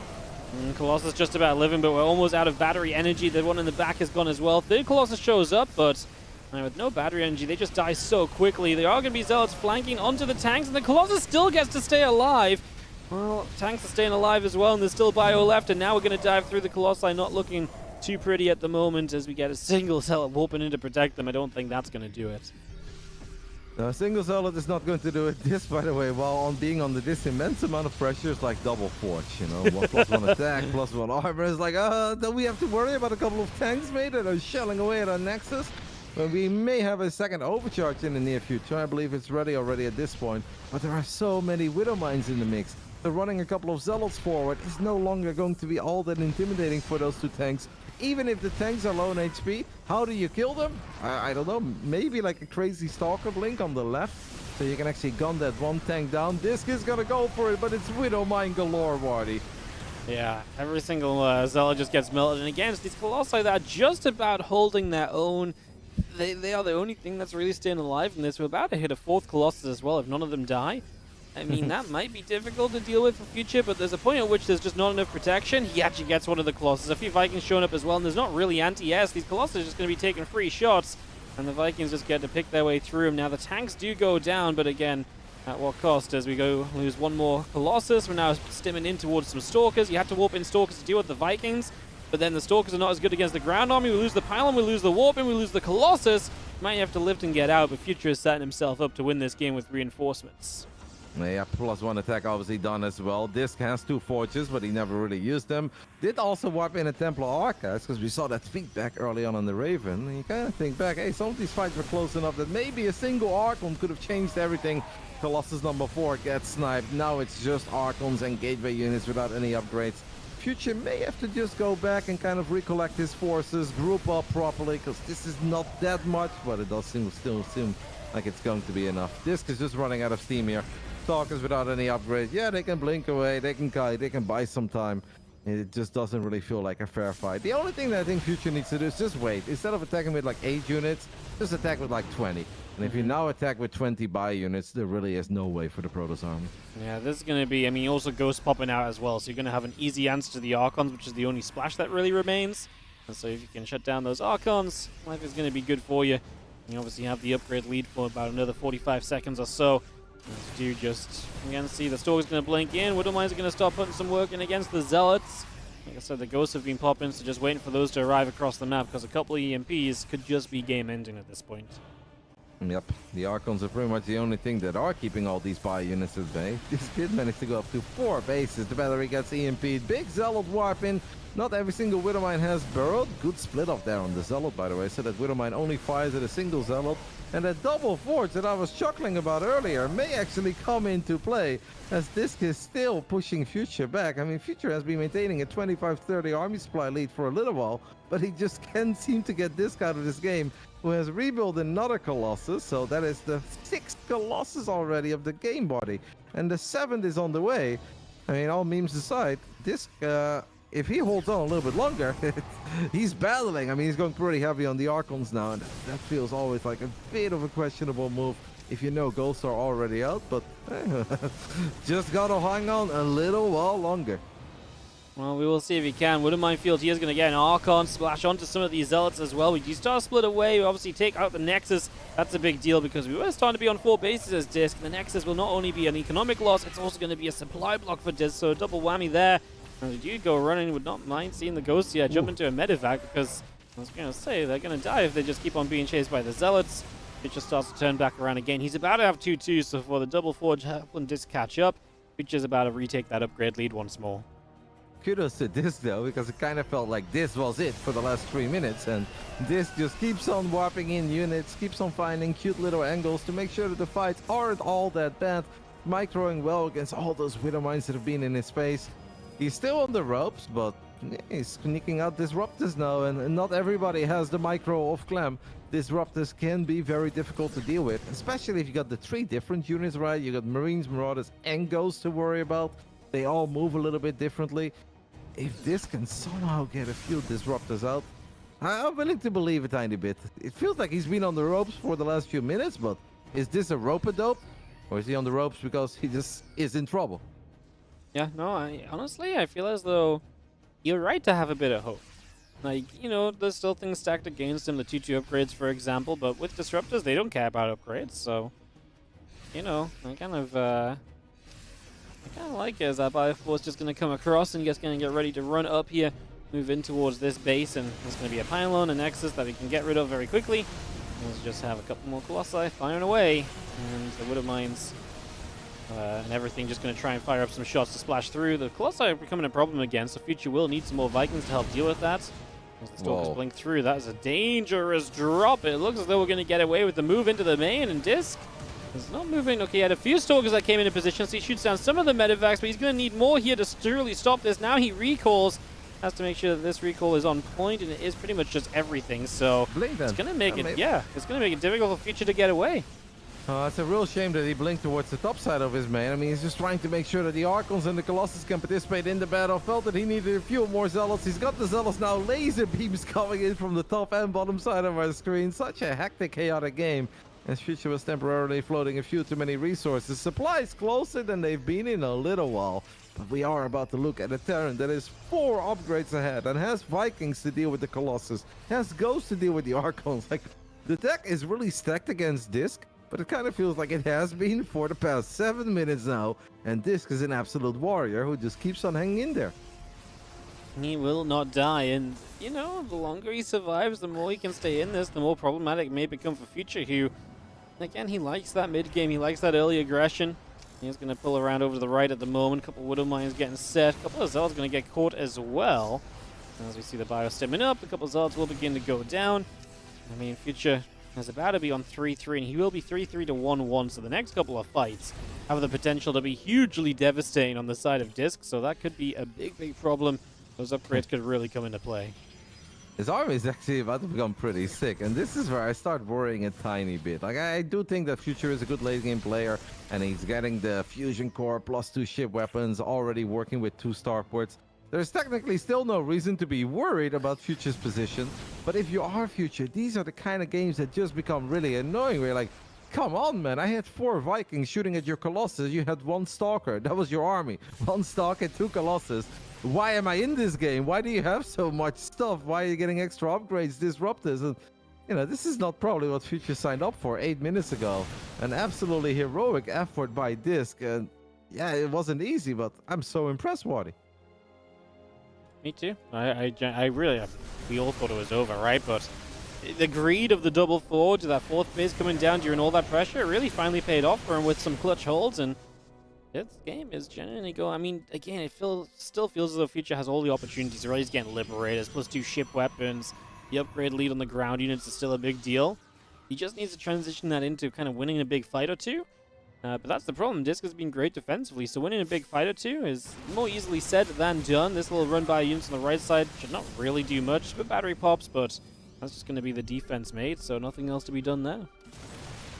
Colossus just about living, but we're almost out of battery energy. The one in the back is gone as well. Third Colossus shows up, but with no battery energy, they just die so quickly. There are going to be Zealots flanking onto the tanks, and the Colossus still gets to stay alive. Well, tanks are staying alive as well, and there's still bio left, and now we're going to dive through the Colossi, not looking too pretty at the moment as we get a single Zealot warping in to protect them. I don't think that's going to do it. A single Zealot is not going to do it. This, by the way, while being under this immense amount of pressure, is like double Forge, you know? 1+1 attack, +1 armor. It's like, don't we have to worry about a couple of tanks, mate, that are shelling away at our Nexus? Well, we may have a second overcharge in the near future. I believe it's ready already at this point. But there are so many Widow Mines in the mix. So running a couple of Zealots forward is no longer going to be all that intimidating for those 2 tanks. Even if the tanks are low on HP, how do you kill them? I don't know. Maybe like a crazy Stalker blink on the left, so you can actually gun that 1 tank down. Disc is gonna go for it, but it's Widow Mine galore, Wardy. Yeah, every single Zealot just gets melted. And again, it's these Colossi that are just about holding their own. They are the only thing that's really staying alive in this. We're about to hit a 4th Colossus as well if none of them die. I mean, that might be difficult to deal with for Future, but there's a point at which there's just not enough protection. He actually gets one of the Colossus. A few Vikings showing up as well, and there's not really anti-S. These Colossus are just going to be taking free shots, and the Vikings just get to pick their way through them. Now, the tanks do go down, but again, at what cost? As we go lose 1 more Colossus, we're now stimming in towards some Stalkers. You have to warp in Stalkers to deal with the Vikings, but then the Stalkers are not as good against the ground army. We lose the Pylon, we lose the Warp, and we lose the Colossus. Might have to lift and get out, but Future is setting himself up to win this game with reinforcements. Yeah, +1 attack obviously done as well. Disc has 2 forges, but he never really used them. Did also warp in a Templar Archives, because we saw that feedback early on the Raven. And you kind of think back, hey, some of these fights were close enough that maybe a single Archon could have changed everything. Colossus number 4 gets sniped. Now it's just Archons and Gateway units without any upgrades. Future may have to just go back and kind of recollect his forces, group up properly, because this is not that much, but it does still seem like it's going to be enough. Disc is just running out of steam here. Stalkers without any upgrade. Yeah, they can blink away, they can buy some time. It just doesn't really feel like a fair fight. The only thing that I think Future needs to do is just wait. Instead of attacking with like 8 units, just attack with like 20. And if you now attack with 20 buy units, there really is no way for the Protoss army. Yeah, this is going to be, I mean, also Ghost popping out as well, so you're going to have an easy answer to the Archons, which is the only splash that really remains. And so if you can shut down those Archons, life is going to be good for you. You obviously have the upgrade lead for about another 45 seconds or so. As you just, again, see the Stalker's going to blink in. Widow Mines are going to start putting some work in against the Zealots. Like I said, the Ghosts have been popping, so just waiting for those to arrive across the map, because a couple of EMPs could just be game-ending at this point. Yep, the Archons are pretty much the only thing that are keeping all these buy units at bay. This did manage to go up to 4 bases. The battery gets EMP'd. Big Zealot warp in. Not every single Widow Mine has burrowed. Good split up there on the Zealot, by the way, so that Widow Mine only fires at a single Zealot. And that double forge that I was chuckling about earlier may actually come into play, as Disc is still pushing Future back. I mean, Future has been maintaining a 25-30 army supply lead for a little while, but he just can't seem to get Disc out of this game, who has rebuilt another Colossus, so that is the 6th Colossus already of the game body, and the 7th is on the way. I mean, all memes aside, Disc, if he holds on a little bit longer, he's battling. I mean, he's going pretty heavy on the Archons now, and that feels always like a bit of a questionable move if you know Ghosts are already out, but just gotta hang on a little while longer. Well, we will see if he can. Wouldn't mind field. He is going to get an Archon splash onto some of these Zealots as well. We do start split away. We obviously take out the Nexus. That's a big deal because we were starting to be on 4 bases as Disc. The Nexus will not only be an economic loss, it's also going to be a supply block for Disc. So a double whammy there. And we do go running. Would not mind seeing the Ghost here jump into a medevac because I was going to say they're going to die if they just keep on being chased by the Zealots. It just starts to turn back around again. He's about to have 2-2, so for the double forge helping Disc catch up, which is about to retake that upgrade lead once more. Kudos to this though, because it kind of felt like this was it for the last 3 minutes, and this just keeps on warping in units, keeps on finding cute little angles to make sure that the fights aren't all that bad. Microing well against all those Widow Mines that have been in his face. He's still on the ropes, but he's sneaking out Disruptors now, and not everybody has the micro of Clem. Disruptors can be very difficult to deal with, especially if you got the 3 different units, right? You got Marines, Marauders, and Ghosts to worry about. They all move a little bit differently. If this can somehow get a few Disruptors out, I'm willing to believe a tiny bit. It feels like he's been on the ropes for the last few minutes, but is this a rope-a-dope? Or is he on the ropes because he just is in trouble? Yeah, no, honestly, I feel as though you're right to have a bit of hope. Like, you know, there's still things stacked against him, the 2-2 upgrades, for example, but with Disruptors, they don't care about upgrades, so, you know, I kind of like it as that Bioforce just going to come across and just going to get ready to run up here, move in towards this base, and there's going to be a pylon, a Nexus that we can get rid of very quickly. Let's just have a couple more Colossi firing away, and the Widow Mines and everything just going to try and fire up some shots to splash through. The Colossi are becoming a problem again, so Future will need some more Vikings to help deal with that. As the Stalkers blink through, that is a dangerous drop. It looks as though we're going to get away with the move into the main, and Disc is not moving. Okay, he had a few Stalkers that came into position, so he shoots down some of the medevacs, but he's going to need more here to truly stop this. Now he recalls, has to make sure that this recall is on point, and it is pretty much just everything, so it's going to make it, it's going to make it difficult for Future to get away. It's a real shame that he blinked towards the top side of his main. I mean, he's just trying to make sure that the Archons and the Colossus can participate in the battle. Felt that he needed a few more Zealots. He's got the Zealots now. Laser beams coming in from the top and bottom side of our screen. Such a hectic, chaotic game. As Future was temporarily floating a few too many resources. Supplies closer than they've been in a little while. But we are about to look at a Terran that is 4 upgrades ahead and has Vikings to deal with the Colossus. Has Ghosts to deal with the Archons. Like, the deck is really stacked against Disc. But it kind of feels like it has been for the past 7 minutes now. And Disc is an absolute warrior who just keeps on hanging in there. He will not die, and, you know, the longer he survives, the more he can stay in this, the more problematic it may become for Future, who, again, he likes that mid-game, he likes that early aggression. He's going to pull around over to the right at the moment. A couple of Widow Mines getting set. A couple of Zealots going to get caught as well. As we see the bio stemming up, a couple of Zealots will begin to go down. I mean, Future is about to be on 3-3, and he will be 3-3 to 1-1, so the next couple of fights have the potential to be hugely devastating on the side of Disc, so that could be a big, big problem. Those upgrades could really come into play. His army is actually about to become pretty sick, and this is where I start worrying a tiny bit. Like, I do think that Future is a good late game player, and he's getting the Fusion Core +2 ship weapons, already working with 2 starports. There's technically still no reason to be worried about Future's position, but if you are Future, these are the kind of games that just become really annoying, where you're like, come on, man, I had 4 Vikings shooting at your Colossus, you had 1 Stalker, that was your army. 1 Stalker, 2 Colossus. Why am I in this game? Why do you have so much stuff? Why are you getting extra upgrades, Disruptors? And, you know, this is not probably what Future signed up for 8 minutes ago. An absolutely heroic effort by Disc, and yeah, it wasn't easy, but I'm so impressed, Waddy. Me too. I really, we all thought it was over, right? But the greed of the double forge, that 4th base coming down during all that pressure, really finally paid off for him with some clutch holds, and this game is genuinely going. I mean, again, it still feels as though Future has all the opportunities. Already he's getting liberated, +2 ship weapons, the upgrade lead on the ground units is still a big deal. He just needs to transition that into kind of winning a big fight or two. But that's the problem. Disc has been great defensively, so winning a big fight or two is more easily said than done. This little run by units on the right side should not really do much with battery pops, but that's just going to be the defense made, so nothing else to be done there.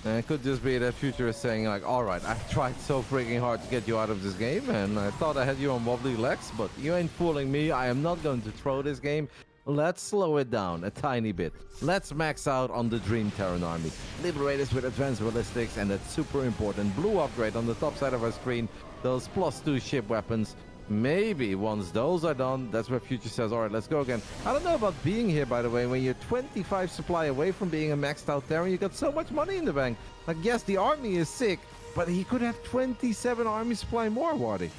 And it could just be that Future is saying, like, alright, I've tried so freaking hard to get you out of this game, and I thought I had you on wobbly legs, but you ain't fooling me. I am not going to throw this game. Let's slow it down a tiny bit. Let's max out on the Dream Terran army. Liberators with advanced ballistics, and that's super important. Blue upgrade on the top side of our screen. Those +2 ship weapons. Maybe once those are done, that's where Future says, all right, let's go again. I don't know about being here, by the way, when you're 25 supply away from being a maxed out Terran, you got so much money in the bank. Like, yes, the army is sick, but he could have 27 army supply more, Wardy.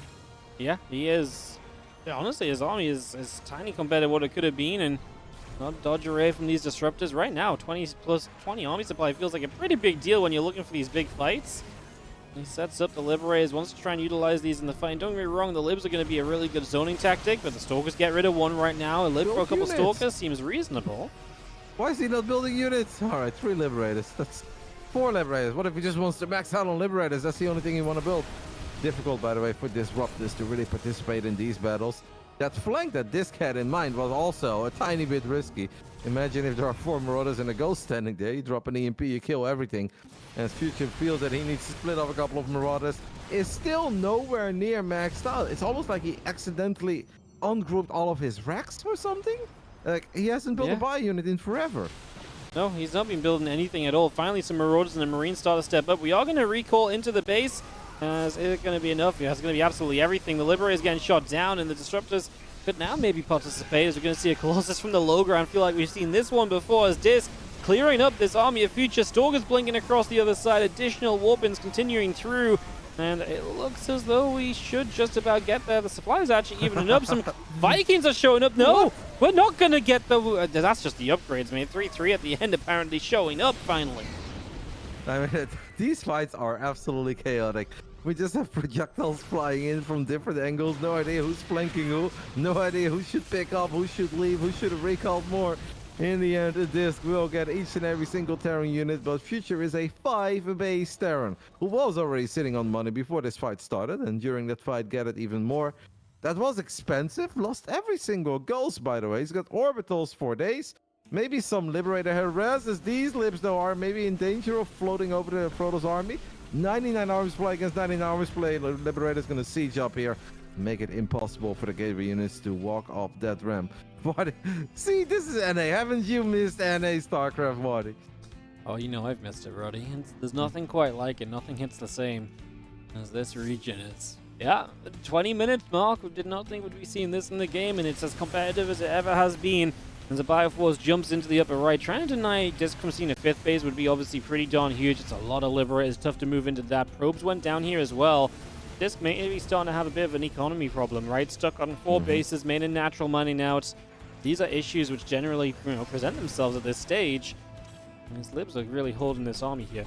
Yeah, he is. Yeah, honestly, his army is tiny compared to what it could have been, and not dodge away from these disruptors. Right now, 20 plus 20 army supply feels like a pretty big deal when you're looking for these big fights. He sets up the Liberators, wants to try and utilize these in the fight. And don't get me wrong, the Libs are going to be a really good zoning tactic, but the Stalkers get rid of one right now. A Lib for a couple Stalkers seems reasonable. Why is he not building units? All right, 3 Liberators. That's 4 Liberators. What if he just wants to max out on Liberators? That's the only thing you want to build. Difficult, by the way, for Disruptors to really participate in these battles. That flank that Disc had in mind was also a tiny bit risky. Imagine if there are 4 Marauders and a Ghost standing there. You drop an EMP, you kill everything. As Future feels that he needs to split off a couple of Marauders, is still nowhere near maxed out. It's almost like he accidentally ungrouped all of his racks or something. Like, he hasn't built a buy unit in forever. No, he's not been building anything at all. Finally, some Marauders and the Marines start to step up. We are going to recall into the base. Is it going to be enough? Yeah, it's going to be absolutely everything. The Liberator is getting shot down, and the Disruptors could now maybe participate, as we're going to see a Colossus from the low ground. Feel like we've seen this one before, as Disc clearing up this army of Future. Stalkers blinking across the other side. Additional Warpins continuing through. And it looks as though we should just about get there. The supplies actually evening up. Some Vikings are showing up. No, we're not going to get the... that's just the upgrades, man. 3-3 at the end apparently showing up finally. I mean, these fights are absolutely chaotic. We just have projectiles flying in from different angles. No idea who's flanking who. No idea who should pick up, who should leave, who should have recalled more. In the end, the Disc will get each and every single Terran unit, but Future is a 5-base Terran, who was already sitting on money before this fight started, and during that fight gathered even more. That was expensive, lost every single ghost, by the way. He's got orbitals for days. Maybe some Liberator harass, as these Libs, though, are maybe in danger of floating over the Protoss army. 99 arms play against 99 arms play. Liberator's gonna siege up here. Make it impossible for the gateway units to walk off that ramp. What? See, this is NA. Haven't you missed NA StarCraft, Marty? Oh, you know I've missed it, Roddy. There's nothing quite like it. Nothing hits the same as this region is. Yeah, the 20-minute mark. We did not think we'd be seeing this in the game, and it's as competitive as it ever has been. As the Bioforce jumps into the upper right, trying to deny Disc from seeing a 5th base would be obviously pretty darn huge. It's a lot of Liberators. Tough to move into that. Probes went down here as well. Disc may be starting to have a bit of an economy problem, right? Stuck on 4 bases, made in natural money now. These are issues which generally, present themselves at this stage. And these Libs are really holding this army here.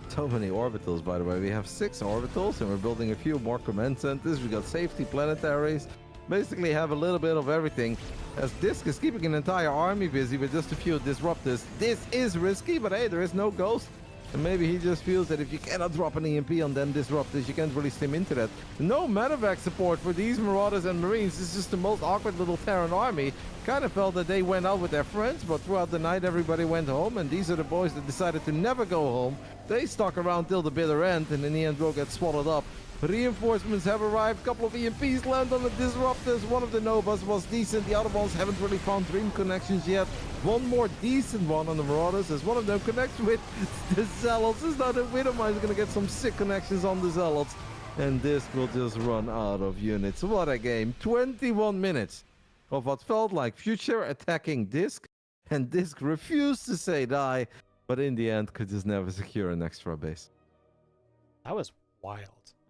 So many orbitals, by the way. We have 6 orbitals, and we're building a few more command centers. We got safety planetaries. Basically have a little bit of everything. As Disc is keeping an entire army busy with just a few disruptors. This is risky, but hey, there is no ghost. And maybe he just feels that if you cannot drop an EMP on them disruptors, you can't really stim into that. No medevac support for these Marauders and Marines. This is just the most awkward little Terran army. Kind of felt that they went out with their friends, but throughout the night everybody went home, and these are the boys that decided to never go home. They stuck around till the bitter end, and in the end will get swallowed up. Reinforcements have arrived. Couple of EMPs land on the disruptors. One of the Novas was decent. The other ones haven't really found dream connections yet. One more decent one on the Marauders, as one of them connects with the Zealots. Is not a Widowmine is going to get some sick connections on the Zealots. And this will just run out of units. What a game. 21 minutes of what felt like Future attacking Disc. And Disc refused to say die, but in the end could just never secure an extra base. That was wild.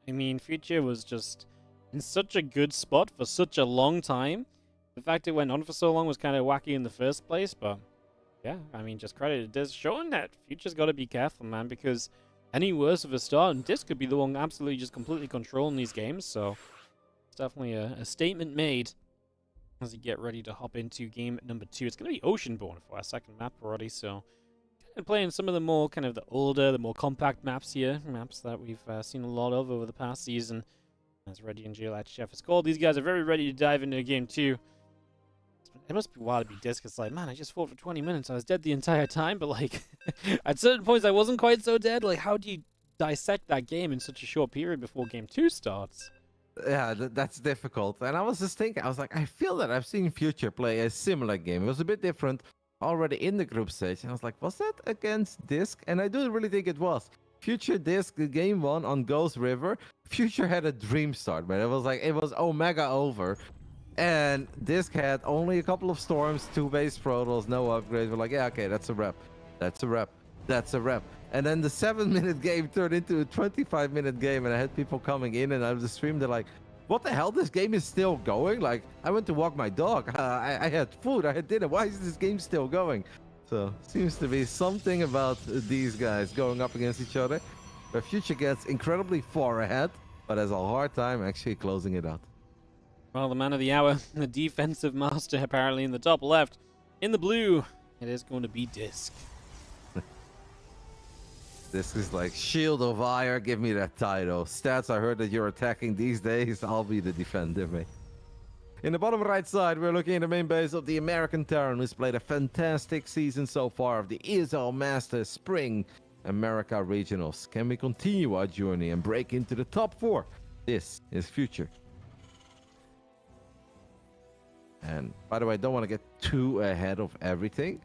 I mean, Future was just in such a good spot for such a long time. The fact it went on for so long was kind of wacky in the first place, but yeah, I mean, just credit to Disc showing that Future's got to be careful, man, because any worse of a start, and Disc could be the one absolutely just completely controlling these games, so it's definitely a statement made as you get ready to hop into game number 2. It's going to be Oceanborn for our second map already, so and playing some of the more kind of the older, the more compact maps here, maps that we've seen a lot of over the past season. As Reddy and Jill at Chef is called, these guys are very ready to dive into game 2. It must be wild to be Disc. It's like, man, I just fought for 20 minutes. I was dead the entire time, but like, at certain points I wasn't quite so dead. Like, how do you dissect that game in such a short period before game 2 starts? Yeah, that's difficult. And I was just thinking, I was like, I feel that I've seen Future play a similar game. It was a bit different already in the group stage. And I was like, was that against Disc? And I do really think it was. Future Disc game 1 on Ghost River. Future had a dream start, man. It was Omega over. And Disc had only a couple of storms, 2 base protals, no upgrades. We're like, yeah, okay, that's a rep. That's a rep. That's a rep. And then the 7-minute game turned into a 25-minute game, and I had people coming in and out of the stream. They're like, what the hell? This game is still going? Like, I went to walk my dog. I had food. I had dinner. Why is this game still going? So, seems to be something about these guys going up against each other. But Future gets incredibly far ahead, but has a hard time actually closing it out. Well, the man of the hour, the defensive master, apparently in the top left. In the blue, it is going to be Disc. This is like Shield of Fire, give me that title. Stats, I heard that you're attacking these days. I'll be the defender, mate. In the bottom right side, we're looking at the main base of the American Terran, who's played a fantastic season so far of the ESL Masters Spring America Regionals. Can we continue our journey and break into the top 4? This is Future. And by the way, I don't want to get too ahead of everything,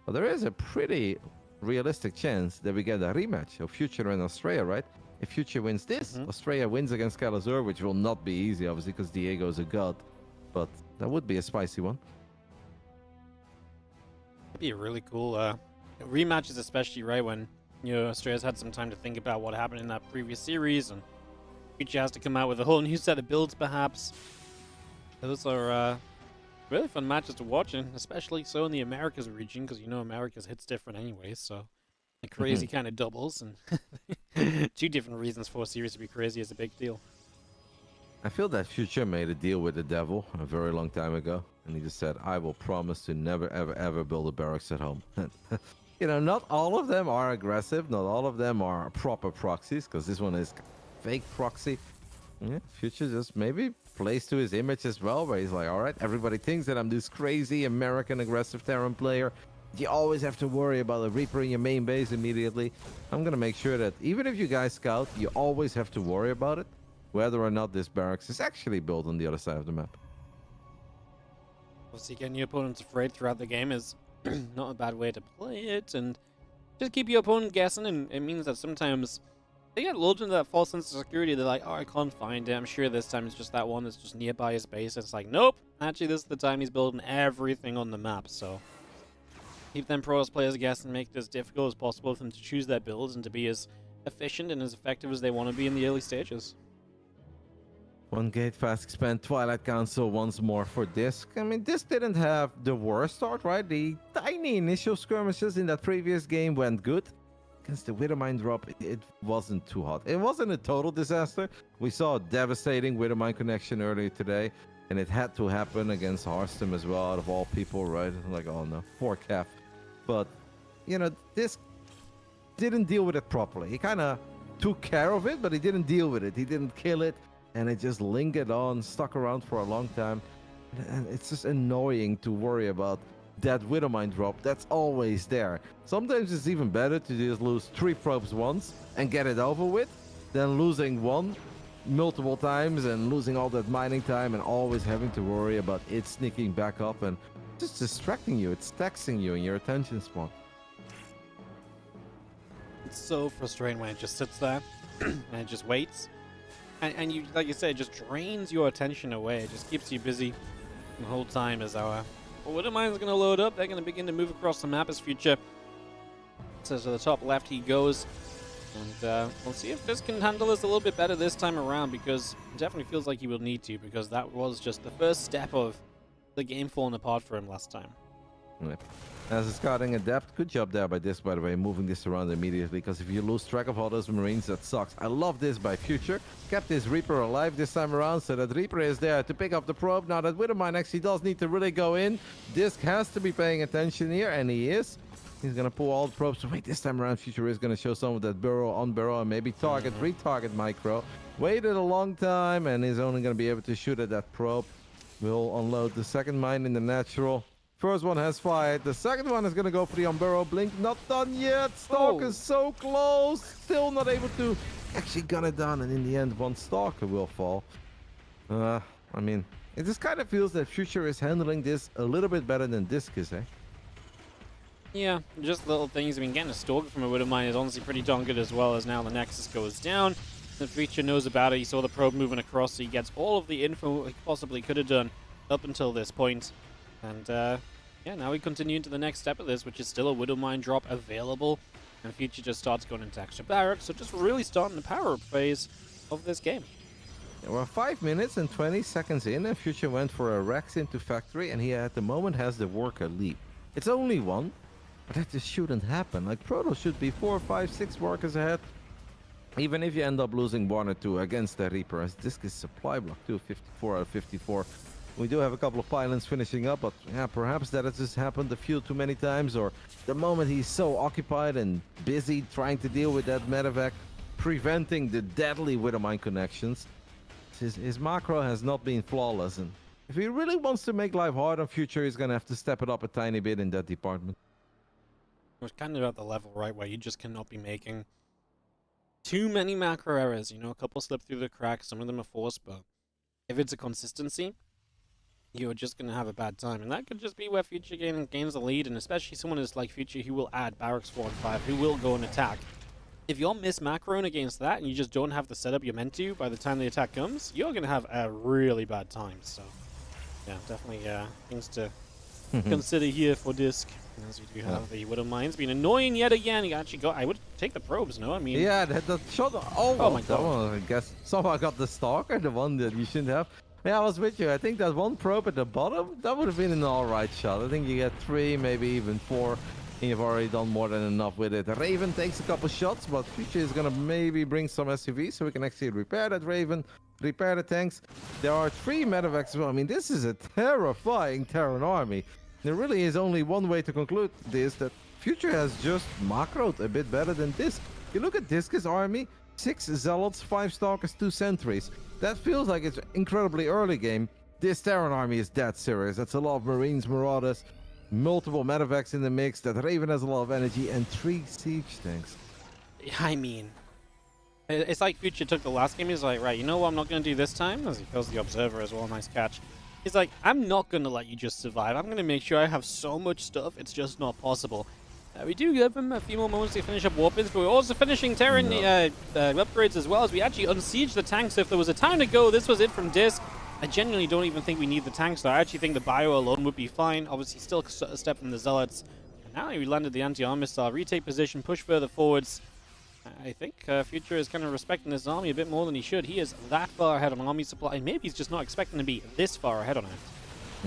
but there is a pretty realistic chance that we get a rematch of Future and Australia, right? If Future wins this, Australia wins against Scarlet, which will not be easy, obviously, because Diego is a god. But that would be a spicy one. That'd be a really cool rematches, especially right when Australia's had some time to think about what happened in that previous series, and Future has to come out with a whole new set of builds, perhaps. Those are really fun matches to watch, and especially so in the Americas region, because Americas hits different anyways, so the crazy kind of doubles, and 2 different reasons for a series to be crazy is a big deal. I feel that Future made a deal with the devil a very long time ago, and he just said, I will promise to never, ever, ever build a barracks at home. Not all of them are aggressive, not all of them are proper proxies, because this one is fake proxy. Yeah, Future just maybe plays to his image as well, where he's like, all right, everybody thinks that I'm this crazy American aggressive Terran player. You always have to worry about a Reaper in your main base immediately. I'm going to make sure that even if you guys scout, you always have to worry about it, whether or not this barracks is actually built on the other side of the map. Obviously, getting your opponents afraid throughout the game is not a bad way to play it, and just keep your opponent guessing, and it means that sometimes they get lulled into that false sense of security. They're like, oh, I can't find it. I'm sure this time it's just that one that's just nearby his base. It's like, nope. Actually, this is the time he's building everything on the map, so keep them pros players guessing, make it as difficult as possible for them to choose their builds and to be as efficient and as effective as they want to be in the early stages. One gate fast expand Twilight Council once more for Disc. I mean, Disc didn't have the worst start, right? The tiny initial skirmishes in that previous game went good. Against the Widowmine drop, it wasn't too hot. It wasn't a total disaster. We saw a devastating Widowmine connection earlier today, and it had to happen against Harstem as well, out of all people, right? Like, oh no, poor Kev. But, Disc didn't deal with it properly. He kind of took care of it, but he didn't deal with it. He didn't kill it. And it just lingered on, stuck around for a long time. And it's just annoying to worry about that Widowmine drop. That's always there. Sometimes it's even better to just lose 3 probes once and get it over with than losing one multiple times and losing all that mining time and always having to worry about it sneaking back up and just distracting you. It's taxing you in your attention spot. It's so frustrating when it just sits there and it just waits. And you, like you said, it just drains your attention away. It just keeps you busy the whole time as our Widowmine's going to load up. They're going to begin to move across the map as Future. So to the top left he goes. And we'll see if this can handle this a little bit better this time around, because it definitely feels like he will need to, because that was just the first step of the game falling apart for him last time. Yeah. As a scouting adept, good job there by Disc, by the way, moving this around immediately, because if you lose track of all those Marines, that sucks. I love this by Future. Kept this Reaper alive this time around, so that Reaper is there to pick up the probe. Now that Widowmine actually does need to really go in. Disc has to be paying attention here, and he is. He's going to pull all the probes. Wait, this time around, Future is going to show some of that burrow on burrow and maybe target, retarget micro. Waited a long time, and is only going to be able to shoot at that probe. Will unload the second mine in the natural. First one has fired. The second one is going to go for the Unburrow. Blink not done yet. Stalker so close. Still not able to actually gun it down. And in the end, one Stalker will fall. I mean, it just kind of feels that Future is handling this a little bit better than Disc is, eh? Yeah, just little things. I mean, getting a Stalker from a Widowmine is honestly pretty darn good as well, as now the Nexus goes down. The Future knows about it. He saw the probe moving across, so he gets all of the info he possibly could have done up until this point. And, yeah, now we continue into the next step of this, which is still a Widowmine drop available. And Future just starts going into extra barracks, so just really starting the power-up phase of this game. We're 5 minutes and 20 seconds in, and Future went for a Rex into factory, and he at the moment has the worker lead. It's only one, but that just shouldn't happen. Like, Proto should be 4, 5, 6 workers ahead. Even if you end up losing 1 or 2 against the Reaper, as this is supply block too, 54 out of 54. We do have a couple of pylons finishing up, but yeah, perhaps that has just happened a few too many times, or the moment he's so occupied and busy trying to deal with that medevac, preventing the deadly Widowmine connections. His macro has not been flawless, and if he really wants to make life hard on Future, he's gonna have to step it up a tiny bit in that department. We're kind of at the level, right, where you just cannot be making too many macro errors. You know, a couple slip through the cracks, some of them are forced, but if it's a consistency, you're just going to have a bad time. And that could just be where Future gains the lead, and especially someone as like Future who will add Barracks 4 and 5, who will go and attack. If you're miss-macroing against that and you just don't have the setup you're meant to by the time the attack comes, you're going to have a really bad time. So, yeah, definitely things to consider here for Disc. As we do have the Widowmine's been annoying yet again. You actually got. I would take the probes, no? I mean. Yeah, that shot. Oh my that god. One, I guess somehow got the Stalker, the one that you shouldn't have. Yeah, I was with you. I think that one probe at the bottom, that would have been an alright shot. I think you get 3, maybe even 4. And you've already done more than enough with it. Raven takes a couple shots, but Future is going to maybe bring some SUVs so we can actually repair that Raven, repair the tanks. There are 3 medevacs as well. I mean, this is a terrifying Terran army. There really is only one way to conclude this, that Future has just macroed a bit better than Disc. You look at Disc's army, 6 Zealots, 5 Stalkers, 2 Sentries. That feels like it's incredibly early game. This Terran army is that serious. That's a lot of Marines, Marauders, multiple medevacs in the mix. That Raven has a lot of energy, and 3 siege tanks. I mean, it's like Future took the last game. He's like, right, you know what I'm not going to do this time? As he kills the Observer as well. Nice catch. He's like, I'm not going to let you just survive. I'm going to make sure I have so much stuff, it's just not possible. We do give him a few more moments to finish up Warpins, but we're also finishing Terran upgrades as well, as we actually unsiege the tanks. So if there was a time to go, this was it from Disc. I genuinely don't even think we need the tanks, though. I actually think the bio alone would be fine. Obviously, still a step from the Zealots. And now we landed the anti-arm missile. Retake position, push further forwards. I think Future is kind of respecting this army a bit more than he should. He is that far ahead on army supply, and maybe he's just not expecting to be this far ahead on it.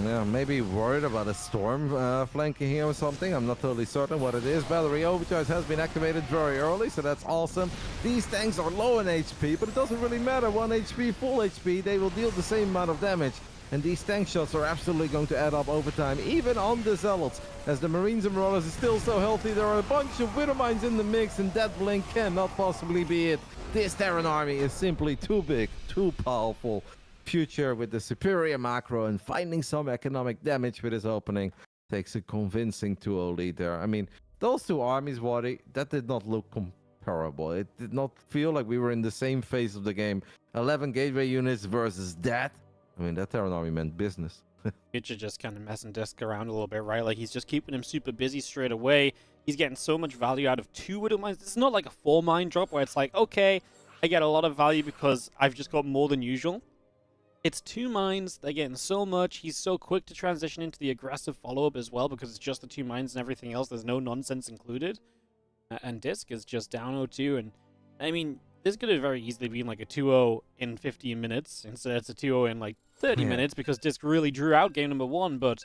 Yeah, maybe worried about a storm flanking here or something. I'm not totally certain what it is. Battery overcharge has been activated very early, so that's awesome. These tanks are low in HP, but it doesn't really matter. 1 HP, full HP, they will deal the same amount of damage. And these tank shots are absolutely going to add up over time, even on the Zealots. As the Marines and Marauders are still so healthy, there are a bunch of Widowmines in the mix, and that blink cannot possibly be it. This Terran army is simply too big, too powerful. Future with the superior macro and finding some economic damage with his opening takes a convincing 2-0 lead there. I mean, those 2 armies, Wadi, that did not look comparable. It did not feel like we were in the same phase of the game. 11 gateway units versus that. I mean, that Terran army meant business. Future just kind of messing Disc around a little bit, right? Like, he's just keeping him super busy straight away. He's getting so much value out of 2 Widowmines. It's not like a 4 mine drop where it's like, okay, I get a lot of value because I've just got more than usual. It's 2 mines. They're getting so much. He's so quick to transition into the aggressive follow-up as well because it's just the 2 mines and everything else. There's no nonsense included. And Disc is just down 0-2. And, I mean, this could have very easily been like a 2-0 in 15 minutes. Instead, it's a 2-0 in like 30 minutes because Disc really drew out game number 1. But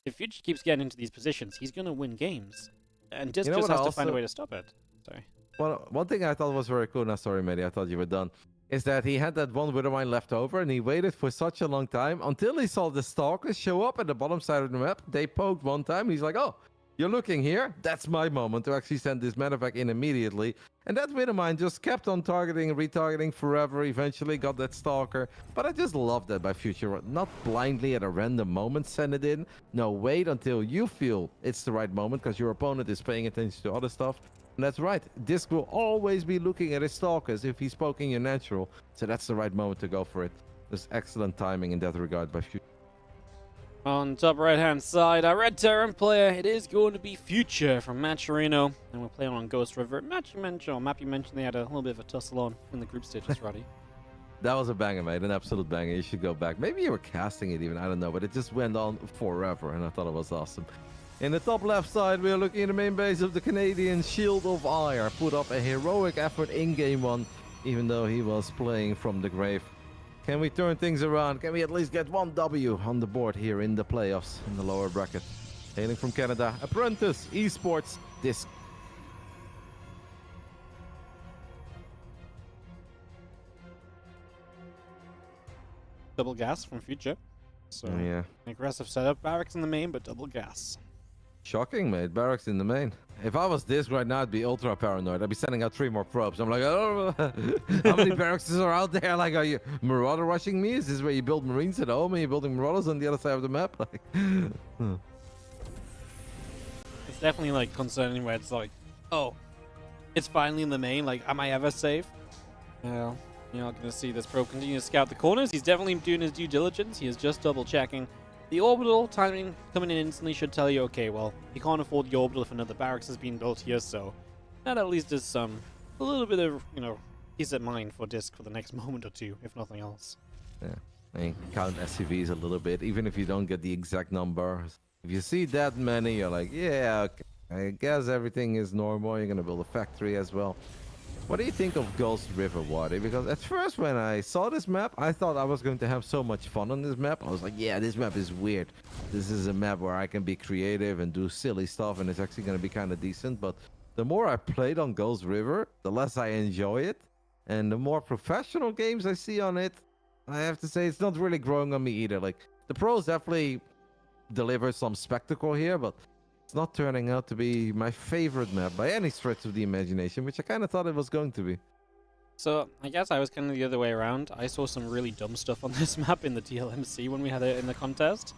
if Future keeps getting into these positions, he's going to win games. And Disc just has to find a way to stop it. Sorry. Well, one thing I thought was very cool, no, sorry, Matty, I thought you were done, is that he had that one Widowmine left over, and he waited for such a long time until he saw the Stalkers show up at the bottom side of the map. They poked one time, and he's like, oh, you're looking here? That's my moment to actually send this medevac in immediately. And that Widowmine just kept on targeting, retargeting forever, eventually got that Stalker. But I just love that by Future. Not blindly at a random moment send it in. No, wait until you feel it's the right moment, because your opponent is paying attention to other stuff. And that's right. Disc will always be looking at his Stalkers if he's poking your natural. So that's the right moment to go for it. There's excellent timing in that regard by Future. On top right hand side, our red Terran player, it is going to be Future from Reynor, and we're playing on Ghost River. Map you mentioned they had a little bit of a tussle on in the group stages, Roddy. That was a banger, mate. An absolute banger. You should go back. Maybe you were casting it even. I don't know. But it just went on forever, and I thought it was awesome. In the top left side, we are looking at the main base of the Canadian Shield of Ire. Put up a heroic effort in Game 1, even though he was playing from the grave. Can we turn things around? Can we at least get one W on the board here in the playoffs in the lower bracket? Hailing from Canada, Apprentice Esports Disc. Double gas from Future. So Yeah. aggressive setup, barracks in the main, but double gas. Shocking, mate. Barracks in the main. If I was Disc right now, I'd be ultra paranoid. I'd be sending out 3 more probes. I'm like, oh, how many barracks are out there? Like, are you marauder rushing me? Is this where you build Marines at home and you're building marauders on the other side of the map? Like, It's definitely like concerning where it's like, oh, it's finally in the main. Like, am I ever safe? Yeah, you're not going to see this probe continue to scout the corners. He's definitely doing his due diligence. He is just double checking. The orbital timing coming in instantly should tell you, okay, well, he can't afford the orbital if another barracks has been built here, so that at least is a little bit of, peace of mind for Disc for the next moment or two, if nothing else. yeah. I mean, count SCVs a little bit, even if you don't get the exact number. If you see that many, you're like, yeah, okay, I guess everything is normal. You're going to build a factory as well. What do you think of Ghost River, Wadi? Because at first when I saw this map, I thought I was going to have so much fun on this map. I was like, yeah, this map is weird. This is a map where I can be creative and do silly stuff, and it's actually going to be kind of decent. But the more I played on Ghost River, the less I enjoy it. And the more professional games I see on it, I have to say it's not really growing on me either. Like, the pros definitely deliver some spectacle here, but it's not turning out to be my favorite map by any stretch of the imagination, which I kind of thought it was going to be. So, I guess I was kind of the other way around. I saw some really dumb stuff on this map in the TLMC when we had it in the contest.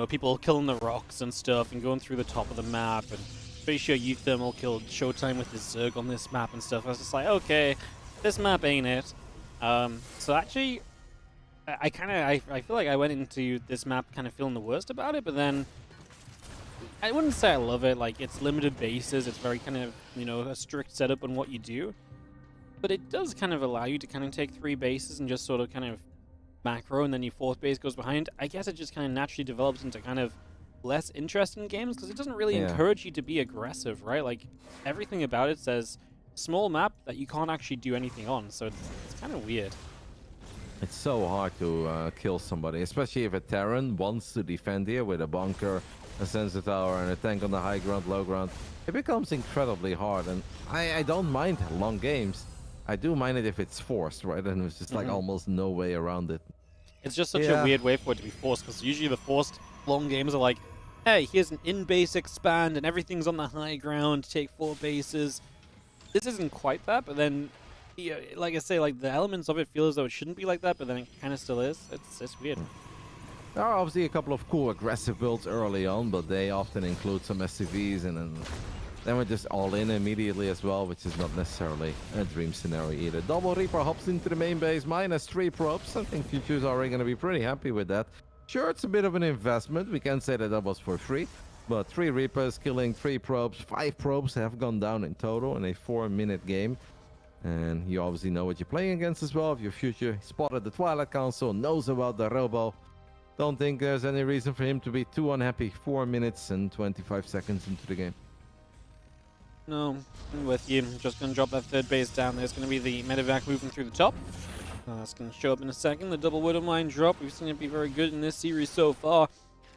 People killing the rocks and stuff and going through the top of the map, and pretty sure Thermal killed Showtime with his Zerg on this map and stuff. I was just like, okay, this map ain't it. So actually, I feel like I went into this map kind of feeling the worst about it, but then I wouldn't say I love it. Like, it's limited bases. It's very kind of, a strict setup on what you do. But it does kind of allow you to kind of take 3 bases and just sort of kind of macro, and then your 4th base goes behind. I guess it just kind of naturally develops into kind of less interesting games because it doesn't really encourage you to be aggressive, right? Like, everything about it says small map that you can't actually do anything on. So it's kind of weird. It's so hard to kill somebody, especially if a Terran wants to defend here with a bunker, a sensor tower, and a tank on the high ground, low ground. It becomes incredibly hard, and I don't mind long games. I do mind it if it's forced, right? And it's just like almost no way around it. It's just such a weird way for it to be forced, because usually the forced long games are like, hey, here's an in-base expand, and everything's on the high ground, take 4 bases. This isn't quite that, but then, like I say, like the elements of it feel as though it shouldn't be like that, but then it kind of still is. It's weird. There are obviously a couple of cool aggressive builds early on, but they often include some SCVs, and then we're just all in immediately as well, which is not necessarily a dream scenario either. Double Reaper hops into the main base, -3 probes. I think Future's already going to be pretty happy with that. Sure, it's a bit of an investment. We can't say that that was for free, but 3 Reapers killing 3 probes. 5 probes have gone down in total in a 4-minute game. And you obviously know what you're playing against as well. If your Future spotted the Twilight Council, knows about the Robo, don't think there's any reason for him to be too unhappy. 4 minutes and 25 seconds into the game. No, I'm with you. I'm just going to drop that 3rd base down. There's going to be the medevac moving through the top. That's going to show up in a second. The double Widow Mine drop. We've seen it be very good in this series so far.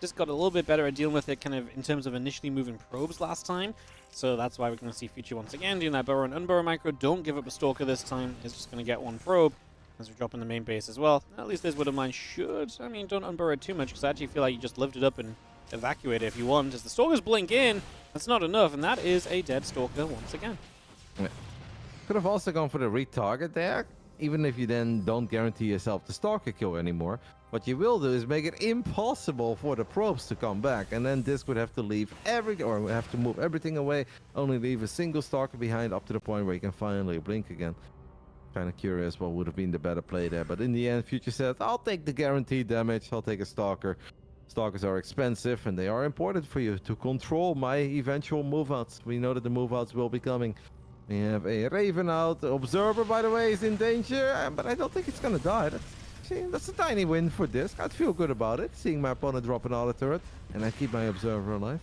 Just got a little bit better at dealing with it kind of in terms of initially moving probes last time. So that's why we're going to see Future once again doing that burrow and unburrow micro. Don't give up a Stalker this time. It's just going to get 1 probe as we drop in the main base as well. At least this Widow Mine should. I mean, don't unburrow it too much because I actually feel like you just lift it up and evacuate it if you want. As the Stalkers blink in, that's not enough, and that is a dead Stalker once again. Yeah. Could have also gone for the retarget there, even if you then don't guarantee yourself the Stalker kill anymore. What you will do is make it impossible for the probes to come back, and then Disc would have to leave have to move everything away, only leave a single Stalker behind up to the point where you can finally blink again. Kind of curious what would have been the better play there, but in the end, Future said, I'll take the guaranteed damage, I'll take a Stalker. Stalkers are expensive and they are important for you to control my eventual move outs. We know that the move outs will be coming. We have a Raven out. The Observer, by the way, is in danger, but I don't think it's gonna die. That's a tiny win for this. I'd feel good about it, seeing my opponent drop an auto turret, and I keep my Observer alive.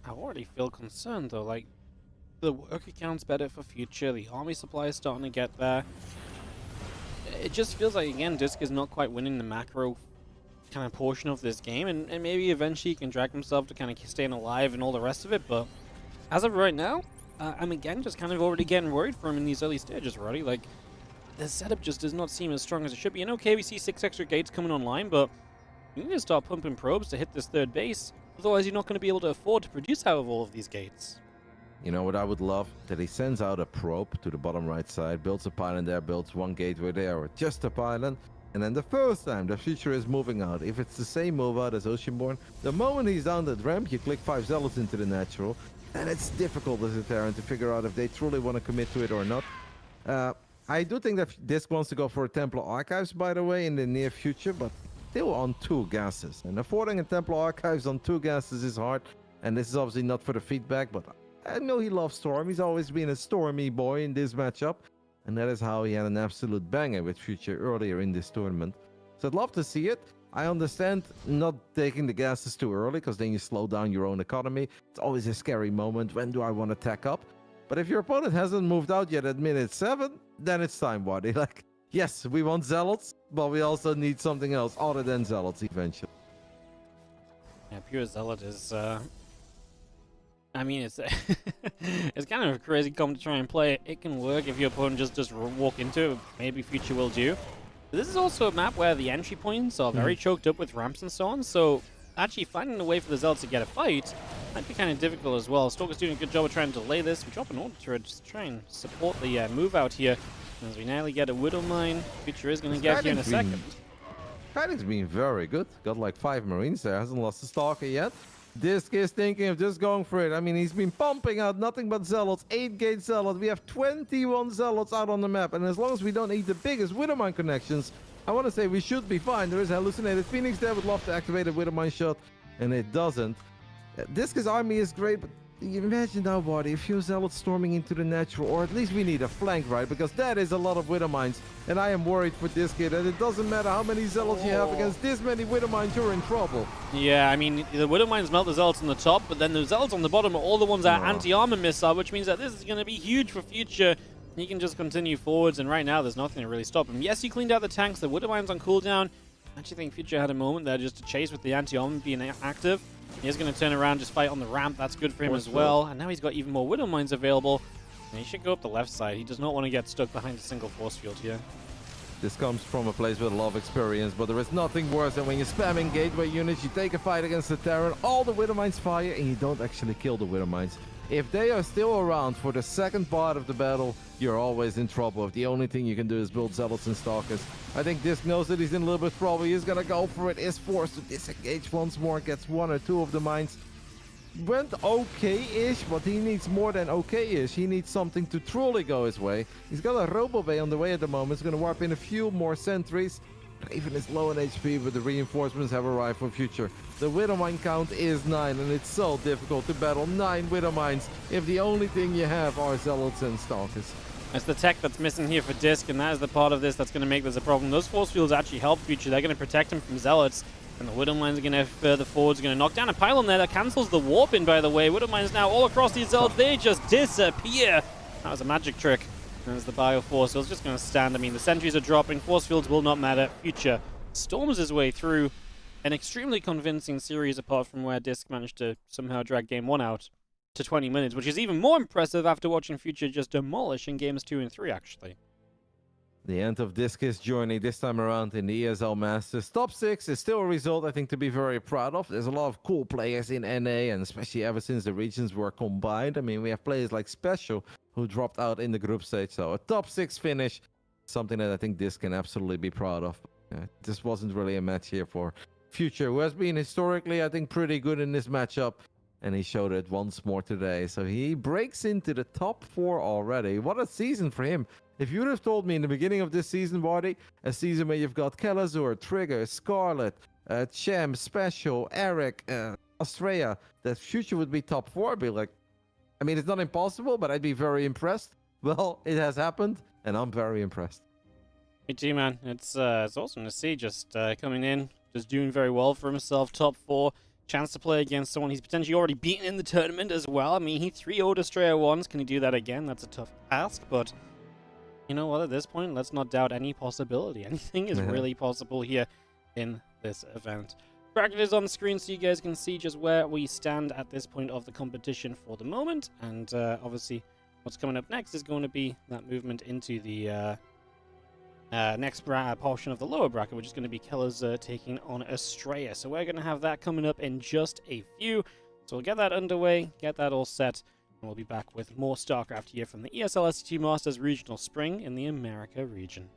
I already feel concerned though, like the work account's better for future, the army supply is starting to get there. It just feels like, again, Disc is not quite winning the macro kind of portion of this game, and maybe eventually he can drag himself to kind of staying alive and all the rest of it, but as of right now, I'm again just kind of already getting worried for him in these early stages, Roddy. Like, the setup just does not seem as strong as it should be. And okay, we see 6 extra gates coming online, but you need to start pumping probes to hit this third base, otherwise you're not going to be able to afford to produce out of all of these gates. You know what I would love? That he sends out a probe to the bottom right side, builds a pylon there, builds one gateway there, or just a pylon. And then the first time the future is moving out, if it's the same move out as Oceanborn, the moment he's down that ramp, you click 5 Zealots into the natural, and it's difficult as a Terran to figure out if they truly want to commit to it or not. I do think that Disc wants to go for a Templar Archives, by the way, in the near future, but still on 2 gases. And affording a Templar Archives on 2 gases is hard, and this is obviously not for the feedback, but I know he loves Storm. He's always been a Stormy boy in this matchup. And that is how he had an absolute banger with Future earlier in this tournament. So I'd love to see it. I understand not taking the gases too early, because then you slow down your own economy. It's always a scary moment. When do I want to tack up? But if your opponent hasn't moved out yet at minute 7, then it's time, buddy. Like, yes, we want Zealots, but we also need something else other than Zealots eventually. Yeah, pure Zealot is... I mean, it's it's kind of a crazy comp to try and play. It can work if your opponent just walk into it. Maybe Future will do. But this is also a map where the entry points are very choked up with ramps and so on. So actually finding a way for the Zealots to get a fight might be kind of difficult as well. Stalker's doing a good job of trying to delay this. We drop an order turret just to try and support the move out here. As we nearly get a Widow Mine, Future is going to get here in a second. Fighting's been very good. Got like 5 Marines there. Hasn't lost a Stalker yet. Disc is thinking of just going for it. I mean, he's been pumping out nothing but Zealots. 8 gate Zealots. We have 21 Zealots out on the map. And as long as we don't need the biggest Widowmine connections, I want to say we should be fine. There is a hallucinated Phoenix there. Would love to activate a Widowmine shot, and it doesn't. Disc's army is great, but you imagine now, buddy, a few Zealots storming into the natural, or at least we need a flank, right? Because that is a lot of Widowmines, and I am worried for this kid. And it doesn't matter how many Zealots you have against this many Widowmines, you're in trouble. Yeah, I mean, the Widowmines melt the Zealots on the top, but then the Zealots on the bottom are all the ones that are anti-armor missile, which means that this is going to be huge for Future. He can just continue forwards, and right now there's nothing to really stop him. Yes, you cleaned out the tanks, the Widowmines on cooldown. I actually think Future had a moment there just to chase with the anti-armor being active. He's going to turn around, just fight on the ramp. That's good for him as well. And now he's got even more Widow Mines available. And he should go up the left side. He does not want to get stuck behind a single force field here. This comes from a place with a lot of experience, but there is nothing worse than when you're spamming gateway units, you take a fight against the Terran, all the Widow Mines fire, and you don't actually kill the Widow Mines. If they are still around for the second part of the battle, you're always in trouble. If the only thing you can do is build Zealots and Stalkers. I think Disc knows that he's in a little bit of trouble. He's gonna go for it, is forced to disengage once more, gets 1 or 2 of the mines. Went okay-ish, but he needs more than okay-ish. He needs something to truly go his way. He's got a Robo-Bay on the way at the moment. He's gonna warp in a few more sentries. Raven is low on HP, but the reinforcements have arrived for Future. The Widowmine count is 9, and it's so difficult to battle 9 Widowmines if the only thing you have are Zealots and Stalkers. It's the tech that's missing here for Disc, and that is the part of this that's going to make this a problem. Those force fields actually help Future. They're going to protect him from Zealots, and the Widow Mines are going to further forwards, going to knock down a pylon there that cancels the warp in, by the way. Widow Mines now all across these Zealots. They just disappear. That was a magic trick. There's the Bio Force Fields just going to stand. I mean, the sentries are dropping. Force fields will not matter. Future storms his way through an extremely convincing series, apart from where Disc managed to somehow drag game 1 out to 20 minutes, which is even more impressive after watching Future just demolish in games 2 and 3, actually. The end of Discus' journey this time around in the ESL Masters. Top 6 is still a result I think to be very proud of. There's a lot of cool players in NA, and especially ever since the regions were combined. I mean, we have players like Special who dropped out in the group stage. So a top 6 finish, something that I think Disc can absolutely be proud of. This wasn't really a match here for Future, who has been historically, I think, pretty good in this matchup. And he showed it once more today. So he breaks into the top 4 already. What a season for him. If you would have told me in the beginning of this season, Wardy, a season where you've got Kelazur, Trigger, Scarlet, Chem, Special, Eric, Australia, that future would be top 4. I'd be like, I mean, it's not impossible, but I'd be very impressed. Well, it has happened, and I'm very impressed. Me too, man. It's awesome to see, just coming in, just doing very well for himself, top 4. Chance to play against someone he's potentially already beaten in the tournament as well. I mean, he 3-0'd Australia once. Can he do that again? That's a tough ask, but you know what? At this point, let's not doubt any possibility. Anything is really possible here in this event. Bracket is on the screen so you guys can see just where we stand at this point of the competition for the moment. And obviously, what's coming up next is going to be that movement into the next portion of the lower bracket, which is going to be Killers taking on Australia. So we're going to have that coming up in just a few. So we'll get that underway, get that all set, and we'll be back with more StarCraft here from the ESL SC2 Masters Regional Spring in the America region.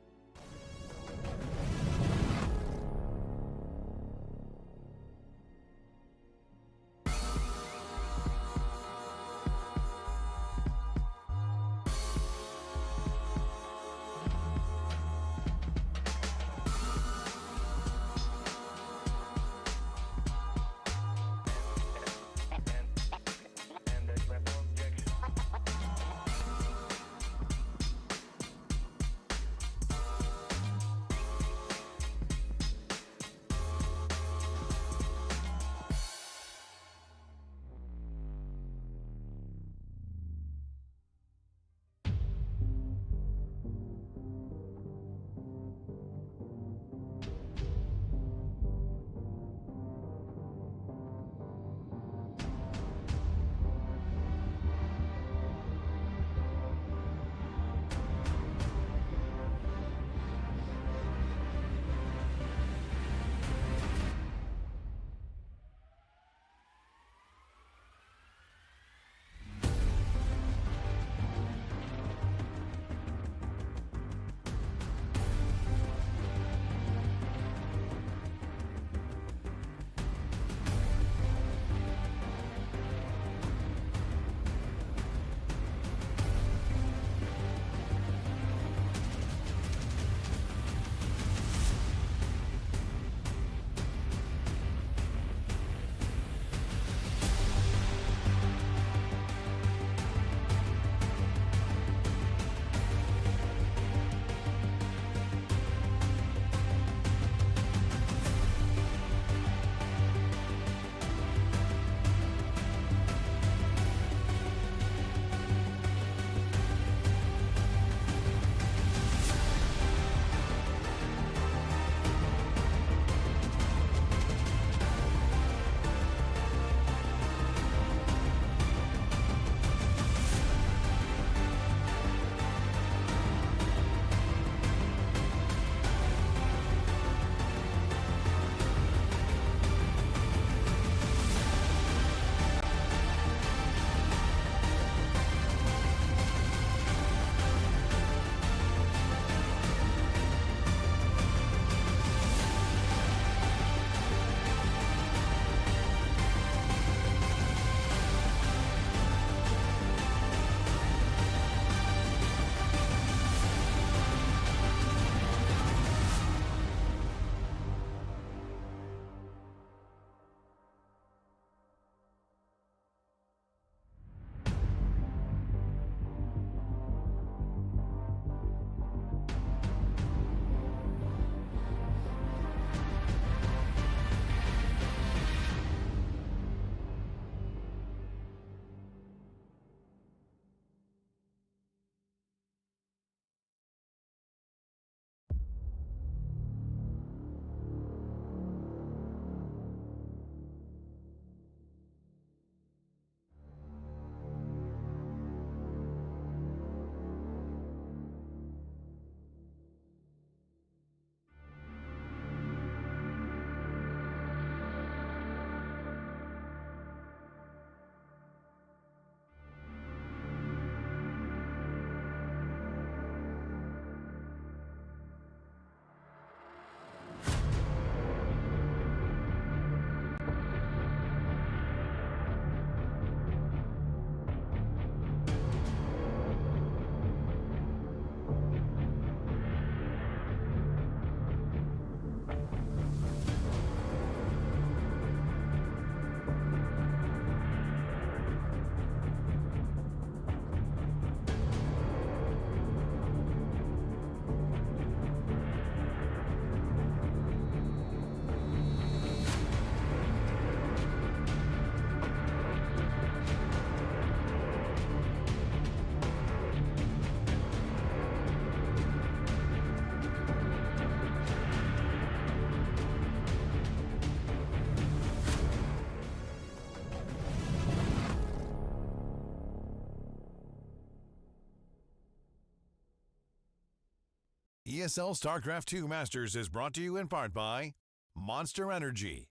ESL StarCraft 2 Masters is brought to you in part by Monster Energy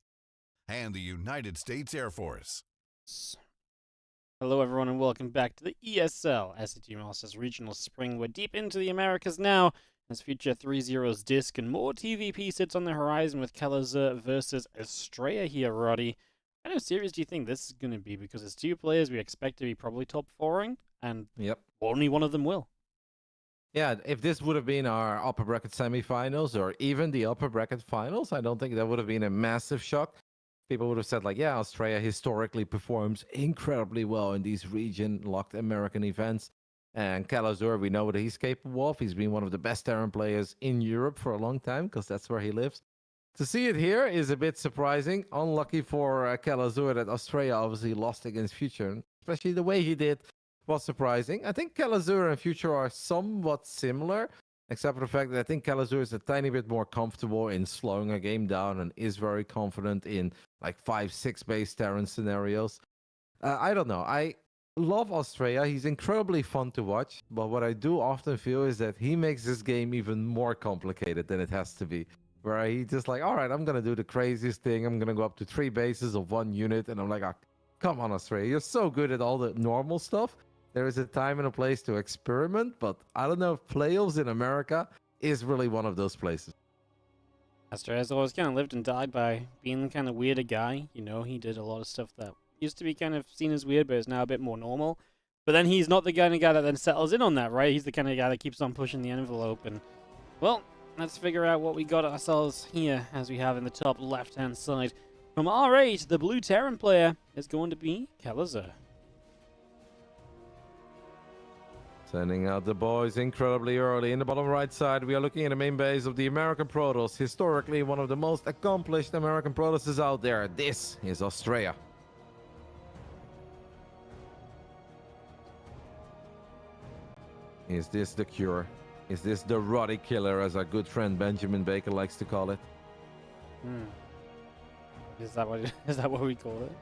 and the United States Air Force. Hello, everyone, and welcome back to the ESL SC2 Masters Regional Spring. We're deep into the Americas now, as Future 3-0's disc and more TVP sits on the horizon with Kalazur versus Estrella here, Roddy. What kind of series do you think this is going to be? Because it's two players we expect to be probably top fouring, and only one of them will. Yeah, if this would have been our upper bracket semifinals or even the upper bracket finals, I don't think that would have been a massive shock. People would have said, like, yeah, Australia historically performs incredibly well in these region-locked American events. And Kalazur, we know what he's capable of. He's been one of the best Terran players in Europe for a long time because that's where he lives. To see it here is a bit surprising. Unlucky for Kalazur that Australia obviously lost against Future, especially the way he did. Was surprising. I think Kalazur and Future are somewhat similar, except for the fact that I think Kalazur is a tiny bit more comfortable in slowing a game down and is very confident in like 5-6 base Terran scenarios. I don't know. I love Australia. He's incredibly fun to watch, but what I do often feel is that he makes this game even more complicated than it has to be. Where he just like, all right, I'm going to do the craziest thing. I'm going to go up to 3 bases of 1 unit. And I'm like, oh, come on, Australia. You're so good at all the normal stuff. There is a time and a place to experiment, but I don't know if playoffs in America is really one of those places. Astral always kind of lived and died by being the kind of weirder guy. You know, he did a lot of stuff that used to be kind of seen as weird, but is now a bit more normal. But then he's not the kind of guy that then settles in on that, right? He's the kind of guy that keeps on pushing the envelope. And, well, let's figure out what we got ourselves here, as we have in the top left-hand side. From R8, the blue Terran player is going to be Kalazur. Sending out the boys incredibly early. In the bottom right side, we are looking at the main base of the American Protoss. Historically, one of the most accomplished American Protosses out there. This is Australia. Is this the cure? Is this the Roddy killer, as our good friend Benjamin Baker likes to call it? Is that what we call it?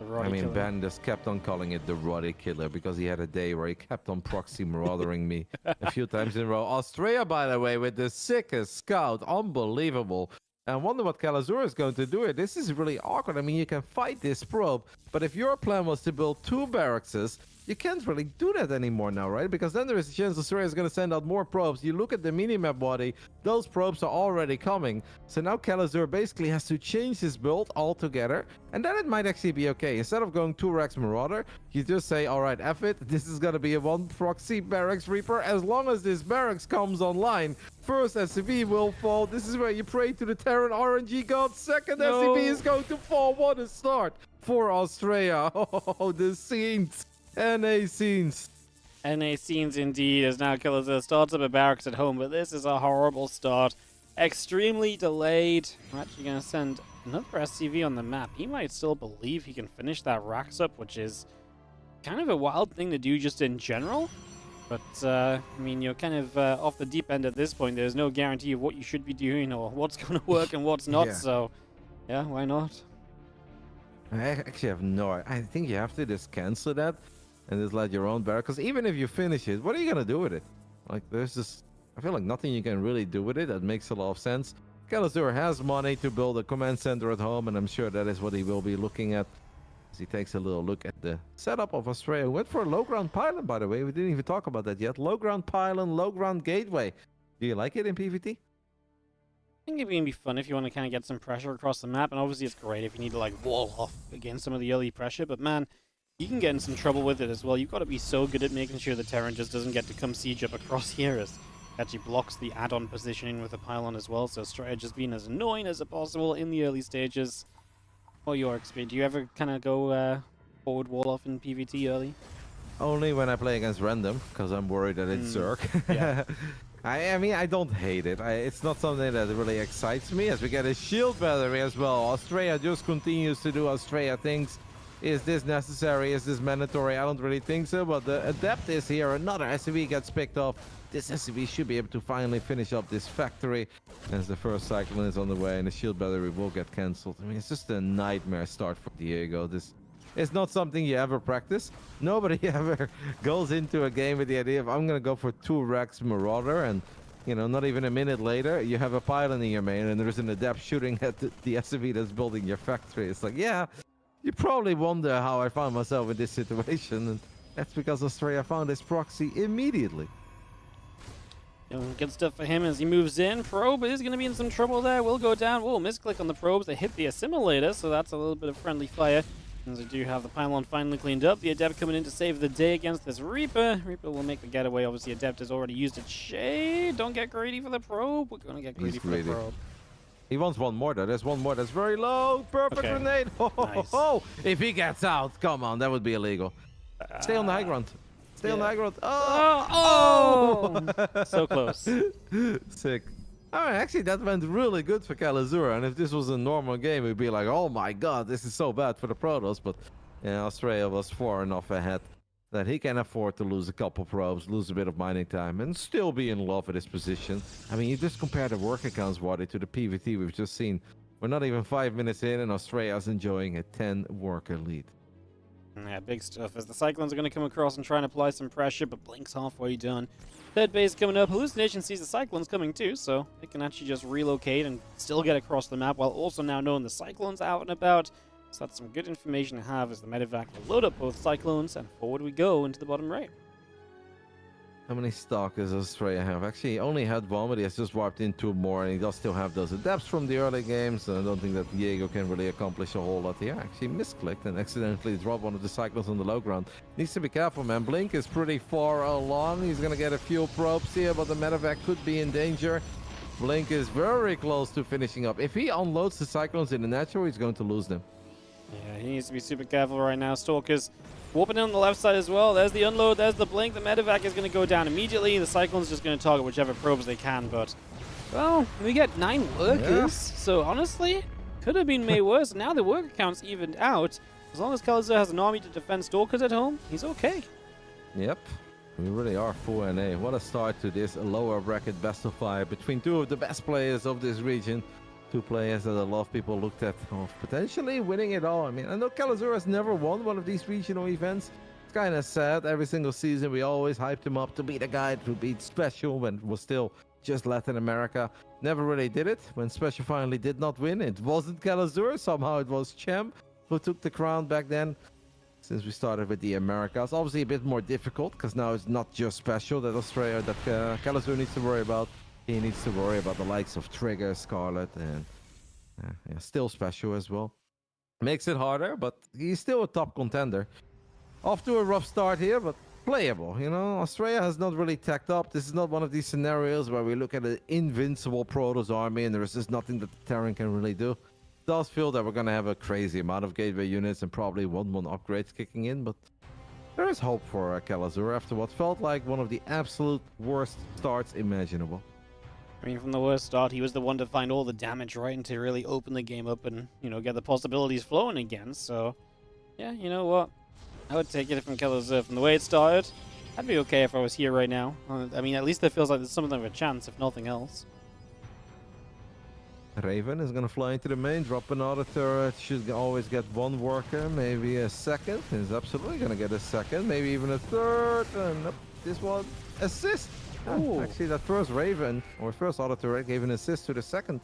I mean, killer. Ben just kept on calling it the Roddy killer because he had a day where he kept on proxy maraudering me a few times in a row. Australia, by the way, with the sickest scout. Unbelievable. And I wonder what Kalazur is going to do here. This is really awkward. I mean, you can fight this probe, but if your plan was to build 2 barracks, you can't really do that anymore now, right? Because then there is a chance Australia is going to send out more probes. You look at the minimap body, those probes are already coming. So now Kalazur basically has to change his build altogether. And then it might actually be okay. Instead of going 2 Rex Marauder, you just say, all right, F it. This is going to be a 1 proxy Barracks Reaper. As long as this barracks comes online, first SCV will fall. This is where you pray to the Terran RNG god. Second SCV is going to fall. What a start for Australia. Oh, the scenes. NA scenes. NA scenes indeed, as now Kalazur starts up a barracks at home, but this is a horrible start. Extremely delayed. We're actually going to send another SCV on the map. He might still believe he can finish that racks up, which is kind of a wild thing to do just in general. But, I mean, you're kind of off the deep end at this point. There's no guarantee of what you should be doing or what's going to work and what's not, so yeah, why not? I actually have no idea. I think you have to just cancel that and just let your own barrack. Because even if you finish it, what are you going to do with it? Like, there's just... I feel like nothing you can really do with it. That makes a lot of sense. Kalazur has money to build a command center at home, and I'm sure that is what he will be looking at as he takes a little look at the setup of Australia. Went for a low-ground pylon, by the way. We didn't even talk about that yet. Low-ground pylon, low-ground gateway. Do you like it in PvT? I think it'd be fun if you want to kind of get some pressure across the map, and obviously it's great if you need to like wall off against some of the early pressure, but man, you can get in some trouble with it as well. You've got to be so good at making sure the Terran just doesn't get to come siege up across here, as actually blocks the add-on positioning with the pylon as well, so Strata just being as annoying as possible in the early stages. What your experience? Do you ever kind of go forward wall off in PvT early? Only when I play against random, because I'm worried that it's Zerg. Yeah. I mean, I don't hate it. It's not something that really excites me, as we get a shield battery as well. Australia just continues to do Australia things. Is this necessary? Is this mandatory? I don't really think so, but the Adept is here. Another SCV gets picked off. This SCV should be able to finally finish up this factory as the first Cyclone is on the way and the shield battery will get cancelled. I mean, it's just a nightmare start for Diego. This is not something you ever practice. Nobody ever goes into a game with the idea of, I'm going to go for 2 Rex Marauder and you know, not even a minute later, you have a pylon in your main and there is an adept shooting at the SCV that's building your factory. It's like, yeah, you probably wonder how I found myself in this situation, and that's because Australia found his proxy immediately. Good stuff for him as he moves in. Probe is going to be in some trouble there. Will go down. Whoa, misclick on the probes. They hit the assimilator, so that's a little bit of friendly fire. As we do have the pylon finally cleaned up. The Adept coming in to save the day against this Reaper. Reaper will make the getaway. Obviously, Adept has already used its shade. Don't get greedy for the probe. We're going to get greedy for the probe. He wants one more, though. There's one more that's very low. Perfect grenade. Oh, if he gets out, come on, that would be illegal. Stay on the high ground. Stay on the high ground. Oh! So close. Sick. All right, actually, that went really good for Kalazura. And if this was a normal game, we'd be like, oh my god, this is so bad for the Protoss. But yeah, Australia was far enough ahead that he can afford to lose a couple probes, lose a bit of mining time, and still be in love with his position. I mean, you just compare the worker counts, Wadi, to the PvT we've just seen. We're not even 5 minutes in, and Australia's enjoying a 10-worker lead. Yeah, big stuff as the Cyclones are going to come across and try and apply some pressure, but Blink's halfway done. Third base coming up. Hallucination sees the Cyclones coming too, so they can actually just relocate and still get across the map while also now knowing the Cyclones out and about. So that's some good information to have as the medevac will load up both Cyclones, and forward we go into the bottom right. How many stalkers does Australia have? Actually, he only had one, but he has just warped in 2 more, and he does still have those adepts from the early games. So I don't think that Diego can really accomplish a whole lot here. Actually misclicked and accidentally dropped one of the Cyclones on the low ground. Needs to be careful, man. Blink is pretty far along. He's going to get a few probes here, but the medevac could be in danger. Blink is very close to finishing up. If he unloads the Cyclones in the natural, he's going to lose them. Yeah, he needs to be super careful right now. Stalkers warping in on the left side as well. There's the unload, there's the blink. The medevac is going to go down immediately. The Cyclone's just going to target whichever probes they can, but, well, we get 9 workers, so honestly, could have been made worse. Now the worker count's evened out. As long as Kalazur has an army to defend Stalkers at home, he's okay. Yep. We really are full NA. What a start to this lower bracket best of 5 between 2 of the best players of this region. 2 players that a lot of people looked at potentially winning it all. I mean, I know Kalazur has never won one of these regional events. It's kind of sad. Every single season, we always hyped him up to be the guy to beat Special when it was still just Latin America. Never really did it. When Special finally did not win, it wasn't Kalazur. Somehow it was Chem who took the crown back then. Since we started with the Americas, obviously a bit more difficult because now it's not just Special that Australia, that Kalazur needs to worry about. He needs to worry about the likes of Trigger, Scarlet, and still Special as well. Makes it harder, but he's still a top contender. Off to a rough start here, but playable. You know, Australia has not really tacked up. This is not one of these scenarios where we look at an invincible Protoss army and there is just nothing that the Terran can really do. It does feel that we're going to have a crazy amount of gateway units and probably 1-1 upgrades kicking in, but there is hope for Kalazur after what felt like one of the absolute worst starts imaginable. I mean, from the worst start, he was the one to find all the damage, right, and to really open the game up and, you know, get the possibilities flowing again. So, yeah, you know what? I would take it from Kalazur. From the way it started, I'd be okay if I was here right now. I mean, at least it feels like there's something of a chance, if nothing else. Raven is going to fly into the main, drop another turret, should always get 1 worker, maybe a second. He's absolutely going to get a second, maybe even a third. And nope, this one, assist. Actually, that first Raven, or first auto turret, gave an assist to the second.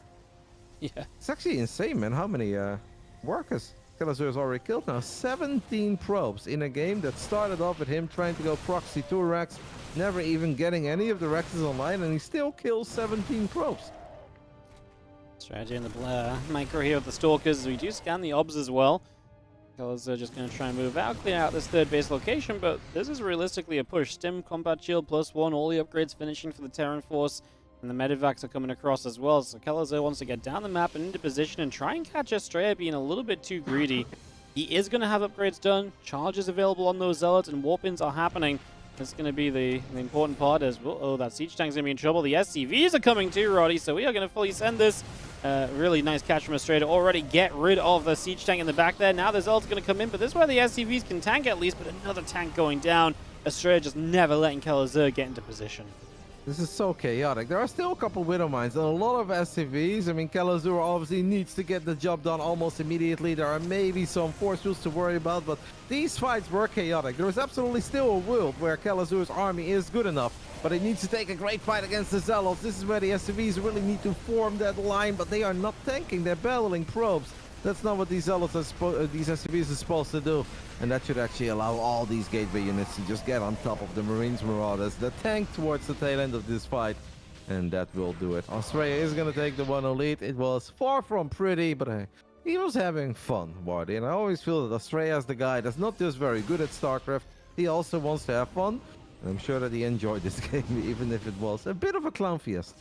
Yeah. It's actually insane, man, how many workers Kalazur has already killed now. 17 probes in a game that started off with him trying to go proxy 2 Rex, never even getting any of the Rexes online, and he still kills 17 probes. Strategy in the micro here with the Stalkers. We do scan the obs as well. Kalazur just going to try and move out, clear out this 3rd base location, but this is realistically a push. Stim, Combat Shield, +1, all the upgrades finishing for the Terran Force, and the medevacs are coming across as well. So Kalazur wants to get down the map and into position and try and catch Estrella being a little bit too greedy. He is going to have upgrades done, charges available on those Zealots, and warp-ins are happening. That's going to be the important part as well. Oh, that Siege Tank's going to be in trouble. The SCVs are coming too, Roddy, so we are going to fully send this. Really nice catch from Estrella to already get rid of the Siege Tank in the back there. Now the Zealot's going to come in, but this is where the SCVs can tank at least, but another tank going down. Estrella just never letting Kalazur get into position. This is so chaotic. There are still a couple Widowmines and a lot of SCVs. I mean, Kalazur obviously needs to get the job done almost immediately. There are maybe some force fields to worry about, but these fights were chaotic. There is absolutely still a world where Kalazur's army is good enough, but it needs to take a great fight against the Zealots. This is where the SCVs really need to form that line, but they are not tanking. They're battling probes. That's not what these Zealots these SCVs are supposed to do. And that should actually allow all these gateway units to just get on top of the Marines Marauders, the tank towards the tail end of this fight. And that will do it. Australia is going to take the 1-0 lead. It was far from pretty, but he was having fun, Wardy. And I always feel that Australia is the guy that's not just very good at StarCraft, he also wants to have fun. And I'm sure that he enjoyed this game, even if it was a bit of a clown fiesta.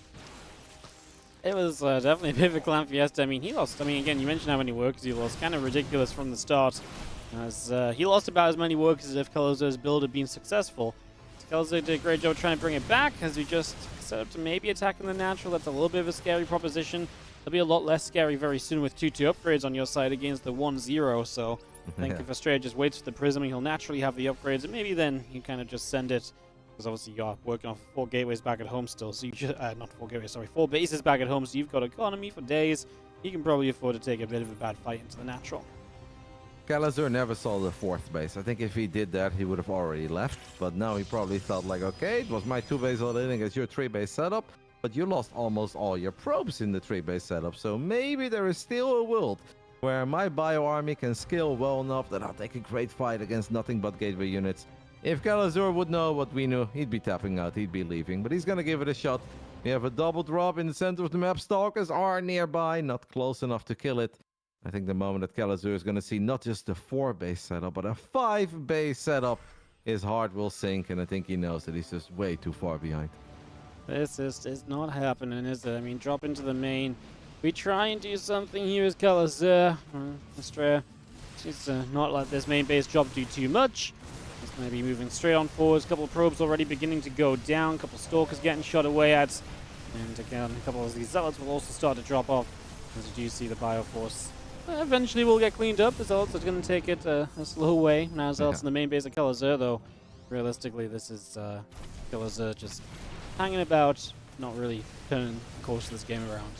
It was definitely a bit of a clown fiesta. I mean, he lost. I mean, again, you mentioned how many workers he lost. Kind of ridiculous from the start. As he lost about as many workers as if Kalazur's build had been successful. Kalazur did a great job trying to bring it back as we just set up to maybe attacking the natural. That's a little bit of a scary proposition. It'll be a lot less scary very soon with 2-2 upgrades on your side against the 1-0. So I think if Australia just waits for the Prism, he'll naturally have the upgrades. And maybe then you kind of just send it. Because obviously you're working off 4 gateways back at home still. So you should, not 4 gateways, sorry, 4 bases back at home. So you've got economy for days. You can probably afford to take a bit of a bad fight into the natural. Kalazur never saw the 4th base. I think if he did that, he would have already left. But now he probably felt like, okay, it was my 2 base all in against your 3 base setup. But you lost almost all your probes in the 3 base setup. So maybe there is still a world where my bio army can scale well enough that I'll take a great fight against nothing but gateway units. If Kalazur would know what we knew, he'd be tapping out, he'd be leaving. But he's going to give it a shot. We have a double drop in the center of the map. Stalkers are nearby, not close enough to kill it. I think the moment that Kalazur is going to see not just a 4 base setup, but a 5 base setup, his heart will sink. And I think he knows that he's just way too far behind. This is not happening, is it? I mean, drop into the main. We try and do something here as Kalazur. Australia, she's not let this main base drop do too much. Just maybe moving straight on forwards. A couple of probes already beginning to go down. A couple of stalkers getting shot away at. And again, a couple of these zealots will also start to drop off. As you do see the bioforce eventually will get cleaned up. The zealots are going to take it a slow way. Now zealots in the main base of Kalazur, though. Realistically, this is Kalazur just hanging about, not really turning the course of this game around.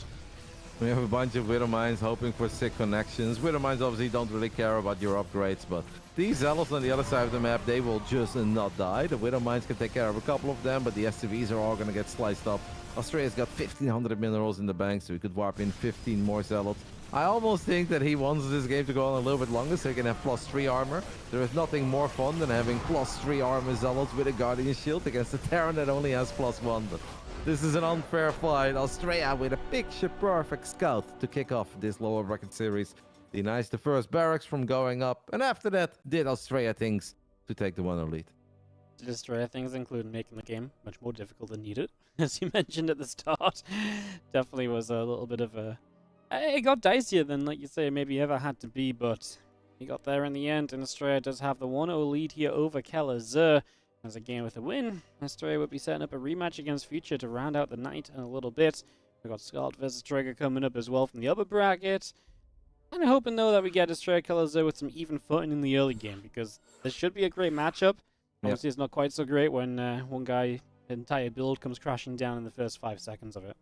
We have a bunch of Widowmines hoping for sick connections. Widowmines obviously don't really care about your upgrades, but these Zealots on the other side of the map, they will just not die. The Widowmines can take care of a couple of them, but the SCVs are all going to get sliced up. Australia's got 1,500 minerals in the bank, so we could warp in 15 more Zealots. I almost think that he wants this game to go on a little bit longer so he can have +3 armor. There is nothing more fun than having +3 armor Zealots with a Guardian Shield against a Terran that only has +1. But this is an unfair fight. Australia with a picture-perfect scout to kick off this lower bracket series. Denies the first barracks from going up, and after that, did Australia things to take the 1-0 lead. Did Australia things include making the game much more difficult than needed, as you mentioned at the start. Definitely was a little bit of a... It got dicier than, like you say, maybe ever had to be, but he got there in the end, and Australia does have the 1-0 lead here over Kalazur. As again with a win, Australia would be setting up a rematch against Future to round out the night in a little bit. We've got Scarlet versus Trigger coming up as well from the upper bracket. Kind of hoping, though, that we get Australia Kalazur with some even footing in the early game, because this should be a great matchup. Obviously, it's not quite so great when one guy, entire build comes crashing down in the first 5 seconds of it.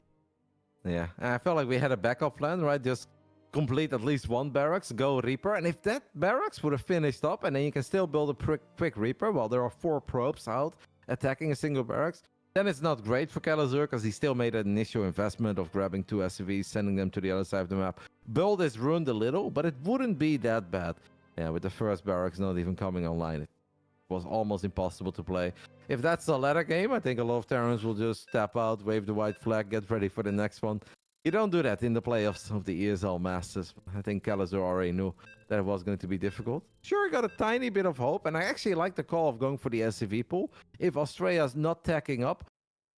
Yeah, I felt like we had a backup plan, right? Just complete at least one barracks, go Reaper, and if that barracks would have finished up, and then you can still build a quick Reaper while there are 4 probes out attacking a single barracks, then it's not great for Kalazur because he still made an initial investment of grabbing 2 SCVs, sending them to the other side of the map. Build is ruined a little, but it wouldn't be that bad. Yeah, with the first barracks not even coming online, it was almost impossible to play. If that's the latter game, I think a lot of Terrans will just tap out, wave the white flag, get ready for the next one. You don't do that in the playoffs of the ESL Masters. I think Kalazur already knew that it was going to be difficult. Sure, got a tiny bit of hope, and I actually like the call of going for the SCV pool. If Australia's not tacking up,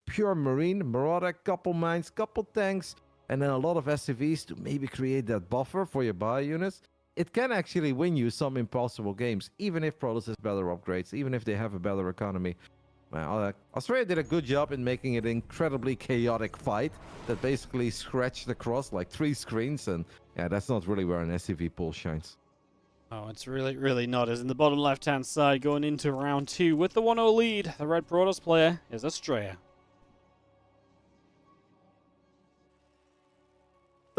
pure Marine, Marauder, couple mines, couple tanks, and then a lot of SCVs to maybe create that buffer for your bio units, it can actually win you some impossible games, even if Protoss has better upgrades, even if they have a better economy. Well, Australia did a good job in making it an incredibly chaotic fight that basically scratched across like 3 screens, and yeah, that's not really where an SCV pool shines. Oh, it's really not. As in the bottom left-hand side, going into round 2 with the 1-0 lead, the red Protoss player is Australia.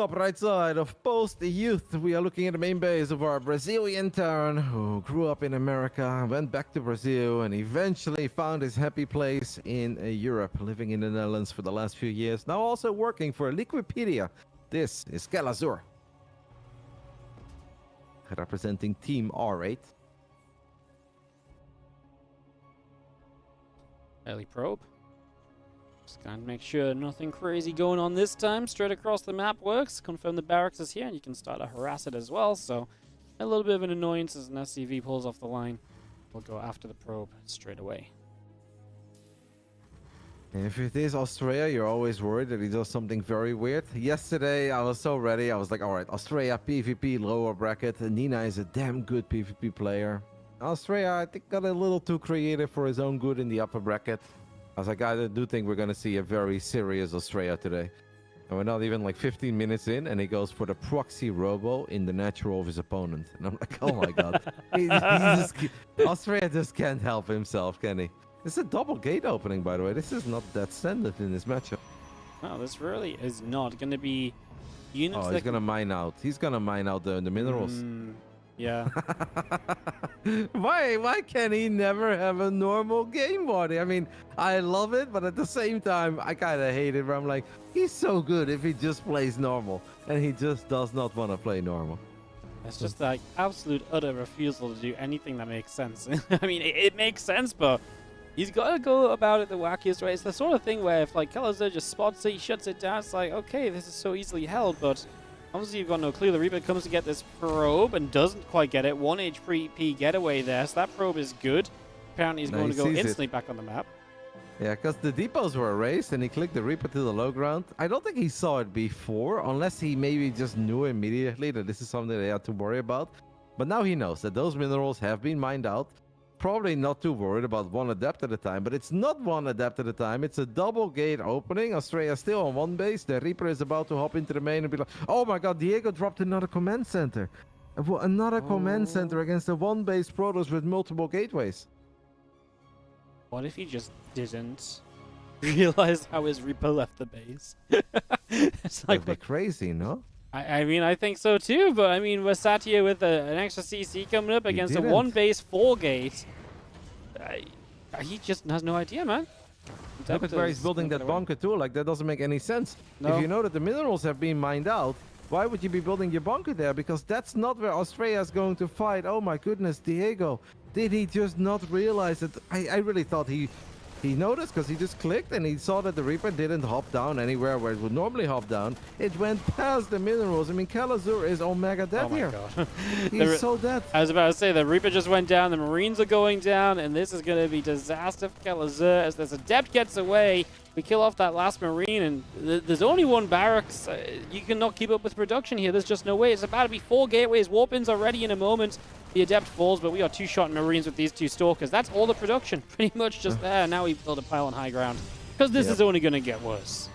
Top right side of Post Youth, we are looking at the main base of our Brazilian Terran who grew up in America, went back to Brazil, and eventually found his happy place in Europe, living in the Netherlands for the last few years, now also working for Liquipedia. This is Calazur, representing Team R8. Early probe. Just gotta make sure nothing crazy going on this time. Straight across the map works. Confirm the barracks is here, and you can start to harass it as well. So a little bit of an annoyance as an SCV pulls off the line. We'll go after the probe straight away. If it is Australia, you're always worried that he does something very weird. Yesterday, I was so ready. I was like, all right, Australia, PvP, lower bracket. Nina is a damn good PvP player. Australia, I think, got a little too creative for his own good in the upper bracket. I was like, I do think we're going to see a very serious Australia today. And we're not even like 15 minutes in, and he goes for the proxy robo in the natural of his opponent. And I'm like, oh my god. Australia just can't help himself, can he? This is a double gate opening, by the way. This is not that standard in this matchup. No, this really is not going to be units. Oh, he's going to mine out. He's going to mine out the minerals. Yeah. Why can he never have a normal game body? I mean, I love it, but at the same time, I kind of hate it. Where I'm like, he's so good if he just plays normal, and he just does not want to play normal. It's just like absolute utter refusal to do anything that makes sense. I mean, it makes sense, but he's got to go about it the wackiest way. It's the sort of thing where if like Calazur just spots it, he shuts it down. It's like, okay, this is so easily held, but obviously you've got no clue. The Reaper comes to get this probe and doesn't quite get it. 1 HP getaway there, so that probe is good. Apparently he's going to go instantly back on the map. Yeah, because the depots were erased and he clicked the Reaper to the low ground. I don't think he saw it before, unless he maybe just knew immediately that this is something they had to worry about. But now he knows that those minerals have been mined out. Probably not too worried about one adept at a time, but it's not one adept at a time. It's a double gate opening. Australia still on one base. The Reaper is about to hop into the main and be like, oh my god, Diego dropped another command center. Another command center against a one base Protoss with multiple gateways. What if he just didn't realize how his Reaper left the base? It's like, that'd be crazy, no? I mean, I think so too, but I mean, we're sat here with an extra CC coming up against a one base 4 gate. He just has no idea, man. Look at where he's building that bunker too. Like, that doesn't make any sense. No. If you know that the minerals have been mined out, why would you be building your bunker there? Because that's not where Australia is going to fight. Oh my goodness, Diego. Did he just not realize that? I really thought he noticed, because he just clicked and he saw that the Reaper didn't hop down anywhere where it would normally hop down. It went past the minerals. I mean, Calazur is omega dead here. God. He's so dead. I was about to say, the Reaper just went down, the Marines are going down, and this is going to be disaster for Calazur as this Adept gets away. We kill off that last Marine, and there's only one barracks. You cannot keep up with production here. There's just no way. It's about to be 4 gateways. Warp-ins are ready in a moment. The Adept falls, but we are 2-shot Marines with these 2 Stalkers. That's all the production, pretty much just there. Now we build a pile on high ground, because this is only going to get worse.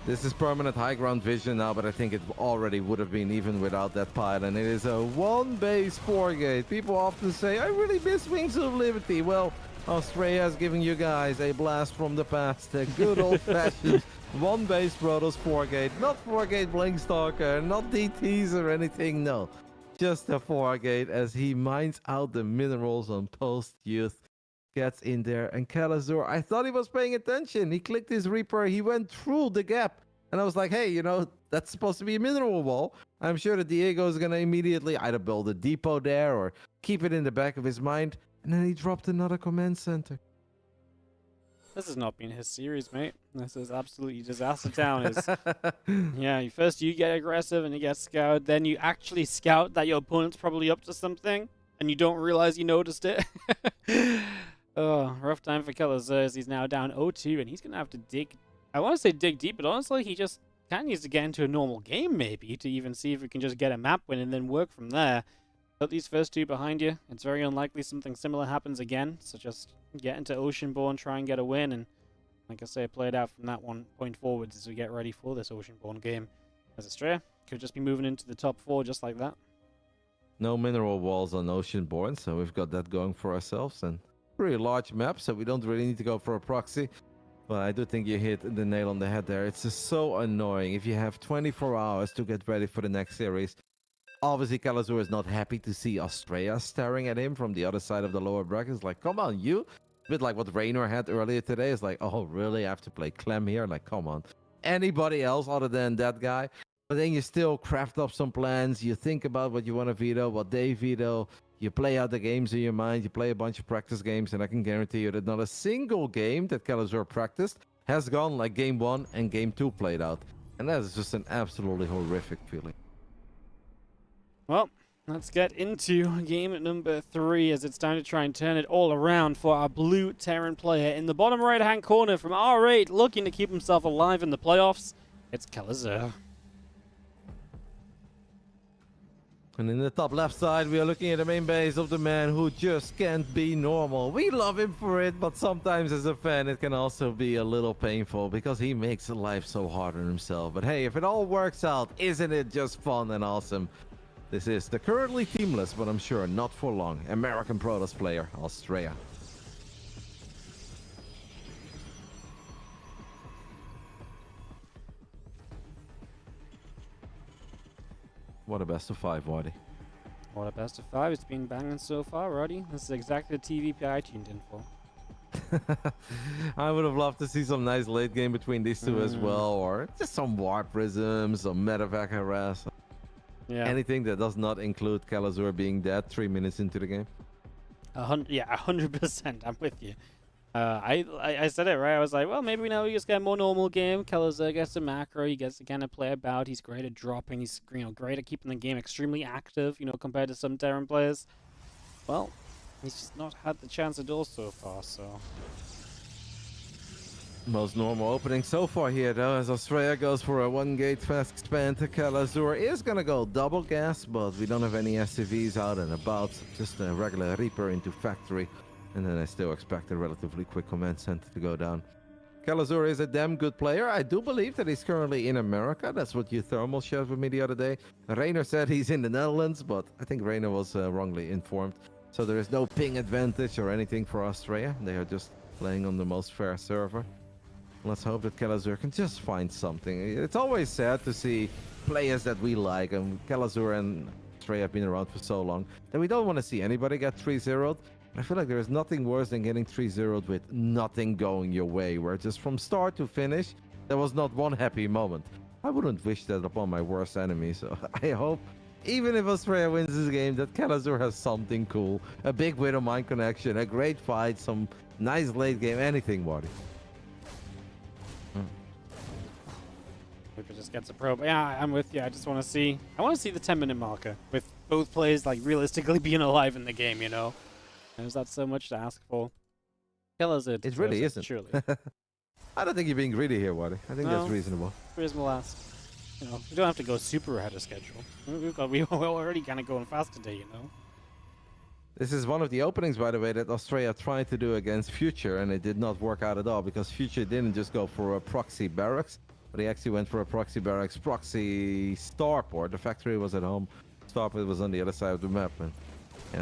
This is permanent high ground vision now, but I think it already would have been even without that pile. And it is a 1 base 4 gate. People often say, I really miss Wings of Liberty. Well, Australia is giving you guys a blast from the past. A good old-fashioned 1 base Protoss 4 gate. Not 4 gate Blinkstalker, not DTs or anything, no. Just a 4 gate as he mines out the minerals on Post Youth. Gets in there, and Calazur, I thought he was paying attention. He clicked his Reaper, he went through the gap. And I was like, hey, you know, that's supposed to be a mineral wall. I'm sure that Diego is going to immediately either build a depot there or keep it in the back of his mind. And then he dropped another command center. This has not been his series, mate. This is absolutely disaster town. Yeah, first you get aggressive and you get scouted, then you actually scout that your opponent's probably up to something, and you don't realize you noticed it. Oh, rough time for Calazur as he's now down 0-2, and he's going to have to dig. I want to say dig deep, but honestly, he just kind of needs to get into a normal game, maybe, to even see if we can just get a map win and then work from there. Put these first 2 behind you. It's very unlikely something similar happens again, so just get into Oceanborn, try and get a win, and like I say, play it out from that one point forwards as we get ready for this Oceanborn game. As Australia could just be moving into the top 4 just like that. No mineral walls on Oceanborn, so we've got that going for ourselves, and pretty large map, so we don't really need to go for a proxy. But I do think you hit the nail on the head there. It's just so annoying. If you have 24 hours to get ready for the next series, obviously Kalazur is not happy to see Australia staring at him from the other side of the lower brackets. Like, come on, you. A bit like what Reynor had earlier today. It's like, oh, really? I have to play Clem here? Like, come on. Anybody else other than that guy? But then you still craft up some plans. You think about what you want to veto, what they veto. You play out the games in your mind. You play a bunch of practice games, and I can guarantee you that not a single game that Kalazur practiced has gone like game 1 and game 2 played out. And that is just an absolutely horrific feeling. Well, let's get into game number 3 as it's time to try and turn it all around for our blue Terran player. In the bottom right-hand corner from R8, looking to keep himself alive in the playoffs, it's Kalazur. And in the top left side, we are looking at the main base of the man who just can't be normal. We love him for it, but sometimes as a fan, it can also be a little painful because he makes life so hard on himself. But hey, if it all works out, isn't it just fun and awesome? This is the currently teamless, but I'm sure not for long, American Protoss player, Australia. What a best of 5, Waddy. What a best of 5. It's been banging so far, Roddy. This is exactly the TVP I tuned in for. I would have loved to see some nice late game between these two as well, or just some Warp Prisms, some Medevac harass. Yeah. Anything that does not include Kalazur being dead 3 minutes into the game. 100%. I'm with you. I said it right. I was like, well, maybe now we just get a more normal game. Kalazur gets a macro. He gets to kind of play about. He's great at dropping. He's great at keeping the game extremely active. Compared to some Terran players. Well, he's just not had the chance to do so far. So most normal opening so far here, though, as Australia goes for a 1-gate fast expand. Kalazur is gonna go double gas, but we don't have any SCVs out and about. Just a regular Reaper into factory. And then I still expect a relatively quick command center to go down. Kalazur is a damn good player. I do believe that he's currently in America. That's what Thermal shared with me the other day. Reynor said he's in the Netherlands, but I think Reynor was wrongly informed. So there is no ping advantage or anything for Australia. They are just playing on the most fair server. Let's hope that Kalazur can just find something. It's always sad to see players that we like, and Kalazur and Australia have been around for so long, that we don't want to see anybody get 3-0'd. I feel like there is nothing worse than getting 3-0'd with nothing going your way, where just from start to finish, there was not one happy moment. I wouldn't wish that upon my worst enemy, so I hope, even if Australia wins this game, that Kalazur has something cool. A big Widow Mind connection, a great fight, some nice late game, anything, Waddy. Reaper just gets a probe. Yeah, I'm with you. I want to see the 10-minute marker with both players realistically being alive in the game. Is that so much to ask for? Kalazur, it really isn't. Surely. I don't think you're being greedy here, Waddy. I think that's reasonable. Reasonable ask. We don't have to go super ahead of schedule. We're already kind of going fast today, This is one of the openings, by the way, that Australia tried to do against Future, and it did not work out at all, because Future didn't just go for a proxy barracks, but he actually went for a proxy barracks, proxy starport. The factory was at home. Starport was on the other side of the map. And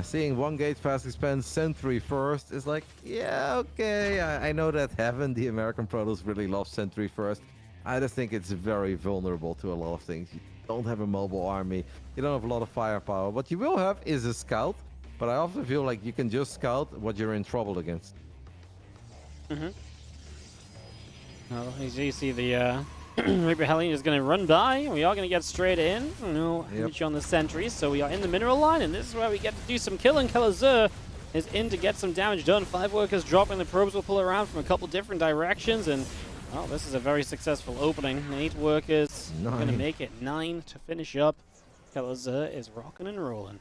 seeing 1-gate fast expand Sentry first is like, yeah, okay. I know that Heaven, the American Protoss, really loves Sentry first. I just think it's very vulnerable to a lot of things. You don't have a mobile army. You don't have a lot of firepower. What you will have is a scout. But I often feel like you can just scout what you're in trouble against. Well, as you see, the Reaper Hellion is going to run by. We are going to get straight in. Hit you on the sentries. So we are in the mineral line, and this is where we get to do some killing. Kalazur is in to get some damage done. 5 workers dropping. The probes will pull around from a couple different directions, and well, this is a very successful opening. 8 workers going to make it 9 to finish up. Kalazur is rocking and rolling.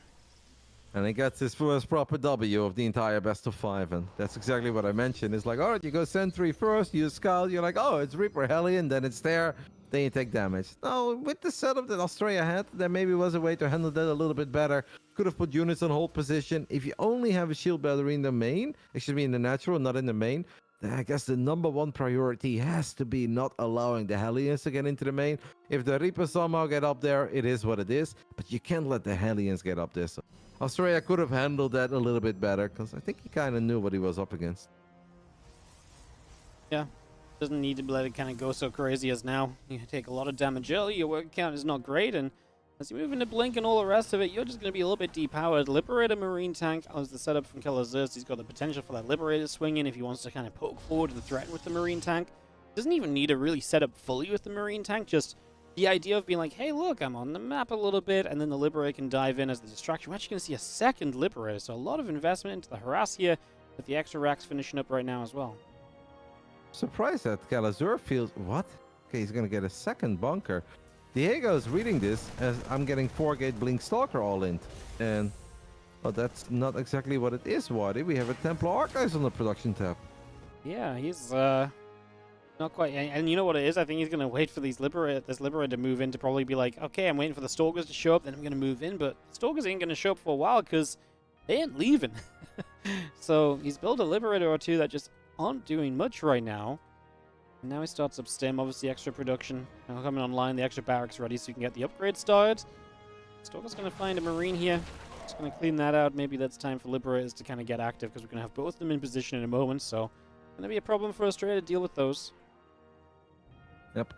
And he gets his first proper W of the entire best of 5, and that's exactly what I mentioned. It's like, all right, you go Sentry first, you scout, you're like, oh, it's Reaper Hellion, then it's there, then you take damage. Now, with the setup that Australia had, there maybe was a way to handle that a little bit better. Could have put units on hold position. If you only have a shield battery in the main, it should be in the natural, not in the main, then I guess the #1 priority has to be not allowing the Hellions to get into the main. If the Reapers somehow get up there, it is what it is, but you can't let the Hellions get up there. So Australia could have handled that a little bit better, because I think he kind of knew what he was up against. Yeah, Doesn't need to let it kind of go so crazy as now. You take a lot of damage early, your work count is not great, and as you move into Blink and all the rest of it, you're just going to be a little bit depowered. Liberator Marine tank as the setup from Kelazur's. He's got the potential for that Liberator swing in if he wants to kind of poke forward and threaten with the Marine tank. Doesn't even need to really set up fully with the Marine tank, just the idea of being like, hey, look, I'm on the map a little bit, and then the Liberator can dive in as the distraction. We're actually going to see a second Liberator, so a lot of investment into the harass here, with the extra racks finishing up right now as well. Surprised that Calazur feels... What? Okay, he's going to get a second bunker. Diego is reading this as I'm getting 4-gate Blink Stalker all in. And... well, that's not exactly what it is, Wadi. We have a Templar Archives on the production tab. Yeah, he's not quite... And you know what it is? I think he's going to wait for this Liberator to move in to probably be like, okay, I'm waiting for the Stalkers to show up, then I'm going to move in. But the Stalkers ain't going to show up for a while because they ain't leaving. So he's built a Liberator or two that just aren't doing much right now. And now he starts up Stim, obviously extra production now coming online, the extra barracks ready so you can get the upgrade started. Stalker's going to find a Marine here. Just going to clean that out. Maybe that's time for Liberators to kind of get active because we're going to have both of them in position in a moment. So going to be a problem for Australia to deal with those. Yep,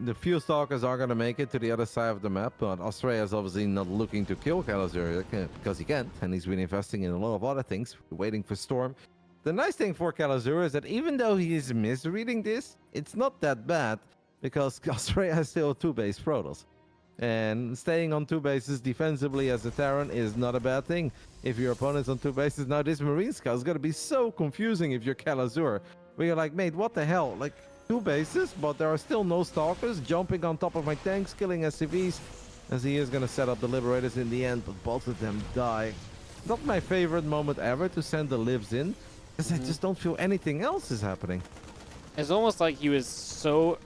the few Stalkers are going to make it to the other side of the map, but Australia is obviously not looking to kill Calazur because he can't, and he's been investing in a lot of other things, waiting for Storm. The nice thing for Calazur is that even though he is misreading this, it's not that bad because Australia has still 2 base Protoss. And staying on 2 bases defensively as a Terran is not a bad thing. If your opponent's on 2 bases, now this Marine Scout is going to be so confusing if you're Calazur. Where you're like, mate, what the hell? Like, 2 bases, but there are still no Stalkers jumping on top of my tanks, killing SCVs, as he is going to set up the Liberators in the end, but both of them die. Not my favorite moment ever to send the Libs in, because I just don't feel anything else is happening. It's almost like he was so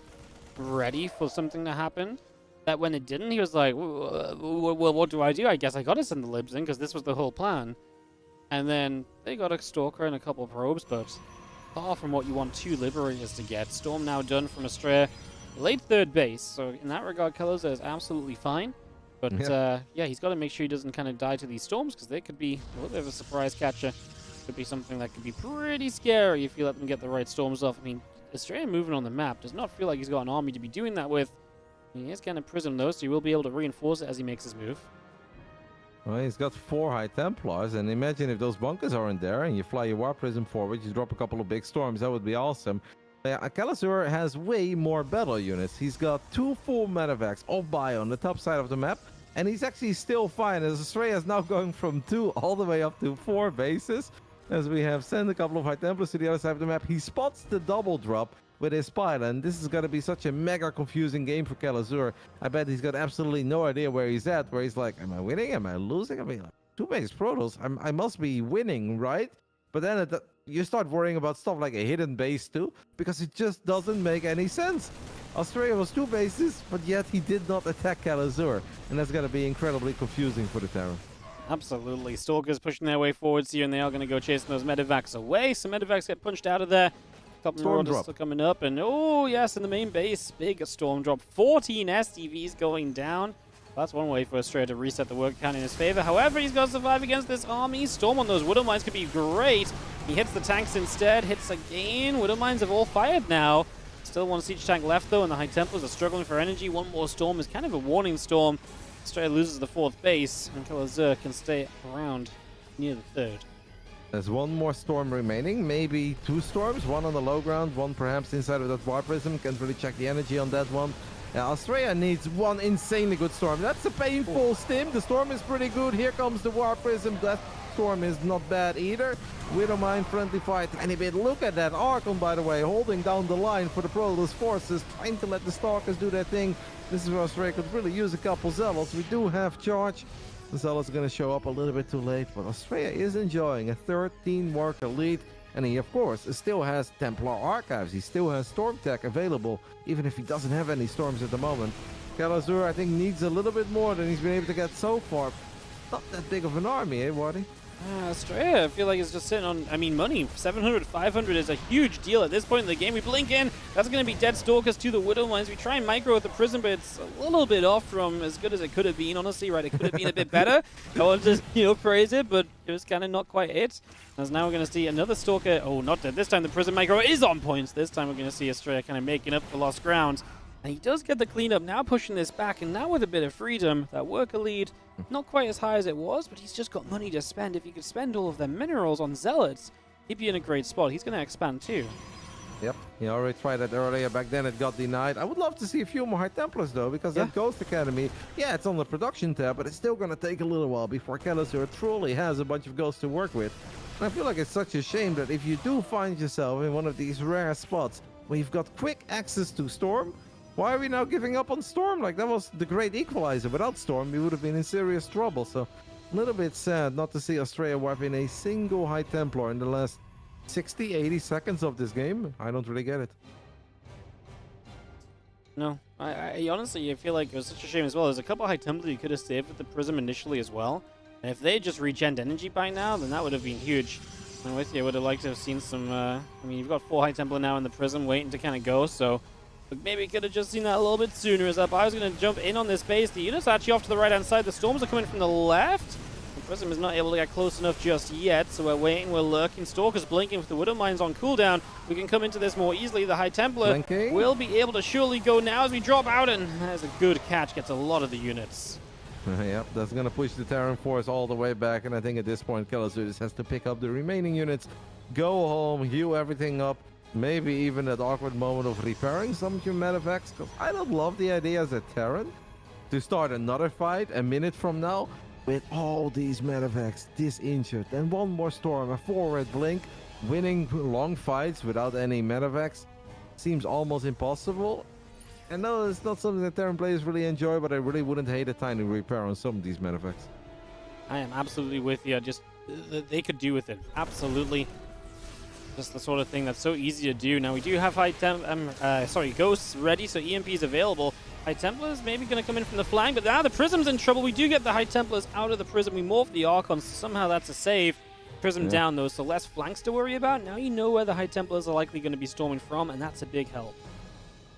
ready for something to happen that when it didn't, he was like, well, what do? I guess I got to send the Libs in because this was the whole plan. And then they got a Stalker and a couple of probes, but far from what you want 2 Liberators to get. Storm now done from Australia. Late 3rd base, so in that regard, Kelazur is absolutely fine. But yeah, he's got to make sure he doesn't kind of die to these storms because they could be a little bit of a surprise catcher. Could be something that could be pretty scary if you let them get the right storms off. I mean, Australia moving on the map does not feel like he's got an army to be doing that with. He is kind of prism though, so he will be able to reinforce it as he makes his move. Well, he's got 4 High Templars, and imagine if those bunkers aren't there and you fly your Warp Prism forward, you drop a couple of big storms, that would be awesome. Calazur has way more battle units. He's got 2 full medevacs off by on the top side of the map, and he's actually still fine, as Australia is now going from 2 all the way up to 4 bases. As we have sent a couple of High Templars to the other side of the map, he spots the double drop with his pilot, and this is going to be such a mega confusing game for Calazur. I bet he's got absolutely no idea where he's at, where he's like, am I winning? Am I losing? I mean, like, 2 base Protoss, I must be winning, right? But then you start worrying about stuff like a hidden base too, because it just doesn't make any sense. Australia was 2 bases, but yet he did not attack Calazur, and that's going to be incredibly confusing for the Terran. Absolutely. Stalkers pushing their way forwards here, and they are going to go chasing those medevacs away. Some medevacs get punched out of there. A couple more orders still coming up, and oh yes, in the main base, big storm drop. 14 STVs going down. That's one way for Australia to reset the work count in his favor. However, he's got to survive against this army. Storm on those Widow Mines could be great. He hits the tanks instead, hits again. Widow Mines have all fired now. Still one siege tank left though, and the High Templars are struggling for energy. One more storm is kind of a warning storm. Australia loses the 4th base, and Calazur can stay around near the 3rd. There's one more storm remaining, maybe 2 storms, one on the low ground, one perhaps inside of that Warp Prism. Can't really check the energy on that one. Australia needs one insanely good storm. That's a painful stim. The storm is pretty good. Here comes the Warp Prism. That storm is not bad either. Widow Mine friendly fight tiny bit. Look at that Archon, by the way, holding down the line for the Protoss forces, trying to let the Stalkers do their thing. This is where Australia could really use a couple Zealots. We do have charge. The Zealot's going to show up a little bit too late, but Australia is enjoying a 13-worker lead. And he, of course, still has Templar Archives. He still has Storm Tech available, even if he doesn't have any storms at the moment. Calazur, I think, needs a little bit more than he's been able to get so far. Not that big of an army, eh, Wadi? Australia, I feel like it's just sitting on, I mean, money. 700, 500 is a huge deal at this point in the game. We blink in. That's going to be dead Stalkers to the Widow Mines. We try and micro with the Prism, but it's a little bit off from as good as it could have been, honestly, right? It could have been a bit better. I want to just, praise it, but it was kind of not quite it. As now we're going to see another Stalker. Oh, not dead. This time the Prism micro is on points. This time we're going to see Australia kind of making up for lost ground. And he does get the cleanup, now pushing this back, and now with a bit of freedom, that worker lead, not quite as high as it was, but he's just got money to spend. If he could spend all of their minerals on Zealots, he'd be in a great spot. He's going to expand too. Yep, he already tried that earlier. Back then it got denied. I would love to see a few more High Templars though, because that Ghost Academy, yeah, it's on the production tab, but it's still going to take a little while before Kelazur truly has a bunch of ghosts to work with. And I feel like it's such a shame that if you do find yourself in one of these rare spots where you've got quick access to Storm, why are we now giving up on Storm? Like, that was the great equalizer. Without Storm, we would have been in serious trouble. So, a little bit sad not to see Australia wipe in a single High Templar in the last 60, 80 seconds of this game. I don't really get it. No, I honestly, I feel like it was such a shame as well. There's a couple High Templar you could have saved with the Prism initially as well. And if they just regened energy by now, then that would have been huge. I'm with you. I would have liked to have seen some, I mean, you've got 4 High Templar now in the Prism waiting to kind of go, so... But maybe could have just seen that a little bit sooner. As that I was going to jump in on this base. The unit's actually off to the right-hand side. The Storms are coming from the left. The Prism is not able to get close enough just yet, so we're waiting, we're lurking. Stalker's blinking with the Widow Mines on cooldown. We can come into this more easily. The High Templar will be able to surely go now as we drop out, and there's a good catch. Gets a lot of the units. Yep, that's going to push the Terran force all the way back, and I think at this point, Kelazur has to pick up the remaining units, go home, heal everything up. Maybe even that awkward moment of repairing some of your medavacs, because I don't love the idea as a Terran to start another fight a minute from now with all these medavacs this injured. And one more Storm, a forward blink, winning long fights without any medavacs seems almost impossible. And no, it's not something that Terran players really enjoy, but I really wouldn't hate a tiny repair on some of these medavacs. I am absolutely with you. Just, they could do with it. Absolutely. Just the sort of thing that's so easy to do. Now we do have Ghosts ready, so EMP is available. High Templars maybe going to come in from the flank, but now the Prism's in trouble. We do get the High Templars out of the Prism. We morph the Archons, so somehow that's a save. Prism down though, so less flanks to worry about. Now you know where the High Templars are likely going to be storming from, and that's a big help.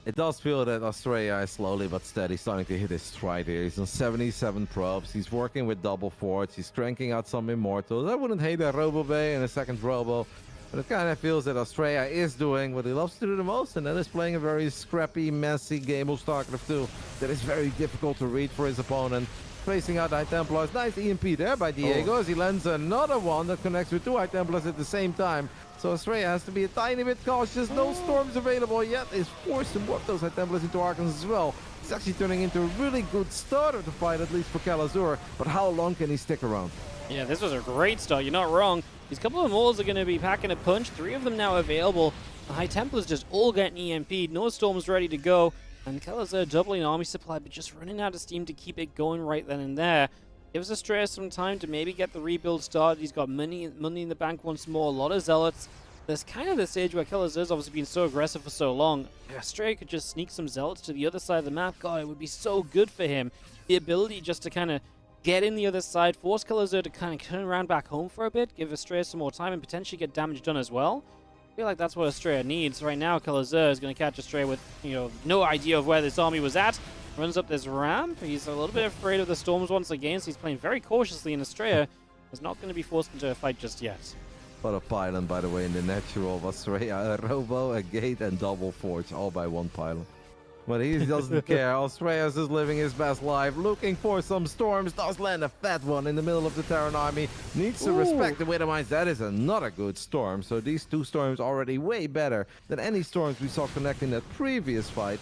It does feel that Australia is slowly but steady starting to hit his stride here. He's on 77 probes. He's working with double forts. He's cranking out some Immortals. I wouldn't hate a Robo Bay and a second Robo. But it kind of feels that Australia is doing what he loves to do the most, and that is playing a very scrappy, messy game of StarCraft 2 that is very difficult to read for his opponent. Facing out High Templars. Nice EMP there by Diego as he lands another one that connects with 2 High Templars at the same time. So Australia has to be a tiny bit cautious. No Storms available yet. Is forced to morph those High Templars into Archons as well. It's actually turning into a really good start of the fight, at least for Kelazur. But how long can he stick around? Yeah, this was a great start. You're not wrong. These couple of Mauls are going to be packing a punch. 3 of them now available. The High Templars just all getting EMP'd. No Storms ready to go. And Kelazur doubling army supply, but just running out of steam to keep it going right then and there. Gives Australia some time to maybe get the rebuild started. He's got money in the bank once more. A lot of Zealots. There's kind of this stage where Kelazur's obviously been so aggressive for so long. If Australia could just sneak some Zealots to the other side of the map, God, it would be so good for him. The ability just to kind of get in the other side, force Kelazur to kind of turn around back home for a bit, give Australia some more time, and potentially get damage done as well. I feel like that's what Australia needs. Right now, Kelazur is going to catch Australia with, no idea of where this army was at. Runs up this ramp. He's a little bit afraid of the Storms once again, so he's playing very cautiously, and Australia is not going to be forced into a fight just yet. What a pylon, by the way, in the natural of Australia. A Robo, a Gate, and double Forge, all by one pylon. But he doesn't care. Australia is just living his best life, looking for some Storms. Does land a fat one in the middle of the Terran army. Needs to respect the Widow Mines. That is another good Storm. So these 2 Storms already way better than any Storms we saw connect in that previous fight.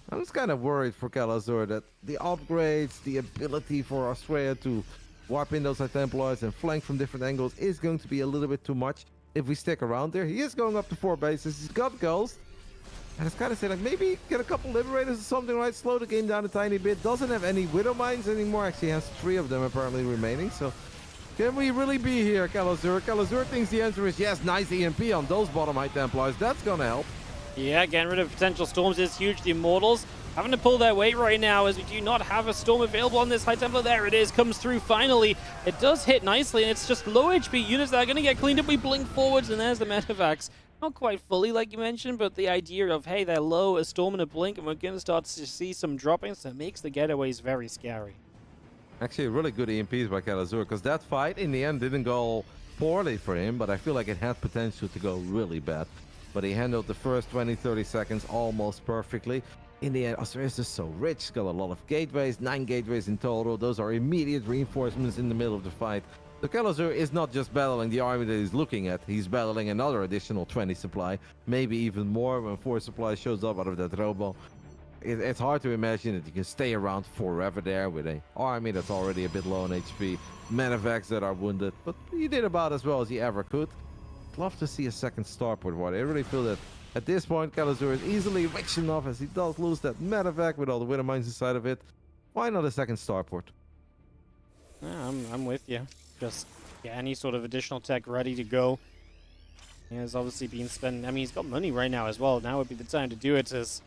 I'm just kind of worried for Kelazur that the upgrades, the ability for Australia to warp in those High Templars and flank from different angles is going to be a little bit too much if we stick around there. He is going up to 4 bases. He's got Ghost. And it's kind of saying, like, maybe get a couple Liberators or something, right? Slow the game down a tiny bit. Doesn't have any Widow Mines anymore. Actually has 3 of them apparently remaining. So can we really be here, Kelazur? Kelazur thinks the answer is yes. Nice EMP on those bottom High Templars. That's going to help. Yeah, getting rid of potential Storms is huge. The Immortals having to pull their weight right now as we do not have a Storm available on this High Templar. There it is, comes through finally. It does hit nicely, and it's just low HP units that are going to get cleaned up. We blink forwards, and there's the Medivacs. Not quite fully, like you mentioned, but the idea of, hey, they're low, a Storm and a blink, and we're going to start to see some droppings, so it makes the getaways very scary. Actually, really good EMPs by Kalazur, because that fight in the end didn't go poorly for him, but I feel like it had potential to go really bad. But he handled the first 20-30 seconds almost perfectly. In the end, Astral is just so rich. He's got a lot of gateways, 9 gateways in total. Those are immediate reinforcements in the middle of the fight. So Kalazur is not just battling the army that he's looking at, he's battling another additional 20 supply, maybe even more when 4 supply shows up out of that robo. It's hard to imagine that you can stay around forever there with an army that's already a bit low on HP, Medivacs that are wounded, but he did about as well as he ever could. I'd love to see a second starport one. I really feel that at this point Kalazur is easily rich enough, as he does lose that Medivac with all the Widow Mines inside of it. Why not a second starport? Yeah, I'm with you. Just get any sort of additional tech ready to go. He has obviously been spending, I mean, he's got money right now as well. Now would be the time to do it, as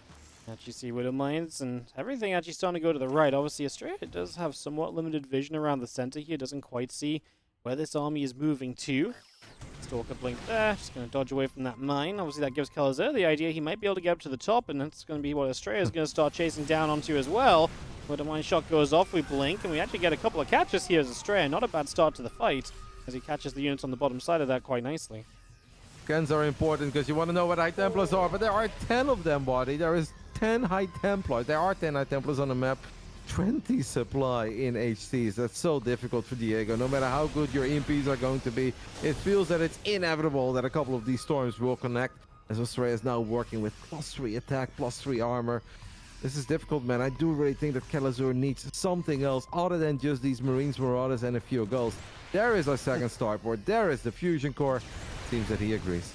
actually see Widow Mines and everything actually starting to go to the right. Obviously, Astral does have somewhat limited vision around the center here. Doesn't quite see where this army is moving to. Stalker blink there. Just going to dodge away from that mine. Obviously, that gives Kalazur the idea he might be able to get up to the top, and that's going to be what Astral is going to start chasing down onto as well. Widow Mine shot goes off, we blink, and we actually get a couple of catches here as Astral. Not a bad start to the fight, as he catches the units on the bottom side of that quite nicely. Scans are important because you want to know what High Templars are, but there are 10 of them, buddy. There is 10 High Templars. There are 10 High Templars on the map. 20 supply in HTs. That's so difficult for Diego. No matter how good your EMPs are going to be, it feels that it's inevitable that a couple of these storms will connect, as Astral is now working with +3 attack, +3 armor. This is difficult, man. I do really think that Kalazur needs something else other than just these Marines, Marauders, and a few ghosts. There is our second starport. There is the fusion core. Seems that he agrees.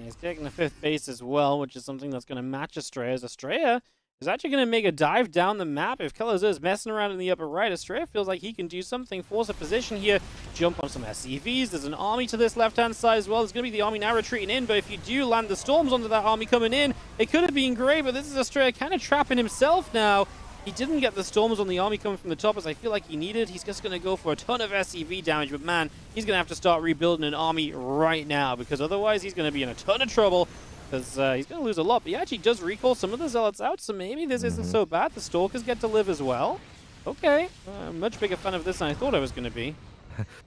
He's taking the 5th base as well, which is something that's going to match Astral. Astral is actually going to make a dive down the map. If Kalazur is messing around in the upper right, Astral feels like he can do something, force a position here, jump on some SCVs. There's an army to this left-hand side as well. There's going to be the army now retreating in, but if you do land the storms onto that army coming in, it could have been great, but this is Astral kind of trapping himself now. He didn't get the storms on the army coming from the top as I feel like he needed. He's just going to go for a ton of SCV damage, but man, he's going to have to start rebuilding an army right now, because otherwise he's going to be in a ton of trouble, because he's going to lose a lot. But he actually does recall some of the Zealots out, so maybe this isn't so bad. The Stalkers get to live as well. Okay, much bigger fan of this than I thought I was going to be.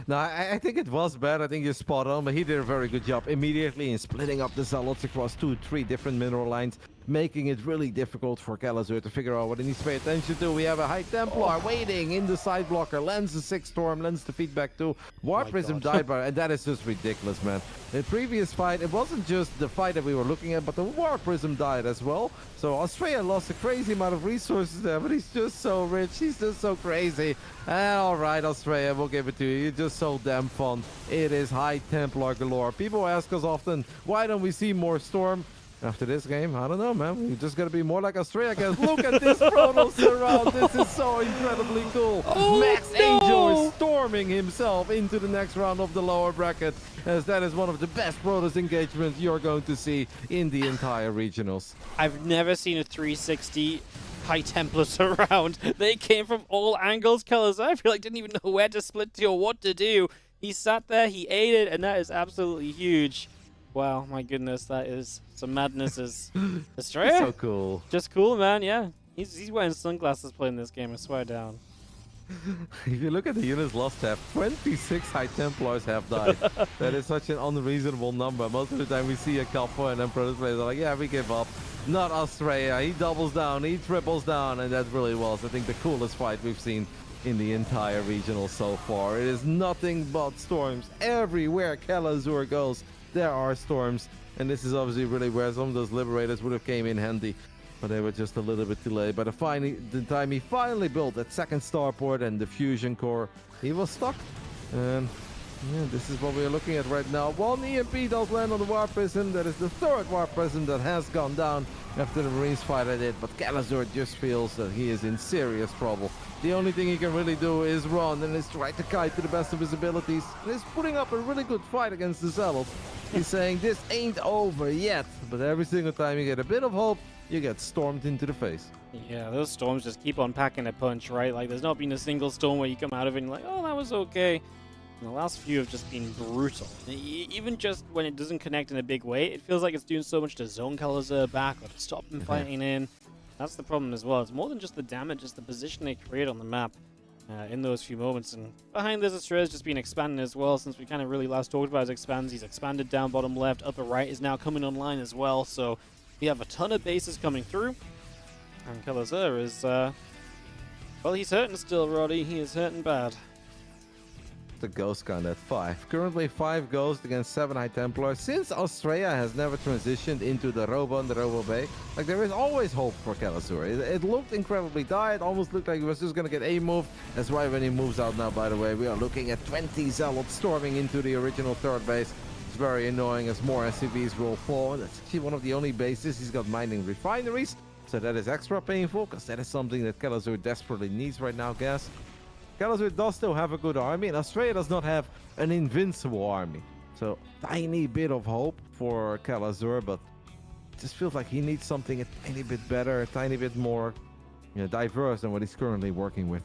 No, I think it was bad. I think you're spot on, but he did a very good job immediately in splitting up the Zealots across 2-3 different mineral lines, making it really difficult for Kalazur to figure out what he needs to pay attention to. We have a High Templar waiting in the side blocker, lends the 6 Storm, lends the feedback too. Warp Prism died by, and that is just ridiculous, man. In the previous fight, it wasn't just the fight that we were looking at, but the Warp Prism died as well. So Australia lost a crazy amount of resources there, but he's just so rich, he's just so crazy. Alright, Australia, we'll give it to you. You're just so damn fun. It is High Templar galore. People ask us often, why don't we see more Storm? After this game, I don't know, man. You just gotta be more like Australia, guys. Look at this Protoss around. This is so incredibly cool. Oh, Max no. Angel is storming himself into the next round of the lower bracket, as that is one of the best Protoss engagements you're going to see in the entire regionals. I've never seen a 360 High Templars around. They came from all angles. Kalazur, I feel like, didn't even know where to split to or what to do. He sat there, he ate it, and that is absolutely huge. Wow, my goodness, that is some madness. Is Astral? So cool. Just cool, man, yeah. He's wearing sunglasses playing this game, I swear down. If you look at the units lost tab, 26 High Templars have died. That is such an unreasonable number. Most of the time we see a couple and then Protoss players are like, yeah, we give up. Not Australia. He doubles down, he triples down, and that really was, I think, the coolest fight we've seen in the entire regional so far. It is nothing but storms. Everywhere Kalazur goes, there are storms, and this is obviously really where some of those Liberators would have came in handy, but they were just a little bit delayed. By the time he finally built that second starport and the fusion core, he was stuck. And yeah, this is what we're looking at right now. One EMP does land on the Warp Prism. That is the 3rd Warp Prism that has gone down after the Marines fight at it, but Kalazur just feels that he is in serious trouble. The only thing he can really do is run and is try to kite to the best of his abilities. And he's putting up a really good fight against the Zealots. He's saying this ain't over yet, but every single time you get a bit of hope, you get stormed into the face. Yeah, those storms just keep on packing a punch, right? Like, there's not been a single storm where you come out of it and you're like, oh, that was okay. And the last few have just been brutal. Even just when it doesn't connect in a big way, it feels like it's doing so much to zone Kalazur back or to stop them fighting in. That's the problem as well. It's more than just the damage, it's the position they create on the map in those few moments. And behind this, Astra's just been expanding as well since we kind of really last talked about his expands. He's expanded down bottom left, upper right is now coming online as well. So we have a ton of bases coming through. And Kalazur is, well, he's hurting still, Roddy. He is hurting bad. The Ghost Gun at 5. Currently 5 Ghosts against 7 High Templars. Since Australia has never transitioned into the Robo and the Robo Bay, like, there is always hope for Kalazur. It looked incredibly dire. It almost looked like he was just going to get A-moved. That's right when he moves out now, by the way. We are looking at 20 Zealots storming into the original third base. It's very annoying as more SCVs will fall. And that's actually one of the only bases. He's got mining refineries. So that is extra painful, because that is something that Kalazur desperately needs right now, guys. Kalazur does still have a good army, and Australia does not have an invincible army. So, tiny bit of hope for Kalazur, but it just feels like he needs something a tiny bit better, a tiny bit more, you know, diverse than what he's currently working with.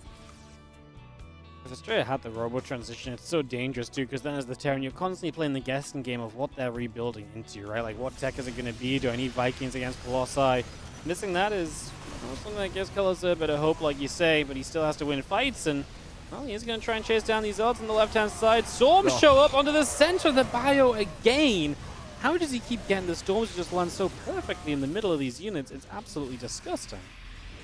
If Australia had the Robo transition, it's so dangerous too, because then as the Terran, you're constantly playing the guessing game of what they're rebuilding into, right? Like, what tech is it going to be? Do I need Vikings against Colossi? Missing that is something that gives Kalazur a bit of hope, like you say, but he still has to win fights, and well, he's going to try and chase down these odds on the left-hand side. Storms show up onto the center of the bio again. How does he keep getting the storms to just land so perfectly in the middle of these units? It's absolutely disgusting.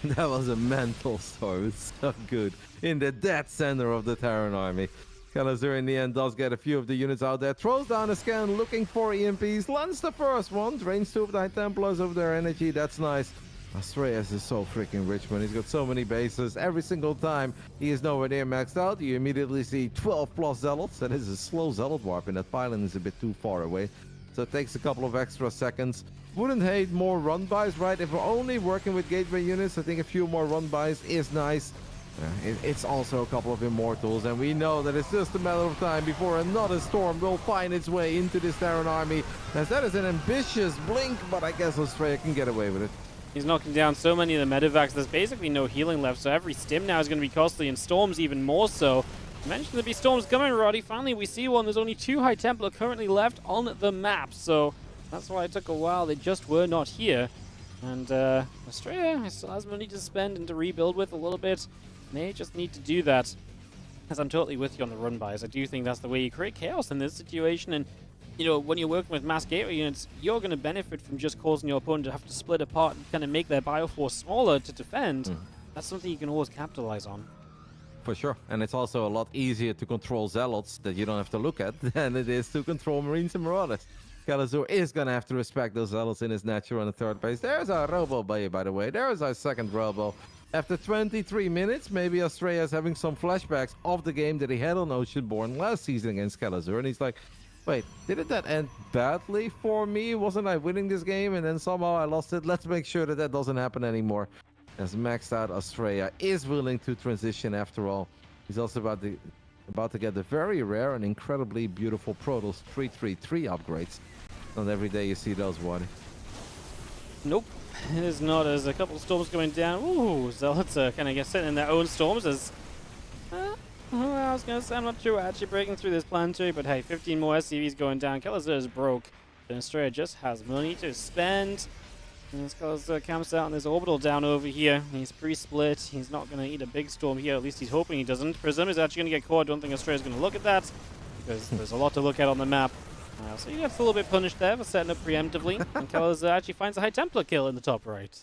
That was a mental storm. It's so good. In the dead center of the Terran army. Kalazur in the end does get a few of the units out there. Throws down a scan looking for EMPs. Lands the first one. Drains 2 of the High Templars of their energy. That's nice. Astraeus is so freaking rich, man. He's got so many bases. Every single time he is nowhere near maxed out, you immediately see 12 plus Zealots. That is a slow Zealot warp, and that pylon is a bit too far away. So it takes a couple of extra seconds. Wouldn't hate more run-bys, right? If we're only working with gateway units, I think a few more run-bys is nice. It's also a couple of Immortals, and we know that it's just a matter of time before another storm will find its way into this Terran army. As that is an ambitious blink, but I guess Australia can get away with it. He's knocking down so many of the medevacs, there's basically no healing left, so every stim now is going to be costly, and storms even more so. You mentioned there'd be storms coming, Roddy. Finally, we see one. There's only 2 High Templar currently left on the map, so that's why it took a while. They just were not here. And Australia still has money to spend and to rebuild with a little bit. They just need to do that. As I'm totally with you on the run-bys. I do think that's the way you create chaos in this situation, and you know, when you're working with mass gateway units, you're going to benefit from just causing your opponent to have to split apart and kind of make their bioforce smaller to defend. That's something you can always capitalize on. For sure. And it's also a lot easier to control Zealots that you don't have to look at than it is to control Marines and Marauders. Kalazur is going to have to respect those Zealots in his natural on the third base. There's our Robo Bay, by the way. There's our second Robo. After 23 minutes, maybe Australia is having some flashbacks of the game that he had on Oceanborn last season against Kalazur. And he's like, wait, didn't that end badly for me? Wasn't I winning this game and then somehow I lost it? Let's make sure that that doesn't happen anymore. As maxed out Australia is willing to transition after all. He's also about to get the very rare and incredibly beautiful Protoss 333 upgrades. Not every day you see those, Wadi. Nope. It is not, as a couple of storms going down. Ooh, Zealots are kind of sitting in their own storms as... I was going to say, I'm not sure we're actually breaking through this planetary, but hey, 15 more SCVs going down. Kalazur is broke. Then Australia just has money to spend. And as Kalazur camps out on this orbital down over here, he's pre-split. He's not going to eat a big storm here. At least he's hoping he doesn't. Prism is actually going to get caught. I don't think Australia's going to look at that, because there's a lot to look at on the map. So he gets a little bit punished there for setting up preemptively. And Kalazur actually finds a High Templar kill in the top right.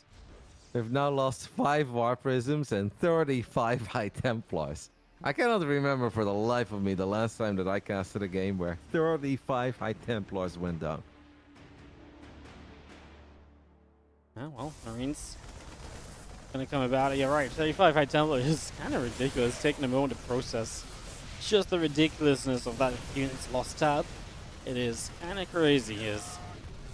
We've now lost 5 War Prisms and 35 High Templars. I cannot remember for the life of me the last time that I casted a game where 35 High Templars went down. Oh, well, Marines gonna come about it. You're right, 35 High Templars is kind of ridiculous, taking a moment to process just the ridiculousness of that unit's lost tab. It is kind of crazy.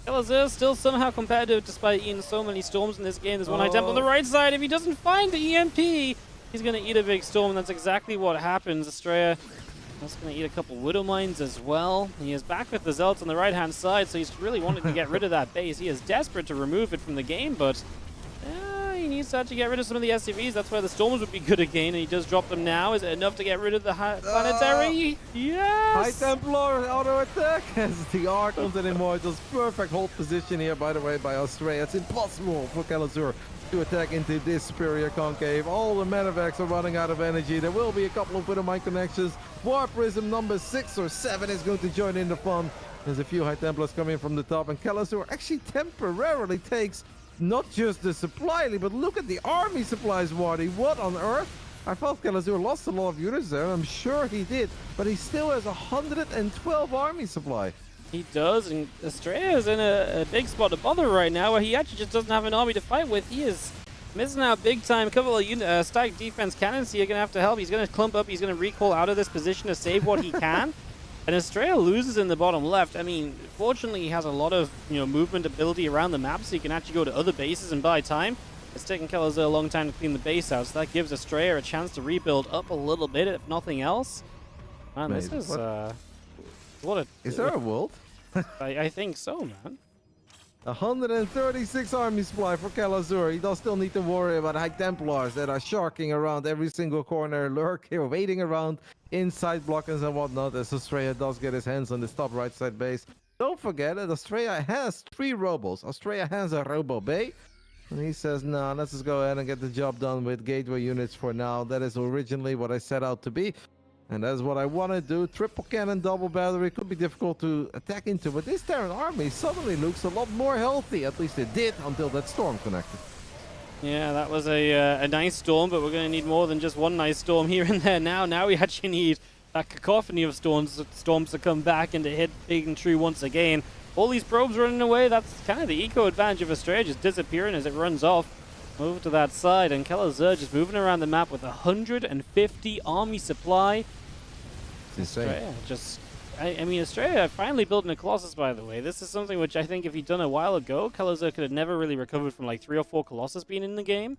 Kalazur still somehow competitive despite eating so many storms in this game. There's one High Templar on the right side. If he doesn't find the EMP, he's going to eat a big storm, and that's exactly what happens. Australia That's going to eat a couple Widow Mines as well. He is back with the Zealots on the right-hand side, so he's really wanting to get rid of that base. He is desperate to remove it from the game, but he needs to actually get rid of some of the SCVs. That's where the Storms would be good again, and he does drop them now. Is it enough to get rid of the Planetary? Yes! High Templar auto attack as the Archons and Immortals. Perfect hold position here, by the way, by Australia. It's impossible for Kalazur to attack into this Superior Concave. All the Medivacs are running out of energy. There will be a couple of Widow Mine connections. War Prism number 6 or 7 is going to join in the fun. There's a few High Templars coming from the top, and Kalazur actually temporarily takes not just the supply, but look at the army supplies, Wardy. What on earth? I felt Kalazur lost a lot of units there. I'm sure he did, but he still has 112 army supply. He does, and Estrella is in a big spot to bother right now, where he actually just doesn't have an army to fight with. He is missing out big time. A couple of static defense cannons here are going to have to help. He's going to clump up. He's going to recall out of this position to save what he can. And Estrella loses in the bottom left. I mean, fortunately, he has a lot of movement ability around the map, so he can actually go to other bases and buy time. It's taken Kalazur a long time to clean the base out, so that gives Estrella a chance to rebuild up a little bit, if nothing else. Man, this is what a... Is there a world? I think so, man. 136 army supply for Kalazur. He does still need to worry about High Templars that are sharking around every single corner, lurking, waiting around inside blockers and whatnot, as Australia does get his hands on this top right side base. Don't forget that Australia has 3 robos. Australia has a Robo Bay. And he says, nah, let's just go ahead and get the job done with gateway units for now. That is originally what I set out to be. And that's what I want to do. Triple cannon, double battery. Could be difficult to attack into. But this Terran army suddenly looks a lot more healthy. At least it did until that storm connected. Yeah, that was a nice storm, but we're going to need more than just one nice storm here and there now. Now we actually need that cacophony of storms to come back and to hit big and true once again. All these probes running away, that's kind of the eco advantage of Astrea, just disappearing as it runs off. Over to that side, and Kalazur just moving around the map with 150 army supply. It's insane. I mean, Australia finally building a Colossus, by the way. This is something which I think if he'd done a while ago, Kalazur could have never really recovered from like 3 or 4 Colossus being in the game.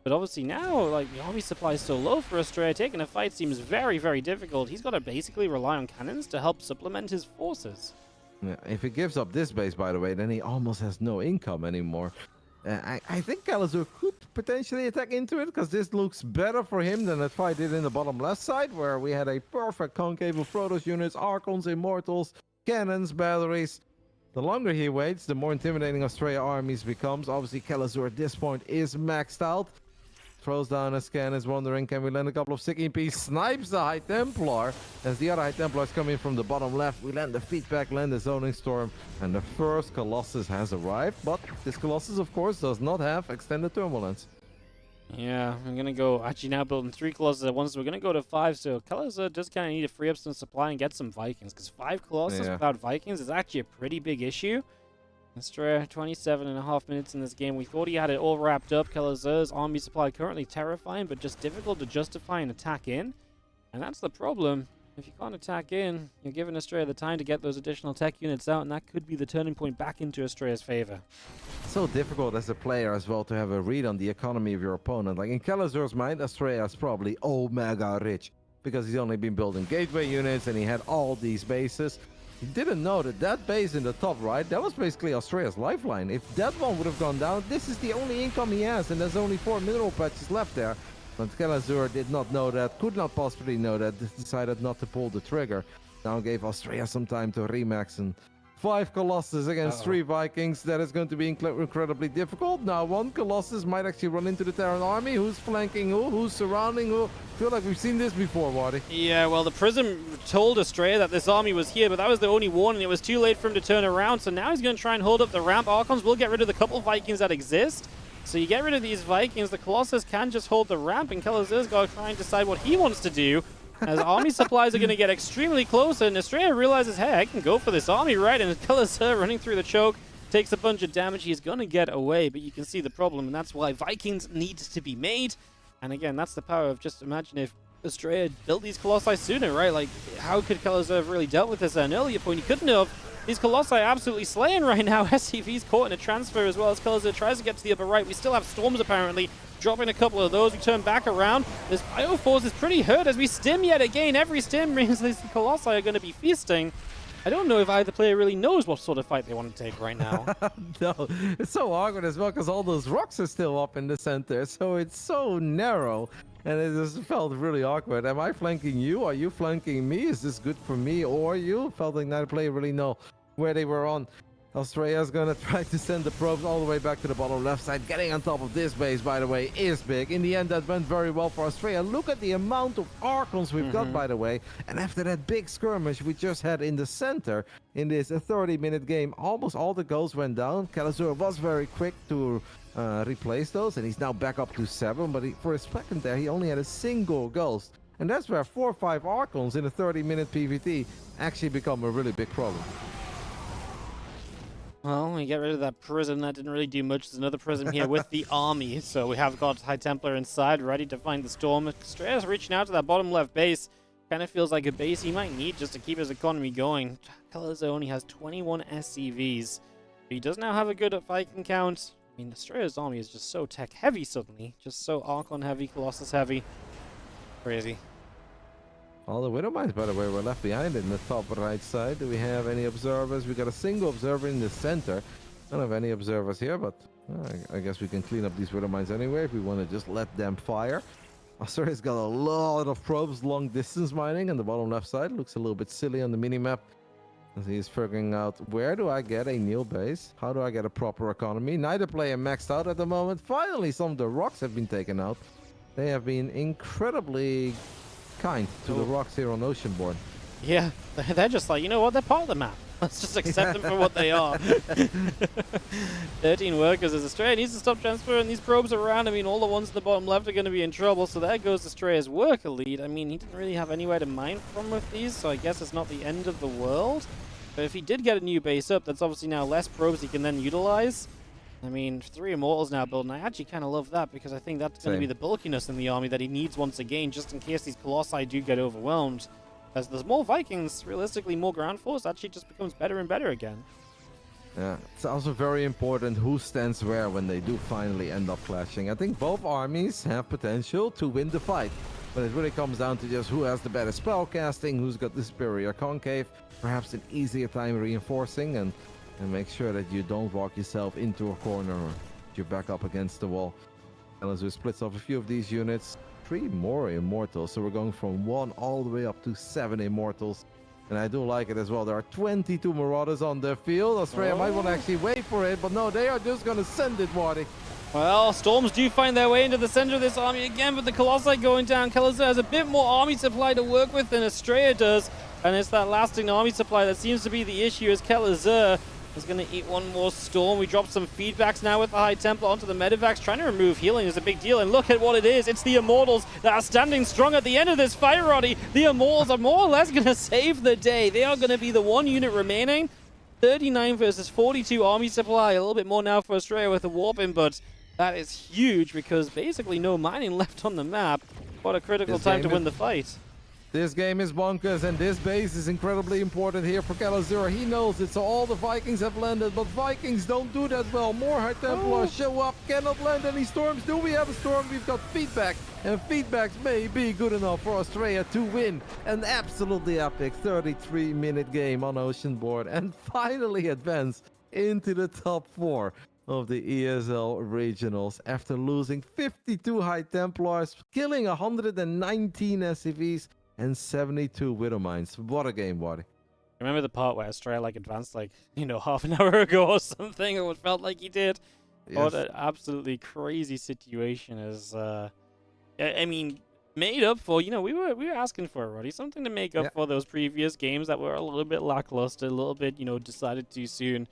But obviously now, like, the army supply is so low for Australia, taking a fight seems very, very difficult. He's got to basically rely on cannons to help supplement his forces. Yeah, if he gives up this base, by the way, then he almost has no income anymore. I think Kalazur could potentially attack into it, because this looks better for him than that fight did in the bottom left side, where we had a perfect concave of Protoss units, Archons, Immortals, cannons, batteries. The longer he waits, the more intimidating Australia armies becomes. Obviously, Kalazur at this point is maxed out. Throws down a scan, is wondering, can we land a couple of sick EPs? Snipes the High Templar. As the other High Templars come in from the bottom left, we land the feedback, land the zoning storm, and the first Colossus has arrived. But this Colossus, of course, does not have extended turbulence. Yeah, I'm going to go, actually now building 3 Colossus at once, so we're going to go to 5, so Kalazur does kind of need to free up some supply and get some Vikings, because 5 Colossus without Vikings is actually a pretty big issue. Astrea, 27.5 minutes in this game. We thought he had it all wrapped up. Kalazur's army supply currently terrifying, but just difficult to justify an attack in. And that's the problem. If you can't attack in, you're giving Astrea the time to get those additional tech units out, and that could be the turning point back into Astrea's favor. So difficult as a player as well to have a read on the economy of your opponent. Like in Kalazur's mind, Astrea is probably omega rich, because he's only been building gateway units and he had all these bases. He didn't know that that base in the top right, that was basically Australia's lifeline. If that one would have gone down, this is the only income he has, and there's only 4 mineral patches left there. But Kalazur did not know that, could not possibly know that, decided not to pull the trigger. Now gave Australia some time to remax, and 5 Colossus against 3 Vikings. That is going to be incredibly difficult. Now 1 Colossus might actually run into the Terran army. Who's flanking who? Who's surrounding who? I feel like we've seen this before, Waddy. Yeah, well, the Prism told Astrea that this army was here, but that was the only warning. It was too late for him to turn around, so now he's going to try and hold up the ramp. Archons will get rid of the couple Vikings that exist. So you get rid of these Vikings, the Colossus can just hold the ramp, and Kalazur's got to try and decide what he wants to do. As army supplies are going to get extremely close, and Astrea realizes, hey, I can go for this army, right? And Kalazur running through the choke, takes a bunch of damage. He's going to get away, but you can see the problem, and that's why Vikings need to be made. And again, that's the power of just imagine if Astrea had built these Colossi sooner, right? Like, how could Kalazur have really dealt with this at an earlier point? He couldn't have. These Colossi are absolutely slaying right now. SCV's caught in a transfer as well as Kalazur tries to get to the upper right. We still have Storms apparently dropping a couple of those. We turn back around. This Bioforce is pretty hurt as we stim yet again. Every stim means these Colossi are going to be feasting. I don't know if either player really knows what sort of fight they want to take right now. No, it's so awkward as well because all those rocks are still up in the center, so it's so narrow, and it just felt really awkward. Am I flanking you? Are you flanking me? Is this good for me or you? Felt like neither player really know where they were on. Australia's gonna try to send the probes all the way back to the bottom left side. Getting on top of this base, by the way, is big. In the end, that went very well for Australia. Look at the amount of Archons we've got, by the way. And after that big skirmish we just had in the center in this 30-minute game, almost all the goals went down. Kalazur was very quick to replace those, and he's now back up to 7. But for a second there, he only had a single ghost. And that's where 4 or 5 Archons in a 30-minute PvT actually become a really big problem. Well, we get rid of that prism. That didn't really do much. There's another prism here with the army. So we have got High Templar inside, ready to find the storm. Straya's reaching out to that bottom left base. Kind of feels like a base he might need just to keep his economy going. Kalazur only has 21 SCVs. He does now have a good Viking count. I mean, Straya's army is just so tech heavy suddenly. Just so Archon heavy, Colossus heavy. Crazy. All the Widow Mines, by the way, were left behind in the top right side. Do we have any observers? We got a single observer in the center. Don't have any observers here, but I guess we can clean up these Widow Mines anyway if we want to just let them fire. Australia's got a lot of probes long distance mining on the bottom left side. Looks a little bit silly on the minimap as he's figuring out where do I get a new base? How do I get a proper economy? Neither player maxed out at the moment. Finally, some of the rocks have been taken out. They have been incredibly kind to the rocks here on Oceanborn. Yeah, they're just like, you know what, they're part of the map. Let's just accept them for what they are. 13 workers as Australia needs to stop transferring these probes around. I mean, all the ones at the bottom left are going to be in trouble, so there goes Australia's worker lead. I mean, he didn't really have anywhere to mine from with these, so I guess it's not the end of the world. But if he did get a new base up, that's obviously now less probes he can then utilize. I mean, 3 Immortals now built, and I actually kind of love that because I think that's going to be the bulkiness in the army that he needs once again, just in case these Colossi do get overwhelmed. As there's more Vikings, realistically, more ground force actually just becomes better and better again. Yeah, it's also very important who stands where when they do finally end up clashing. I think both armies have potential to win the fight, but it really comes down to just who has the better spell casting, who's got the superior concave, perhaps an easier time reinforcing, and make sure that you don't walk yourself into a corner or you're back up against the wall. Kalazur splits off a few of these units. 3 more Immortals, so we're going from 1 all the way up to 7 Immortals. And I do like it as well. There are 22 Marauders on the field. Australia might want to actually wait for it, but no, they are just going to send it, Wardy. Well, Storms do find their way into the center of this army again, but the Colossi going down. Kalazur has a bit more army supply to work with than Australia does, and it's that lasting army supply that seems to be the issue as Kalazur is going to eat one more storm. We drop some feedbacks now with the High Templar onto the Medivacs. Trying to remove healing is a big deal, and look at what it is. It's the Immortals that are standing strong at the end of this fight, Roddy. The Immortals are more or less going to save the day. They are going to be the 1 unit remaining. 39 versus 42 army supply. A little bit more now for Australia with the warping, but that is huge because basically no mining left on the map. What a critical time to win the fight. This game is bonkers, and this base is incredibly important here for Kalazur. He knows it, so all the Vikings have landed, but Vikings don't do that well. More High Templars show up, cannot land any storms. Do we have a storm? We've got feedback, and feedbacks may be good enough for Australia to win an absolutely epic 33-minute game on Oceanborn and finally advance into the top 4 of the ESL Regionals after losing 52 High Templars, killing 119 SCVs, and 72 Widow Mines. What a game, Waddy. Remember the part where Astral advanced half an hour ago or something, or what felt like he did? Yes. What an absolutely crazy situation is, I mean, made up for, we were asking for it, Roddy, something to make up for those previous games that were a little bit lackluster, a little bit, decided too soon.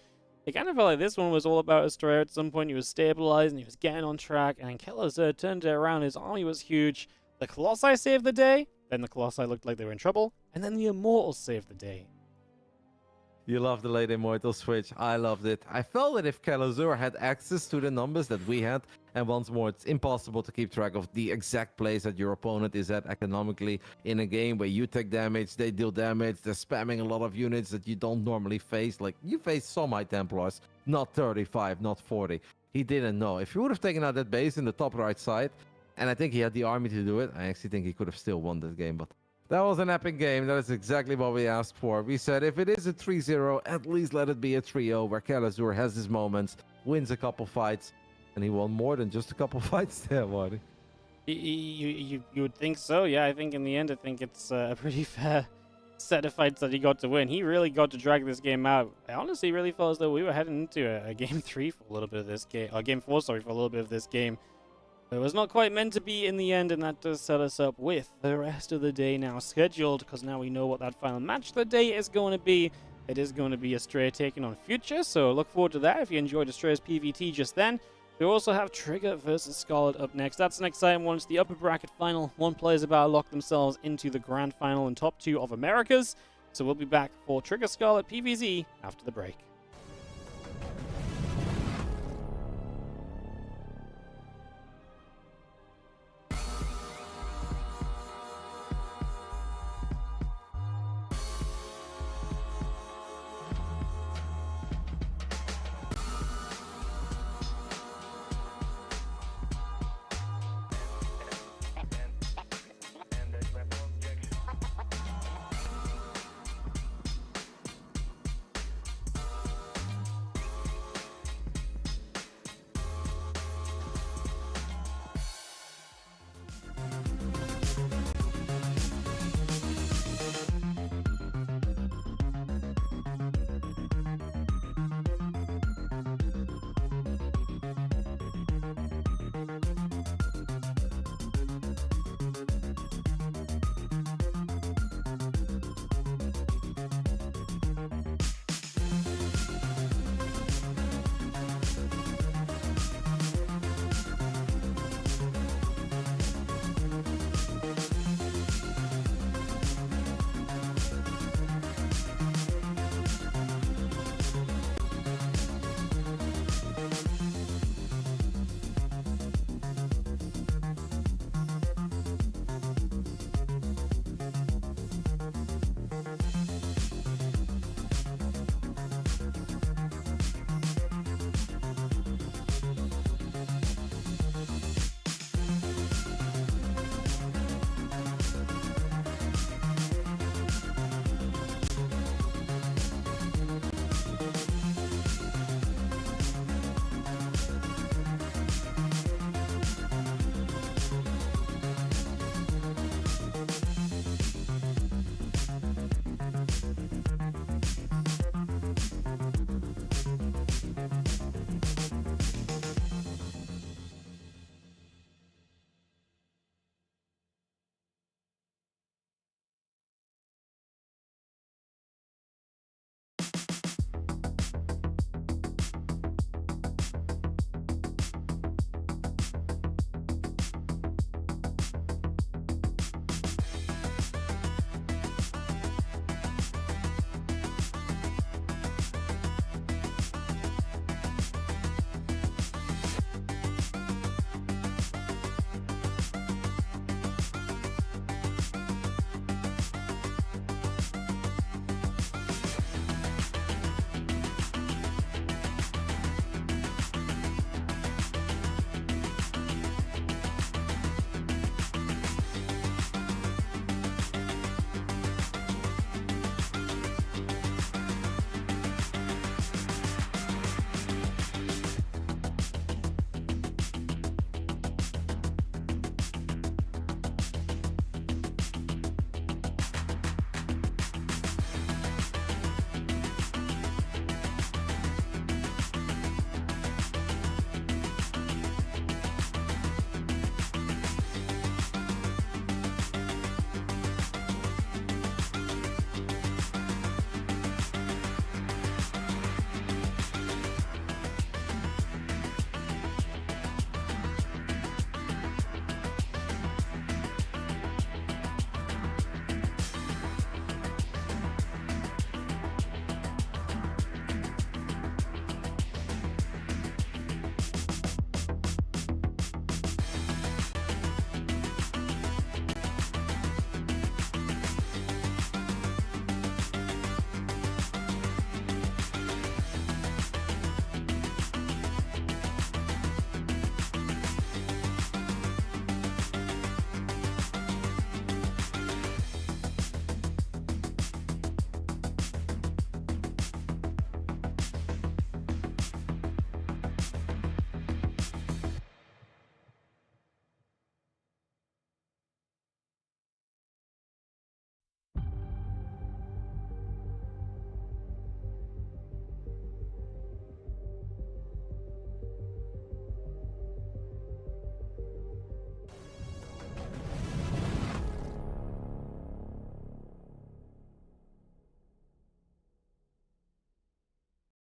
It kind of felt like this one was all about Astral. At some point he was stabilizing, he was getting on track, and Kalazur turned it around. His army was huge. The Colossi saved the day. Then the Colossi looked like they were in trouble, and then the Immortals saved the day. You love the late Immortal switch. I loved it. I felt that if Kalazur had access to the numbers that we had, and once more, it's impossible to keep track of the exact place that your opponent is at economically in a game where you take damage, they deal damage, they're spamming a lot of units that you don't normally face. Like, you face some High Templars, not 35, not 40. he didn't know. If he would have taken out that base in the top right side, and I think he had the army to do it, I actually think he could have still won this game. But that was an epic game. That is exactly what we asked for. We said if it is a 3-0, at least let it be a 3-0, where Kalazur has his moments, wins a couple fights, and he won more than just a couple fights there, Marty. You would think so, yeah. I think in the end, I think it's a pretty fair set of fights that he got to win. He really got to drag this game out. I honestly really felt as though we were heading into a game 3 for a little bit of this game, or game 4, sorry, for a little bit of this game. It was not quite meant to be in the end, and that does set us up with the rest of the day now scheduled, because now we know what that final match of the day is going to be. It is going to be Astray taking on Future, so look forward to that if you enjoyed Astray's PvT just then. We also have Trigger versus Scarlet up next. That's an exciting one. It's the upper bracket final. One player's about to lock themselves into the grand final and top 2 of Americas. So we'll be back for Trigger Scarlet PvZ after the break.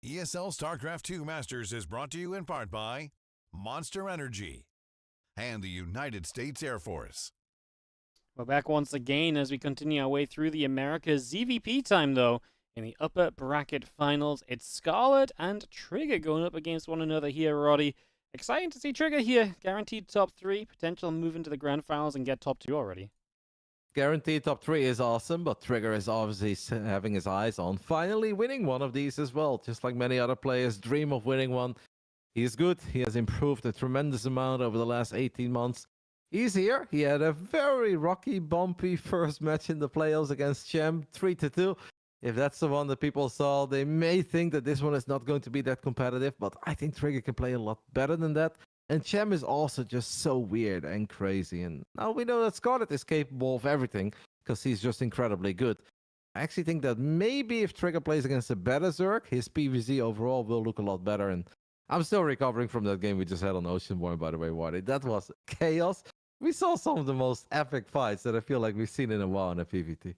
ESL StarCraft 2 Masters is brought to you in part by Monster Energy and the United States Air Force. We're back once again as we continue our way through the Americas. ZVP time, though. In the upper bracket finals, it's Scarlet and Trigger going up against one another here, Roddy. Exciting to see Trigger here. Guaranteed top 3, potential move into the grand finals and get top 2 already. Guaranteed top 3 is awesome, but Trigger is obviously having his eyes on finally winning one of these as well. Just like many other players dream of winning one. He's good. He has improved a tremendous amount over the last 18 months. He's here. He had a very rocky, bumpy first match in the playoffs against Chem, 3-2. If that's the one that people saw, they may think that this one is not going to be that competitive, but I think Trigger can play a lot better than that. And Chem is also just so weird and crazy. And now we know that Scarlet is capable of everything because he's just incredibly good. I actually think that maybe if Trigger plays against a better Zerg, his PvZ overall will look a lot better. And I'm still recovering from that game we just had on Oceanborn, by the way, Wadi. That was chaos. We saw some of the most epic fights that I feel like we've seen in a while in a PvT.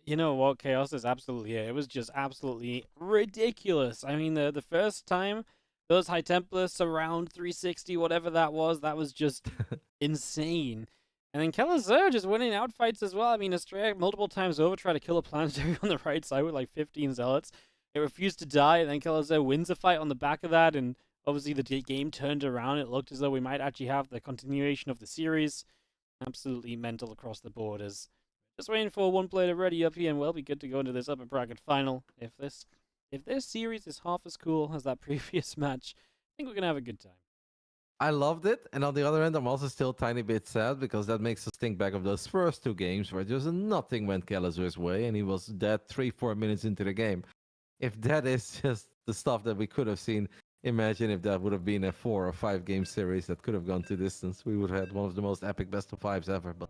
You know what? Chaos is absolutely it. It was just absolutely ridiculous. I mean, the first time those High Templars around 360, whatever that was just insane. And then Kelazur just winning outfights as well. I mean, Astral multiple times over tried to kill a planetary on the right side with like 15 zealots. It refused to die, and then Kelazur wins a fight on the back of that, and obviously the game turned around. It looked as though we might actually have the continuation of the series. Absolutely mental across the board. As just waiting for one player to ready up here, and we'll be good to go into this upper bracket final. If this series is half as cool as that previous match, I think we're gonna have a good time. I loved it, and on the other end, I'm also still a tiny bit sad because that makes us think back of those first 2 games where just nothing went Kelazur's way, and he was dead 3-4 minutes into the game. If that is just the stuff that we could have seen, imagine if that would have been a 4 or 5 game series that could have gone to distance. We would have had one of the most epic best of 5s ever. But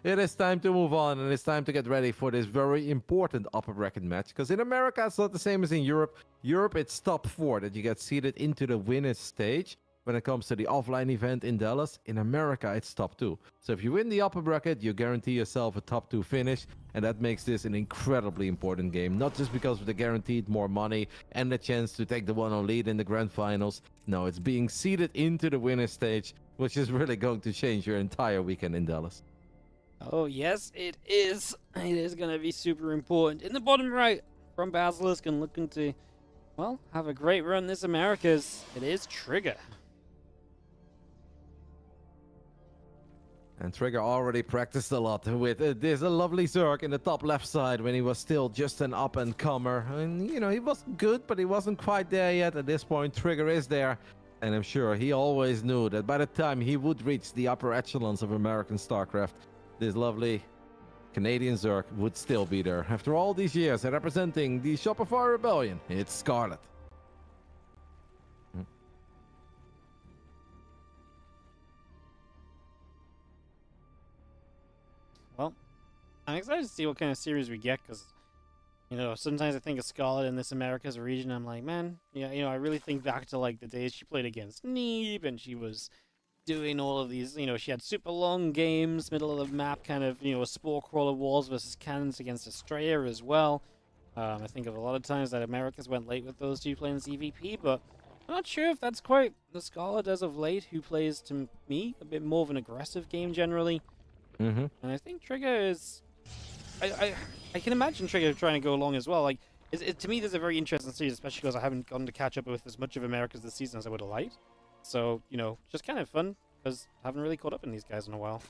it is time to move on, and it's time to get ready for this very important upper bracket match. Because in America, it's not the same as in Europe. Europe, it's top 4 that you get seeded into the winners stage. When it comes to the offline event in Dallas, in America, it's top 2. So if you win the upper bracket, you guarantee yourself a top 2 finish. And that makes this an incredibly important game. Not just because of the guaranteed more money and the chance to take the 1-0 lead in the grand finals. No, it's being seeded into the winners stage, which is really going to change your entire weekend in Dallas. Oh, yes, it is. It is going to be super important. In the bottom right, from Basilisk and looking to, well, have a great run this Americas, it is Trigger. And Trigger already practiced a lot with this lovely Zerg in the top left side when he was still just an up-and-comer. And, you know, he wasn't good, but he wasn't quite there yet. At this point, Trigger is there. And I'm sure he always knew that by the time he would reach the upper echelons of American StarCraft, this lovely Canadian Zerg would still be there. After all these years, representing the Shopify Rebellion, it's Scarlet. Well, I'm excited to see what kind of series we get, because, you know, sometimes I think of Scarlet in this Americas region, I'm like, man, yeah, you know, I really think back to, like, the days she played against Neeb, and she was doing all of these, you know, she had super long games, middle of the map, kind of, you know, spore crawler walls versus cannons against Estrella as well. I think of a lot of times that Americas went late with those two playing ZVP, but I'm not sure if that's quite the Scarlet as of late, who plays, to me, a bit more of an aggressive game generally. And I think Trigger is... I can imagine Trigger trying to go along as well. Like, to me, this is a very interesting series, especially because I haven't gotten to catch up with as much of Americas this season as I would have liked. So, you know, just kind of fun, because I haven't really caught up in these guys in a while.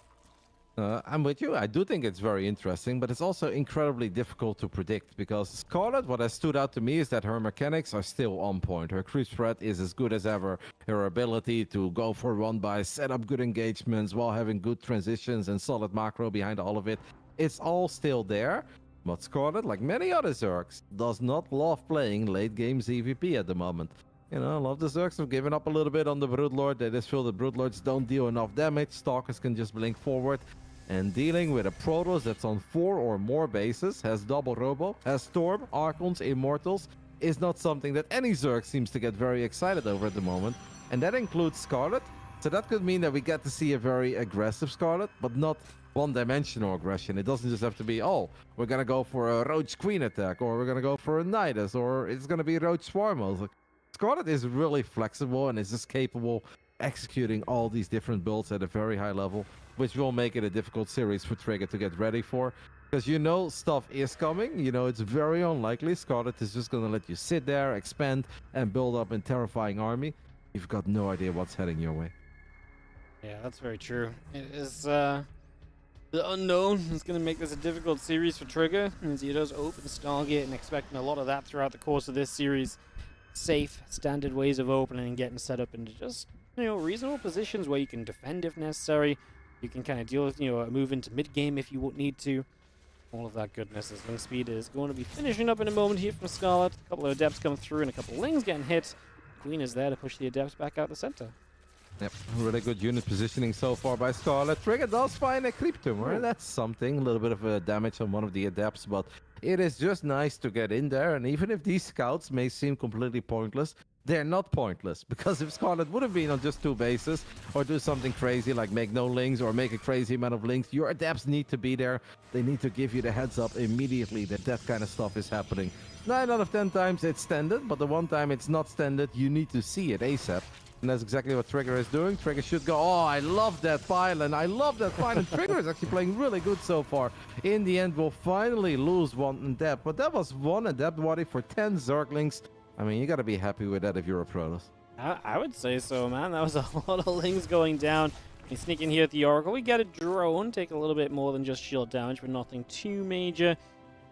I'm with you. I do think it's very interesting, but it's also incredibly difficult to predict because Scarlet, what has stood out to me is that her mechanics are still on point. Her creep spread is as good as ever. Her ability to go for one-buy, set up good engagements while having good transitions and solid macro behind all of it, it's all still there. But Scarlet, like many other Zergs, does not love playing late-game ZVP at the moment. You know, a lot of the Zergs have given up a little bit on the Broodlord. They just feel the Broodlords don't deal enough damage. Stalkers can just blink forward. And dealing with a Protoss that's on 4 or more bases, has double Robo, has Storm, Archons, Immortals, is not something that any Zerg seems to get very excited over at the moment. And that includes Scarlet, So that could mean that we get to see a very aggressive Scarlet, but not one-dimensional aggression. It doesn't just have to be, oh, we're going to go for a Roach Queen attack, or we're going to go for a Nidus, or it's going to be Roach Swarmos. Like, Scarlet is really flexible and is just capable executing all these different builds at a very high level, which will make it a difficult series for Trigger to get ready for. Because you know stuff is coming, you know it's very unlikely Scarlet is just going to let you sit there, expand, and build up a terrifying army. You've got no idea what's heading your way. Yeah, that's very true. It is, the unknown is going to make this a difficult series for Trigger, as he does open Stargate and expecting a lot of that throughout the course of this series. Safe, standard ways of opening and getting set up into just, you know, reasonable positions where you can defend if necessary. You can kind of deal with, you know, move into mid-game if you would need to. All of that goodness. As Ling Speed is going to be finishing up in a moment here from Scarlet. A couple of Adepts come through and a couple of Lings getting hit. Queen is there to push the Adepts back out the center. Yep, really good unit positioning so far by Scarlet. Trigger does find a creep tumor. That's something. A little bit of damage on one of the Adepts, but it is just nice to get in there. And even if these scouts may seem completely pointless, they're not pointless. Because if Scarlet would have been on just 2 bases, or do something crazy like make no Lings or make a crazy amount of Lings, your Adepts need to be there. They need to give you the heads up immediately that that kind of stuff is happening. 9 out of 10 times it's standard, but the one time it's not standard, you need to see it ASAP. And that's exactly what Trigger is doing. Trigger should go, oh, I love that pylon. I love that pylon. Trigger is actually playing really good so far. In the end, we'll finally lose 1 Adept. But that was 1 Adept body for 10 Zerglings. I mean, you got to be happy with that if you're a Protoss. I would say so, man. That was a lot of Lings going down. You sneak in here at the Oracle. We get a drone. Take a little bit more than just shield damage, but nothing too major.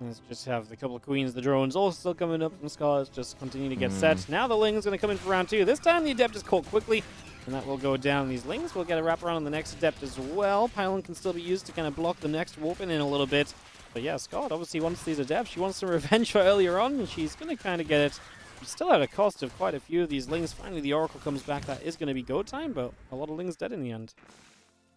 Let's just have the couple of Queens. The drones also still coming up from Scarlet. Just continue to get set. Now the Ling's going to come in for round 2. This time the Adept is caught quickly, and that will go down. These Lings will get a wraparound on the next Adept as well. Pylon can still be used to kind of block the next warping in a little bit. But yeah, Scarlet obviously wants these Adepts. She wants some revenge for earlier on, and she's going to kind of get it. Still at a cost of quite a few of these Lings. Finally the Oracle comes back. That is going to be go time, but a lot of Lings dead in the end.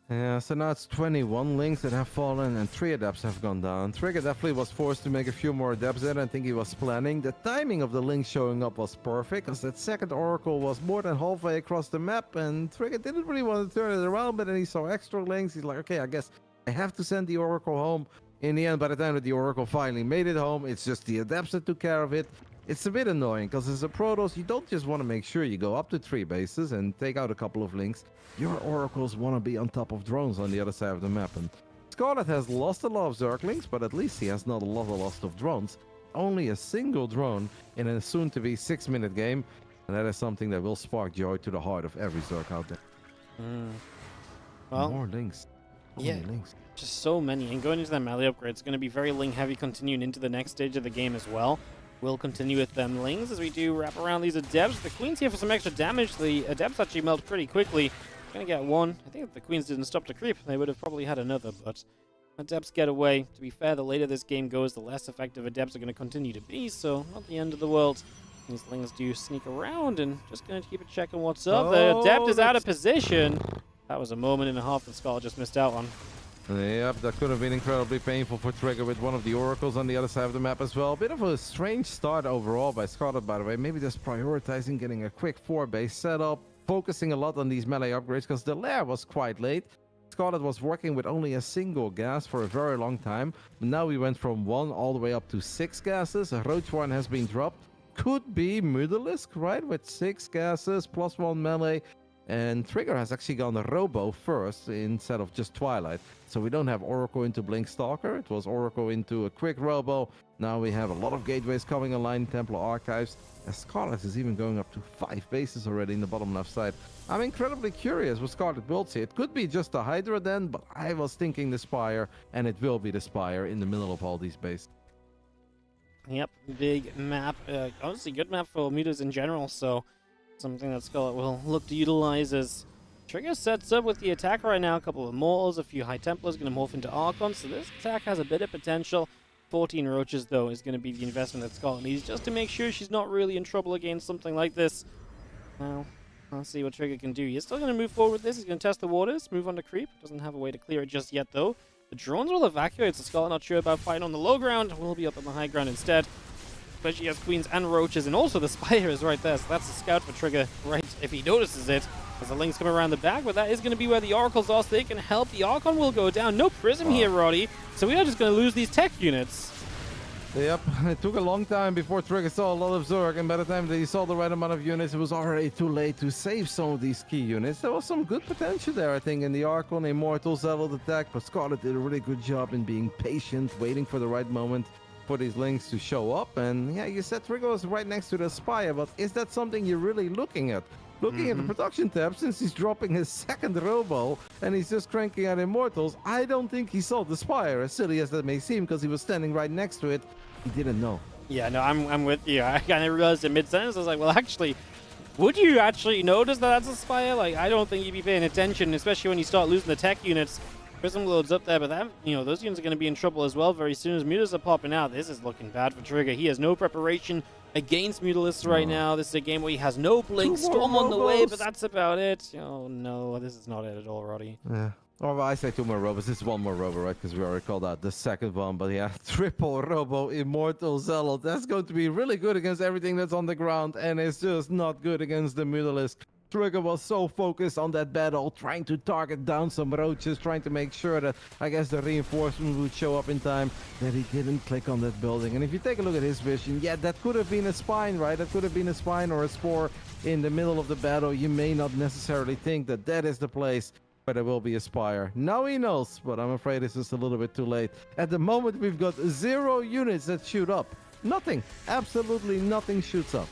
Yeah, so now it's 21 Lings that have fallen and 3 Adepts have gone down. Trigger definitely was forced to make a few more Adepts there. I think he was planning. The timing of the Lings showing up was perfect, because that second Oracle was more than halfway across the map, and Trigger didn't really want to turn it around, but then he saw extra Lings. He's like, okay, I guess I have to send the Oracle home. In the end, by the time that the Oracle finally made it home, it's just the Adepts that took care of it. It's a bit annoying, because as a Protoss, you don't just want to make sure you go up to 3 bases and take out a couple of Lings. Your Oracles want to be on top of drones on the other side of the map. And Scarlet has lost a lot of Zerglings, but at least he has not a lot of loss of drones. Only a single drone in a soon-to-be 6-minute game. And that is something that will spark joy to the heart of every Zerg out there. Well, more Lings. Lings. Just so many. And going into that melee upgrade, it's going to be very Ling heavy continuing into the next stage of the game as well. We'll continue with them Lings as we do wrap around these Adepts. The Queen's here for some extra damage. The Adepts actually melt pretty quickly. Gonna get 1. I think if the Queens didn't stop to creep, they would have probably had another, but Adepts get away. To be fair, the later this game goes, the less effective Adepts are going to continue to be, so not the end of the world. These Lings do sneak around and just going to keep a check on what's up. The Adept is out of position. That was a moment and a half that Scarlet just missed out on. Yep, that could have been incredibly painful for Trigger with one of the Oracles on the other side of the map as well. Bit of a strange start overall by Scarlet, by the way. Maybe just prioritizing getting a quick 4-base setup, focusing a lot on these melee upgrades, because the lair was quite late. Scarlet was working with only a single gas for a very long time. Now we went from 1 all the way up to 6 gases. A Roach one has been dropped. Could be Mudalisk, right? With 6 gases plus 1 melee. And Trigger has actually gone a Robo first instead of just Twilight. So we don't have Oracle into Blink Stalker. It was Oracle into a quick Robo. Now we have a lot of gateways coming online, Templar Archives. And Scarlet is even going up to 5 bases already in the bottom left side. I'm incredibly curious what Scarlet builds here. It could be just a Hydra then, but I was thinking the Spire, and it will be the Spire in the middle of all these bases. Yep, big map. Honestly, good map for Mutas in general, so something that Scarlet will look to utilize as Trigger sets up with the attack right now. A couple of Mortals, a few High Templars going to morph into Archons, so this attack has a bit of potential. 14 Roaches, though, is going to be the investment that Scarlet needs just to make sure she's not really in trouble against something like this. Well, let's see what Trigger can do. He's still going to move forward with this. He's going to test the waters, move on to creep. Doesn't have a way to clear it just yet, though. The drones will evacuate, so Scarlet not sure about fighting on the low ground. Will be up on the high ground instead. But she has Queens and Roaches, and also the Spire is right there, so that's a scout for Trigger, right, if he notices it. As the Lynx come around the back, but that is going to be where the Oracles are, so they can help. The Archon will go down. No Prism here, Roddy. So we are just going to lose these tech units. Yep, it took a long time before Trigger saw a lot of Zerg, and by the time they saw the right amount of units, it was already too late to save some of these key units. There was some good potential there, I think, in the Archon. Immortal settled attack, but Scarlet did a really good job in being patient, waiting for the right moment for these Lynx to show up. And yeah, you said Trigger was right next to the Spire, but is that something you're really looking at? Looking at the production tab, since he's dropping his second Robo and he's just cranking out Immortals, I don't think he saw the Spire, as silly as that may seem, because he was standing right next to it. He didn't know. Yeah, no, I'm with you. I kind of realized in mid-sentence, I was like, well, actually, would you actually notice that that's a Spire? Like, I don't think you'd be paying attention, especially when you start losing the tech units. Prism loads up there, but that, those units are going to be in trouble as well very soon as Mutas are popping out. This is looking bad for Trigger. He has no preparation against Mutalisks right now. This is a game where he has no Blink, Storm on the way, but that's about it. Oh no, this is not it at all, Roddy. Yeah. Or well, I say 2 more Robos. This is 1 more Robo, right? Because we already called out the second one. But yeah, triple Robo, Immortal Zealot. That's going to be really good against everything that's on the ground. And it's just not good against the Mutalisk. Trigger was so focused on that battle, trying to target down some roaches, trying to make sure that, I guess, the reinforcement would show up in time, that he didn't click on that building. And if you take a look at his vision, yeah, that could have been a spine, right? That could have been a spine or a spore in the middle of the battle. You may not necessarily think that that is the place where there will be a spire. Now he knows, but I'm afraid it's just a little bit too late. At the moment, we've got 0 units that shoot up. Nothing. Absolutely nothing shoots up.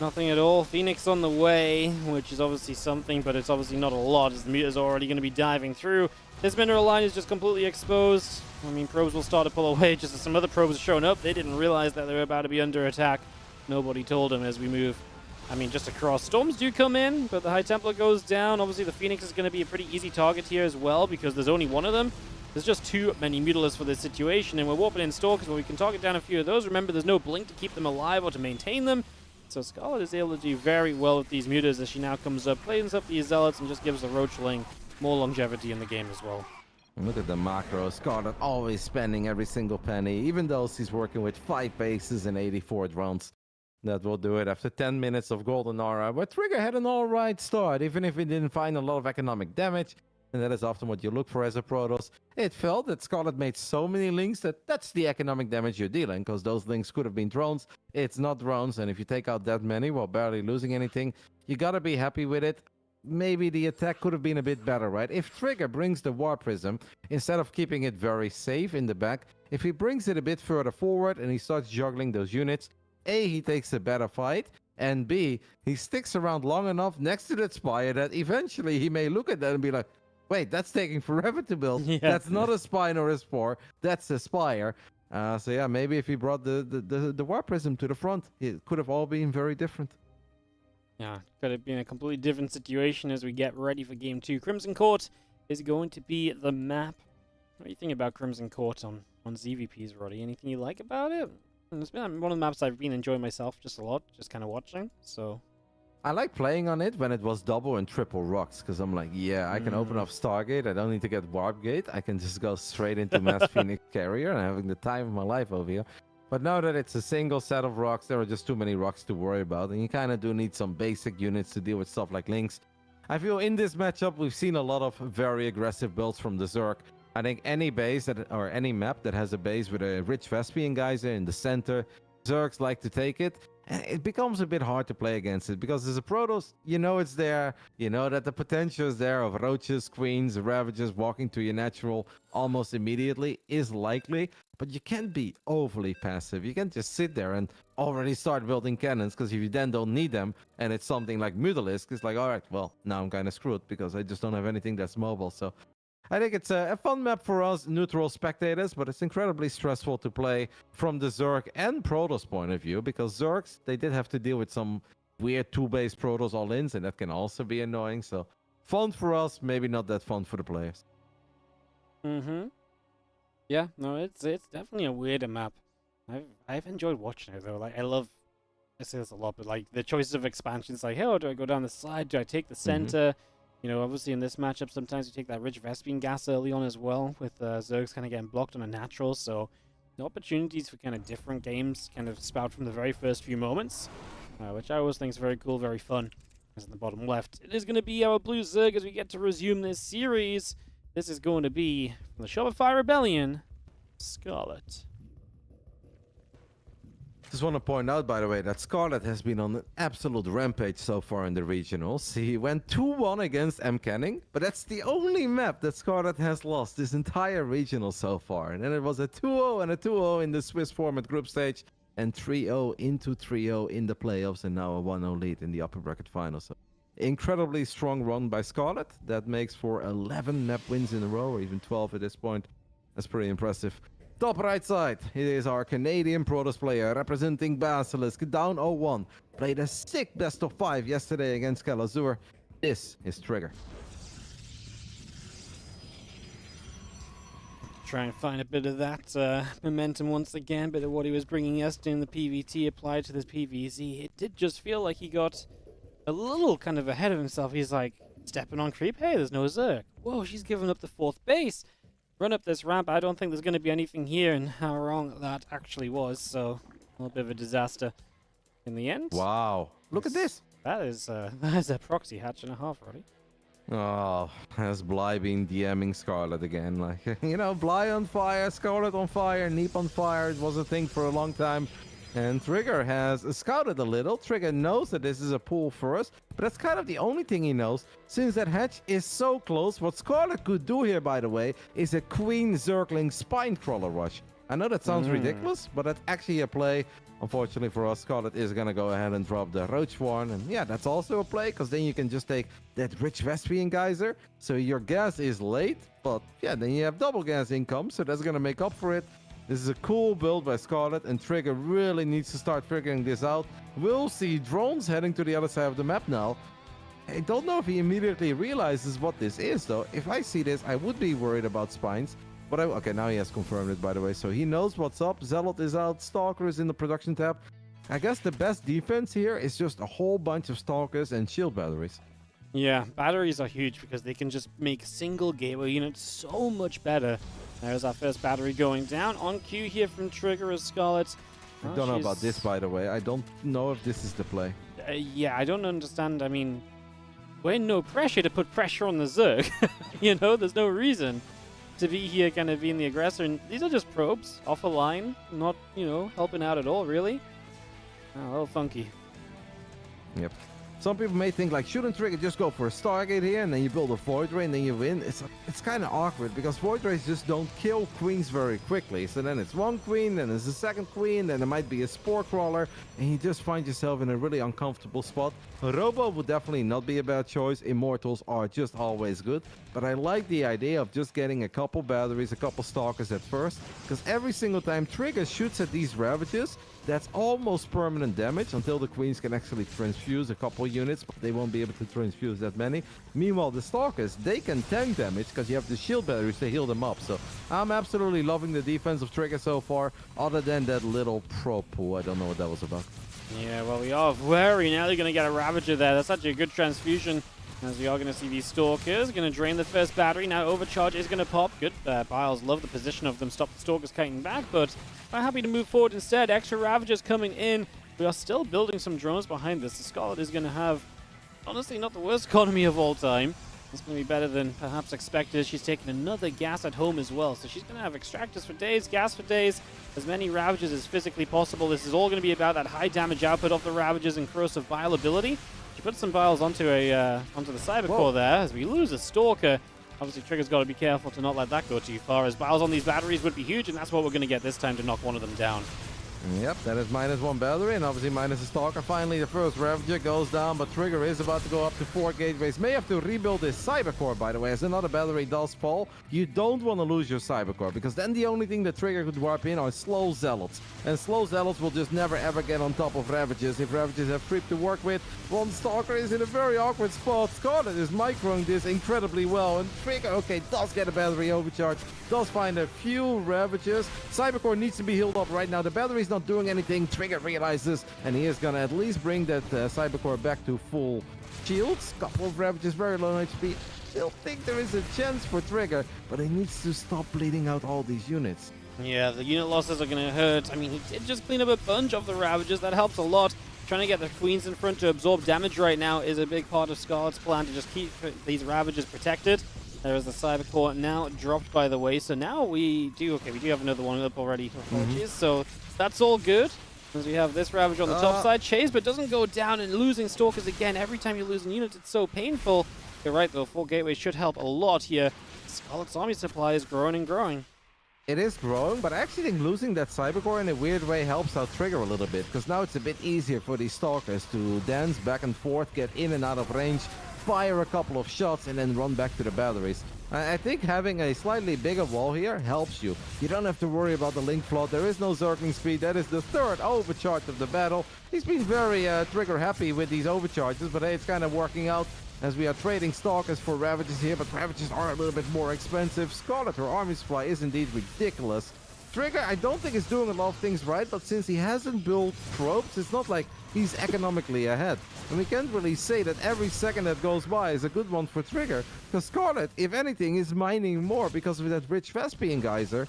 Nothing at all. Phoenix on the way, which is obviously something, but it's obviously not a lot, as the Mutas are already going to be diving through. This mineral line is just completely exposed. I mean, probes will start to pull away just as some other probes are showing up. They didn't realize that they were about to be under attack. Nobody told them as we move. I mean, just across. Storms do come in, but the High Templar goes down. Obviously, the Phoenix is going to be a pretty easy target here as well, because there's only one of them. There's just too many Mutalisks for this situation, and we're warping in Stalkers, but we can target down a few of those. Remember, there's no Blink to keep them alive or to maintain them. So Scarlet is able to do very well with these Mutas as she now comes up, plays up these Zealots, and just gives the Roachling more longevity in the game as well. Look at the macro. Scarlet always spending every single penny, even though she's working with 5 bases and 84 drones. That will do it after 10 minutes of Golden Aura, but Trigger had an alright start, even if he didn't find a lot of economic damage. And that is often what you look for as a Protoss. It felt that Scarlet made so many links that that's the economic damage you're dealing, because those links could have been drones. It's not drones, and if you take out that many while barely losing anything, you gotta be happy with it. Maybe the attack could have been a bit better, right? If Trigger brings the War Prism, instead of keeping it very safe in the back, if he brings it a bit further forward and he starts juggling those units, A, he takes a better fight, and B, he sticks around long enough next to that Spire that eventually he may look at that and be like, wait, that's taking forever to build. Yeah. That's not a spine or a spore. That's a Spire. So yeah, maybe if he brought the War Prism to the front, it could have all been very different. Yeah, could have been a completely different situation as we get ready for Game 2. Crimson Court is going to be the map. What do you think about Crimson Court on ZVPs, Roddy? Anything you like about it? It's been one of the maps I've been enjoying myself just a lot, just kind of watching, so... I like playing on it when it was double and triple rocks, because I'm like, yeah, I can open up Stargate. I don't need to get Warp Gate. I can just go straight into Mass Phoenix Carrier and having the time of my life over here. But now that it's a single set of rocks, there are just too many rocks to worry about, and you kind of do need some basic units to deal with stuff like Lynx. I feel in this matchup, we've seen a lot of very aggressive builds from the Zerg. I think any base or any map that has a base with a rich Vespian geyser in the center, Zergs like to take it. And it becomes a bit hard to play against it, because as a Protoss, you know it's there, you know that the potential is there of roaches, queens, ravagers walking to your natural almost immediately is likely, but you can't be overly passive. You can't just sit there and already start building cannons, because if you then don't need them, and it's something like Mutalisk, it's like, alright, well, now I'm kind of screwed, because I just don't have anything that's mobile, so... I think it's a fun map for us neutral spectators, but it's incredibly stressful to play from the Zerg and Protoss point of view, because Zergs, they did have to deal with some weird 2-base Protoss all-ins, and that can also be annoying, so fun for us, maybe not that fun for the players. Yeah, no, it's definitely a weirder map. I've enjoyed watching it, though. Like, I say this a lot, but like the choices of expansions, like, hey, do I go down the side? Do I take the center? You know, obviously in this matchup, sometimes you take that rich Vespian gas early on as well, with Zergs kind of getting blocked on a natural, so the opportunities for kind of different games kind of spout from the very first few moments, which I always think is very cool, very fun. As in the bottom left, it is going to be our blue Zerg as we get to resume this series. This is going to be from the Shopify Rebellion, Scarlet. Just want to point out, by the way, that Scarlet has been on an absolute rampage so far in the regionals. He went 2-1 against M. Canning, but that's the only map that Scarlet has lost this entire regional so far. And then it was a 2-0 and a 2-0 in the Swiss format group stage, and 3-0 into 3-0 in the playoffs, and now a 1-0 lead in the upper bracket final. So incredibly strong run by Scarlet. That makes for 11 map wins in a row, or even 12 at this point. That's pretty impressive. Top right side, it is our Canadian Protoss player representing Basilisk, down 0-1. Played a sick best of 5 yesterday against Kalazur. This is Trigger. Try and find a bit of that momentum once again, bit of what he was bringing yesterday in the PVT applied to this PVZ. It did just feel like he got a little kind of ahead of himself. He's like, stepping on creep, hey, there's no Zerg. Whoa, she's given up the 4th base. Run up this ramp, I don't think there's going to be anything here, and how wrong that actually was, so a little bit of a disaster in the end. Wow, look at this. That is a proxy hatch and a half, Roddy. Oh, has Bly been DMing Scarlet again? Like, you know, Bly on fire, Scarlet on fire, Neep on fire. It was a thing for a long time. And Trigger has scouted a little. Trigger knows that this is a pool for us, but that's kind of the only thing he knows. Since that hatch is so close, what Scarlet could do here, by the way, is a Queen Zergling Spine Crawler rush. I know that sounds ridiculous, but that's actually a play. Unfortunately for us, Scarlet is going to go ahead and drop the Roach Warren. And yeah, that's also a play, because then you can just take that Rich Vespian Geyser. So your gas is late, but yeah, then you have double gas income, so that's going to make up for it. This is a cool build by Scarlet, and Trigger really needs to start figuring this out. We'll see drones heading to the other side of the map now. I don't know if he immediately realizes what this is, though. If I see this, I would be worried about spines. But okay, now he has confirmed it, by the way, so he knows what's up. Zealot is out, Stalker is in the production tab. I guess the best defense here is just a whole bunch of Stalkers and shield batteries. Yeah, batteries are huge because they can just make single gateway units so much better. There's our first battery going down. On cue here from Trigger as Scarlet. I don't know about this, by the way. I don't know if this is the play. Yeah, I don't understand. I mean, we're no pressure to put pressure on the Zerg. You know, there's no reason to be here kind of being the aggressor. And these are just probes off a line, not, you know, helping out at all, really. A little funky. Yep. Some people may think, like, shouldn't Trigger just go for a Stargate here and then you build a Void Ray and then you win? It's kind of awkward because Void Rays just don't kill queens very quickly. So then it's one queen, then it's a second queen, then there might be a Spore Crawler, and you just find yourself in a really uncomfortable spot. Robo would definitely not be a bad choice. Immortals are just always good. But I like the idea of just getting a couple batteries, a couple Stalkers at first, because every single time Trigger shoots at these Ravages, that's almost permanent damage until the queens can actually transfuse a couple units, but they won't be able to transfuse that many. Meanwhile, the Stalkers, they can tank damage because you have the shield batteries to heal them up. So I'm absolutely loving the defense of Trigger so far, other than that little pro pool. I don't know what that was about. Yeah, well, we are very nearly going to get a Ravager there. That's such a good transfusion. As we are going to see these Stalkers, going to drain the first battery. Now Overcharge is going to pop. Good. Biles love the position of them. Stop the Stalkers kiting back, but I'm happy to move forward instead. Extra Ravagers coming in. We are still building some drones behind this. The Scarlet is going to have, honestly, not the worst economy of all time. It's going to be better than perhaps expected. She's taking another gas at home as well. So she's going to have Extractors for days, gas for days, as many Ravagers as physically possible. This is all going to be about that high damage output of the Ravagers and Corrosive Bile ability. She put some Biles onto the Cybercore there as we lose a Stalker. Obviously, Trigger's got to be careful to not let that go too far, as Biles on these batteries would be huge, and that's what we're going to get this time to knock one of them down. Yep, that is -1 battery, and obviously minus a Stalker. Finally, the first Ravager goes down, but Trigger is about to go up to 4 gateways. May have to rebuild his Cybercore, by the way, as another battery does fall. You don't want to lose your Cybercore, because then the only thing that Trigger could warp in are slow Zealots. And slow Zealots will just never ever get on top of Ravagers. If Ravagers have creep to work with, one Stalker is in a very awkward spot. Scarlet is microing this incredibly well, and Trigger, okay, does get a battery overcharge, does find a few Ravagers. Cybercore needs to be healed up right now. The battery's not doing anything. Trigger realizes, and he is gonna at least bring that Cybercore back to full shields. Couple of Ravagers, very low HP. Still think there is a chance for Trigger, but he needs to stop bleeding out all these units. Yeah, the unit losses are going to hurt. I mean, he did just clean up a bunch of the Ravagers. That helps a lot. Trying to get the Queens in front to absorb damage right now is a big part of Scarlet's plan to just keep these Ravagers protected. There is the Cyber Core now dropped, by the way. So now we do have another one up already. Apologies. So that's all good. As we have this Ravager on the top side. Chase, but doesn't go down, and losing Stalkers again. Every time you lose a unit, it's so painful. You're right, though. 4 gateways should help a lot here. Scarlet's army supply is growing and growing. It is growing, but I actually think losing that Cybercore in a weird way helps out Trigger a little bit, because now it's a bit easier for these Stalkers to dance back and forth, get in and out of range, fire a couple of shots, and then run back to the batteries. I think having a slightly bigger wall here helps you. You don't have to worry about the link flood. There is no Zergling speed. That is the 3rd overcharge of the battle. He's been very Trigger happy with these overcharges, but hey, it's kind of working out as we are trading Stalkers for Ravagers here, but Ravagers are a little bit more expensive. Scarlet, her army supply is indeed ridiculous. Trigger, I don't think is doing a lot of things right, but since he hasn't built probes, it's not like he's economically ahead. And we can't really say that every second that goes by is a good one for Trigger, because Scarlet, if anything, is mining more because of that rich Vespian geyser.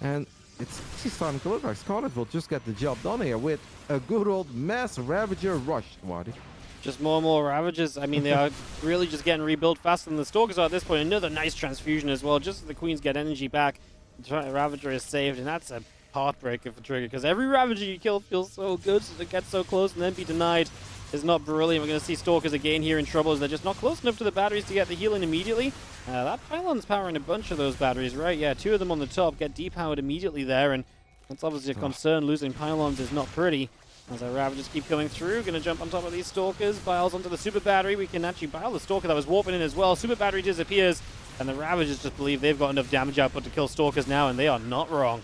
And it's actually starting to look like Scarlet will just get the job done here with a good old mass Ravager rush, Waddy. Just more and more Ravagers. I mean, they are really just getting rebuilt faster than the Stalkers are at this point. Another nice transfusion as well, just as the Queens get energy back. The Ravager is saved, and that's a heartbreaker for Trigger, because every Ravager you kill feels so good, so to get so close and then be denied is not brilliant. We're going to see Stalkers again here in trouble, as they're just not close enough to the batteries to get the healing immediately. That pylon's powering a bunch of those batteries, right? Yeah, 2 of them on the top get depowered immediately there, and that's obviously a concern. Losing pylons is not pretty. As our Ravagers keep coming through, going to jump on top of these Stalkers. Biles onto the Super Battery. We can actually bile the Stalker that was warping in as well. Super Battery disappears, and the Ravagers just believe they've got enough damage output to kill Stalkers now, and they are not wrong.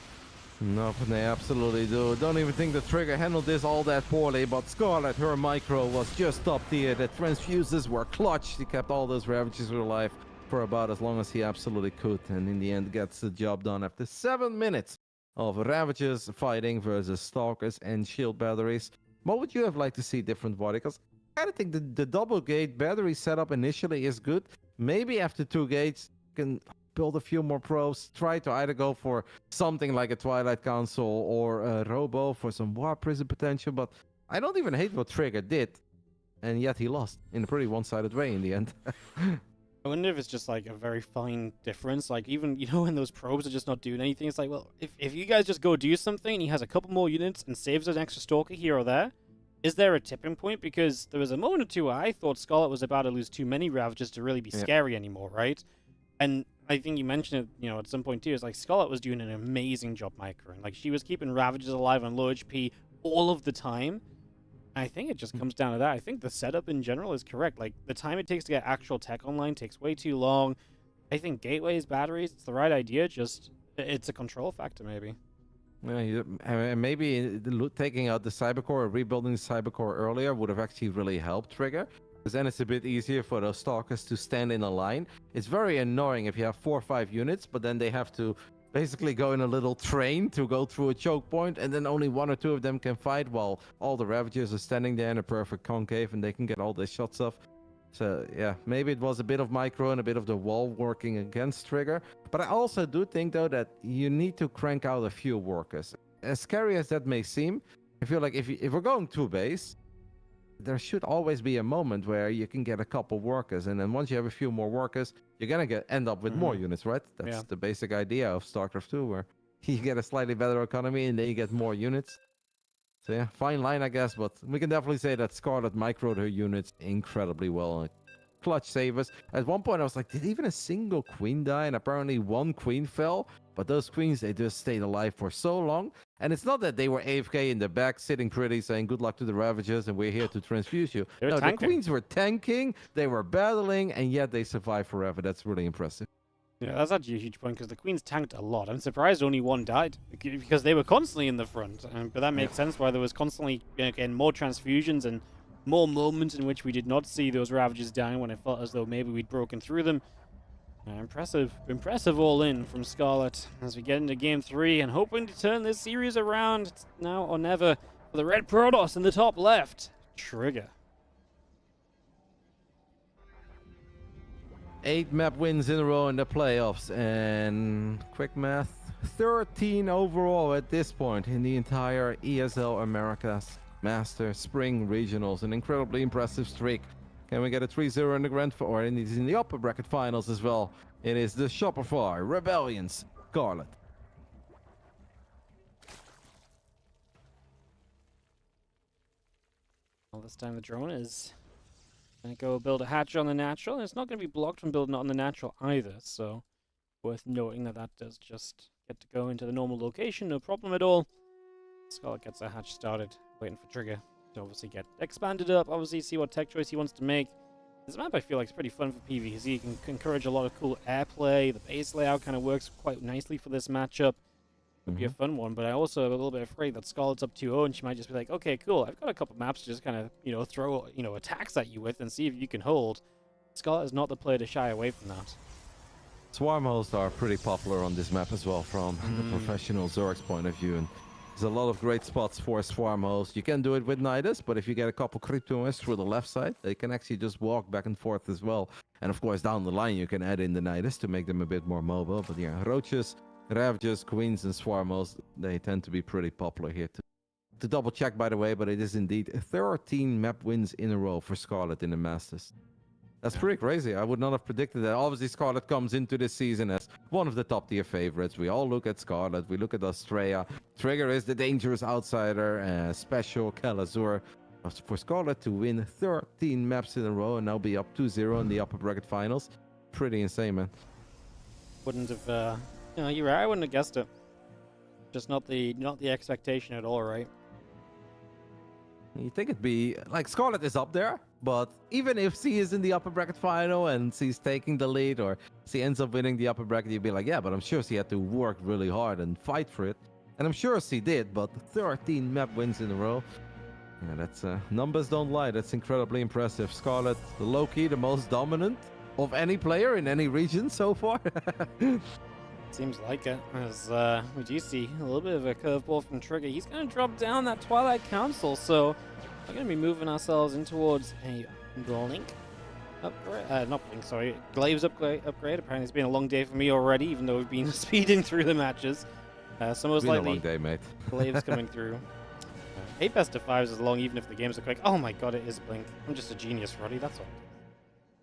No, they absolutely do. Don't even think the Trigger handled this all that poorly, but Scarlet, her micro was just top tier. The transfuses were clutch. He kept all those Ravagers alive for about as long as he absolutely could, and in the end gets the job done after 7 minutes of Ravagers fighting versus Stalkers and shield batteries. What would you have liked to see different, Waddy? Because I kind of think the double gate battery setup initially is good. Maybe after 2 gates, you can build a few more probes, try to either go for something like a Twilight Council or a Robo for some Warp Prison potential, but I don't even hate what Trigger did, and yet he lost in a pretty one-sided way in the end. I wonder if it's just like a very fine difference. Like, even, you know, when those probes are just not doing anything, it's like, well, if you guys just go do something and he has a couple more units and saves an extra Stalker here or there, is there a tipping point? Because there was a moment or two where I thought Scarlet was about to lose too many Ravagers to really be scary anymore, right? And I think you mentioned it, you know, at some point too, is like Scarlet was doing an amazing job microing. Like, she was keeping Ravagers alive on low HP all of the time. I think it just comes down to that. I think the setup in general is correct. Like, the time it takes to get actual tech online takes way too long. I think gateways, batteries, it's the right idea. Just, it's a control factor, maybe. Yeah, maybe taking out the Cybercore or rebuilding the Cybercore earlier would have actually really helped Trigger, because then it's a bit easier for those Stalkers to stand in a line. It's very annoying if you have 4 or 5 units, but then they have to basically go in a little train to go through a choke point, and then only 1 or 2 of them can fight while all the Ravagers are standing there in a perfect concave and they can get all their shots off. So yeah, maybe it was a bit of micro and a bit of the wall working against Trigger. But I also do think, though, that you need to crank out a few workers. As scary as that may seem, I feel like if we're going 2 base, there should always be a moment where you can get a couple workers, and then once you have a few more workers, you're gonna end up with more units, right? That's the basic idea of StarCraft 2, where you get a slightly better economy and then you get more units. So yeah, fine line, I guess, but we can definitely say that Scarlet microed her units incredibly well. Clutch savers. At one point I was like, did even a single queen die? And apparently 1 queen fell, but those queens, they just stayed alive for so long. And it's not that they were AFK in the back, sitting pretty, saying good luck to the Ravagers and we're here to transfuse you. No, the queens were tanking, they were battling, and yet they survived forever. That's really impressive. Yeah, that's actually a huge point, because the Queens tanked a lot. I'm surprised only 1 died, because they were constantly in the front. But that makes sense why there was constantly, again, more transfusions and more moments in which we did not see those Ravagers dying, when it felt as though maybe we'd broken through them. Impressive all in from Scarlet as we get into Game 3 and hoping to turn this series around. It's now or never for the Red Protoss in the top left. Trigger. 8 map wins in a row in the playoffs, and quick math, 13 overall at this point in the entire ESL Americas. Master, Spring, Regionals, an incredibly impressive streak. Can we get a 3-0 in the grand final, or in the upper bracket finals as well? It is the Shopify Rebellions Scarlet. Well, this time the drone is gonna go build a hatcher on the natural, and it's not gonna be blocked from building it on the natural either, so worth noting that that does just get to go into the normal location, no problem at all. Scarlet gets a hatch started, waiting for Trigger to obviously get expanded up, obviously see what tech choice he wants to make. This map I feel like is pretty fun for PvZ. You can encourage a lot of cool airplay. The base layout kind of works quite nicely for this matchup. Would be a fun one, but I also am a little bit afraid that Scarlet's up 2-0 and she might just be like, okay, cool, I've got a couple maps to just kind of, you know, throw, you know, attacks at you with and see if you can hold. Scarlet is not the player to shy away from that. Swarm hosts are pretty popular on this map as well from the professional Zerg's point of view, and there's a lot of great spots for Swarm hosts. You can do it with Nidus, but if you get a couple Cryptoists through the left side, they can actually just walk back and forth as well. And of course, down the line, you can add in the Nidus to make them a bit more mobile. But yeah, Roaches, Ravages, Queens, and Swarm hosts, they tend to be pretty popular here. To double check, by the way, but it is indeed 13 map wins in a row for Scarlet in the Masters. That's pretty crazy. I would not have predicted that. Obviously, Scarlet comes into this season as one of the top-tier favorites. We all look at Scarlet. We look at Australia. Trigger is the dangerous outsider. Special, Calazur. For Scarlet to win 13 maps in a row and now be up 2-0 in the upper bracket finals, pretty insane, man. Wouldn't have, no, you're right, I wouldn't have guessed it. Just not the expectation at all, right? You think it'd be like Scarlet is up there, but even if C is in the upper bracket final and C's taking the lead or C ends up winning the upper bracket, you'd be like, yeah, but I'm sure C had to work really hard and fight for it. And I'm sure C did, but 13 map wins in a row. Yeah, that's numbers don't lie. That's incredibly impressive. Scarlet, the low-key, the most dominant of any player in any region so far. Seems like it, as we do see a little bit of a curveball from Trigger. He's going to drop down that Twilight Council, so we're going to be moving ourselves in towards a Blink upgrade. Not Blink, sorry. Glaive's upgrade. Apparently it's been a long day for me already, even though we've been speeding through the matches. So most likely, a long day, mate. Glaive's coming through. 8 best of 5s is long, even if the games are quick. Oh my god, it is Blink. I'm just a genius, Roddy, that's all.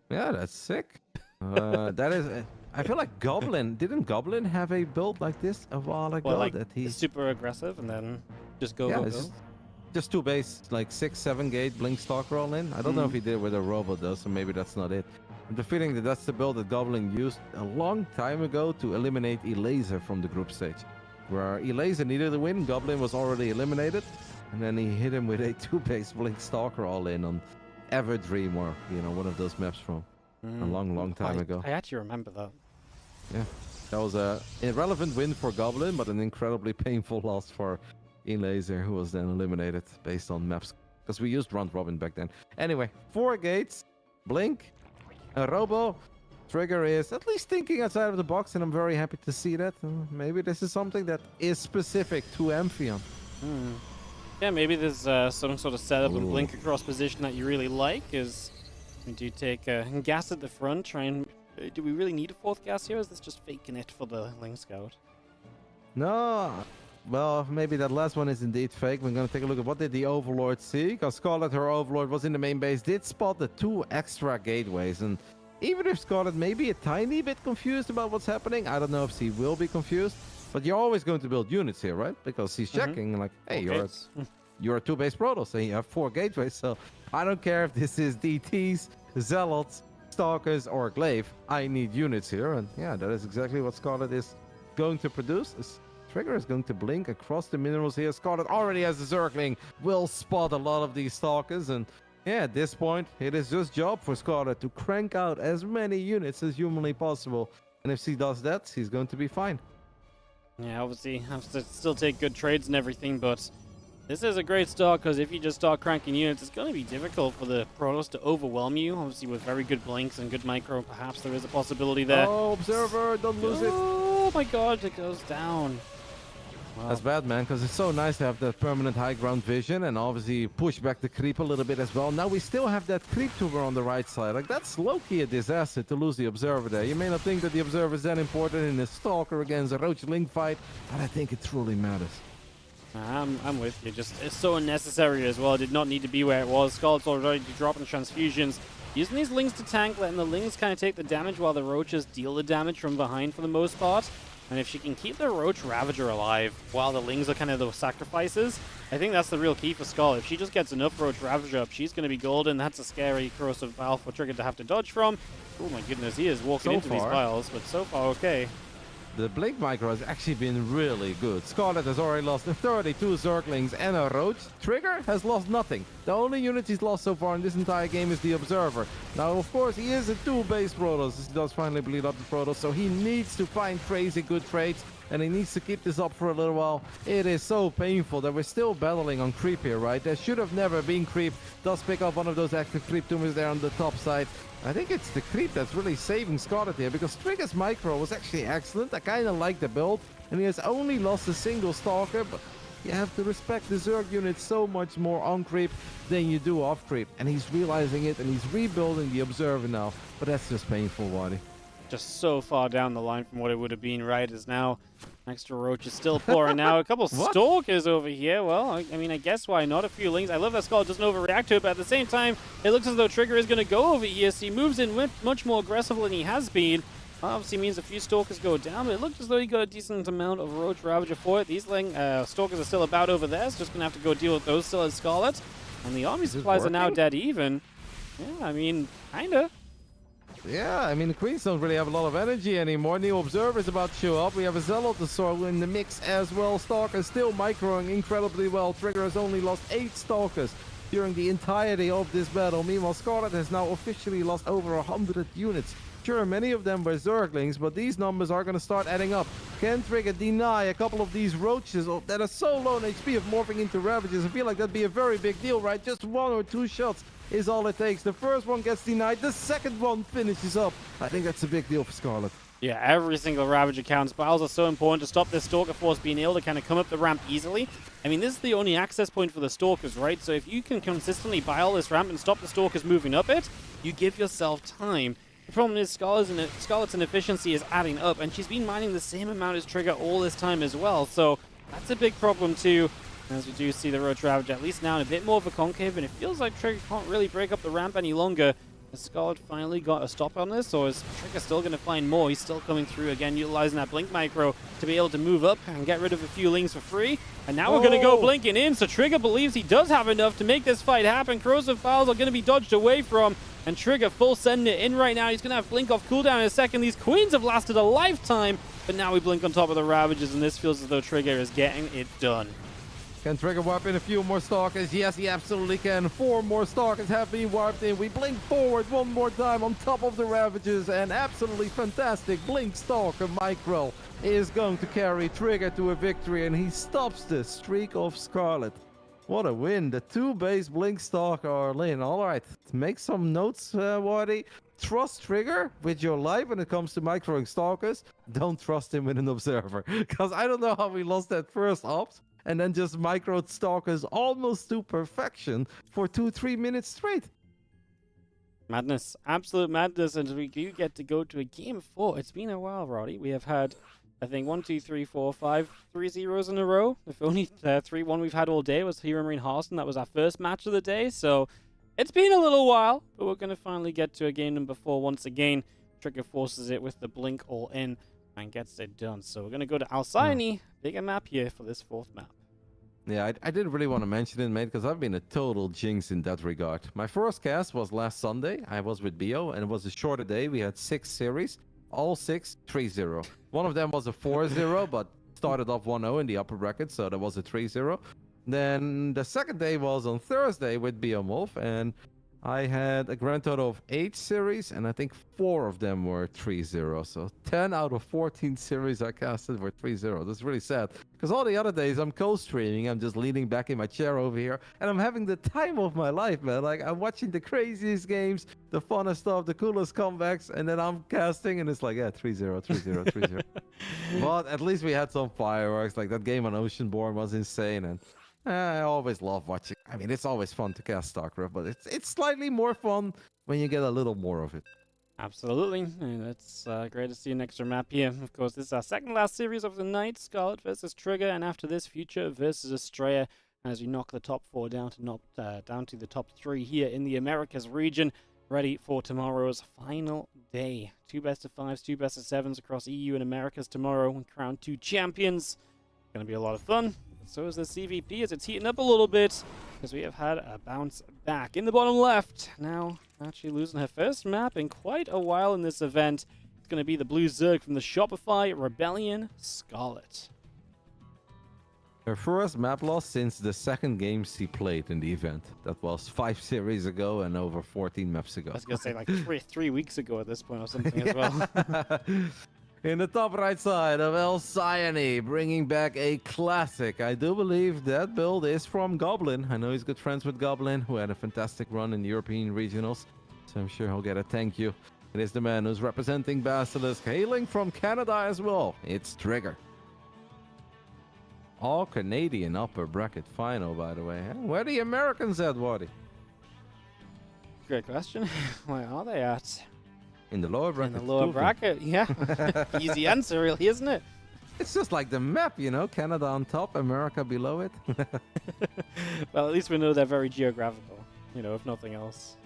Yeah, that's sick. That is... I feel like Goblin... Didn't Goblin have a build like this a while ago? Well, like, that he's super aggressive and then just go, go. Just 2 base, like 6-7 gate Blink Stalker all in. I don't know if he did it with a robot though, so maybe that's not it. I'm the feeling that that's the build that Goblin used a long time ago to eliminate Elaser from the group stage. Where Elaser needed a win, Goblin was already eliminated, and then he hit him with a 2-base Blink Stalker all in on Everdream, or, you know, one of those maps from a long time ago. I actually remember that. Yeah, that was a irrelevant win for Goblin, but an incredibly painful loss for Elaser, who was then eliminated based on maps, because we used round robin back then. Anyway, 4 gates, Blink, a Robo. Trigger is at least thinking outside of the box, and I'm very happy to see that. Maybe this is something that is specific to Amphion. Yeah, maybe there's some sort of setup and Blink across position that you really like. Is we do take gas at the front, try and... do we really need a 4th gas here, or is this just faking it for the Link Scout? No, well, maybe that last one is indeed fake. We're going to take a look at what did the Overlord see, because Scarlet, her Overlord, was in the main base, did spot the 2 extra gateways, and even if Scarlet may be a tiny bit confused about what's happening, I don't know if she will be confused, but you're always going to build units here, right? Because she's checking, like, hey, you're a 2-base Protoss, and you have 4 gateways, so I don't care if this is DTs, Zealots, Stalkers, or Glaive. I need units here, and yeah, that is exactly what Scarlet is going to produce. Trigger is going to blink across the minerals here. Scarlet already has a Zergling, will spot a lot of these Stalkers, and yeah, at this point, it is just job for Scarlet to crank out as many units as humanly possible. And if she does that, she's going to be fine. Yeah, obviously, have to still take good trades and everything, but this is a great start, because if you just start cranking units, it's going to be difficult for the Protoss to overwhelm you. Obviously, with very good blinks and good micro, perhaps there is a possibility there. Oh, Observer, don't lose it. Oh my god, it goes down. Wow. That's bad, man, because it's so nice to have that permanent high ground vision and obviously push back the creep a little bit as well. Now we still have that creep tuber on the right side. Like, that's low-key a disaster to lose the Observer there. You may not think that the Observer is that important in a Stalker against a Roach Link fight, but I think it truly matters. I'm with you. Just it's so unnecessary as well. It did not need to be where it was. Scarlet's already dropping transfusions. Using these Lings to tank, letting the Lings kind of take the damage while the Roaches deal the damage from behind for the most part. And if she can keep the Roach Ravager alive while the Lings are kind of those sacrifices, I think that's the real key for Scarlet. If she just gets enough Roach Ravager up, she's going to be golden. That's a scary corrosive bile for Trigger to have to dodge from. Oh my goodness, he is walking into these piles, but so far okay. The Blink Micro has actually been really good. Scarlet has already lost 32 Zerglings and a Roach. Trigger has lost nothing. The only unit he's lost so far in this entire game is the Observer. Now, of course, he is a 2-base Protoss. He does finally bleed up the Protoss, so he needs to find crazy good trades, and he needs to keep this up for a little while. It is so painful that we're still battling on creep here, right? There should have never been creep. Does pick up one of those active creep tumors there on the top side. I think it's the creep that's really saving Scarlet here, because Trigger's Micro was actually excellent. I kind of like the build, and he has only lost a single Stalker, but you have to respect the Zerg unit so much more on creep than you do off creep. And he's realizing it, and he's rebuilding the Observer now, but that's just painful, Waddy. Just so far down the line from what it would have been, right? Is now extra Roach is still pouring out. A couple Stalkers over here. Well, I mean, I guess why not? A few Lings. I love that Scarlet doesn't overreact to it, but at the same time, it looks as though Trigger is going to go over here. So he moves in much more aggressive than he has been. Obviously means a few Stalkers go down, but it looked as though he got a decent amount of Roach Ravager for it. These Stalkers are still about over there, so just going to have to go deal with those still as Scarlet. And the army supplies are now dead even. Yeah, I mean, kinda. Yeah, I mean, the Queens don't really have a lot of energy anymore. New Observer is about to show up. We have a Zealotosaur in the mix as well. Stalker still microing incredibly well. Trigger has only lost 8 Stalkers during the entirety of this battle. Meanwhile, Scarlet has now officially lost over 100 units. Sure, many of them were Zerglings, but these numbers are going to start adding up. Can Trigger deny a couple of these Roaches that are so low in HP of morphing into Ravagers? I feel like that'd be a very big deal, right? Just 1 or 2 shots is all it takes. The first one gets denied, the second one finishes up. I think that's a big deal for Scarlet. Yeah, every single Ravager counts. Biles are so important to stop this Stalker force being able to kind of come up the ramp easily. I mean, this is the only access point for the Stalkers, right? So if you can consistently bile this ramp and stop the Stalkers moving up it, you give yourself time. The problem is Scarlet's inefficiency is adding up, and she's been mining the same amount as Trigger all this time as well. So that's a big problem too. As we do see the Roach Ravager, at least now in a bit more of a concave, and it feels like Trigger can't really break up the ramp any longer. Has Scarlet finally got a stop on this, or is Trigger still going to find more? He's still coming through again, utilizing that Blink Micro to be able to move up and get rid of a few Lings for free. And now we're going to go blinking in, so Trigger believes he does have enough to make this fight happen. Corrosive Biles are going to be dodged away from, and Trigger full sending it in right now. He's going to have Blink off cooldown in a second. These Queens have lasted a lifetime, but now we blink on top of the Ravagers, and this feels as though Trigger is getting it done. Can Trigger warp in a few more Stalkers? Yes, he absolutely can. 4 more Stalkers have been warped in. We blink forward one more time on top of the Ravagers, and absolutely fantastic Blink Stalker Micro is going to carry Trigger to a victory, and he stops the streak of Scarlet. What a win. The 2-base Blink Stalker are in. All right, make some notes, Waddy. Trust Trigger with your life when it comes to microing Stalkers. Don't trust him with an Observer, because I don't know how we lost that first opt and then just microed Stalkers almost to perfection for 2-3 minutes straight. Madness. Absolute madness. And we do get to go to a game 4. It's been a while, Roddy. We have had, I think, 1, 2, 3, 4, 5, 3 zeros in a row. The only 3-1 we've had all day was HeroMarine Harstem. That was our first match of the day. So it's been a little while, but we're going to finally get to a game number 4 once again. Trigger forces it with the blink all in and gets it done. So we're going to go to Alcyone. Bigger map here for this 4th map. Yeah, I didn't really want to mention it, mate, because I've been a total jinx in that regard. My first cast was last Sunday. I was with Bio, and it was a shorter day. We had 6 series, all 6 3-0. One of them was a 4-0, but started off 1-0 in the upper bracket, so that was a 3-0. Then the second day was on Thursday with Bio Wolf, and I had a grand total of 8 series, and I think 4 of them were 3-0. So 10 out of 14 series I casted were 3-0. That's really sad, because all the other days I'm co-streaming. I'm just leaning back in my chair over here, and I'm having the time of my life, man. Like, I'm watching the craziest games, the funnest stuff, the coolest comebacks, and then I'm casting, and it's like, yeah, 3-0, 3-0, 3-0. But at least we had some fireworks. Like, that game on Oceanborn was insane, and I always love watching. I mean, it's always fun to cast StarCraft, but it's slightly more fun when you get a little more of it. Absolutely, and it's great to see an extra map here. Of course, this is our second last series of the night, Scarlet versus Trigger, and after this, Future versus Estrella, as we knock the top 4 down to the top 3 here in the Americas region, ready for tomorrow's final day. 2 best of 5s, 2 best of 7s across EU and Americas tomorrow, and crown 2 champions. Going to be a lot of fun. So is the CVP as it's heating up a little bit, because we have had a bounce back. In the bottom left, now actually losing her first map in quite a while in this event. It's going to be the Blue Zerg from the Shopify Rebellion, Scarlet. Her first map loss since the second game she played in the event. That was 5 series ago and over 14 maps ago. I was going to say like three weeks ago at this point or something as well. In the top right side of El Cyane, bringing back a classic. I do believe that build is from Goblin. I know he's good friends with Goblin, who had a fantastic run in the European regionals. So I'm sure he'll get a thank you. It is the man who's representing Basilisk, hailing from Canada as well. It's Trigger. All Canadian upper bracket final, by the way. Where are the Americans at, Waddy? Great question. Where are they at? In the lower bracket. In the lower bracket, yeah. Easy answer, really, isn't it? It's just like the map, you know? Canada on top, America below it. Well, at least we know they're very geographical, you know, if nothing else.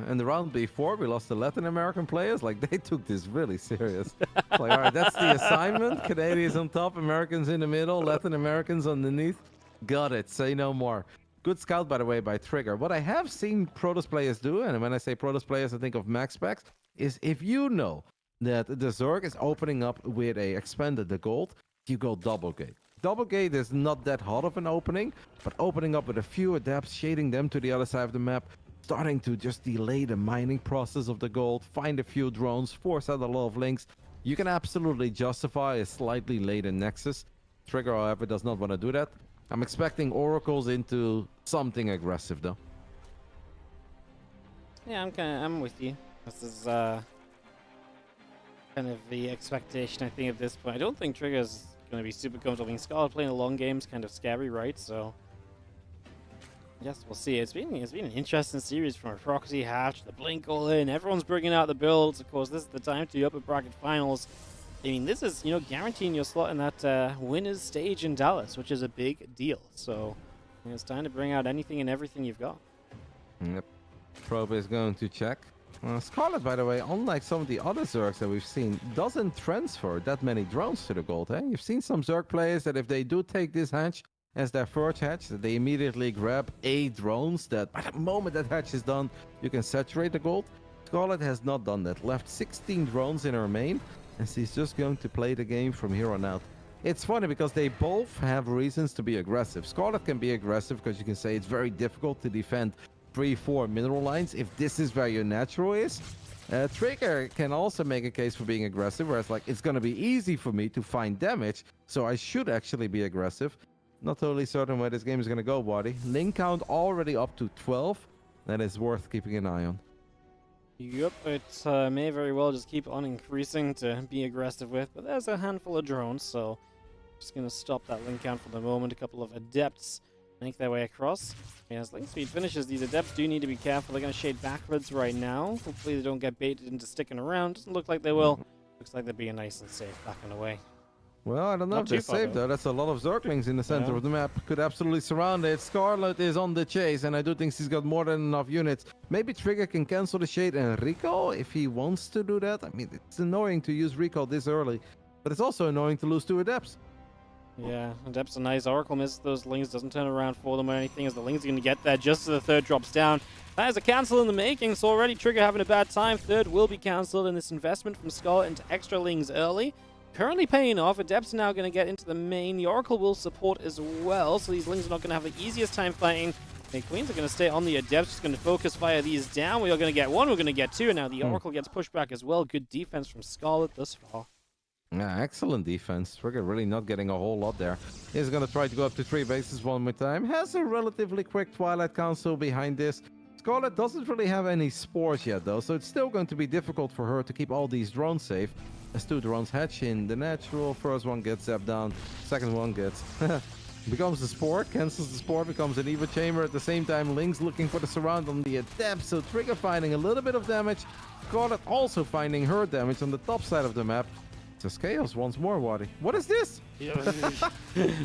In the round before, we lost the Latin American players. Like, they took this really serious. Like, all right, that's the assignment. Canadians on top, Americans in the middle, Latin Americans underneath. Got it. Say no more. Good scout, by the way, by Trigger. What I have seen Protoss players do, and when I say Protoss players, I think of MaxPax, is if you know that the Zerg is opening up with a expanded the gold, you go double gate. Double gate is not that hot of an opening, but opening up with a few adepts, shading them to the other side of the map, starting to just delay the mining process of the gold, find a few drones, force out a lot of links. You can absolutely justify a slightly later Nexus. Trigger, however, does not want to do that. I'm expecting oracles into something aggressive, though. Yeah, I'm with you. This is kind of the expectation, I think, at this point. I don't think Trigger's going to be super comfortable. I mean, Scarlet playing a long game is kind of scary, right? So, yes, we'll see. It's been an interesting series from a Proxy Hatch, the Blink all in. Everyone's bringing out the builds. Of course, this is the time to the upper bracket finals. I mean, this is, you know, guaranteeing your slot in that winners stage in Dallas, which is a big deal. So, you know, it's time to bring out anything and everything you've got. Yep. Probe is going to check. Scarlet, by the way, unlike some of the other Zergs that we've seen, doesn't transfer that many drones to the gold. Eh? You've seen some Zerg players that if they do take this hatch as their first hatch, that they immediately grab 8 drones that by the moment that hatch is done, you can saturate the gold. Scarlet has not done that. Left 16 drones in her main, and she's just going to play the game from here on out. It's funny because they both have reasons to be aggressive. Scarlet can be aggressive because you can say it's very difficult to defend 3-4 mineral lines if this is where your natural is. Trigger can also make a case for being aggressive, where it's like, it's going to be easy for me to find damage, so I should actually be aggressive. Not totally certain where this game is going to go, Waddy. Link count already up to 12. That is worth keeping an eye on. Yep, it may very well just keep on increasing to be aggressive with, but there's a handful of drones, so just going to stop that link count for the moment. A couple of adepts make their way across. As link speed finishes, these adepts do need to be careful. They're going to shade backwards right now. Hopefully they don't get baited into sticking around. Doesn't look like they will. Looks like they're being nice and safe, backing away. Well, I don't know if they're safe, though. That's a lot of Zerglings in the center of the map. Could absolutely surround it. Scarlet is on the chase, and I do think she's got more than enough units. Maybe Trigger can cancel the shade and recall if he wants to do that. I mean, it's annoying to use recall this early, but it's also annoying to lose 2 adepts. Yeah, adepts are nice. Oracle misses those lings, doesn't turn around for them or anything, as the lings are going to get there just as the 3rd drops down. That is a cancel in the making, so already Trigger having a bad time. 3rd will be cancelled, and this investment from Scarlet into extra lings early currently paying off. Adepts are now going to get into the main. The Oracle will support as well, so these lings are not going to have the easiest time fighting. The Queens are going to stay on the Adepts, just going to focus fire these down. We are going to get 1, we're going to get 2, and now the Oracle gets pushed back as well. Good defense from Scarlet thus far. Yeah, excellent defense. Trigger really not getting a whole lot there. He's going to try to go up to 3 bases one more time. Has a relatively quick Twilight Council behind this. Scarlet doesn't really have any spores yet, though, so it's still going to be difficult for her to keep all these drones safe. As 2 drones hatch in the natural. First one gets zapped down. Second one gets becomes the Spore, cancels the Spore, becomes an Evo Chamber. At the same time, Link's looking for the surround on the Adept, so Trigger finding a little bit of damage. Scarlet also finding her damage on the top side of the map. It's Chaos once more, Waddy. What is this?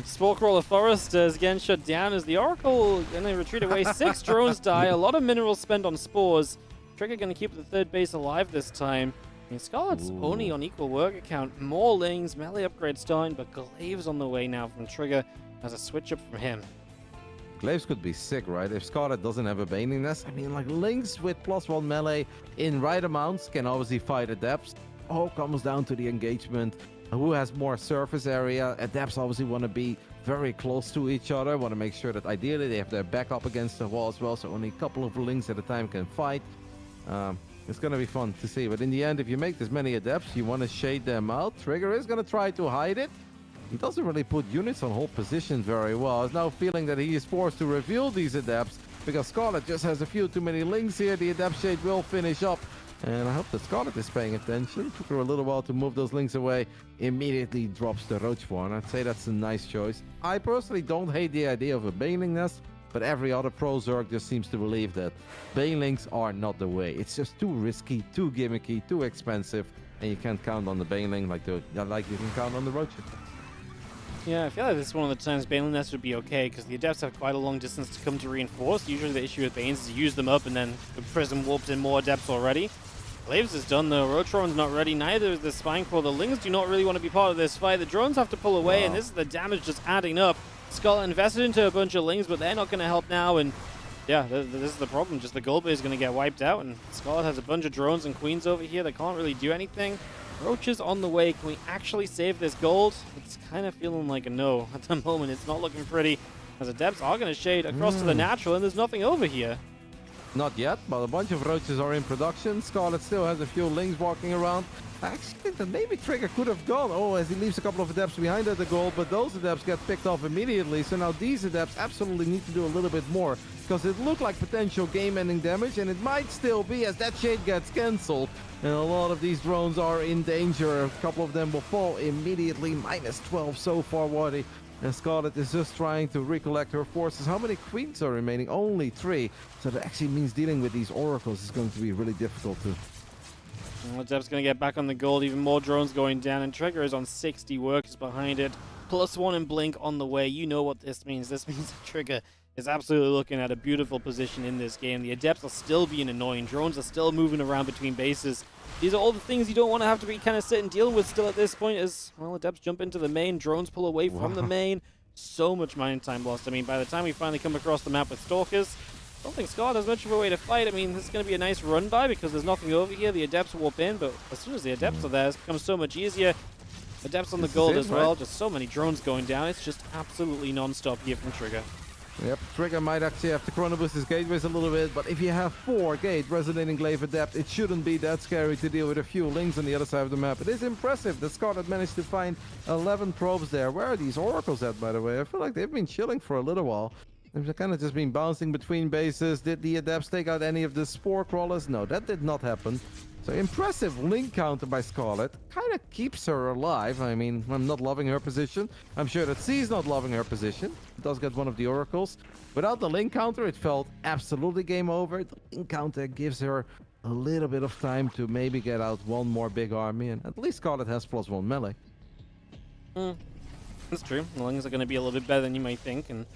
Spore Crawler Forest is again shut down as the Oracle and they retreat away. 6 drones die, a lot of minerals spent on spores. Trigger going to keep the third base alive this time. I mean, Scarlet's only on equal work account. More lanes, melee upgrade starting, but Glaive's on the way now from Trigger as a switch up from him. Glaives could be sick, right? If Scarlet doesn't have a Baning Nest. I mean, like, Links with +1 melee in right amounts can obviously fight Adepts. All comes down to the engagement. Who has more surface area? Adepts obviously want to be very close to each other. Want to make sure that ideally they have their back up against the wall as well, so only a couple of Links at a time can fight. It's going to be fun to see. But in the end, if you make this many Adepts, you want to shade them out. Trigger is going to try to hide it. He doesn't really put units on hold positions very well. He's now feeling that he is forced to reveal these Adepts because Scarlet just has a few too many Links here. The Adept shade will finish up. And I hope that Scarlet is paying attention. Took her a little while to move those Links away. Immediately drops the Roach Spawn. I'd say that's a nice choice. I personally don't hate the idea of a Baneling Nest, but every other pro Zerg just seems to believe that Banelings are not the way. It's just too risky, too gimmicky, too expensive, and you can't count on the Baneling like you can count on the Roach. Yeah, I feel like this is one of the times Baneling Nest would be okay, because the Adepts have quite a long distance to come to reinforce. Usually the issue with Banes is you use them up and then the Prism warps in more Adepts already. Glaives is done though, Rotron's not ready, neither is the Spineclaw. The Lings do not really want to be part of this fight. The drones have to pull away, and this is the damage just adding up. Scarlet invested into a bunch of Lings, but they're not going to help now, and yeah, this is the problem. Just the gold base is going to get wiped out, and Scarlet has a bunch of drones and queens over here that can't really do anything. Roach is on the way. Can we actually save this gold? It's kind of feeling like a no at the moment. It's not looking pretty, as Adepts are going to shade across to the natural, and there's nothing over here. Not yet, but a bunch of Roaches are in production. Scarlet still has a few Lings walking around. I actually think that maybe Trigger could have gone, as he leaves a couple of Adepts behind at the goal, but those Adepts get picked off immediately. So now these Adepts absolutely need to do a little bit more, because it looked like potential game-ending damage, and it might still be as that shade gets cancelled. And a lot of these drones are in danger. A couple of them will fall immediately. -12 so far, Waddy. And Scarlet is just trying to recollect her forces. How many queens are remaining? Only 3. So that actually means dealing with these oracles is going to be really difficult too. Well, Adept's going to get back on the gold. Even more drones going down, and Trigger is on 60 workers behind it. +1 in Blink on the way. You know what this means. This means that Trigger is absolutely looking at a beautiful position in this game. The Adepts are still being annoying. Drones are still moving around between bases. These are all the things you don't want to have to be kind of sit and deal with still at this point, as, well, Adepts jump into the main, drones pull away from the main. So much mining time lost. I mean, by the time we finally come across the map with Stalkers, I don't think Scarlet has much of a way to fight. I mean, this is going to be a nice run by because there's nothing over here. The Adepts warp in, but as soon as the Adepts are there, it becomes so much easier. Adepts on the gold as well. Just so many drones going down. It's just absolutely non-stop here from Trigger. Yep, Trigger might actually have to chrono boost his gateways a little bit, but if you have 4 gate resonating glaive Adept, it shouldn't be that scary to deal with a few Lings on the other side of the map. It is impressive that Scarlet managed to find 11 probes there. Where are these oracles at, by the way? I feel like they've been chilling for a little while. They've kind of just been bouncing between bases. Did the Adepts take out any of the Spore Crawlers? No, that did not happen. So impressive Link counter by Scarlet. Kind of keeps her alive. I mean, I'm not loving her position. I'm sure that C's not loving her position. Does get one of the oracles. Without the Link counter, it felt absolutely game over. The Link counter gives her a little bit of time to maybe get out one more big army, and at least Scarlet has +1 melee. That's true. The Lings are going to be a little bit better than you might think, and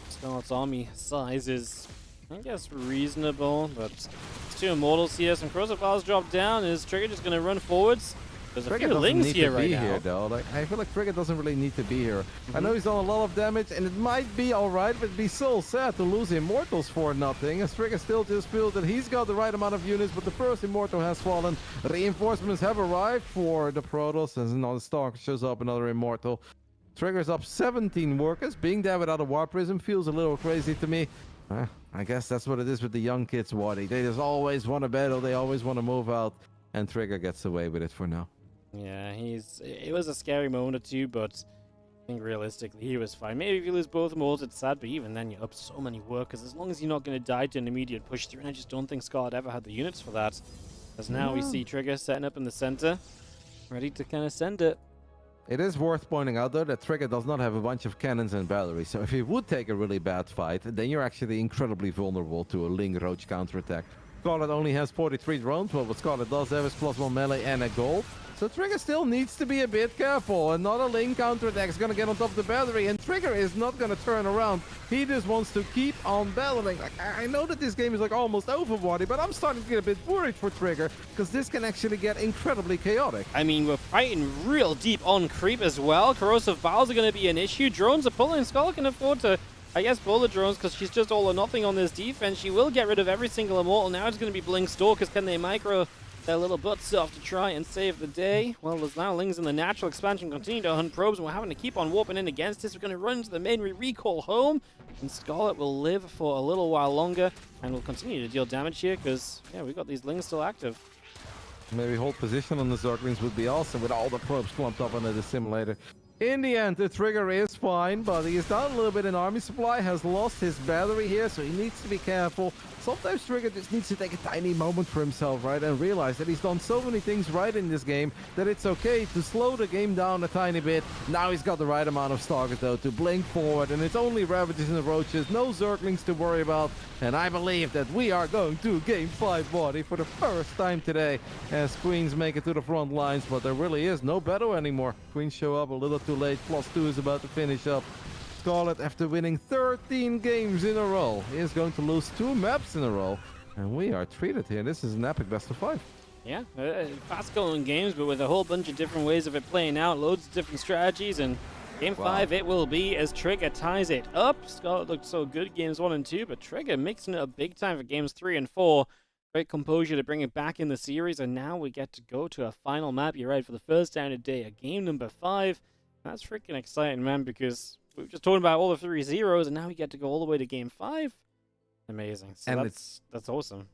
Scarlet's army size is, I guess, reasonable, but it's 2 Immortals here. Some Corrosive Files drop down. Is Trigger just going to run forwards? There's a few Lings here right now. Though. Like, I feel like Trigger doesn't really need to be here. I know he's done a lot of damage, and it might be alright, but it'd be so sad to lose Immortals for nothing. As Trigger still just feels that he's got the right amount of units, but the first Immortal has fallen. Reinforcements have arrived for the Protoss, and now the Stalker shows up, another Immortal. Trigger's up 17 workers. Being there without a War Prism feels a little crazy to me. I guess that's what it is with the young kids, Waddy. They just always want to battle, they always want to move out, and Trigger gets away with it for now. Yeah, it was a scary moment or two, but I think realistically he was fine. Maybe if you lose both Immortals, it's sad, but even then you're up so many workers. As long as you're not going to die to an immediate push through, and I just don't think Scarlet ever had the units for that. As now we see Trigger setting up in the center, ready to kind of send it. It is worth pointing out, though, that Trigger does not have a bunch of cannons and batteries. So if he would take a really bad fight, then you're actually incredibly vulnerable to a Ling Roach counterattack. Scarlet only has 43 drones, but what Scarlet does have is +1 melee and a gold. So Trigger still needs to be a bit careful. Another Ling counterattack is going to get on top of the battery, and Trigger is not going to turn around. He just wants to keep on battling. Like, I know that this game is like almost over, Waddy, but I'm starting to get a bit worried for Trigger, because this can actually get incredibly chaotic. I mean, we're fighting real deep on creep as well. Corrosive Vials are going to be an issue. Drones are pulling. Scarlet can afford to, I guess, pull the drones because she's just all or nothing on this defense. She will get rid of every single Immortal. Now it's going to be Blink Stalkers. Can they micro their little butts off to try and save the day? Well, there's now Lings in the natural expansion. Continue to hunt probes, and we're having to keep on warping in against this. We're going to run into the main recall home, and Scarlet will live for a little while longer, and will continue to deal damage here because, yeah, we've got these Lings still active. Maybe hold position on the Zerglings would be awesome with all the probes clumped up under the simulator. In the end, the Trigger is fine, but he is down a little bit in army supply, has lost his battery here, so he needs to be careful. Sometimes Trigger just needs to take a tiny moment for himself, right, and realize that he's done so many things right in this game that it's okay to slow the game down a tiny bit. Now he's got the right amount of Stalkers, though, to blink forward, and it's only Ravages and Roaches, no Zerglings to worry about. And I believe that we are going to Game 5, Waddy, for the first time today, as Queens make it to the front lines, but there really is no battle anymore. Queens show up a little too late. +2 is about to finish up. Scarlet, after winning 13 games in a row, is going to lose 2 maps in a row. And we are treated here. This is an epic best of 5. Yeah, fast-going games, but with a whole bunch of different ways of it playing out, loads of different strategies, and Game 5 it will be as Trigger ties it up. Scarlet looked so good games 1 and 2, but Trigger mixing it up big time for games 3 and 4. Great composure to bring it back in the series, and now we get to go to a final map. You're right, for the first time today, a game number 5. That's freaking exciting, man, because we were just talking about all the 3 zeros, and now we get to go all the way to Game 5. Amazing. So and that's awesome.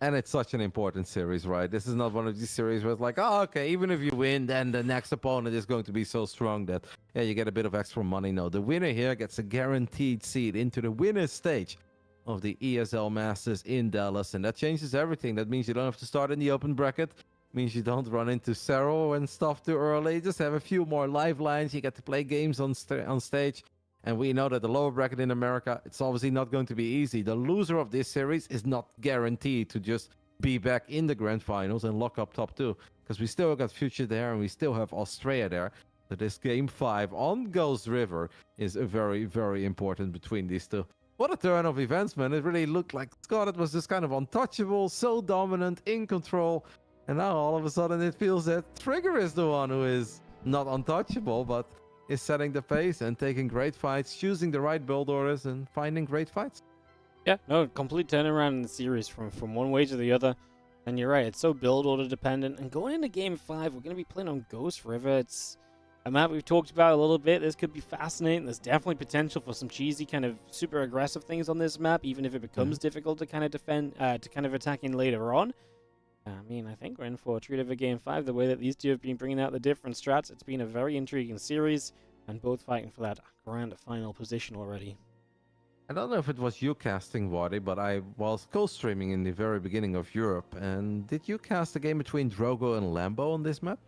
And it's such an important series, right? This is not one of these series where it's like, oh, okay, even if you win, then the next opponent is going to be so strong that, yeah, you get a bit of extra money. No, the winner here gets a guaranteed seat into the winner's stage of the ESL Masters in Dallas, and that changes everything. That means you don't have to start in the open bracket. Means you don't run into Cerro and stuff too early. You just have a few more lifelines. You get to play games on stage. And we know that the lower bracket in America, it's obviously not going to be easy. The loser of this series is not guaranteed to just be back in the grand finals and lock up top 2. Because we still got Future there and we still have Australia there. So this Game 5 on Ghost River is a very, very important between these two. What a turn of events, man. It really looked like Scarlet was just kind of untouchable, so dominant, in control. And now all of a sudden it feels that Trigger is the one who is not untouchable, but is setting the pace and taking great fights, choosing the right build orders and finding great fights. Yeah, no, complete turnaround in the series from one way to the other. And you're right, it's so build order dependent. And going into Game 5, we're going to be playing on Ghost River. It's a map we've talked about a little bit. This could be fascinating. There's definitely potential for some cheesy kind of super aggressive things on this map, even if it becomes difficult to kind of defend, to kind of attack in later on. I mean, I think we're in for a treat of a Game 5. The way that these two have been bringing out the different strats, it's been a very intriguing series, and both fighting for that grand final position already. I don't know if it was you casting, Waddy, but I was co-streaming in the very beginning of Europe, and did you cast a game between Drogo and Lambo on this map?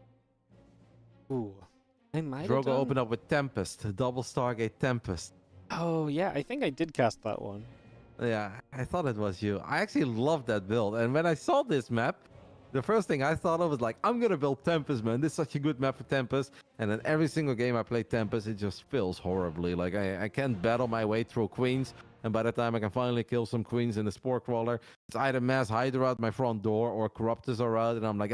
Ooh, I might have Drogo done. opened up with Tempest, double Stargate Tempest. Oh, yeah, I think I did cast that one. Yeah, I thought it was you. I actually loved that build, and when I saw this map, the first thing I thought of was like, I'm gonna build Tempest, man. This is such a good map for Tempest. And then every single game I play Tempest, it just fails horribly. Like, I can't battle my way through Queens. And by the time I can finally kill some Queens in the Spore Crawler, it's either Mass Hydra at my front door or Corruptors are out. And I'm like,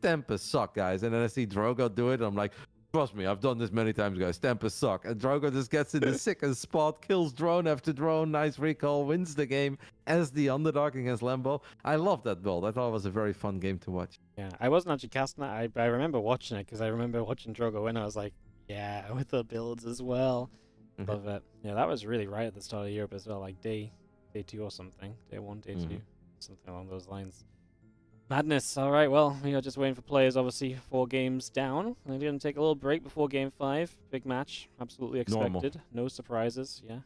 Tempest suck, guys. And then I see Drogo do it, and I'm like, trust me, I've done this many times, guys. Tempest suck. And Drogo just gets in the sickest spot, kills drone after drone, nice recall, wins the game as the underdog against Lambo. I love that build. I thought it was a very fun game to watch. Yeah, I wasn't actually casting that. I remember watching it because I remember watching Drogo win. I was like, yeah, with the builds as well. Love it. Yeah, that was really right at the start of Europe as well, like day 2 or something. Day 1, day 2, something along those lines. Madness. All right, well, we are just waiting for players, obviously, 4 games down. They're going to take a little break before Game 5. Big match. Absolutely expected. Normal. No surprises, yeah.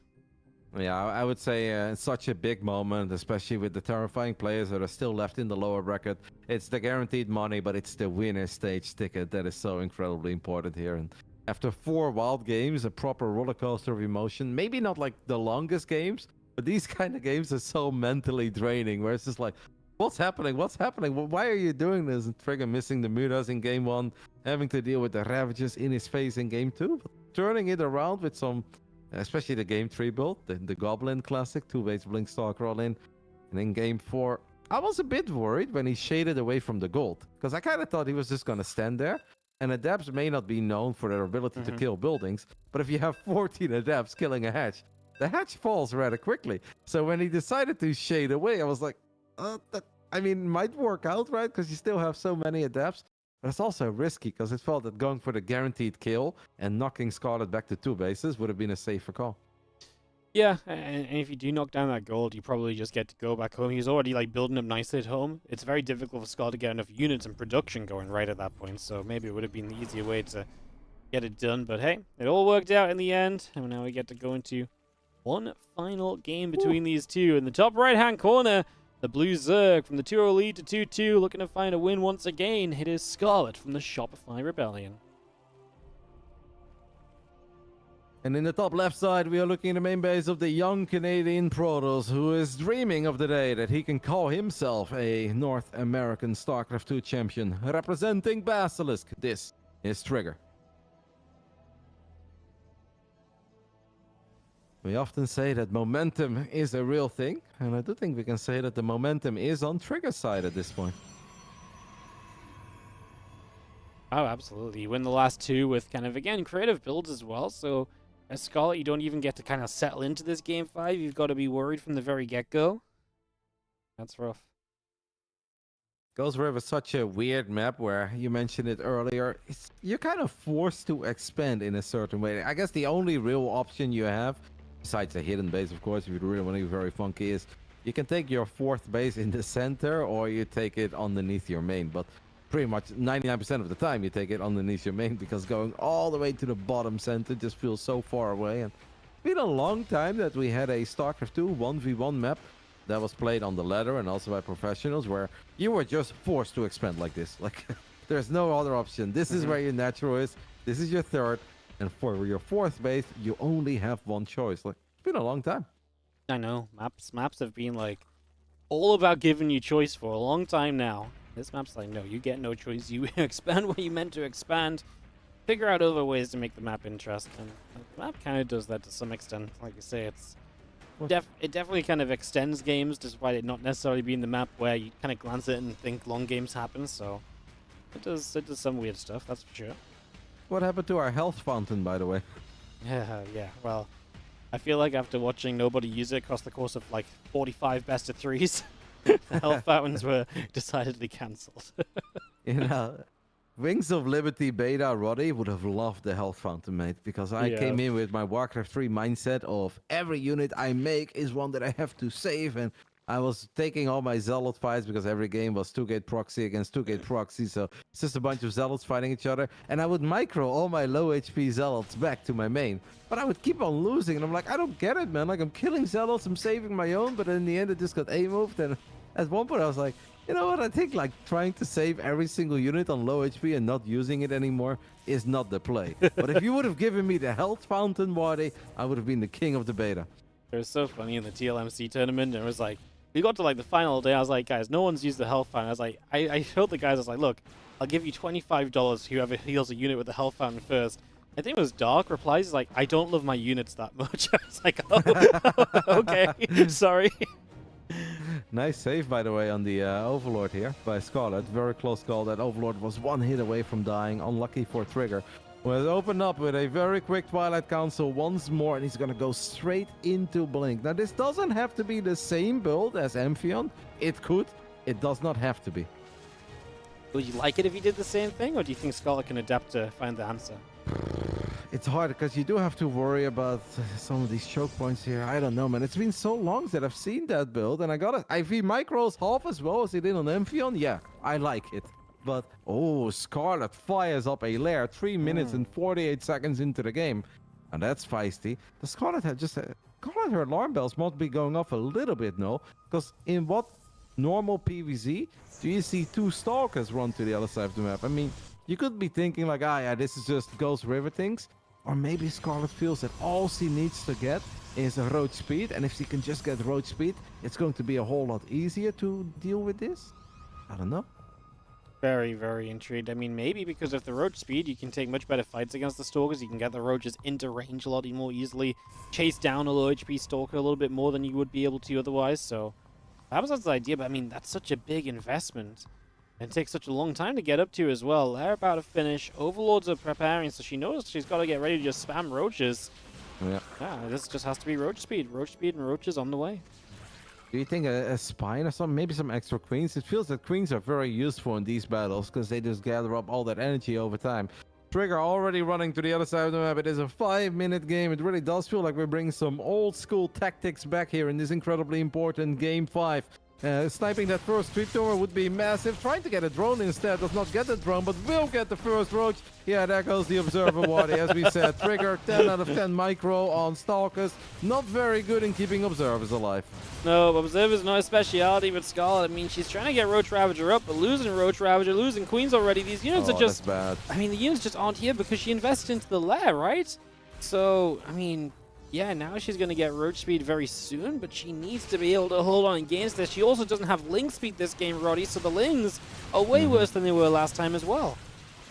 Yeah, I would say it's such a big moment, especially with the terrifying players that are still left in the lower bracket. It's the guaranteed money, but it's the winner stage ticket that is so incredibly important here. And after 4 wild games, a proper roller coaster of emotion. Maybe not like the longest games, but these kind of games are so mentally draining, where it's just like, what's happening? What's happening? Why are you doing this? And Trigger missing the Mutas in game 1, having to deal with the Ravages in his face in game 2, but turning it around with some, especially the game 3 build, the Goblin Classic, 2-base Blink Stalker all in. And in game 4, I was a bit worried when he shaded away from the gold, because I kind of thought he was just going to stand there. And adepts may not be known for their ability to kill buildings, but if you have 14 adepts killing a hatch, the hatch falls rather quickly. So when he decided to shade away, I was like, I mean, might work out, right? Because you still have so many adepts. But it's also risky, because it felt that going for the guaranteed kill and knocking Scarlet back to 2 bases would have been a safer call. Yeah, and if you do knock down that gold, you probably just get to go back home. He's already like building up nicely at home. It's very difficult for Scarlet to get enough units and production going right at that point, so maybe it would have been the easier way to get it done. But hey, it all worked out in the end, and now we get to go into one final game between these two. In the top right-hand corner, the Blue Zerg from the 2-0 lead to 2-2, looking to find a win once again. It is Scarlet from the Shopify Rebellion. And in the top left side, we are looking at the main base of the young Canadian Protoss, who is dreaming of the day that he can call himself a North American StarCraft 2 champion, representing Basilisk. This is Trigger. We often say that momentum is a real thing, and I do think we can say that the momentum is on Trigger's side at this point. Oh, absolutely. You win the last 2 with kind of, again, creative builds as well, so as Scarlet, you don't even get to kind of settle into this game 5. You've got to be worried from the very get-go. That's rough. Ghost River is such a weird map where you mentioned it earlier. You're kind of forced to expand in a certain way. I guess the only real option you have, besides a hidden base, of course, if you really want to be very funky, is you can take your 4th base in the center or you take it underneath your main. But pretty much 99% of the time you take it underneath your main, because going all the way to the bottom center just feels so far away. And it's been a long time that we had a StarCraft 2 1v1 map that was played on the ladder and also by professionals, where you were just forced to expand like this. Like, there's no other option. This is where your natural is. This is your 3rd. And for your 4th base, you only have one choice. Like, it's been a long time. I know. Maps have been, like, all about giving you choice for a long time now. This map's like, no, you get no choice. You expand what you meant to expand. Figure out other ways to make the map interesting. The map kind of does that to some extent. Like you say, it definitely kind of extends games, despite it not necessarily being the map where you kind of glance at it and think long games happen. So it does some weird stuff, that's for sure. What happened to our health fountain, by the way? Yeah. Well, I feel like after watching nobody use it across the course of like 45 best of 3s, the health fountains were decidedly cancelled. You know, Wings of Liberty Beta Roddy would have loved the health fountain, mate, because I came in with my Warcraft 3 mindset of every unit I make is one that I have to save, and I was taking all my Zealot fights because every game was 2-gate proxy against 2-gate proxy, so it's just a bunch of Zealots fighting each other, and I would micro all my low HP Zealots back to my main, but I would keep on losing, and I'm like, I don't get it, man. Like, I'm killing Zealots, I'm saving my own, but in the end it just got A-moved, and at one point I was like, you know what, I think like trying to save every single unit on low HP and not using it anymore is not the play. But if you would have given me the health fountain, Wardy, I would have been the king of the beta. It was so funny in the TLMC tournament, and it was like, we got to like the final day, I was like, guys, no one's used the health fountain. I was like, I showed the guys, I was like, look, I'll give you $25 whoever heals a unit with the health fountain first. I think it was Dark replies, he's like, I don't love my units that much. I was like, oh, okay, sorry. Nice save, by the way, on the Overlord here by Scarlet. Very close call. That Overlord was 1 hit away from dying. Unlucky for Trigger. Well, opened up with a very quick Twilight Council once more, and he's going to go straight into Blink. Now, this doesn't have to be the same build as Amphion. It could. It does not have to be. Would you like it if he did the same thing, or do you think Scarlet can adapt to find the answer? It's hard because you do have to worry about some of these choke points here. I don't know, man. It's been so long that I've seen that build, and I got it. If he micros half as well as he did on Amphion, yeah, I like it. But, oh, Scarlet fires up a lair 3 minutes and 48 seconds into the game. And that's feisty. The Scarlet had just... Scarlet, her alarm bells must be going off a little bit, no? Because in what normal PvZ do you see 2 Stalkers run to the other side of the map? I mean, You could be thinking like, ah, yeah, this is just Ghost River things. Or maybe Scarlet feels that all she needs to get is a road speed. And if she can just get road speed, it's going to be a whole lot easier to deal with this. I don't know. Very, very intrigued. I mean, maybe because of the roach speed, you can take much better fights against the Stalkers. You can get the roaches into range a lot more easily, chase down a low HP Stalker a little bit more than you would be able to otherwise. So that was the idea, but I mean, that's such a big investment. And takes such a long time to get up to as well. They're about to finish. Overlords are preparing, so she knows she's got to get ready to just spam roaches. Yeah. Yeah, this just has to be roach speed. Roach speed and roaches on the way. Do you think a spine or something, maybe some extra queens? It feels that queens are very useful in these battles because they just gather up all that energy over time. Trigger already running to the other side of the map. It is a 5-minute game. It really does feel like we're bringing some old school tactics back here in this incredibly important game 5. Sniping that first creep tower would be massive. Trying to get a drone instead. Does not get the drone, but will get the first roach. Yeah, there goes the observer Wadi. As we said, Trigger 10 out of 10 micro on Stalkers. Not very good in keeping observers alive. No, observer's not a speciality with Scarlet. I mean, she's trying to get Roach Ravager up, but losing Roach Ravager, losing Queens already. These units are just... That's bad. I mean, the units just aren't here because she invested into the lair, right? So, I mean... Yeah, now she's going to get roach speed very soon, but she needs to be able to hold on against this. She also doesn't have Ling speed this game, Roddy, so the Lings are way worse than they were last time as well.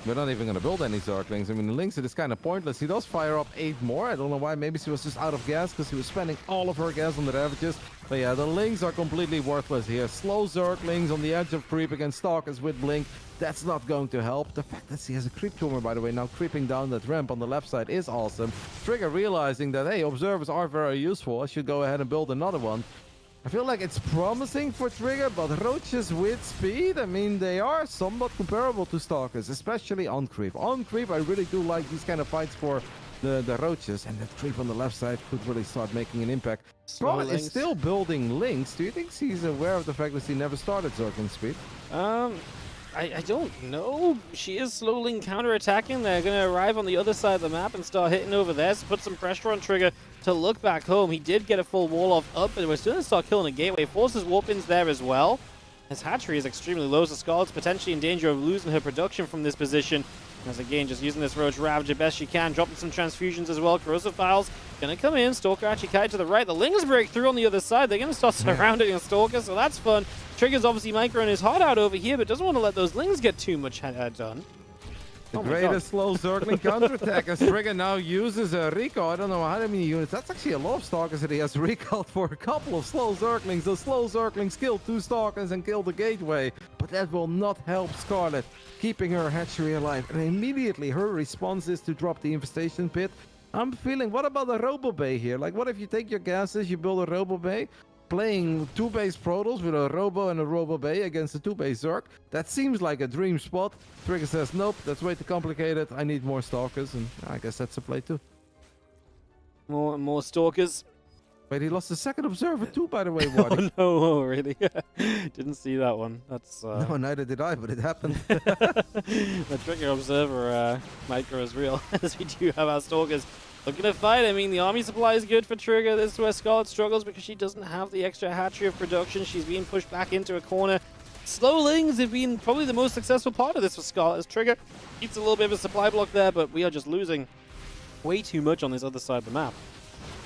We're not even going to build any Zerglings. I mean, the Lynx, it is kind of pointless. He does fire up 8 more. I don't know why. Maybe she was just out of gas because he was spending all of her gas on the Ravages. But yeah, the Lynx are completely worthless here. Slow Zerglings on the edge of creep against Stalkers with Blink. That's not going to help. The fact that she has a creep tumor, by the way, now creeping down that ramp on the left side is awesome. Trigger realizing that, hey, observers are very useful. I should go ahead and build another one. I feel like it's promising for Trigger, but roaches with speed, I mean, they are somewhat comparable to Stalkers, especially on creep. On creep, I really do like these kind of fights for the roaches, and that creep on the left side could really start making an impact. Scarlet is still building Lynx. Do you think she's aware of the fact that she never started Zergling speed? I don't know. She is slowly counter-attacking. They're going to arrive on the other side of the map and start hitting over there. So put some pressure on Trigger to look back home. He did get a full wall off up, but we're still going to start killing a gateway. Forces warp-ins there as well. His hatchery is extremely low, so Scarlet's potentially in danger of losing her production from this position. As again, just using this Roach Ravager best she can, dropping some transfusions as well. Corrosive Files gonna come in. Stalker actually kite to the right. The Lings break through on the other side. They're gonna start surrounding Stalker, so that's fun. Trigger's obviously microing his heart out over here, but doesn't want to let those Lings get too much done. The greatest slow Zergling counterattack as Trigger now uses a recall. I don't know how many units. That's actually a lot of Stalkers that he has recalled for a couple of slow Zerglings. The slow Zerglings kill 2 Stalkers and kill the gateway. But that will not help Scarlet, keeping her hatchery alive. And immediately her response is to drop the infestation pit. I'm feeling, what about the Robo Bay here? Like, what if you take your gases, you build a Robo Bay? Playing 2 base Protoss with a Robo and a Robo Bay against a 2 base Zerg. That seems like a dream spot. Trigger says, nope, that's way too complicated. I need more Stalkers, and I guess that's a play too. More and more Stalkers. Wait, he lost the second observer too, by the way, Wadi. Oh no, really? Didn't see that one. That's No, neither did I, but it happened. The Trigger observer micro is real, as we do have our Stalkers looking to fight. I mean, the army supply is good for Trigger. This is where Scarlet struggles because she doesn't have the extra hatchery of production. She's being pushed back into a corner. Slow Lings have been probably the most successful part of this for Scarlet, as Trigger eats a little bit of a supply block there, but we are just losing way too much on this other side of the map.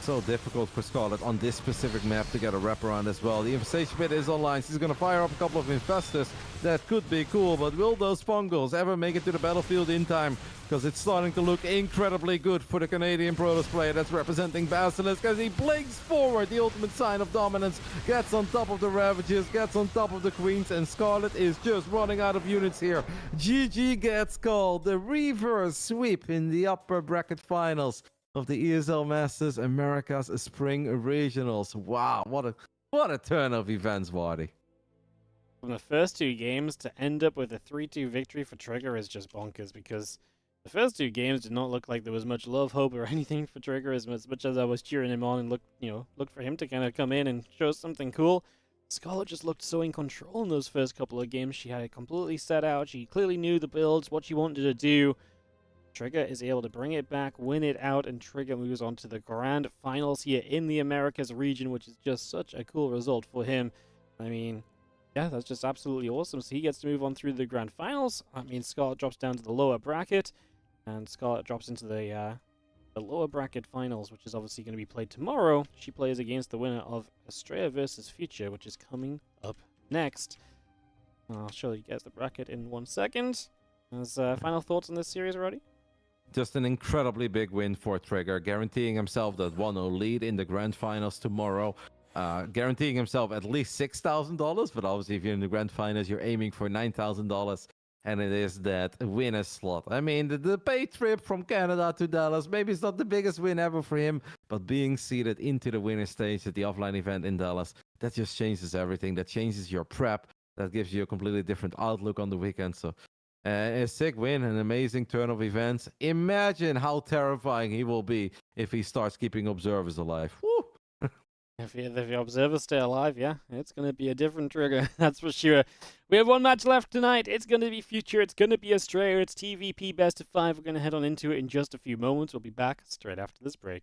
So difficult for Scarlet on this specific map to get a wraparound as well. The infestation pit is online. She's going to fire up a couple of infestors. That could be cool, but will those fungals ever make it to the battlefield in time? Because it's starting to look incredibly good for the Canadian Protoss player that's representing Basilisk as he blinks forward, the ultimate sign of dominance, gets on top of the Ravages, gets on top of the Queens, and Scarlet is just running out of units here. GG gets called. The reverse sweep in the upper bracket finals of the ESL Masters America's Spring Regionals. Wow, what a turn of events, Wadi. From the first 2 games to end up with a 3-2 victory for Trigger is just bonkers, because the first 2 games did not look like there was much love, hope, or anything for Trigger as much as I was cheering him on and look for him to kind of come in and show something cool. Scarlet just looked so in control in those first couple of games. She had it completely set out. She clearly knew the builds, what she wanted to do. Trigger is able to bring it back, win it out, and Trigger moves on to the grand finals here in the Americas region, which is just such a cool result for him. I mean, Yeah, that's just absolutely awesome. So he gets to move on through the grand finals. That means Scarlet drops down to the lower bracket, and Scarlet drops into the lower bracket finals, which is obviously going to be played tomorrow. She plays against the winner of Astral versus Future, which is coming up next. I'll show you guys the bracket in 1 second. As final thoughts on this series already? Just an incredibly big win for Trigger, guaranteeing himself that 1-0 lead in the grand finals tomorrow. Guaranteeing himself at least $6,000, but obviously if you're in the grand finals, you're aiming for $9,000, and it is that winner slot. I mean, the pay trip from Canada to Dallas, maybe it's not the biggest win ever for him, but being seeded into the winner stage at the offline event in Dallas, that just changes everything. That changes your prep. That gives you a completely different outlook on the weekend. So a sick win, an amazing turn of events. Imagine how terrifying he will be if he starts keeping observers alive. Woo! If the observers stay alive, yeah, it's going to be a different Trigger, that's for sure. We have one match left tonight. It's going to be Future, it's going to be Australia, it's TVP best of 5. We're going to head on into it in just a few moments. We'll be back straight after this break.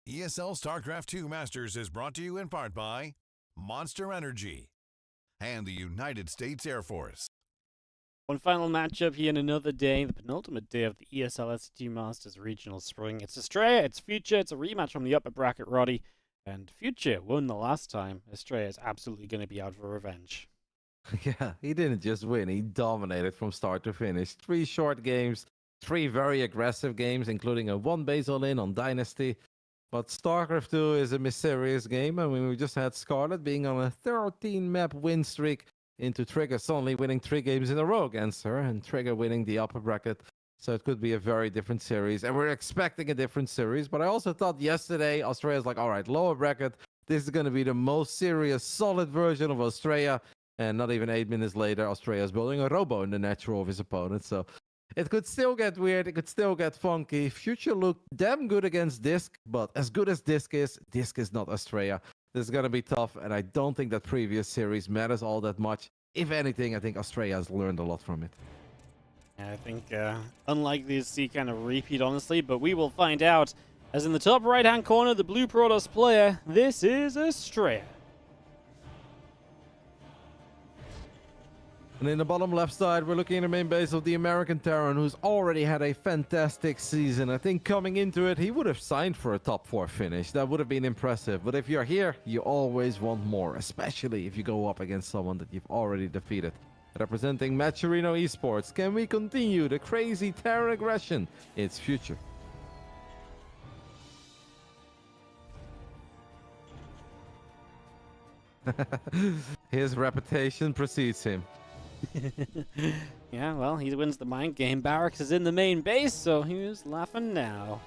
ESL StarCraft 2 Masters is brought to you in part by Monster Energy and the United States Air Force. One final matchup here in another day, the penultimate day of the ESL SC2 Masters Regional Spring. It's Estrella, it's Future, it's a rematch from the upper bracket, Roddy. And Future won the last time. Estrella is absolutely going to be out for revenge. Yeah, he didn't just win, he dominated from start to finish. 3 short games, 3 very aggressive games, including a 1 base all-in on Dynasty. But StarCraft 2 is a mysterious game. I mean, we just had Scarlet being on a 13-map win streak into Trigger suddenly winning 3 games in a row against her, and Trigger winning the upper bracket. So it could be a very different series, and we're expecting a different series. But I also thought yesterday, Australia's like, all right, lower bracket, this is going to be the most serious, solid version of Australia. And not even 8 minutes later, Australia's building a robo in the natural of his opponent. So it could still get weird. It could still get funky. Future looked damn good against Disc, but as good as Disc is not Australia. This is going to be tough, and I don't think that previous series matters all that much. If anything, I think Australia has learned a lot from it. I think unlikely to see kind of repeat, honestly, but we will find out. As in the top right-hand corner, the blue Protoss player, this is Astral. And in the bottom left side, we're looking at the main base of the American Terran, who's already had a fantastic season. I think coming into it, he would have signed for a top 4 finish. That would have been impressive. But if you're here, you always want more, especially if you go up against someone that you've already defeated. Representing Maturino Esports, can we continue the crazy Terran aggression? It's Future. His reputation precedes him. Yeah, well, he wins the mind game. Barracks is in the main base, so who's laughing now?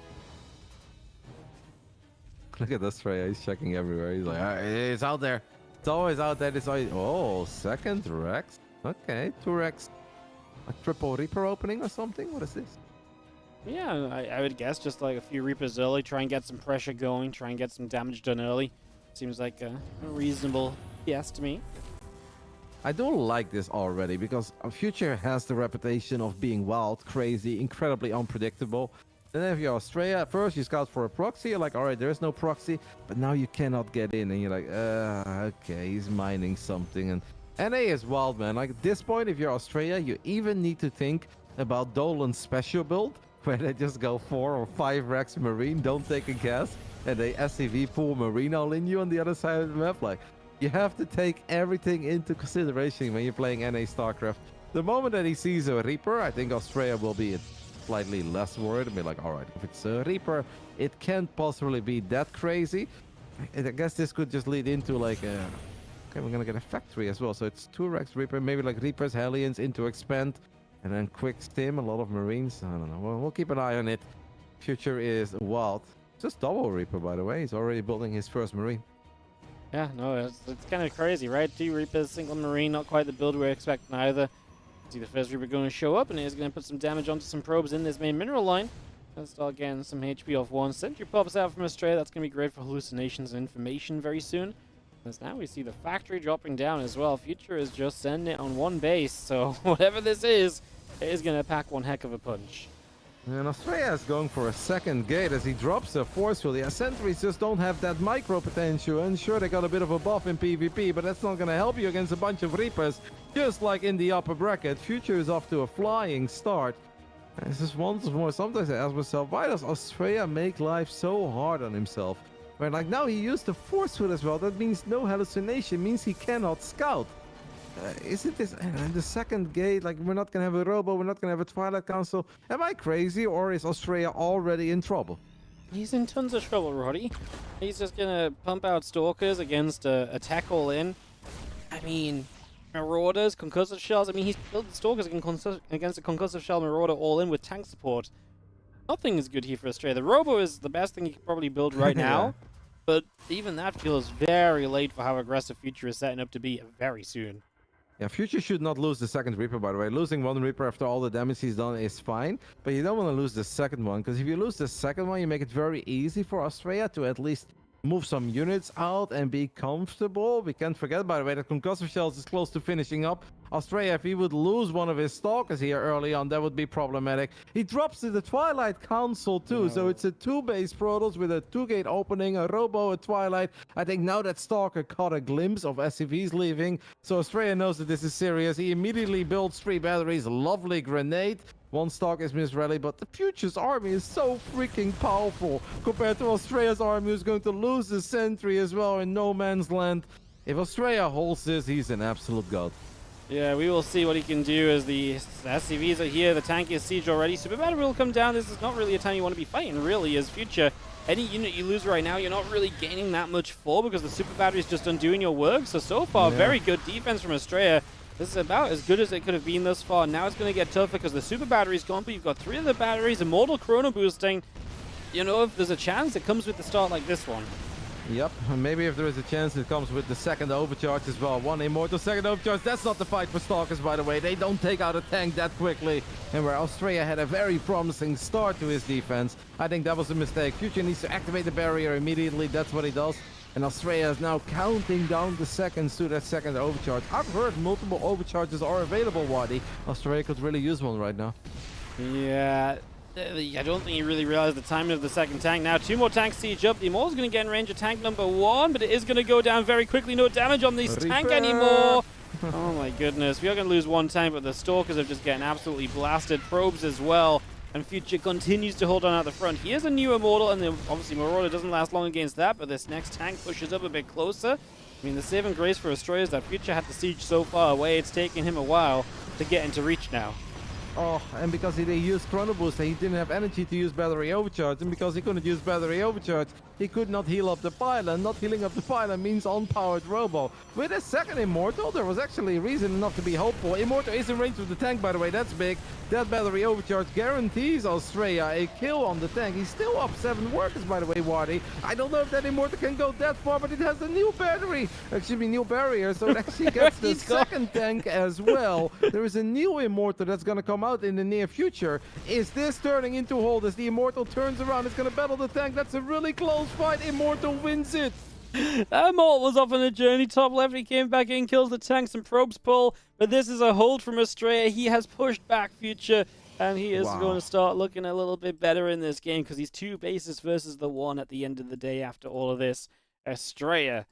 Look at this Freya, he's checking everywhere. He's like, it's out there. It's always out there. It's always... Oh, second Rex. Okay, 2 Rex. A triple Reaper opening or something? What is this? Yeah, I would guess just like a few Reapers early, try and get some pressure going, try and get some damage done early. Seems like a reasonable guess to me. I don't like this already because Future has the reputation of being wild, crazy, incredibly unpredictable. Then if you're Australia, first you scout for a proxy, you're like, all right, there's no proxy, but now you cannot get in, and you're like, okay, he's mining something. And NA is wild, man. Like at this point, if you're Australia, you even need to think about Dolan's special build, where they just go 4 or 5 Rex Marine, don't take a gas, and they SCV pull Marine all in you on the other side of the map. Like, you have to take everything into consideration when you're playing NA StarCraft. The moment that he sees a Reaper, I think Australia will be slightly less worried and be like, all right, if it's a Reaper, it can't possibly be that crazy. I guess this could just lead into like okay, we're gonna get a factory as well. So it's 2 Rex Reaper, maybe like Reapers, Hellions into expand, and then quick stim, a lot of Marines. I don't know. Well, we'll keep an eye on it. Future is wild. Just double Reaper, by the way. He's already building his first Marine. Yeah, no, it's kind of crazy, right? 2 Reapers, single Marine, not quite the build we're expecting either. See the first Reaper going to show up, and he's going to put some damage onto some probes in this main mineral line. And start getting some HP off 1. Sentry pops out from Astray. That's going to be great for hallucinations and information very soon. As now we see the factory dropping down as well. Future is just sending it on 1 base, so whatever this is, it is going to pack one heck of a punch. And Australia is going for a second gate as he drops a forcefully. Yeah, sentries just don't have that micro potential. And sure, they got a bit of a buff in PvP, but that's not going to help you against a bunch of Reapers. Just like in the upper bracket, Future is off to a flying start. And this is once more, sometimes I ask myself, why does Australia make life so hard on himself? Where like now he used the forceful as well. That means no hallucination, means he cannot scout. Isn't this the second gate? Like, we're not gonna have a robo, we're not gonna have a Twilight Council. Am I crazy, or is Australia already in trouble? He's in tons of trouble, Roddy. He's just gonna pump out Stalkers against a tech all-in. I mean, Marauders, Concussive Shells. I mean, he's built Stalkers against a Concussive Shell Marauder all-in with tank support. Nothing is good here for Australia. The robo is the best thing you can probably build right now. But even that feels very late for how aggressive Future is setting up to be very soon. Yeah, Future should not lose the second Reaper, by the way. Losing 1 Reaper after all the damage he's done is fine, but you don't want to lose the second one, because if you lose the second one, you make it very easy for Australia to at least move some units out and be comfortable. We can't forget, by the way, that Concussive Shells is close to finishing up. Australia, if he would lose one of his stalkers here early on, that would be problematic. He drops to the Twilight Council too, so it's a 2-base Protoss with a 2-gate opening, a Robo, a Twilight. I think now that Stalker caught a glimpse of SCVs leaving, so Australia knows that this is serious. He immediately builds 3 batteries, lovely grenade. 1 stock is misrally, but the Future's army is so freaking powerful compared to Australia's army, who's going to lose the sentry as well in no man's land. If Australia holds this, he's an absolute god. Yeah, we will see what he can do as the SCVs are here. The tank is siege already. Super Battery will come down. This is not really a time you want to be fighting, really, as Future. Any unit you lose right now, you're not really gaining that much for because the Super Battery is just undoing your work. So far, very good defense from Australia. This is about as good as it could have been thus far. Now it's going to get tougher because the Super Battery's gone, but you've got 3 other batteries, Immortal Chrono boosting. You know, if there's a chance, it comes with the start like this one. Yep, and maybe if there is a chance, it comes with the second overcharge as well. 1 Immortal, second overcharge. That's not the fight for Stalkers, by the way. They don't take out a tank that quickly. And where Australia had a very promising start to his defense, I think that was a mistake. Future needs to activate the barrier immediately. That's what he does. And Australia is now counting down the seconds to that second overcharge. I've heard multiple overcharges are available, Wadi. Australia could really use one right now. Yeah, I don't think he really realized the timing of the second tank. Now 2 more tanks siege up. The Immortal's going to get in range of tank number 1, but it is going to go down very quickly. No damage on this tank anymore. Oh my goodness. We are going to lose 1 tank, but the Stalkers are just getting absolutely blasted. Probes as well. And Future continues to hold on at the front. He is a new Immortal, and obviously Marauder doesn't last long against that, but this next tank pushes up a bit closer. I mean, the saving grace for Australia is that Future had to siege so far away, it's taking him a while to get into reach now. Oh, and because he used Chrono Booster, he didn't have energy to use Battery Overcharge, and because he couldn't use Battery Overcharge, he could not heal up the pylon. Not healing up the pylon means unpowered Robo. With a second Immortal, there was actually reason enough to be hopeful. Immortal is in range with the tank, by the way, that's big. That Battery Overcharge guarantees Australia a kill on the tank. He's still up 7 workers, by the way, Wadi. I don't know if that Immortal can go that far, but it has a new battery. Excuse me, new barrier, so it actually gets the second tank as well. There is a new Immortal that's going to come out in the near future. Is this turning into hold as the Immortal turns around? It's going to battle the tank. That's a really close fight. Immortal wins it. Immortal was off on a journey. Top left, he came back in, kills the tanks and probes pull. But this is a hold from Australia. He has pushed back Future, and he is going to start looking a little bit better in this game because he's 2 bases versus the 1 at the end of the day after all of this. Australia,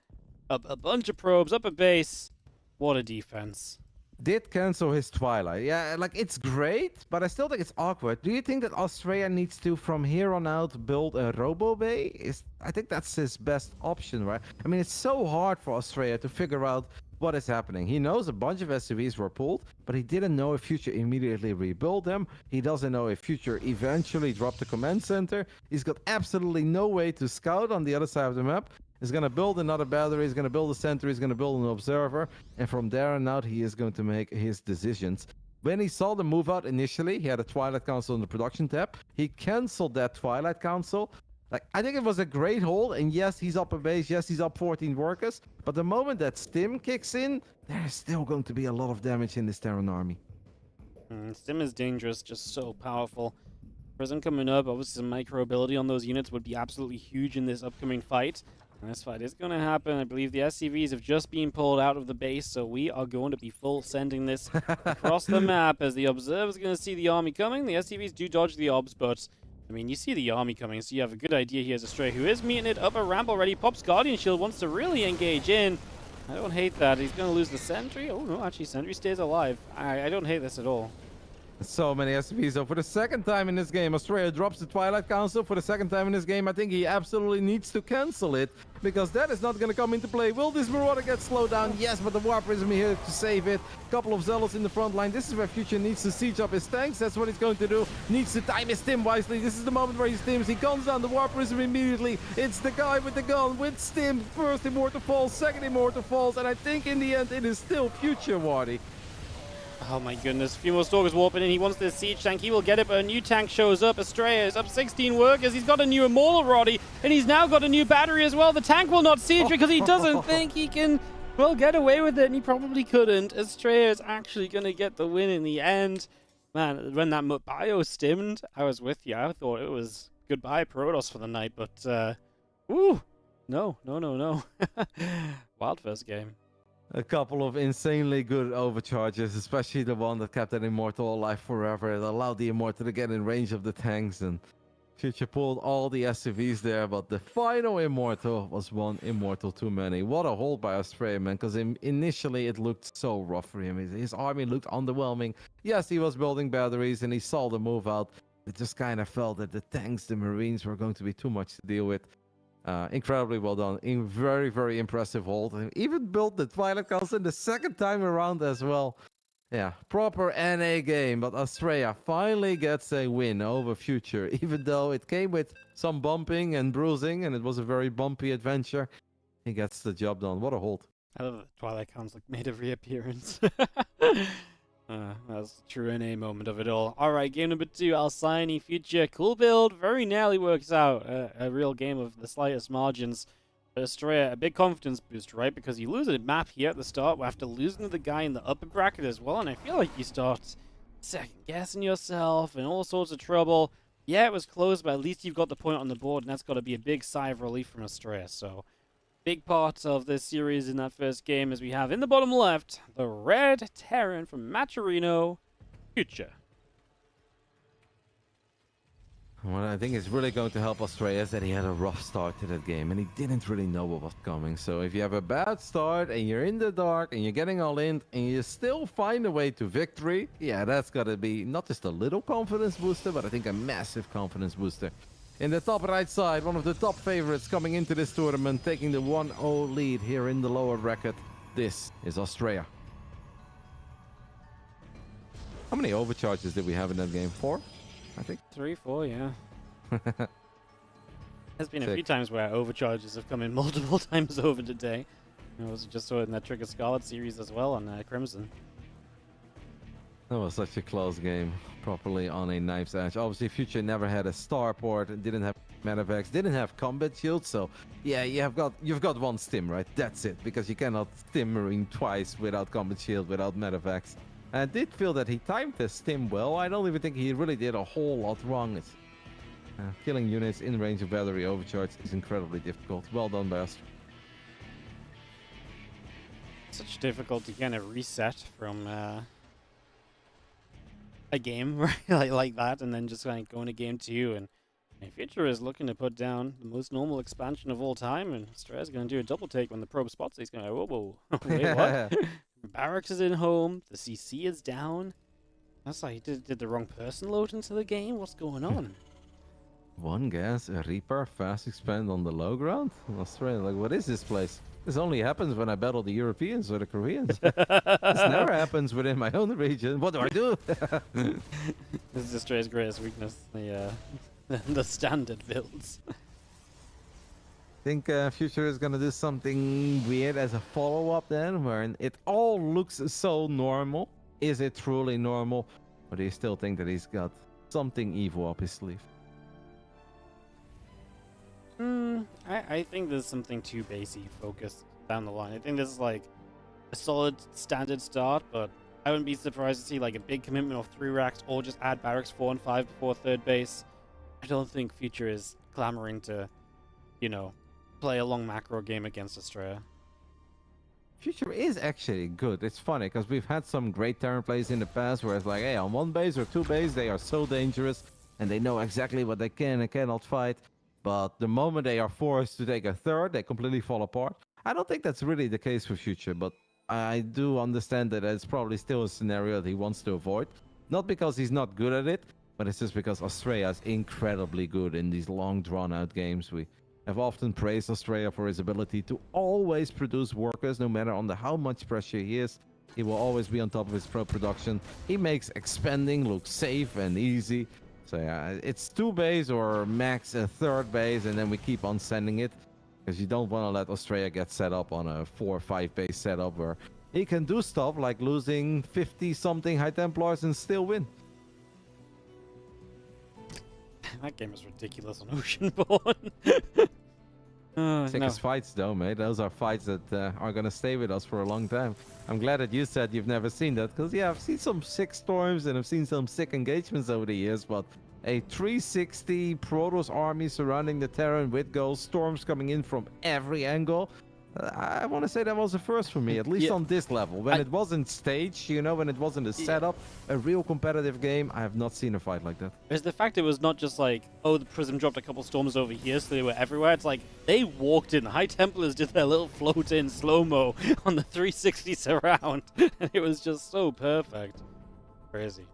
a bunch of probes, up a base. What a defense. Did cancel his Twilight. Yeah, like, it's great, but I still think it's awkward. Do you think that Australia needs to, from here on out, build a Robo Bay? I think that's his best option, right? I mean, it's so hard for Australia to figure out what is happening. He knows a bunch of SCVs were pulled, but he didn't know if Future immediately rebuilt them. He doesn't know if Future eventually dropped the command center. He's got absolutely no way to scout on the other side of the map. He's going to build another battery, he's going to build a sentry, he's going to build an observer, and from there on out, he is going to make his decisions. When he saw the move out initially, he had a Twilight Council in the production tab. He canceled that Twilight Council. Like, I think it was a great hold, and yes, he's up a base, yes, he's up 14 workers, but the moment that Stim kicks in, there's still going to be a lot of damage in this Terran army. Stim is dangerous, just so powerful. Prism coming up, obviously some micro ability on those units would be absolutely huge in this upcoming fight. And this fight is going to happen. I believe the SCVs have just been pulled out of the base, so we are going to be full sending this across the map as the observer's going to see the army coming. The SCVs do dodge the obs, but I mean, you see the army coming, so you have a good idea here's Astray, who is meeting it up a ramp already. Pops Guardian Shield, wants to really engage in. I don't hate that. He's going to lose the sentry. Oh no, actually sentry stays alive. I don't hate this at all. So many SCVs. So for the second time in this game, Australia drops the Twilight Council. For the second time in this game, I think he absolutely needs to cancel it, because that is not going to come into play. Will this Marauder get slowed down? Yes, but the War Prism here to save it. Couple of Zealots in the front line. This is where Future needs to siege up his tanks. That's what he's going to do. Needs to time his Stim wisely. This is the moment where he stims. He guns down the War Prism immediately. It's the guy with the gun with Stim. First Immortal falls, second Immortal falls, and I think in the end it is still Future, Wardy. Oh my goodness, a few more Stalkers warping in. He wants this siege tank. He will get it, but a new tank shows up. Estrella is up 16 workers. He's got a new Immortal Roddy, and he's now got a new battery as well. The tank will not siege because he doesn't think he can, well, get away with it, and he probably couldn't. Estrella is actually going to get the win in the end. Man, when that bio stimmed, I was with you. I thought it was goodbye Protoss for the night, but, ooh, No. Wild first game. A couple of insanely good overcharges, especially the one that kept that Immortal alive forever. It allowed the Immortal to get in range of the tanks, and Future pulled all the SCVs there, but the final Immortal was one Immortal too many. What a hold by Astral, man, because initially it looked so rough for him. His army looked underwhelming. Yes, he was building batteries, and he saw the move out. It just kind of felt that the tanks, the Marines, were going to be too much to deal with. Incredibly well done. Very, very impressive hold. And even built the Twilight Council the second time around as well. Yeah, proper NA game. But Australia finally gets a win over Future, even though it came with some bumping and bruising, and it was a very bumpy adventure. He gets the job done. What a hold. I love that Twilight Council made a reappearance. That's the true NA moment of it all. Alright, game number 2, Alcyone Future. Cool build, very nearly works out. A real game of the slightest margins. But Australia, a big confidence boost, right? Because you lose a map here at the start after losing to the guy in the upper bracket as well, and I feel like you start second-guessing yourself and all sorts of trouble. Yeah, it was close, but at least you've got the point on the board, and that's got to be a big sigh of relief from Australia. So, big part of this series in that first game as we have in the bottom left, the Red Terran from Maturino, Future. What I think is really going to help Australia is that he had a rough start to that game, and he didn't really know what was coming. So if you have a bad start, and you're in the dark, and you're getting all in, and you still find a way to victory, yeah, that's got to be not just a little confidence booster, but I think a massive confidence booster. In the top right side, one of the top favorites coming into this tournament, taking the 1-0 lead here in the lower bracket. This is Australia. How many overcharges did we have in that game? 4? I think 3, 4, yeah. There's been a Sick. few times where overcharges have come in multiple times over the day. I was just saw it in that Trigger Scarlet series as well on Crimson. That was such a close game, properly on a knife's edge. Obviously, Future never had a starport, didn't have Medivacs, didn't have combat shield, so yeah, you've got one stim, right? That's it, because you cannot stim Marine twice without combat shield, without Medivacs. I did feel that he timed the stim well. I don't even think he really did a whole lot wrong. It's, killing units in range of battery overcharge is incredibly difficult. Well done by us. Such difficulty kind of reset from a game right, like that, and then just like going to game 2. And Future is looking to put down the most normal expansion of all time, and Australia's going to do a double take when the probe spots it. He's going to go, whoa, wait, what? Barracks is in home, the CC is down. That's like, did the wrong person load into the game? What's going on? One gas, a Reaper, fast expand on the low ground? Australia, like, what is this place? This only happens when I battle the Europeans or the Koreans. This never happens within my own region. What do I do? This is Australia's greatest weakness, the standard builds. Think Future is gonna do something weird as a follow-up then, where it all looks so normal. Is it truly normal? Or do you still think that he's got something evil up his sleeve? I think there's something too basey focused down the line. I think this is like a solid standard start, but I wouldn't be surprised to see like a big commitment of 3 racks or just add barracks 4 and 5 before third base. I don't think Future is clamoring to, play a long macro game against Australia. Future is actually good. It's funny because we've had some great Terran plays in the past where it's like, hey, on 1 base or 2 base, they are so dangerous and they know exactly what they can and cannot fight. But the moment they are forced to take a third, they completely fall apart. I don't think that's really the case for Future, but I do understand that it's probably still a scenario that he wants to avoid. Not because he's not good at it, but it's just because Australia is incredibly good in these long, drawn-out games. We have often praised Australia for his ability to always produce workers, no matter under how much pressure he is. He will always be on top of his pro production. He makes expanding look safe and easy. So yeah, it's 2 base or max a third base, and then we keep on sending it. Because you don't want to let Australia get set up on a 4 or 5 base setup where he can do stuff like losing 50-something High Templars and still win. That game is ridiculous on Oceanborn. Sickest fights though, mate. Those are fights that are going to stay with us for a long time. I'm glad that you said you've never seen that, because yeah, I've seen some sick storms and I've seen some sick engagements over the years, but a 360 Protoss army surrounding the Terran with ghost storms coming in from every angle. I want to say that was the first for me, at least on this level. When it wasn't staged, you know, when it wasn't a setup, a real competitive game, I have not seen a fight like that. It's the fact it was not just like, oh, the Prism dropped a couple storms over here, so they were everywhere. It's like, they walked in. High Templars did their little float in slow-mo on the 360 surround. And it was just so perfect. Crazy.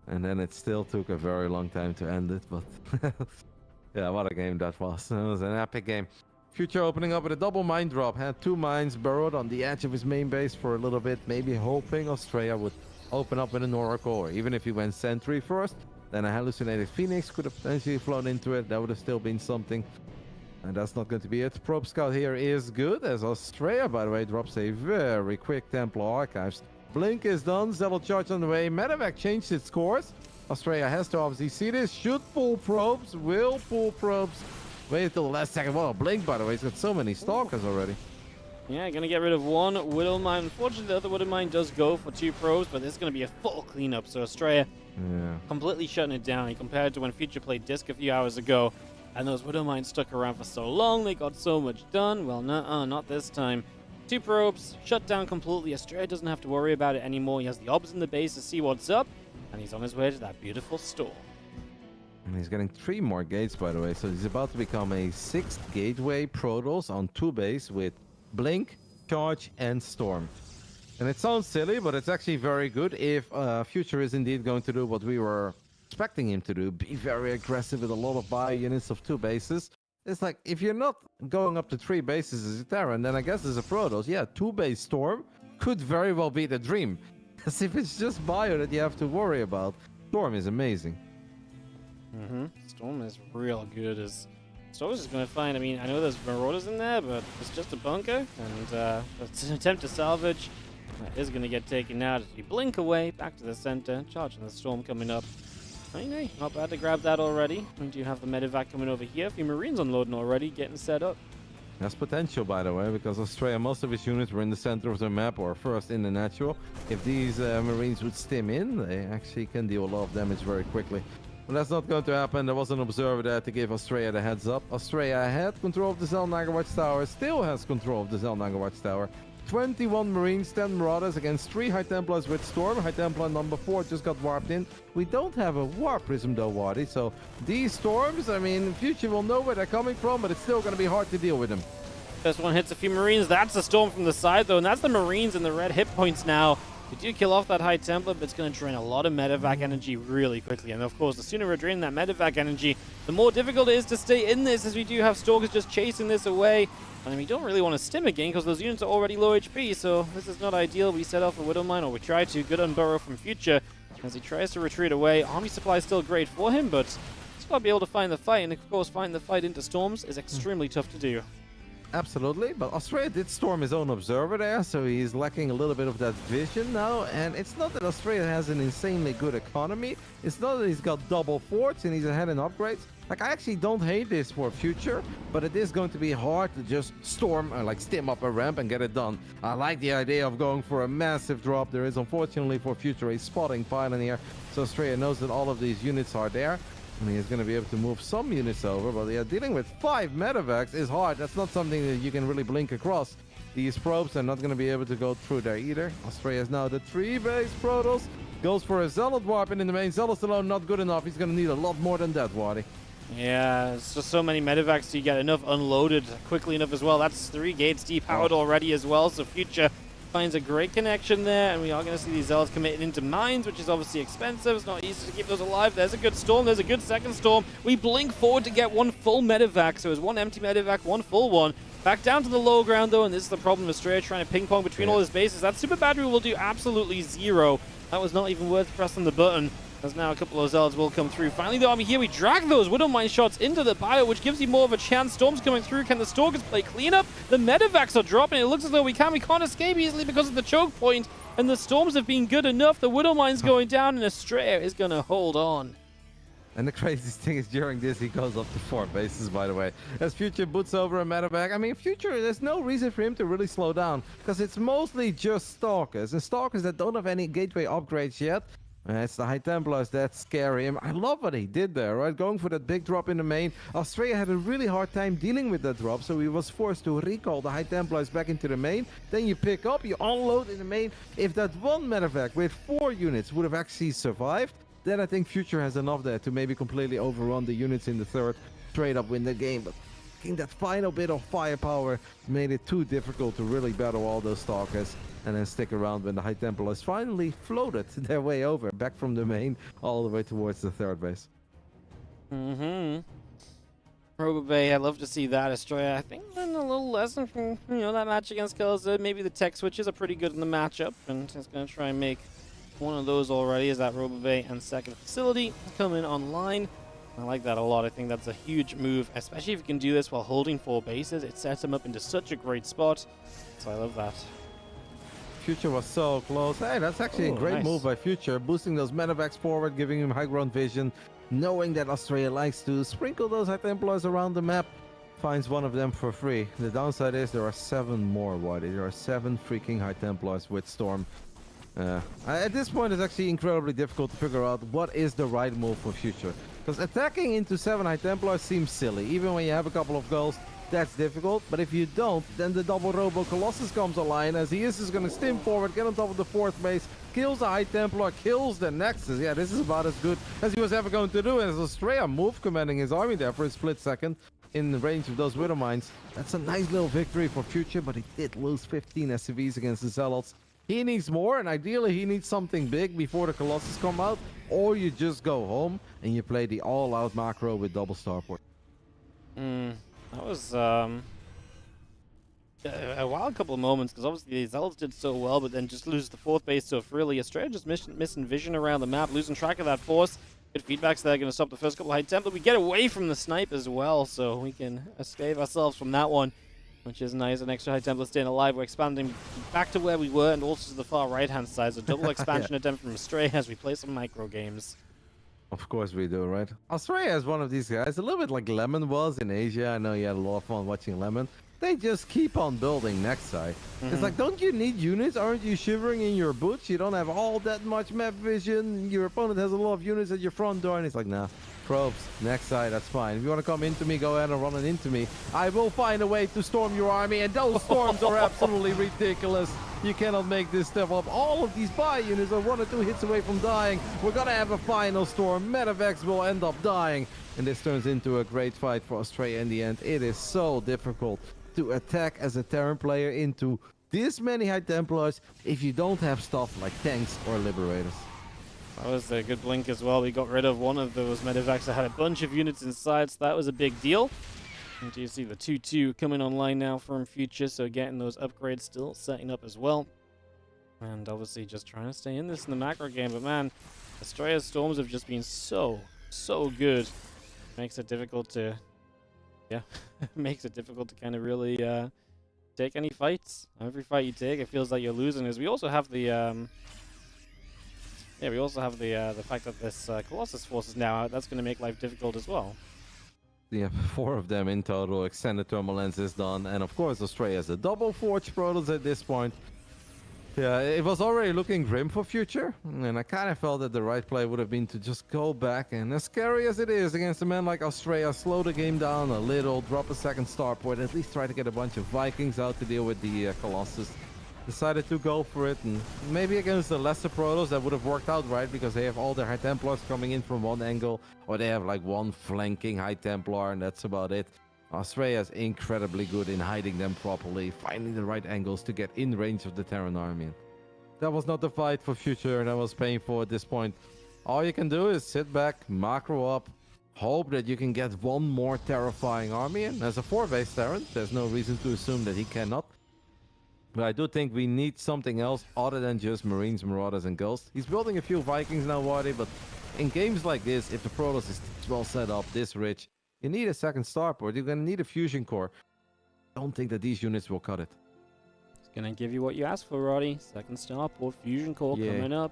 And then it still took a very long time to end it, but yeah, what a game that was. It was an epic game. Future opening up with a double mine drop. Had 2 mines burrowed on the edge of his main base for a little bit, maybe hoping Australia would open up with an Oracle, or even if he went Sentry first, then a hallucinated Phoenix could have potentially flown into it. That would have still been something. And that's not going to be it. Probe Scout here is good, as Australia, by the way, drops a very quick Templar Archives. Blink is done, Zealot Charge on the way. Medevac changed its course. Australia has to obviously see this. Should pull probes, will pull probes. Wait until the last second. Well, Blink, by the way, he's got so many Stalkers already. Yeah, gonna get rid of 1 Widow Mine. Unfortunately, the other Widow Mine does go for 2 probes, but this is gonna be a full cleanup. So Australia completely shutting it down compared to when Future played Disc a few hours ago. And those Widow Mines stuck around for so long, they got so much done. Well, not this time. 2 probes, shut down completely. Australia doesn't have to worry about it anymore. He has the obs in the base to see what's up, and he's on his way to that beautiful storm. And he's getting 3 more gates, by the way, so he's about to become a 6th gateway Protoss on 2 base with Blink, Charge, and Storm. And it sounds silly, but it's actually very good if Future is indeed going to do what we were expecting him to do, be very aggressive with a lot of bio units of 2 bases. It's like, if you're not going up to 3 bases as a Terran, then I guess as a Protoss, yeah, 2-base Storm could very well be the dream. Because if it's just bio that you have to worry about, Storm is amazing. Storm is real good. Storm is just going to find, I mean, I know there's Marauders in there, but it's just a bunker, and it's an attempt to salvage. That is going to get taken out as you blink away, back to the center, charging the Storm coming up. Hey, not bad to grab that already. And you have the medevac coming over here. A few Marines unloading already, getting set up. That's potential, by the way, because Australia, most of his units were in the center of the map, or first in the natural. If these Marines would stim in, they actually can deal a lot of damage very quickly. But that's not going to happen. There was an observer there to give Australia the heads up. Australia had control of the Zelnaga Watchtower, still has control of the Zelnaga Watchtower. 21 Marines, 10 Marauders against 3 High Templars with Storm. High Templar number 4 just got warped in. We don't have a Warp Prism though, Wadi. So these Storms, I mean, Future will know where they're coming from, but it's still going to be hard to deal with them. First one hits a few Marines. That's a Storm from the side though, and that's the Marines in the red hit points now. We do kill off that High Templar, but it's going to drain a lot of medevac energy really quickly. And of course, the sooner we're draining that medevac energy, the more difficult it is to stay in this, as we do have Stalkers just chasing this away. And we don't really want to stim again because those units are already low HP, so this is not ideal. We set off a Widow Mine, or we try to. Good unburrow from Future as he tries to retreat away. Army supply is still great for him, but he's got to be able to find the fight. And of course, finding the fight into Storms is extremely tough to do. Absolutely, but Australia did storm his own observer there, so he's lacking a little bit of that vision now. And it's not that Australia has an insanely good economy. It's not that he's got double forts and he's ahead in upgrades. Like, I actually don't hate this for Future, but it is going to be hard to just storm or like stim up a ramp and get it done. I like the idea of going for a massive drop. There is unfortunately for Future a spotting pylon here, so Australia knows that all of these units are there. And he's going to be able to move some units over, but yeah, dealing with 5 medevacs is hard. That's not something that you can really blink across. These probes are not going to be able to go through there either. Australia is now the 3-base Protoss. Goes for a Zealot warp in the main. Zealot alone not good enough. He's going to need a lot more than that, Wadi. Yeah, it's just so many medevacs, so you get enough unloaded quickly enough as well. That's 3 gates depowered already as well, so Future finds a great connection there, and we are going to see these Zealots committed into mines, which is obviously expensive. It's not easy to keep those alive. There's a good storm. There's a good second storm. We blink forward to get 1 full medevac, so it's 1 empty medevac, 1 full one. Back down to the low ground, though, and this is the problem with Australia trying to ping-pong between all his bases. That super battery will do absolutely 0. That was not even worth pressing the button, as now a couple of Zealots will come through. Finally, though, I mean, here we drag those Widow Mine shots into the bio, which gives you more of a chance. Storm's coming through. Can the Stalkers play cleanup? The medevacs are dropping. It looks as though we can't escape easily because of the choke point, and the Storms have been good enough. The Widow Mine's going down, and Australia is going to hold on. And the craziest thing is during this, he goes up to 4 bases, by the way. As Future boots over a medevac, I mean, Future, there's no reason for him to really slow down, because it's mostly just Stalkers, and Stalkers that don't have any gateway upgrades yet. It's the High Templars that's scary. And I love what he did there, right? Going for that big drop in the main. Australia had a really hard time dealing with that drop, so he was forced to recall the High Templars back into the main. Then you pick up, you unload in the main. If that one medevac with 4 units would have actually survived, then I think Future has enough there to maybe completely overrun the units in the third, straight up win the game. But I think that final bit of firepower made it too difficult to really battle all those stalkers and then stick around when the High Templars finally floated their way over, back from the main, all the way towards the third base. Bay, I'd love to see that. Australia, I think, learned a little lesson from that match against Scarlet. Maybe the tech switches are pretty good in the matchup, and it's going to try and make one of those already. Is that Bay and second facility coming online? I like that a lot. I think that's a huge move, especially if you can do this while holding 4 bases. It sets them up into such a great spot, so I love that. Future was so close. Hey, that's actually a great move by Future, boosting those medevacs forward, giving him high ground vision, knowing that Australia likes to sprinkle those High Templars around the map. Finds one of them for free. The downside is there are 7 more, Waddy. There are 7 freaking High Templars with Storm. At this point, it's actually incredibly difficult to figure out what is the right move for Future. Because attacking into 7 High Templars seems silly. Even when you have a couple of goals, that's difficult. But if you don't, then the double Robo Colossus comes online as he is just going to stim forward, get on top of the 4th base, kills the High Templar, kills the Nexus. Yeah, this is about as good as he was ever going to do. As Australia move commanding his army there for a split second in the range of those Widow Mines. That's a nice little victory for Future, but he did lose 15 SCVs against the Zealots. He needs more, and ideally he needs something big before the Colossus come out, or you just go home and you play the all-out macro with double starport. That was a wild couple of moments, because obviously the Zealots did so well, but then just lose the 4th base so freely. Australia just missing vision around the map, losing track of that force. Good feedbacks there, going to stop the first couple of High Templar. We get away from the snipe as well, so we can escape ourselves from that one, which is nice. An extra High Templar staying alive. We're expanding back to where we were and also to the far right-hand side. So double expansion attempt from Astray as we play some micro games. Of course we do, right? Australia is one of these guys, a little bit like Lemon was in Asia. I know you had a lot of fun watching Lemon. They just keep on building next side. It's like, don't you need units? Aren't you shivering in your boots? You don't have all that much map vision. Your opponent has a lot of units at your front door. And it's like, nah, probes, next side, that's fine. If you want to come into me, go ahead and run it into me. I will find a way to storm your army. And those storms are absolutely ridiculous. You cannot make this stuff up. All of these buy units are 1 or 2 hits away from dying. We're going to have a final storm. Medevacs will end up dying. And this turns into a great fight for Australia in the end. It is so difficult to attack as a Terran player into this many High Templars if you don't have stuff like tanks or Liberators. That was a good blink as well. We got rid of one of those medevacs that had a bunch of units inside, so that was a big deal. And you see the 2-2 coming online now from Future, so getting those upgrades still setting up as well. And obviously just trying to stay in this in the macro game, but man, Australia's Storms have just been so good. Makes it difficult to... Yeah, makes it difficult to kind of really take any fights. Every fight you take, it feels like you're losing. As we also have the the fact that this Colossus force is now out. That's going to make life difficult as well. Yeah, 4 of them in total. Extended thermal lens is done, and of course Australia has a double Forge Protoss at this point. Yeah, it was already looking grim for Future, and I kind of felt that the right play would have been to just go back, and as scary as it is against a man like Australia, slow the game down a little, drop a second starport, at least try to get a bunch of Vikings out to deal with the Colossus. Decided to go for it, and maybe against the lesser Protoss that would have worked out right, because they have all their High Templars coming in from one angle, or they have like one flanking High Templar, and that's about it. Australia is incredibly good in hiding them properly, finding the right angles to get in range of the Terran army. That was not the fight for Future, and that was painful at this point. All you can do is sit back, macro up, hope that you can get one more terrifying army in. As a 4-base Terran, there's no reason to assume that he cannot. But I do think we need something else other than just Marines, Marauders, and Ghosts. He's building a few Vikings now, Waddy, but in games like this, if the Protoss is well set up, this rich, you need a second starport. You're going to need a fusion core. I don't think that these units will cut it. It's going to give you what you asked for, Roddy. Second starport, fusion core coming up.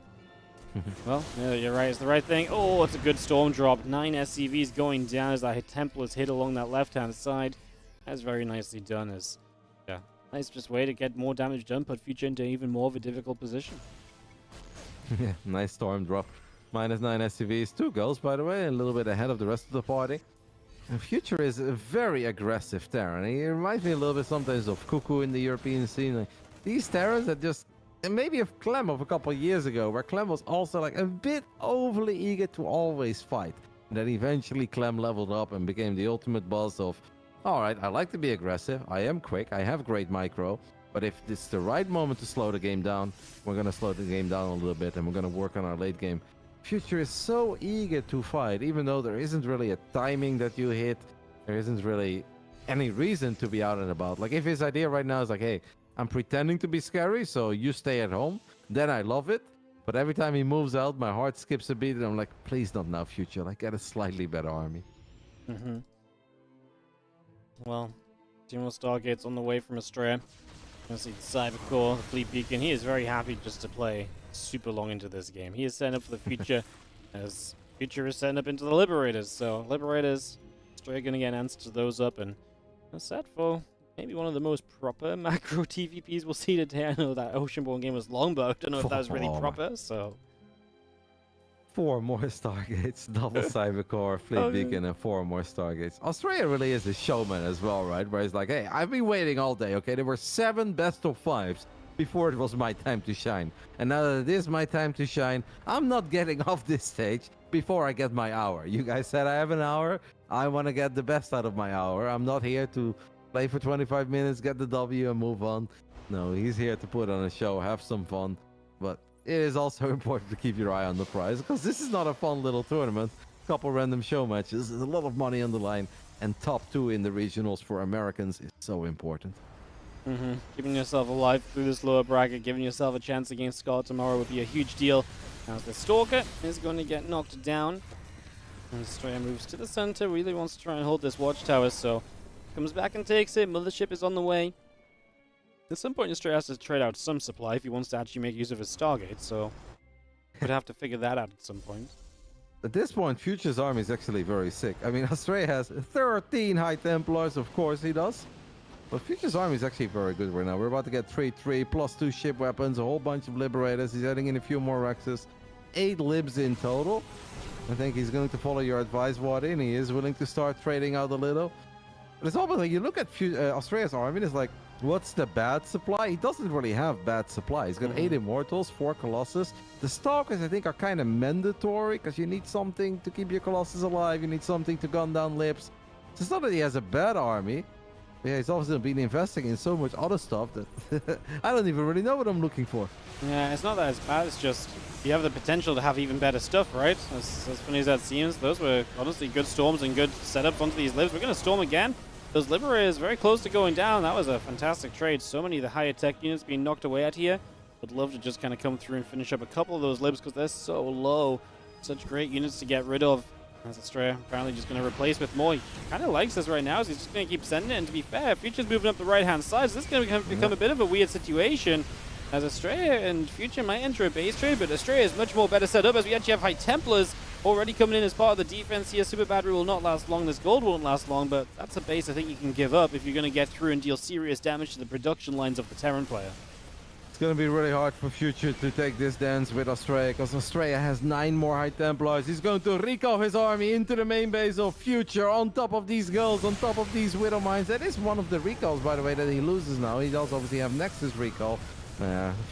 Well, yeah, you're right. It's the right thing. Oh, it's a good storm drop. 9 SCVs going down as the Templars hit along that left-hand side. That's very nicely done. Nice just way to get more damage done, put Future into even more of a difficult position. Yeah, nice storm drop. -9 SCVs, 2 goals, by the way, a little bit ahead of the rest of the party. And Future is a very aggressive Terran. He reminds me a little bit sometimes of Cuckoo in the European scene. Like, these Terrans that just, and maybe of Clem of a couple of years ago, where Clem was also like a bit overly eager to always fight. And then eventually Clem leveled up and became the ultimate boss of, all right, I like to be aggressive, I am quick, I have great micro, but if it's the right moment to slow the game down, we're going to slow the game down a little bit and we're going to work on our late game. Future is so eager to fight, even though there isn't really a timing that you hit, there isn't really any reason to be out and about. Like, if his idea right now is like, hey, I'm pretending to be scary, so you stay at home, then I love it. But every time he moves out, my heart skips a beat, and I'm like, please not now, Future. Like, get a slightly better army. Well, 2 more Stargates on the way from Astral. Gonna see the Cyber Core, the Fleet Beacon. He is very happy just to play super long into this game. He is setting up for the future, as Future is setting up into the Liberators. So, Liberators, Astral gonna get an answer to those up, and set for maybe one of the most proper macro TVPs we'll see today. I know that Oceanborn game was long, but I don't know if that was really proper, so... 4 more Stargates, double Cybercore, Fleet Beacon, and 4 more Stargates. Australia really is a showman as well, right? Where it's like, hey, I've been waiting all day, okay? There were 7 best of 5s before it was my time to shine. And now that it is my time to shine, I'm not getting off this stage before I get my hour. You guys said I have an hour. I want to get the best out of my hour. I'm not here to play for 25 minutes, get the W, and move on. No, he's here to put on a show, have some fun. But it is also important to keep your eye on the prize, because this is not a fun little tournament. A couple random show matches, there's a lot of money on the line, and top 2 in the regionals for Americans is so important. Keeping yourself alive through this lower bracket, giving yourself a chance against Scarlet tomorrow would be a huge deal. As the Stalker is going to get knocked down. And Astral moves to the center, really wants to try and hold this watchtower, so comes back and takes it. Mothership is on the way. At some point, Astral has to trade out some supply if he wants to actually make use of his Stargate, so would have to figure that out at some point. At this point, Future's army is actually very sick. I mean, Astray has 13 High Templars, of course he does. But Future's army is actually very good right now. We're about to get 3-3, +2 ship weapons, a whole bunch of Liberators. He's adding in a few more Rexes. 8 Libs in total. I think he's going to follow your advice, Wadi, and he is willing to start trading out a little. But it's almost like you look at Australia's army, and it's like, what's the bad supply? He doesn't really have bad supply. He's got 8 Immortals, 4 Colossus. The Stalkers, I think, are kind of mandatory, because you need something to keep your Colossus alive. You need something to gun down Lips. So it's not that he has a bad army. Yeah, he's obviously been investing in so much other stuff that I don't even really know what I'm looking for. Yeah, it's not that it's bad, it's just you have the potential to have even better stuff, right? As funny as that seems, those were honestly good storms and good setups onto these Libs. We're going to storm again. Those Liberators very close to going down. That was a fantastic trade. So many of the higher tech units being knocked away at here. Would love to just kind of come through and finish up a couple of those Libs because they're so low. Such great units to get rid of. As Astral apparently just going to replace with more. He kind of likes this right now, so he's just going to keep sending it. And to be fair, Future's moving up the right-hand side, so this is going to become a bit of a weird situation. As Astral and Future might enter a base trade, but Astral is much more better set up as we actually have High Templars already coming in as part of the defense here. Super Battery will not last long, this gold won't last long, but that's a base I think you can give up if you're going to get through and deal serious damage to the production lines of the Terran player. It's going to be really hard for Future to take this dance with Australia, because Australia has 9 more High Templars. He's going to recall his army into the main base of Future on top of these girls, on top of these Widow Mines. That is one of the recalls, by the way, that he loses now. He does obviously have Nexus recall.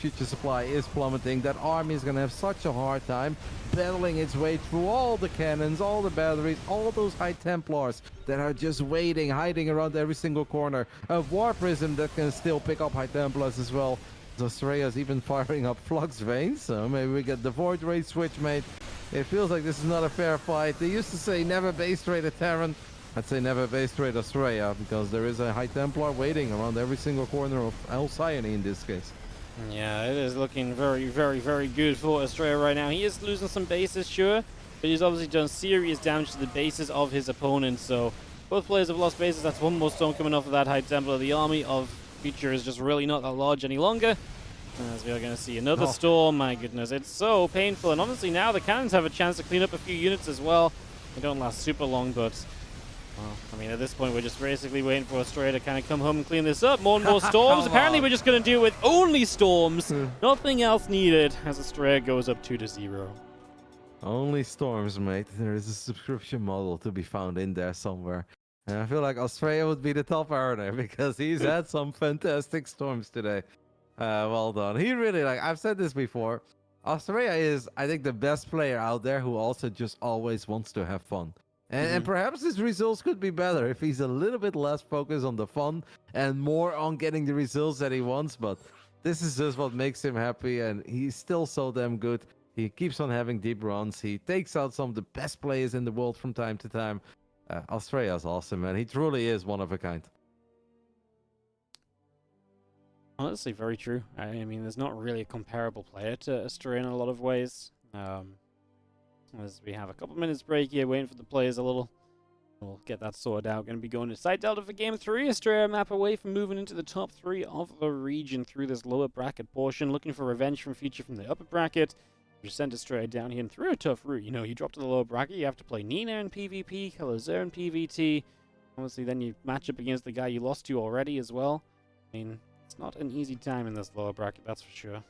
Future supply is plummeting. That army is going to have such a hard time battling its way through all the cannons, all the batteries, all those High Templars that are just waiting, hiding around every single corner. A War Prism that can still pick up High Templars as well. Australia's even firing up Flux Veins, so maybe we get the Void Ray switch mate. It feels like this is not a fair fight. They used to say never base trade a Terran. I'd say never base trade Australia, because there is a High Templar waiting around every single corner of Alcyone in this case. Yeah, it is looking very, very, very good for Australia right now. He is losing some bases, sure, but he's obviously done serious damage to the bases of his opponents, so both players have lost bases. That's one more storm coming off of that High Templar. The army of Future is just really not that large any longer. As we are going to see another storm, my goodness, it's so painful. And obviously now the cannons have a chance to clean up a few units as well. They don't last super long, but Well, I mean, at this point, we're just basically waiting for Australia to kind of come home and clean this up. More and more storms. Apparently, we're just going to deal with only storms. Nothing else needed as Australia goes up 2-0. Only storms, mate. There is a subscription model to be found in there somewhere. And I feel like Australia would be the top earner because he's had some fantastic storms today. Well done. He really, like, I've said this before. Australia is, I think, the best player out there who also just always wants to have fun. And perhaps his results could be better if he's a little bit less focused on the fun and more on getting the results that he wants. But this is just what makes him happy, and he's still so damn good. He keeps on having deep runs. He takes out some of the best players in the world from time to time. Australia's awesome, man. He truly is one of a kind. Honestly, very true. I mean, there's not really a comparable player to Astral in a lot of ways. As we have a couple minutes break here, waiting for the players a little. We'll get that sorted out. Going to be going to Side Delta for Game 3. Australia map away from moving into the top 3 of the region through this lower bracket portion. Looking for revenge from Future from the upper bracket. You sent Australia down here and through a tough route. You know, you drop to the lower bracket, you have to play Nina in PvP, Kalazer in PvT. Obviously, then you match up against the guy you lost to already as well. I mean, it's not an easy time in this lower bracket, that's for sure.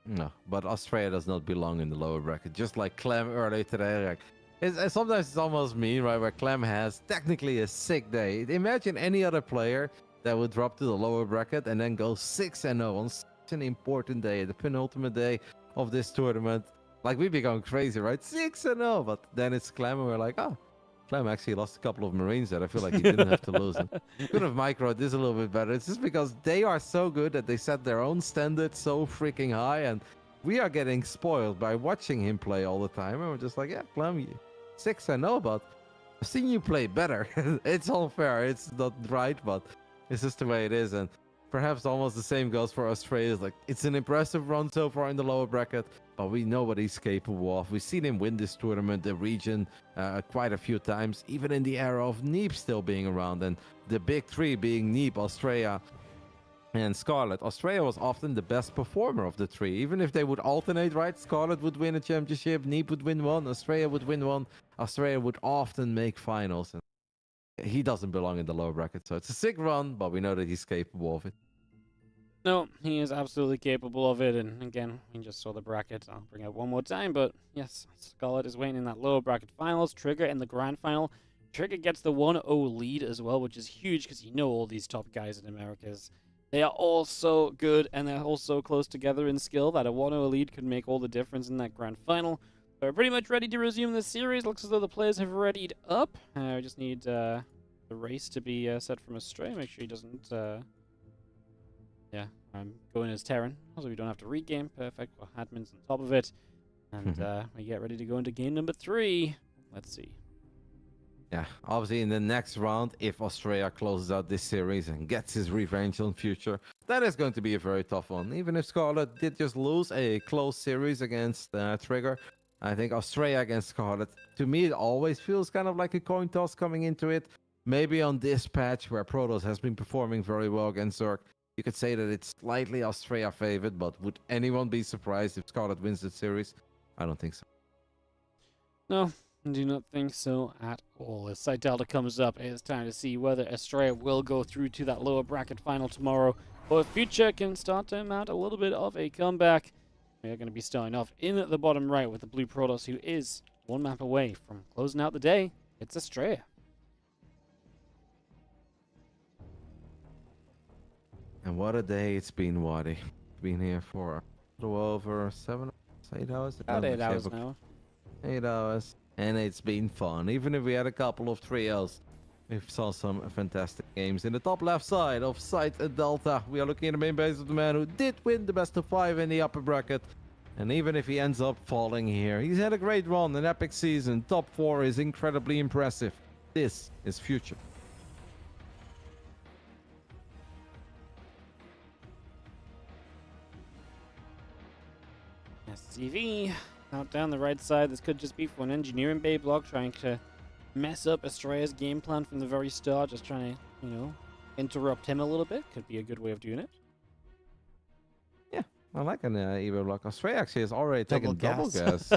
No, but Australia does not belong in the lower bracket. Just like Clem earlier today, like sometimes it's almost mean, right? Where Clem has technically a sick day. Imagine any other player that would drop to the lower bracket and then go 6-0 on such an important day, the penultimate day of this tournament. Like, we'd be going crazy, right? 6-0, but then it's Clem, and we're like, oh, Clem actually lost a couple of Marines that I feel like he didn't have to lose them. Could have microed this a little bit better. It's just because they are so good that they set their own standards so freaking high, and we are getting spoiled by watching him play all the time. And we're just like, yeah, Clem, 6-0, but I've seen you play better. It's all fair. It's not right, but it's just the way it is. And perhaps almost the same goes for Australia. Like, it's an impressive run so far in the lower bracket, but we know what he's capable of. We've seen him win this tournament, the region, quite a few times, even in the era of Neep still being around, and the big three being Neep, Australia, and Scarlet. Australia was often the best performer of the three. Even if they would alternate, right? Scarlet would win a championship, Neep would win one, Australia would win one. Australia would often make finals. And he doesn't belong in the lower bracket, so it's a sick run, but we know that he's capable of it. No, he is absolutely capable of it, and again, we just saw the bracket. I'll bring it up one more time, but yes, Scarlet is waiting in that lower bracket finals. Trigger in the grand final. Trigger gets the 1-0 lead as well, which is huge because you know all these top guys in Americas. They are all so good, and they're all so close together in skill that a 1-0 lead could make all the difference in that grand final. We're pretty much ready to resume this series. Looks as though the players have readied up. We just need the race to be set from Astray. Make sure he doesn't... Yeah, I'm going as Terran, so we don't have to regame. Perfect. Well, admin's on top of it. And we get ready to go into game number 3. Let's see. Yeah, obviously in the next round, if Australia closes out this series and gets his revenge on Future, that is going to be a very tough one. Even if Scarlet did just lose a close series against Trigger, I think Australia against Scarlet, to me, it always feels kind of like a coin toss coming into it. Maybe on this patch where Protoss has been performing very well against Zerg, you could say that it's slightly Australia favored, but would anyone be surprised if Scarlet wins the series? I don't think so. No, I do not think so at all. As Side Delta comes up, it is time to see whether Australia will go through to that lower bracket final tomorrow, or if Future can start to mount a little bit of a comeback. We are going to be starting off in the bottom right with the Blue Protoss, who is one map away from closing out the day. It's Australia. And what a day it's been, Wadi. Been here for a little over 8 hours? About 8 hours now. 8 hours. And it's been fun. Even if we had a couple of trios, we saw some fantastic games. In the top left side of Side Delta, we are looking at the main base of the man who did win the best of 5 in the upper bracket. And even if he ends up falling here, he's had a great run, an epic season. Top 4 is incredibly impressive. This is Future. SCV out down the right side. This could just be for an engineering bay block trying to mess up Australia's game plan from the very start. Just trying to, you know, interrupt him a little bit. Could be a good way of doing it. Yeah, I like an Evo block. Australia actually has already taken double gas. So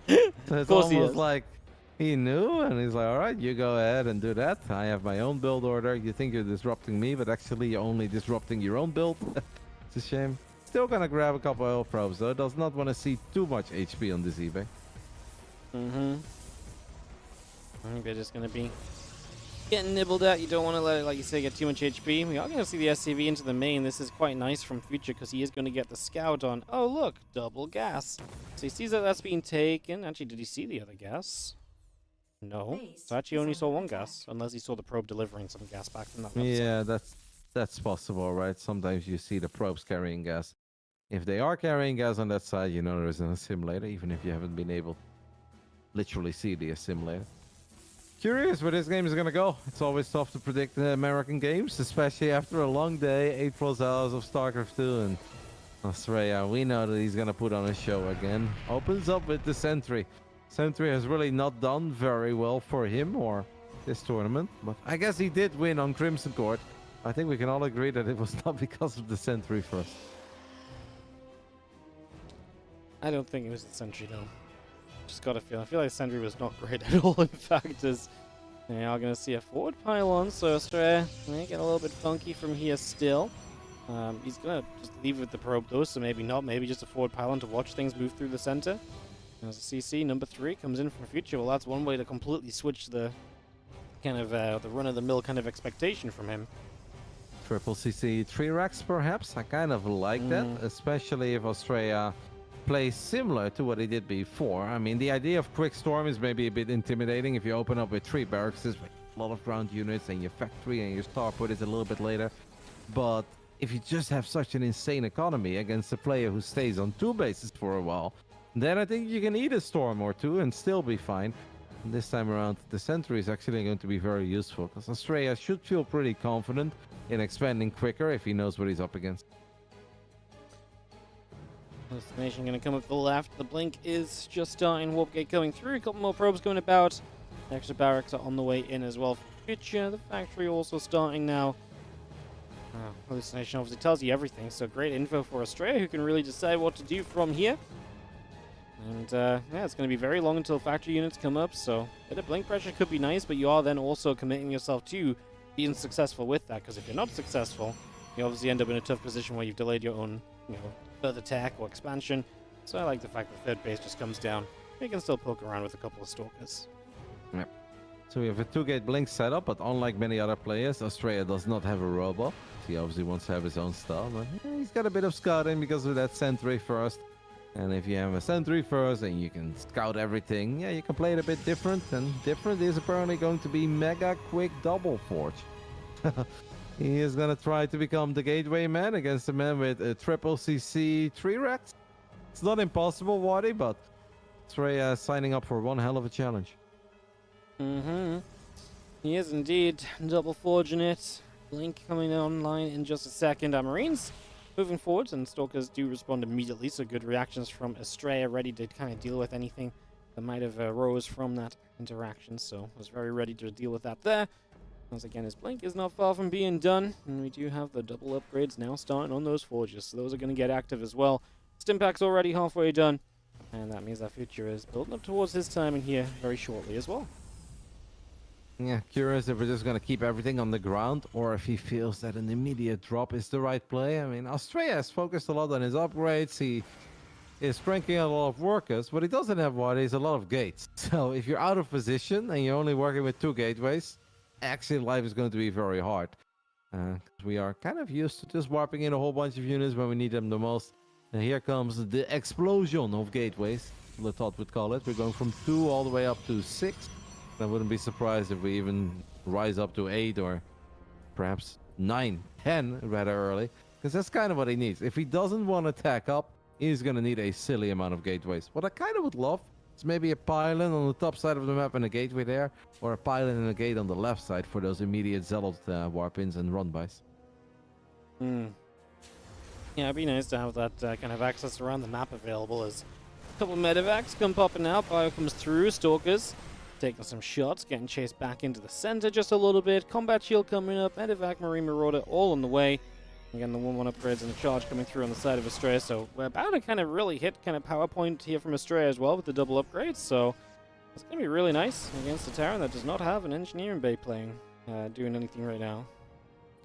it's Of course he almost is. like He knew, and he's like, all right, you go ahead and do that. I have my own build order. You think you're disrupting me, but actually you're only disrupting your own build. It's a shame. Still gonna grab a couple of oil probes, though. Does not want to see too much HP on this eBay. I think they're just going to be getting nibbled at. You don't want to let it, like you say, get too much HP. We are going to see the SCV into the main. This is quite nice from Future because he is going to get the scout on. Oh, look, double gas. So he sees that that's being taken. Actually, did he see the other gas? No. So actually only saw one gas, unless he saw the probe delivering some gas back from that website. Yeah, that's possible, right? Sometimes you see the probes carrying gas. If they are carrying gas on that side, you know there is an assimilator, even if you haven't been able to literally see the assimilator. Curious where this game is going to go. It's always tough to predict the American games, especially after a long day, 8+ hours of StarCraft 2 and Australia. We know that he's going to put on a show again. Opens up with the Sentry. Sentry has really not done very well for him or this tournament, but I guess he did win on Crimson Court. I think we can all agree that it was not because of the Sentry first. I don't think it was the Sentry, though. Just got a feel. I feel like Sentry was not great at all. In fact, as they are going to see a forward pylon, so Astral may get a little bit funky from here still. He's going to just leave with the probe, though, so maybe not. Maybe just a forward pylon to watch things move through the center. As a CC, number 3 comes in from Future. Well, that's one way to completely switch the kind of the run-of-the-mill kind of expectation from him. Triple CC 3 racks, perhaps. I kind of like that, especially if Australia plays similar to what he did before. I mean, the idea of Quick Storm is maybe a bit intimidating if you open up with 3 barracks with a lot of ground units and your factory and your starport is a little bit later. But if you just have such an insane economy against a player who stays on 2 bases for a while, then I think you can eat a storm or 2 and still be fine. And this time around, the Sentry is actually going to be very useful because Australia should feel pretty confident in expanding quicker if he knows what he's up against. Destination going to come up to the left. The blink is just starting. Warp gate going through. A couple more probes going about. Extra barracks are on the way in as well for Future. The factory also starting now. Hallucination obviously tells you everything, so great info for Australia, who can really decide what to do from here. And yeah, it's going to be very long until factory units come up, so a bit of blink pressure could be nice, but you are then also committing yourself to being successful with that, because if you're not successful, you obviously end up in a tough position where you've delayed your own, further attack or expansion. So I like the fact that third base just comes down. You can still poke around with a couple of stalkers. Yep. So we have a 2-gate blink setup, but unlike many other players, Australia does not have a robot. He obviously wants to have his own stuff, but he's got a bit of scouting because of that Sentry first. And if you have a Sentry first and you can scout everything, yeah, you can play it a bit different. And different is apparently going to be Mega Quick Double Forge. He is going to try to become the gateway man against a man with a triple CC 3 racks. It's not impossible, Waddy, but Australia is signing up for one hell of a challenge. He is indeed double forging it. Blink coming online in just a second. Our Marines moving forwards, and Stalkers do respond immediately, so good reactions from Astrea, ready to kind of deal with anything that might have arose from that interaction, so was very ready to deal with that there. Once again, his blink is not far from being done, and we do have the double upgrades now starting on those forges, so those are going to get active as well. Stimpack's already halfway done, and that means our Future is building up towards his timing here very shortly as well. Yeah, curious if we're just going to keep everything on the ground or if he feels that an immediate drop is the right play. I mean, Australia has focused a lot on his upgrades. He is cranking out a lot of workers. What he doesn't have, what is a lot of gates. So if you're out of position and you're only working with 2 gateways, actually life is going to be very hard. We are kind of used to just warping in a whole bunch of units when we need them the most. And here comes the explosion of gateways, Latot would call it. We're going from 2 all the way up to 6. I wouldn't be surprised if we even rise up to 8 or perhaps 9, 10 rather early. Because that's kind of what he needs. If he doesn't want to tack up, he's going to need a silly amount of gateways. What I kind of would love is maybe a pylon on the top side of the map and a gateway there. Or a pylon and a gate on the left side for those immediate Zealot warp-ins and run-bys. Yeah, it'd be nice to have that kind of access around the map available as a couple of medevacs come popping out. Bio comes through, Stalkers taking some shots, getting chased back into the center just a little bit. Combat shield coming up, medevac, Marine Marauder all on the way. Again, the 1-1 upgrades and the charge coming through on the side of Astrea. So we're about to kind of really hit kind of power point here from Astrea as well with the double upgrades. So It's going to be really nice against a Terran that does not have an engineering bay playing, doing anything right now.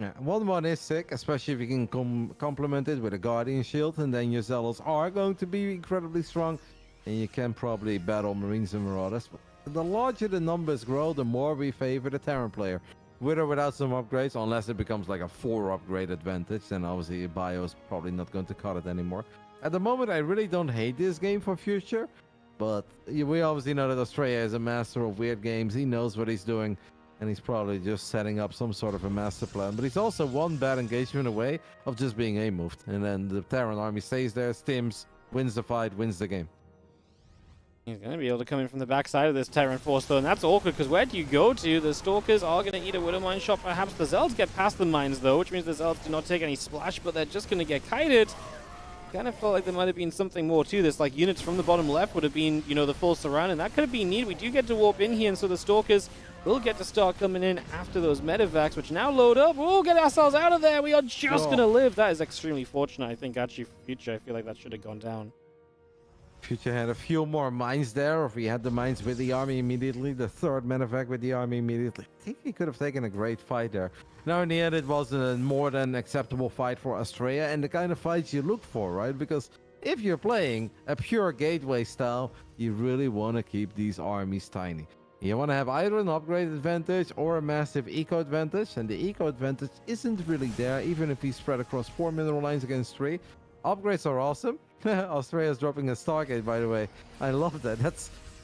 Yeah, 1-1 is sick, especially if you can complement it with a Guardian Shield, and then your Zealots are going to be incredibly strong, and you can probably battle Marines and Marauders. But the larger the numbers grow, the more we favor the Terran player. With or without some upgrades, unless it becomes like a 4 upgrade advantage, then obviously your bio is probably not going to cut it anymore. At the moment, I really don't hate this game for future, but we obviously know that Australia is a master of weird games. He knows what he's doing. And he's probably just setting up some sort of a master plan. But he's also one bad engagement away of just being A-moved. And then the Terran army stays there, stims, wins the fight, wins the game. He's going to be able to come in from the backside of this Terran force, though. And that's awkward, because where do you go to? The Stalkers are going to eat a Widow Mine shot. Perhaps the Zealots get past the mines, though, which means the Zealots do not take any splash, but they're just going to get kited. Kind of felt like there might have been something more to this. Like, units from the bottom left would have been, you know, the full surround, and that could have been needed. We do get to warp in here, and so the Stalkers we'll get to start coming in after those medevacs, which now load up. We'll get ourselves out of there. We are just going to live. That is extremely fortunate, I think, actually, for future. I feel like that should have gone down. Future had a few more mines there, or if he had the mines with the army immediately, the third medevac with the army immediately. I think he could have taken a great fight there. Now, in the end, it was a more than acceptable fight for Australia, and the kind of fights you look for, right? Because if you're playing a pure gateway style, you really want to keep these armies tiny. You want to have either an upgrade advantage or a massive eco advantage, and the eco advantage isn't really there, even if he's spread across 4 mineral lines against 3. Upgrades are awesome. Australia's dropping a Stargate, by the way. I love that.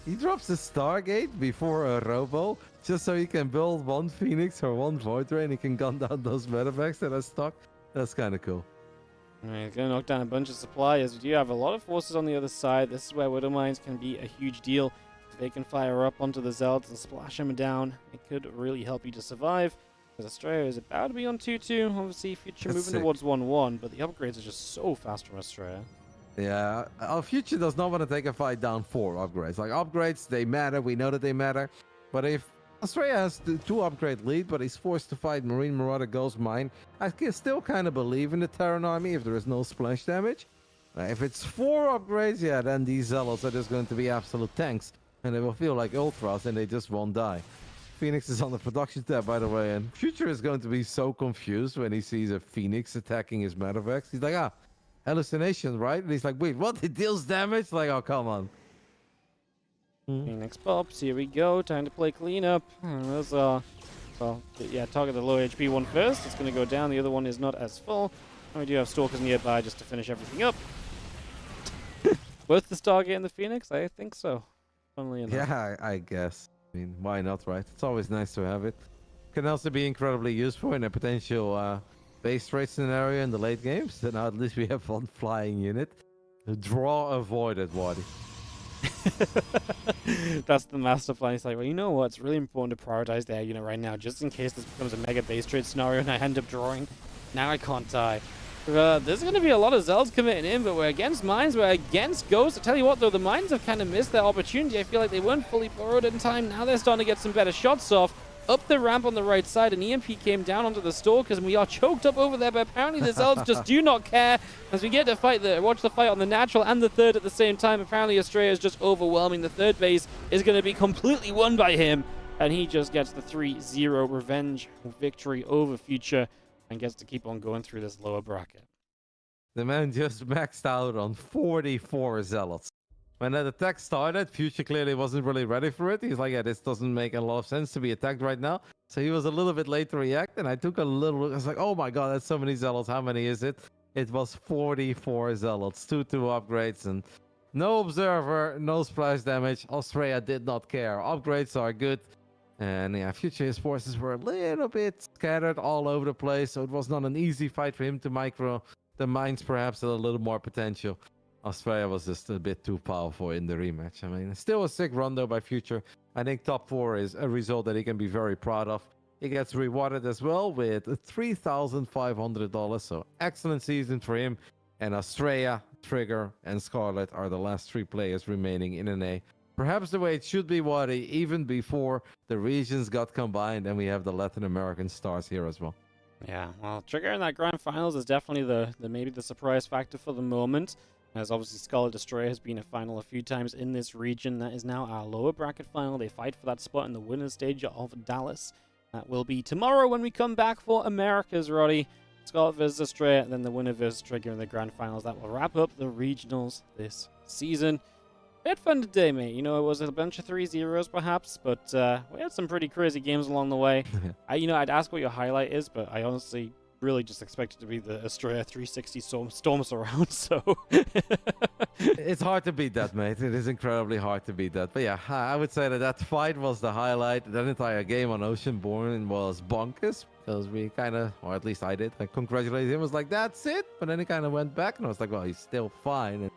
He drops a Stargate before a Robo, just so he can build 1 Phoenix or 1 Void Ray, and he can gun down those medevacs that are stuck. That's kind of cool. Alright, he's going to knock down a bunch of suppliers. We do have a lot of forces on the other side. This is where Widow Mines can be a huge deal. They can fire up onto the Zealots and splash them down. It could really help you to survive. Because Australia is about to be on 2-2. Obviously, future That's moving sick. towards 1-1. But the upgrades are just so fast from Australia. Yeah, our future does not want to take a fight down 4 upgrades. Like, upgrades, they matter. We know that they matter. But if Australia has the 2 upgrade lead, but he's forced to fight Marine Marauder Ghost Mine, I can still kind of believe in the Terran army if there is no splash damage. If it's 4 upgrades, yeah, then these Zealots are just going to be absolute tanks. And they will feel like Ultras, and they just won't die. Phoenix is on the production tab, by the way, and Future is going to be so confused when he sees a Phoenix attacking his medevacs. He's like, hallucination, right? And he's like, wait, what? It deals damage? Like, oh, come on. Phoenix pops, here we go. Time to play cleanup. Those are, well, yeah, target the low HP one first. It's going to go down. The other one is not as full. And we do have Stalkers nearby just to finish everything up. Both the Stargate and the Phoenix? I think so. Funnily enough. Yeah, I guess. I mean, why not, right? It's always nice to have it. Can also be incredibly useful in a potential base trade scenario in the late games. So now at least we have 1 flying unit. Draw avoided, Waddy. That's the master plan. He's like, well, you know what? It's really important to prioritize their unit right now, just in case this becomes a mega base trade scenario and I end up drawing. Now I can't die. There's going to be a lot of Zealots committing in, but we're against mines, we're against ghosts. I tell you what, though, the mines have kind of missed their opportunity. I feel like they weren't fully borrowed in time. Now they're starting to get some better shots off. Up the ramp on the right side, an EMP came down onto the Stalkers, and we are choked up over there, but apparently the Zealots just do not care. As we get to watch the fight on the natural and the third at the same time, apparently Australia is just overwhelming. The third base is going to be completely won by him, and he just gets the 3-0 revenge victory over Future and gets to keep on going through this lower bracket. The man just maxed out on 44 Zealots. When that attack started, Future clearly wasn't really ready for it. He's like, yeah, this doesn't make a lot of sense to be attacked right now. So he was a little bit late to react, and I took a little look. I was like, oh my god, that's so many Zealots. How many is it? It was 44 Zealots, 2 upgrades, and no observer, no splash damage. Australia did not care. Upgrades are good. And yeah, Future's forces were a little bit scattered all over the place, so it was not an easy fight for him to micro. The mines perhaps had a little more potential. Australia was just a bit too powerful in the rematch. I mean, still a sick run though by Future. I think top 4 is a result that he can be very proud of. He gets rewarded as well with $3,500, so excellent season for him. And Australia, Trigger, and Scarlet are the last 3 players remaining in an A. Perhaps the way it should be, Wadi, even before the regions got combined and we have the Latin American stars here as well. Yeah, well, Trigger in that grand finals is definitely the maybe the surprise factor for the moment. As obviously Scarlet Destroyer has been a final a few times in this region. That is now our lower bracket final. They fight for that spot in the winner's stage of Dallas. That will be tomorrow when we come back for Americas, Roddy. Scarlet versus Destroyer, then the winner versus Trigger in the grand finals. That will wrap up the regionals this season. We had fun today, mate. You know, it was a bunch of 3-0s perhaps, but we had some pretty crazy games along the way. I'd ask what your highlight is, but I honestly really just expect it to be the Destroyer 360 storms around, so... It's hard to beat that, mate. It is incredibly hard to beat that. But yeah, I would say that fight was the highlight. That entire game on Oceanborn was bonkers, because we kind of, or at least I did, I congratulated him. I was like, that's it. But then he kind of went back, and I was like, well, he's still fine. And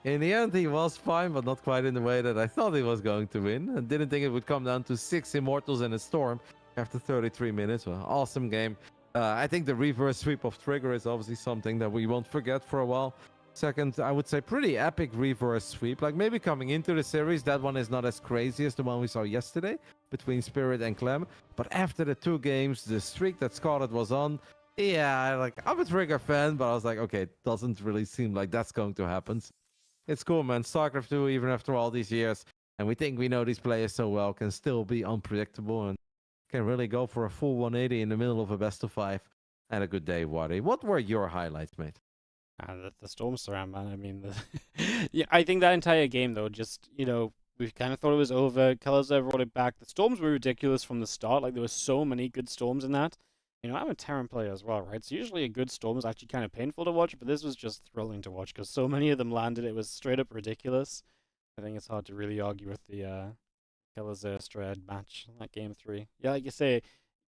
in the end, he was fine, but not quite in the way that I thought he was going to win. And didn't think it would come down to 6 Immortals and a Storm after 33 minutes. Well, awesome game. I think the reverse sweep of Trigger is obviously something that we won't forget for a while. Second, I would say pretty epic reverse sweep. Like maybe coming into the series, that one is not as crazy as the one we saw yesterday between Spirit and Clem. But after the 2 games, the streak that Scarlet was on, yeah, like I'm a Trigger fan, but I was like, okay, it doesn't really seem like that's going to happen. It's cool, man. StarCraft 2, even after all these years, and we think we know these players so well, can still be unpredictable and can really go for a full 180 in the middle of a best of 5. And a good day, Wadi. What were your highlights, mate? The Storm Surround, man. I mean, yeah, I think that entire game, though, just, you know, we kind of thought it was over. Kalazar brought it back. The Storms were ridiculous from the start. Like, there were so many good Storms in that. You know, I'm a Terran player as well, right? So usually a good Storm is actually kind of painful to watch, but this was just thrilling to watch because so many of them landed. It was straight up ridiculous. I think it's hard to really argue with the Kalazar Strad match, like Game 3. Yeah, like you say,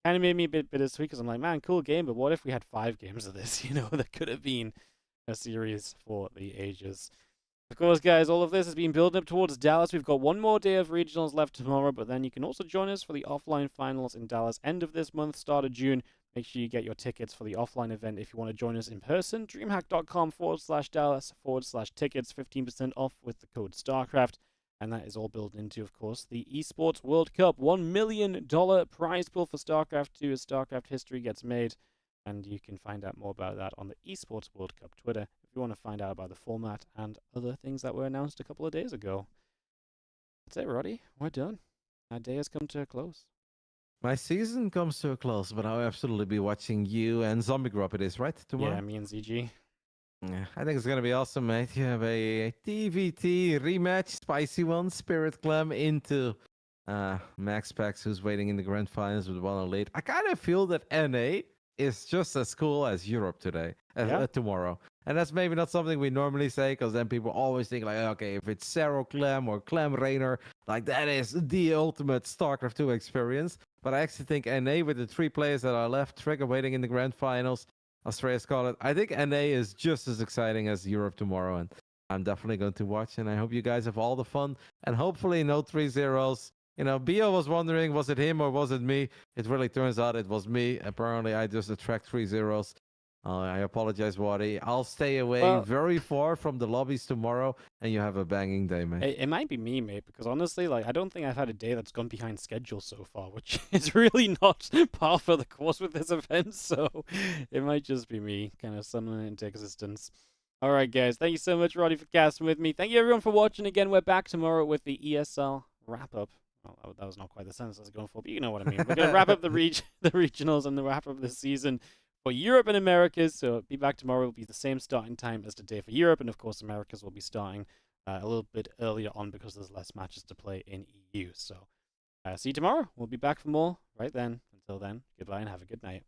kind of made me a bit bittersweet because I'm like, man, cool game, but what if we had 5 games of this, you know, that could have been a series for the ages. Of course, guys, all of this has been building up towards Dallas. We've got one more day of regionals left tomorrow, but then you can also join us for the offline finals in Dallas end of this month, start of June. Make sure you get your tickets for the offline event if you want to join us in person. DreamHack.com/Dallas/tickets, 15% off with the code StarCraft. And that is all built into, of course, the Esports World Cup. $1 million prize pool for StarCraft 2 as StarCraft history gets made. And you can find out more about that on the Esports World Cup Twitter if you want to find out about the format and other things that were announced a couple of days ago. That's it, Roddy. We're done. Our day has come to a close. My season comes to a close, but I'll absolutely be watching you and Zombie Grub. It is, right? Tomorrow? Yeah, me and ZG. Yeah, I think it's going to be awesome, mate. You have a TVT rematch, spicy one, Spirit Clem into MaxPax, who's waiting in the grand finals with 108. I kind of feel that NA is just as cool as Europe today, tomorrow. And that's maybe not something we normally say, because then people always think like, okay, if it's Sero Clem or Clem Reynor, like that is the ultimate StarCraft 2 experience. But I actually think NA with the 3 players that are left, Trigger waiting in the grand finals, Australia Scarlet, I think NA is just as exciting as Europe tomorrow. And I'm definitely going to watch, and I hope you guys have all the fun. And hopefully no 3-0s. You know, Bio was wondering, was it him or was it me? It really turns out it was me. Apparently, I just attract 3-0s. I apologize, Wadi. I'll stay away very far from the lobbies tomorrow, and you have a banging day, mate. It might be me, mate, because honestly, like, I don't think I've had a day that's gone behind schedule so far, which is really not par for the course with this event, so it might just be me kind of summoning it into existence. All right, guys, thank you so much, Roddy, for casting with me. Thank you, everyone, for watching. Again, we're back tomorrow with the ESL wrap-up. Well, that was not quite the sentence I was going for, but you know what I mean. We're going to wrap up the regionals and the wrap up of the season for Europe and Americas. So be back tomorrow. It'll be the same starting time as today for Europe, and of course Americas will be starting a little bit earlier on because there's less matches to play in EU. So see you tomorrow. We'll be back for more right then. Until then, goodbye and have a good night.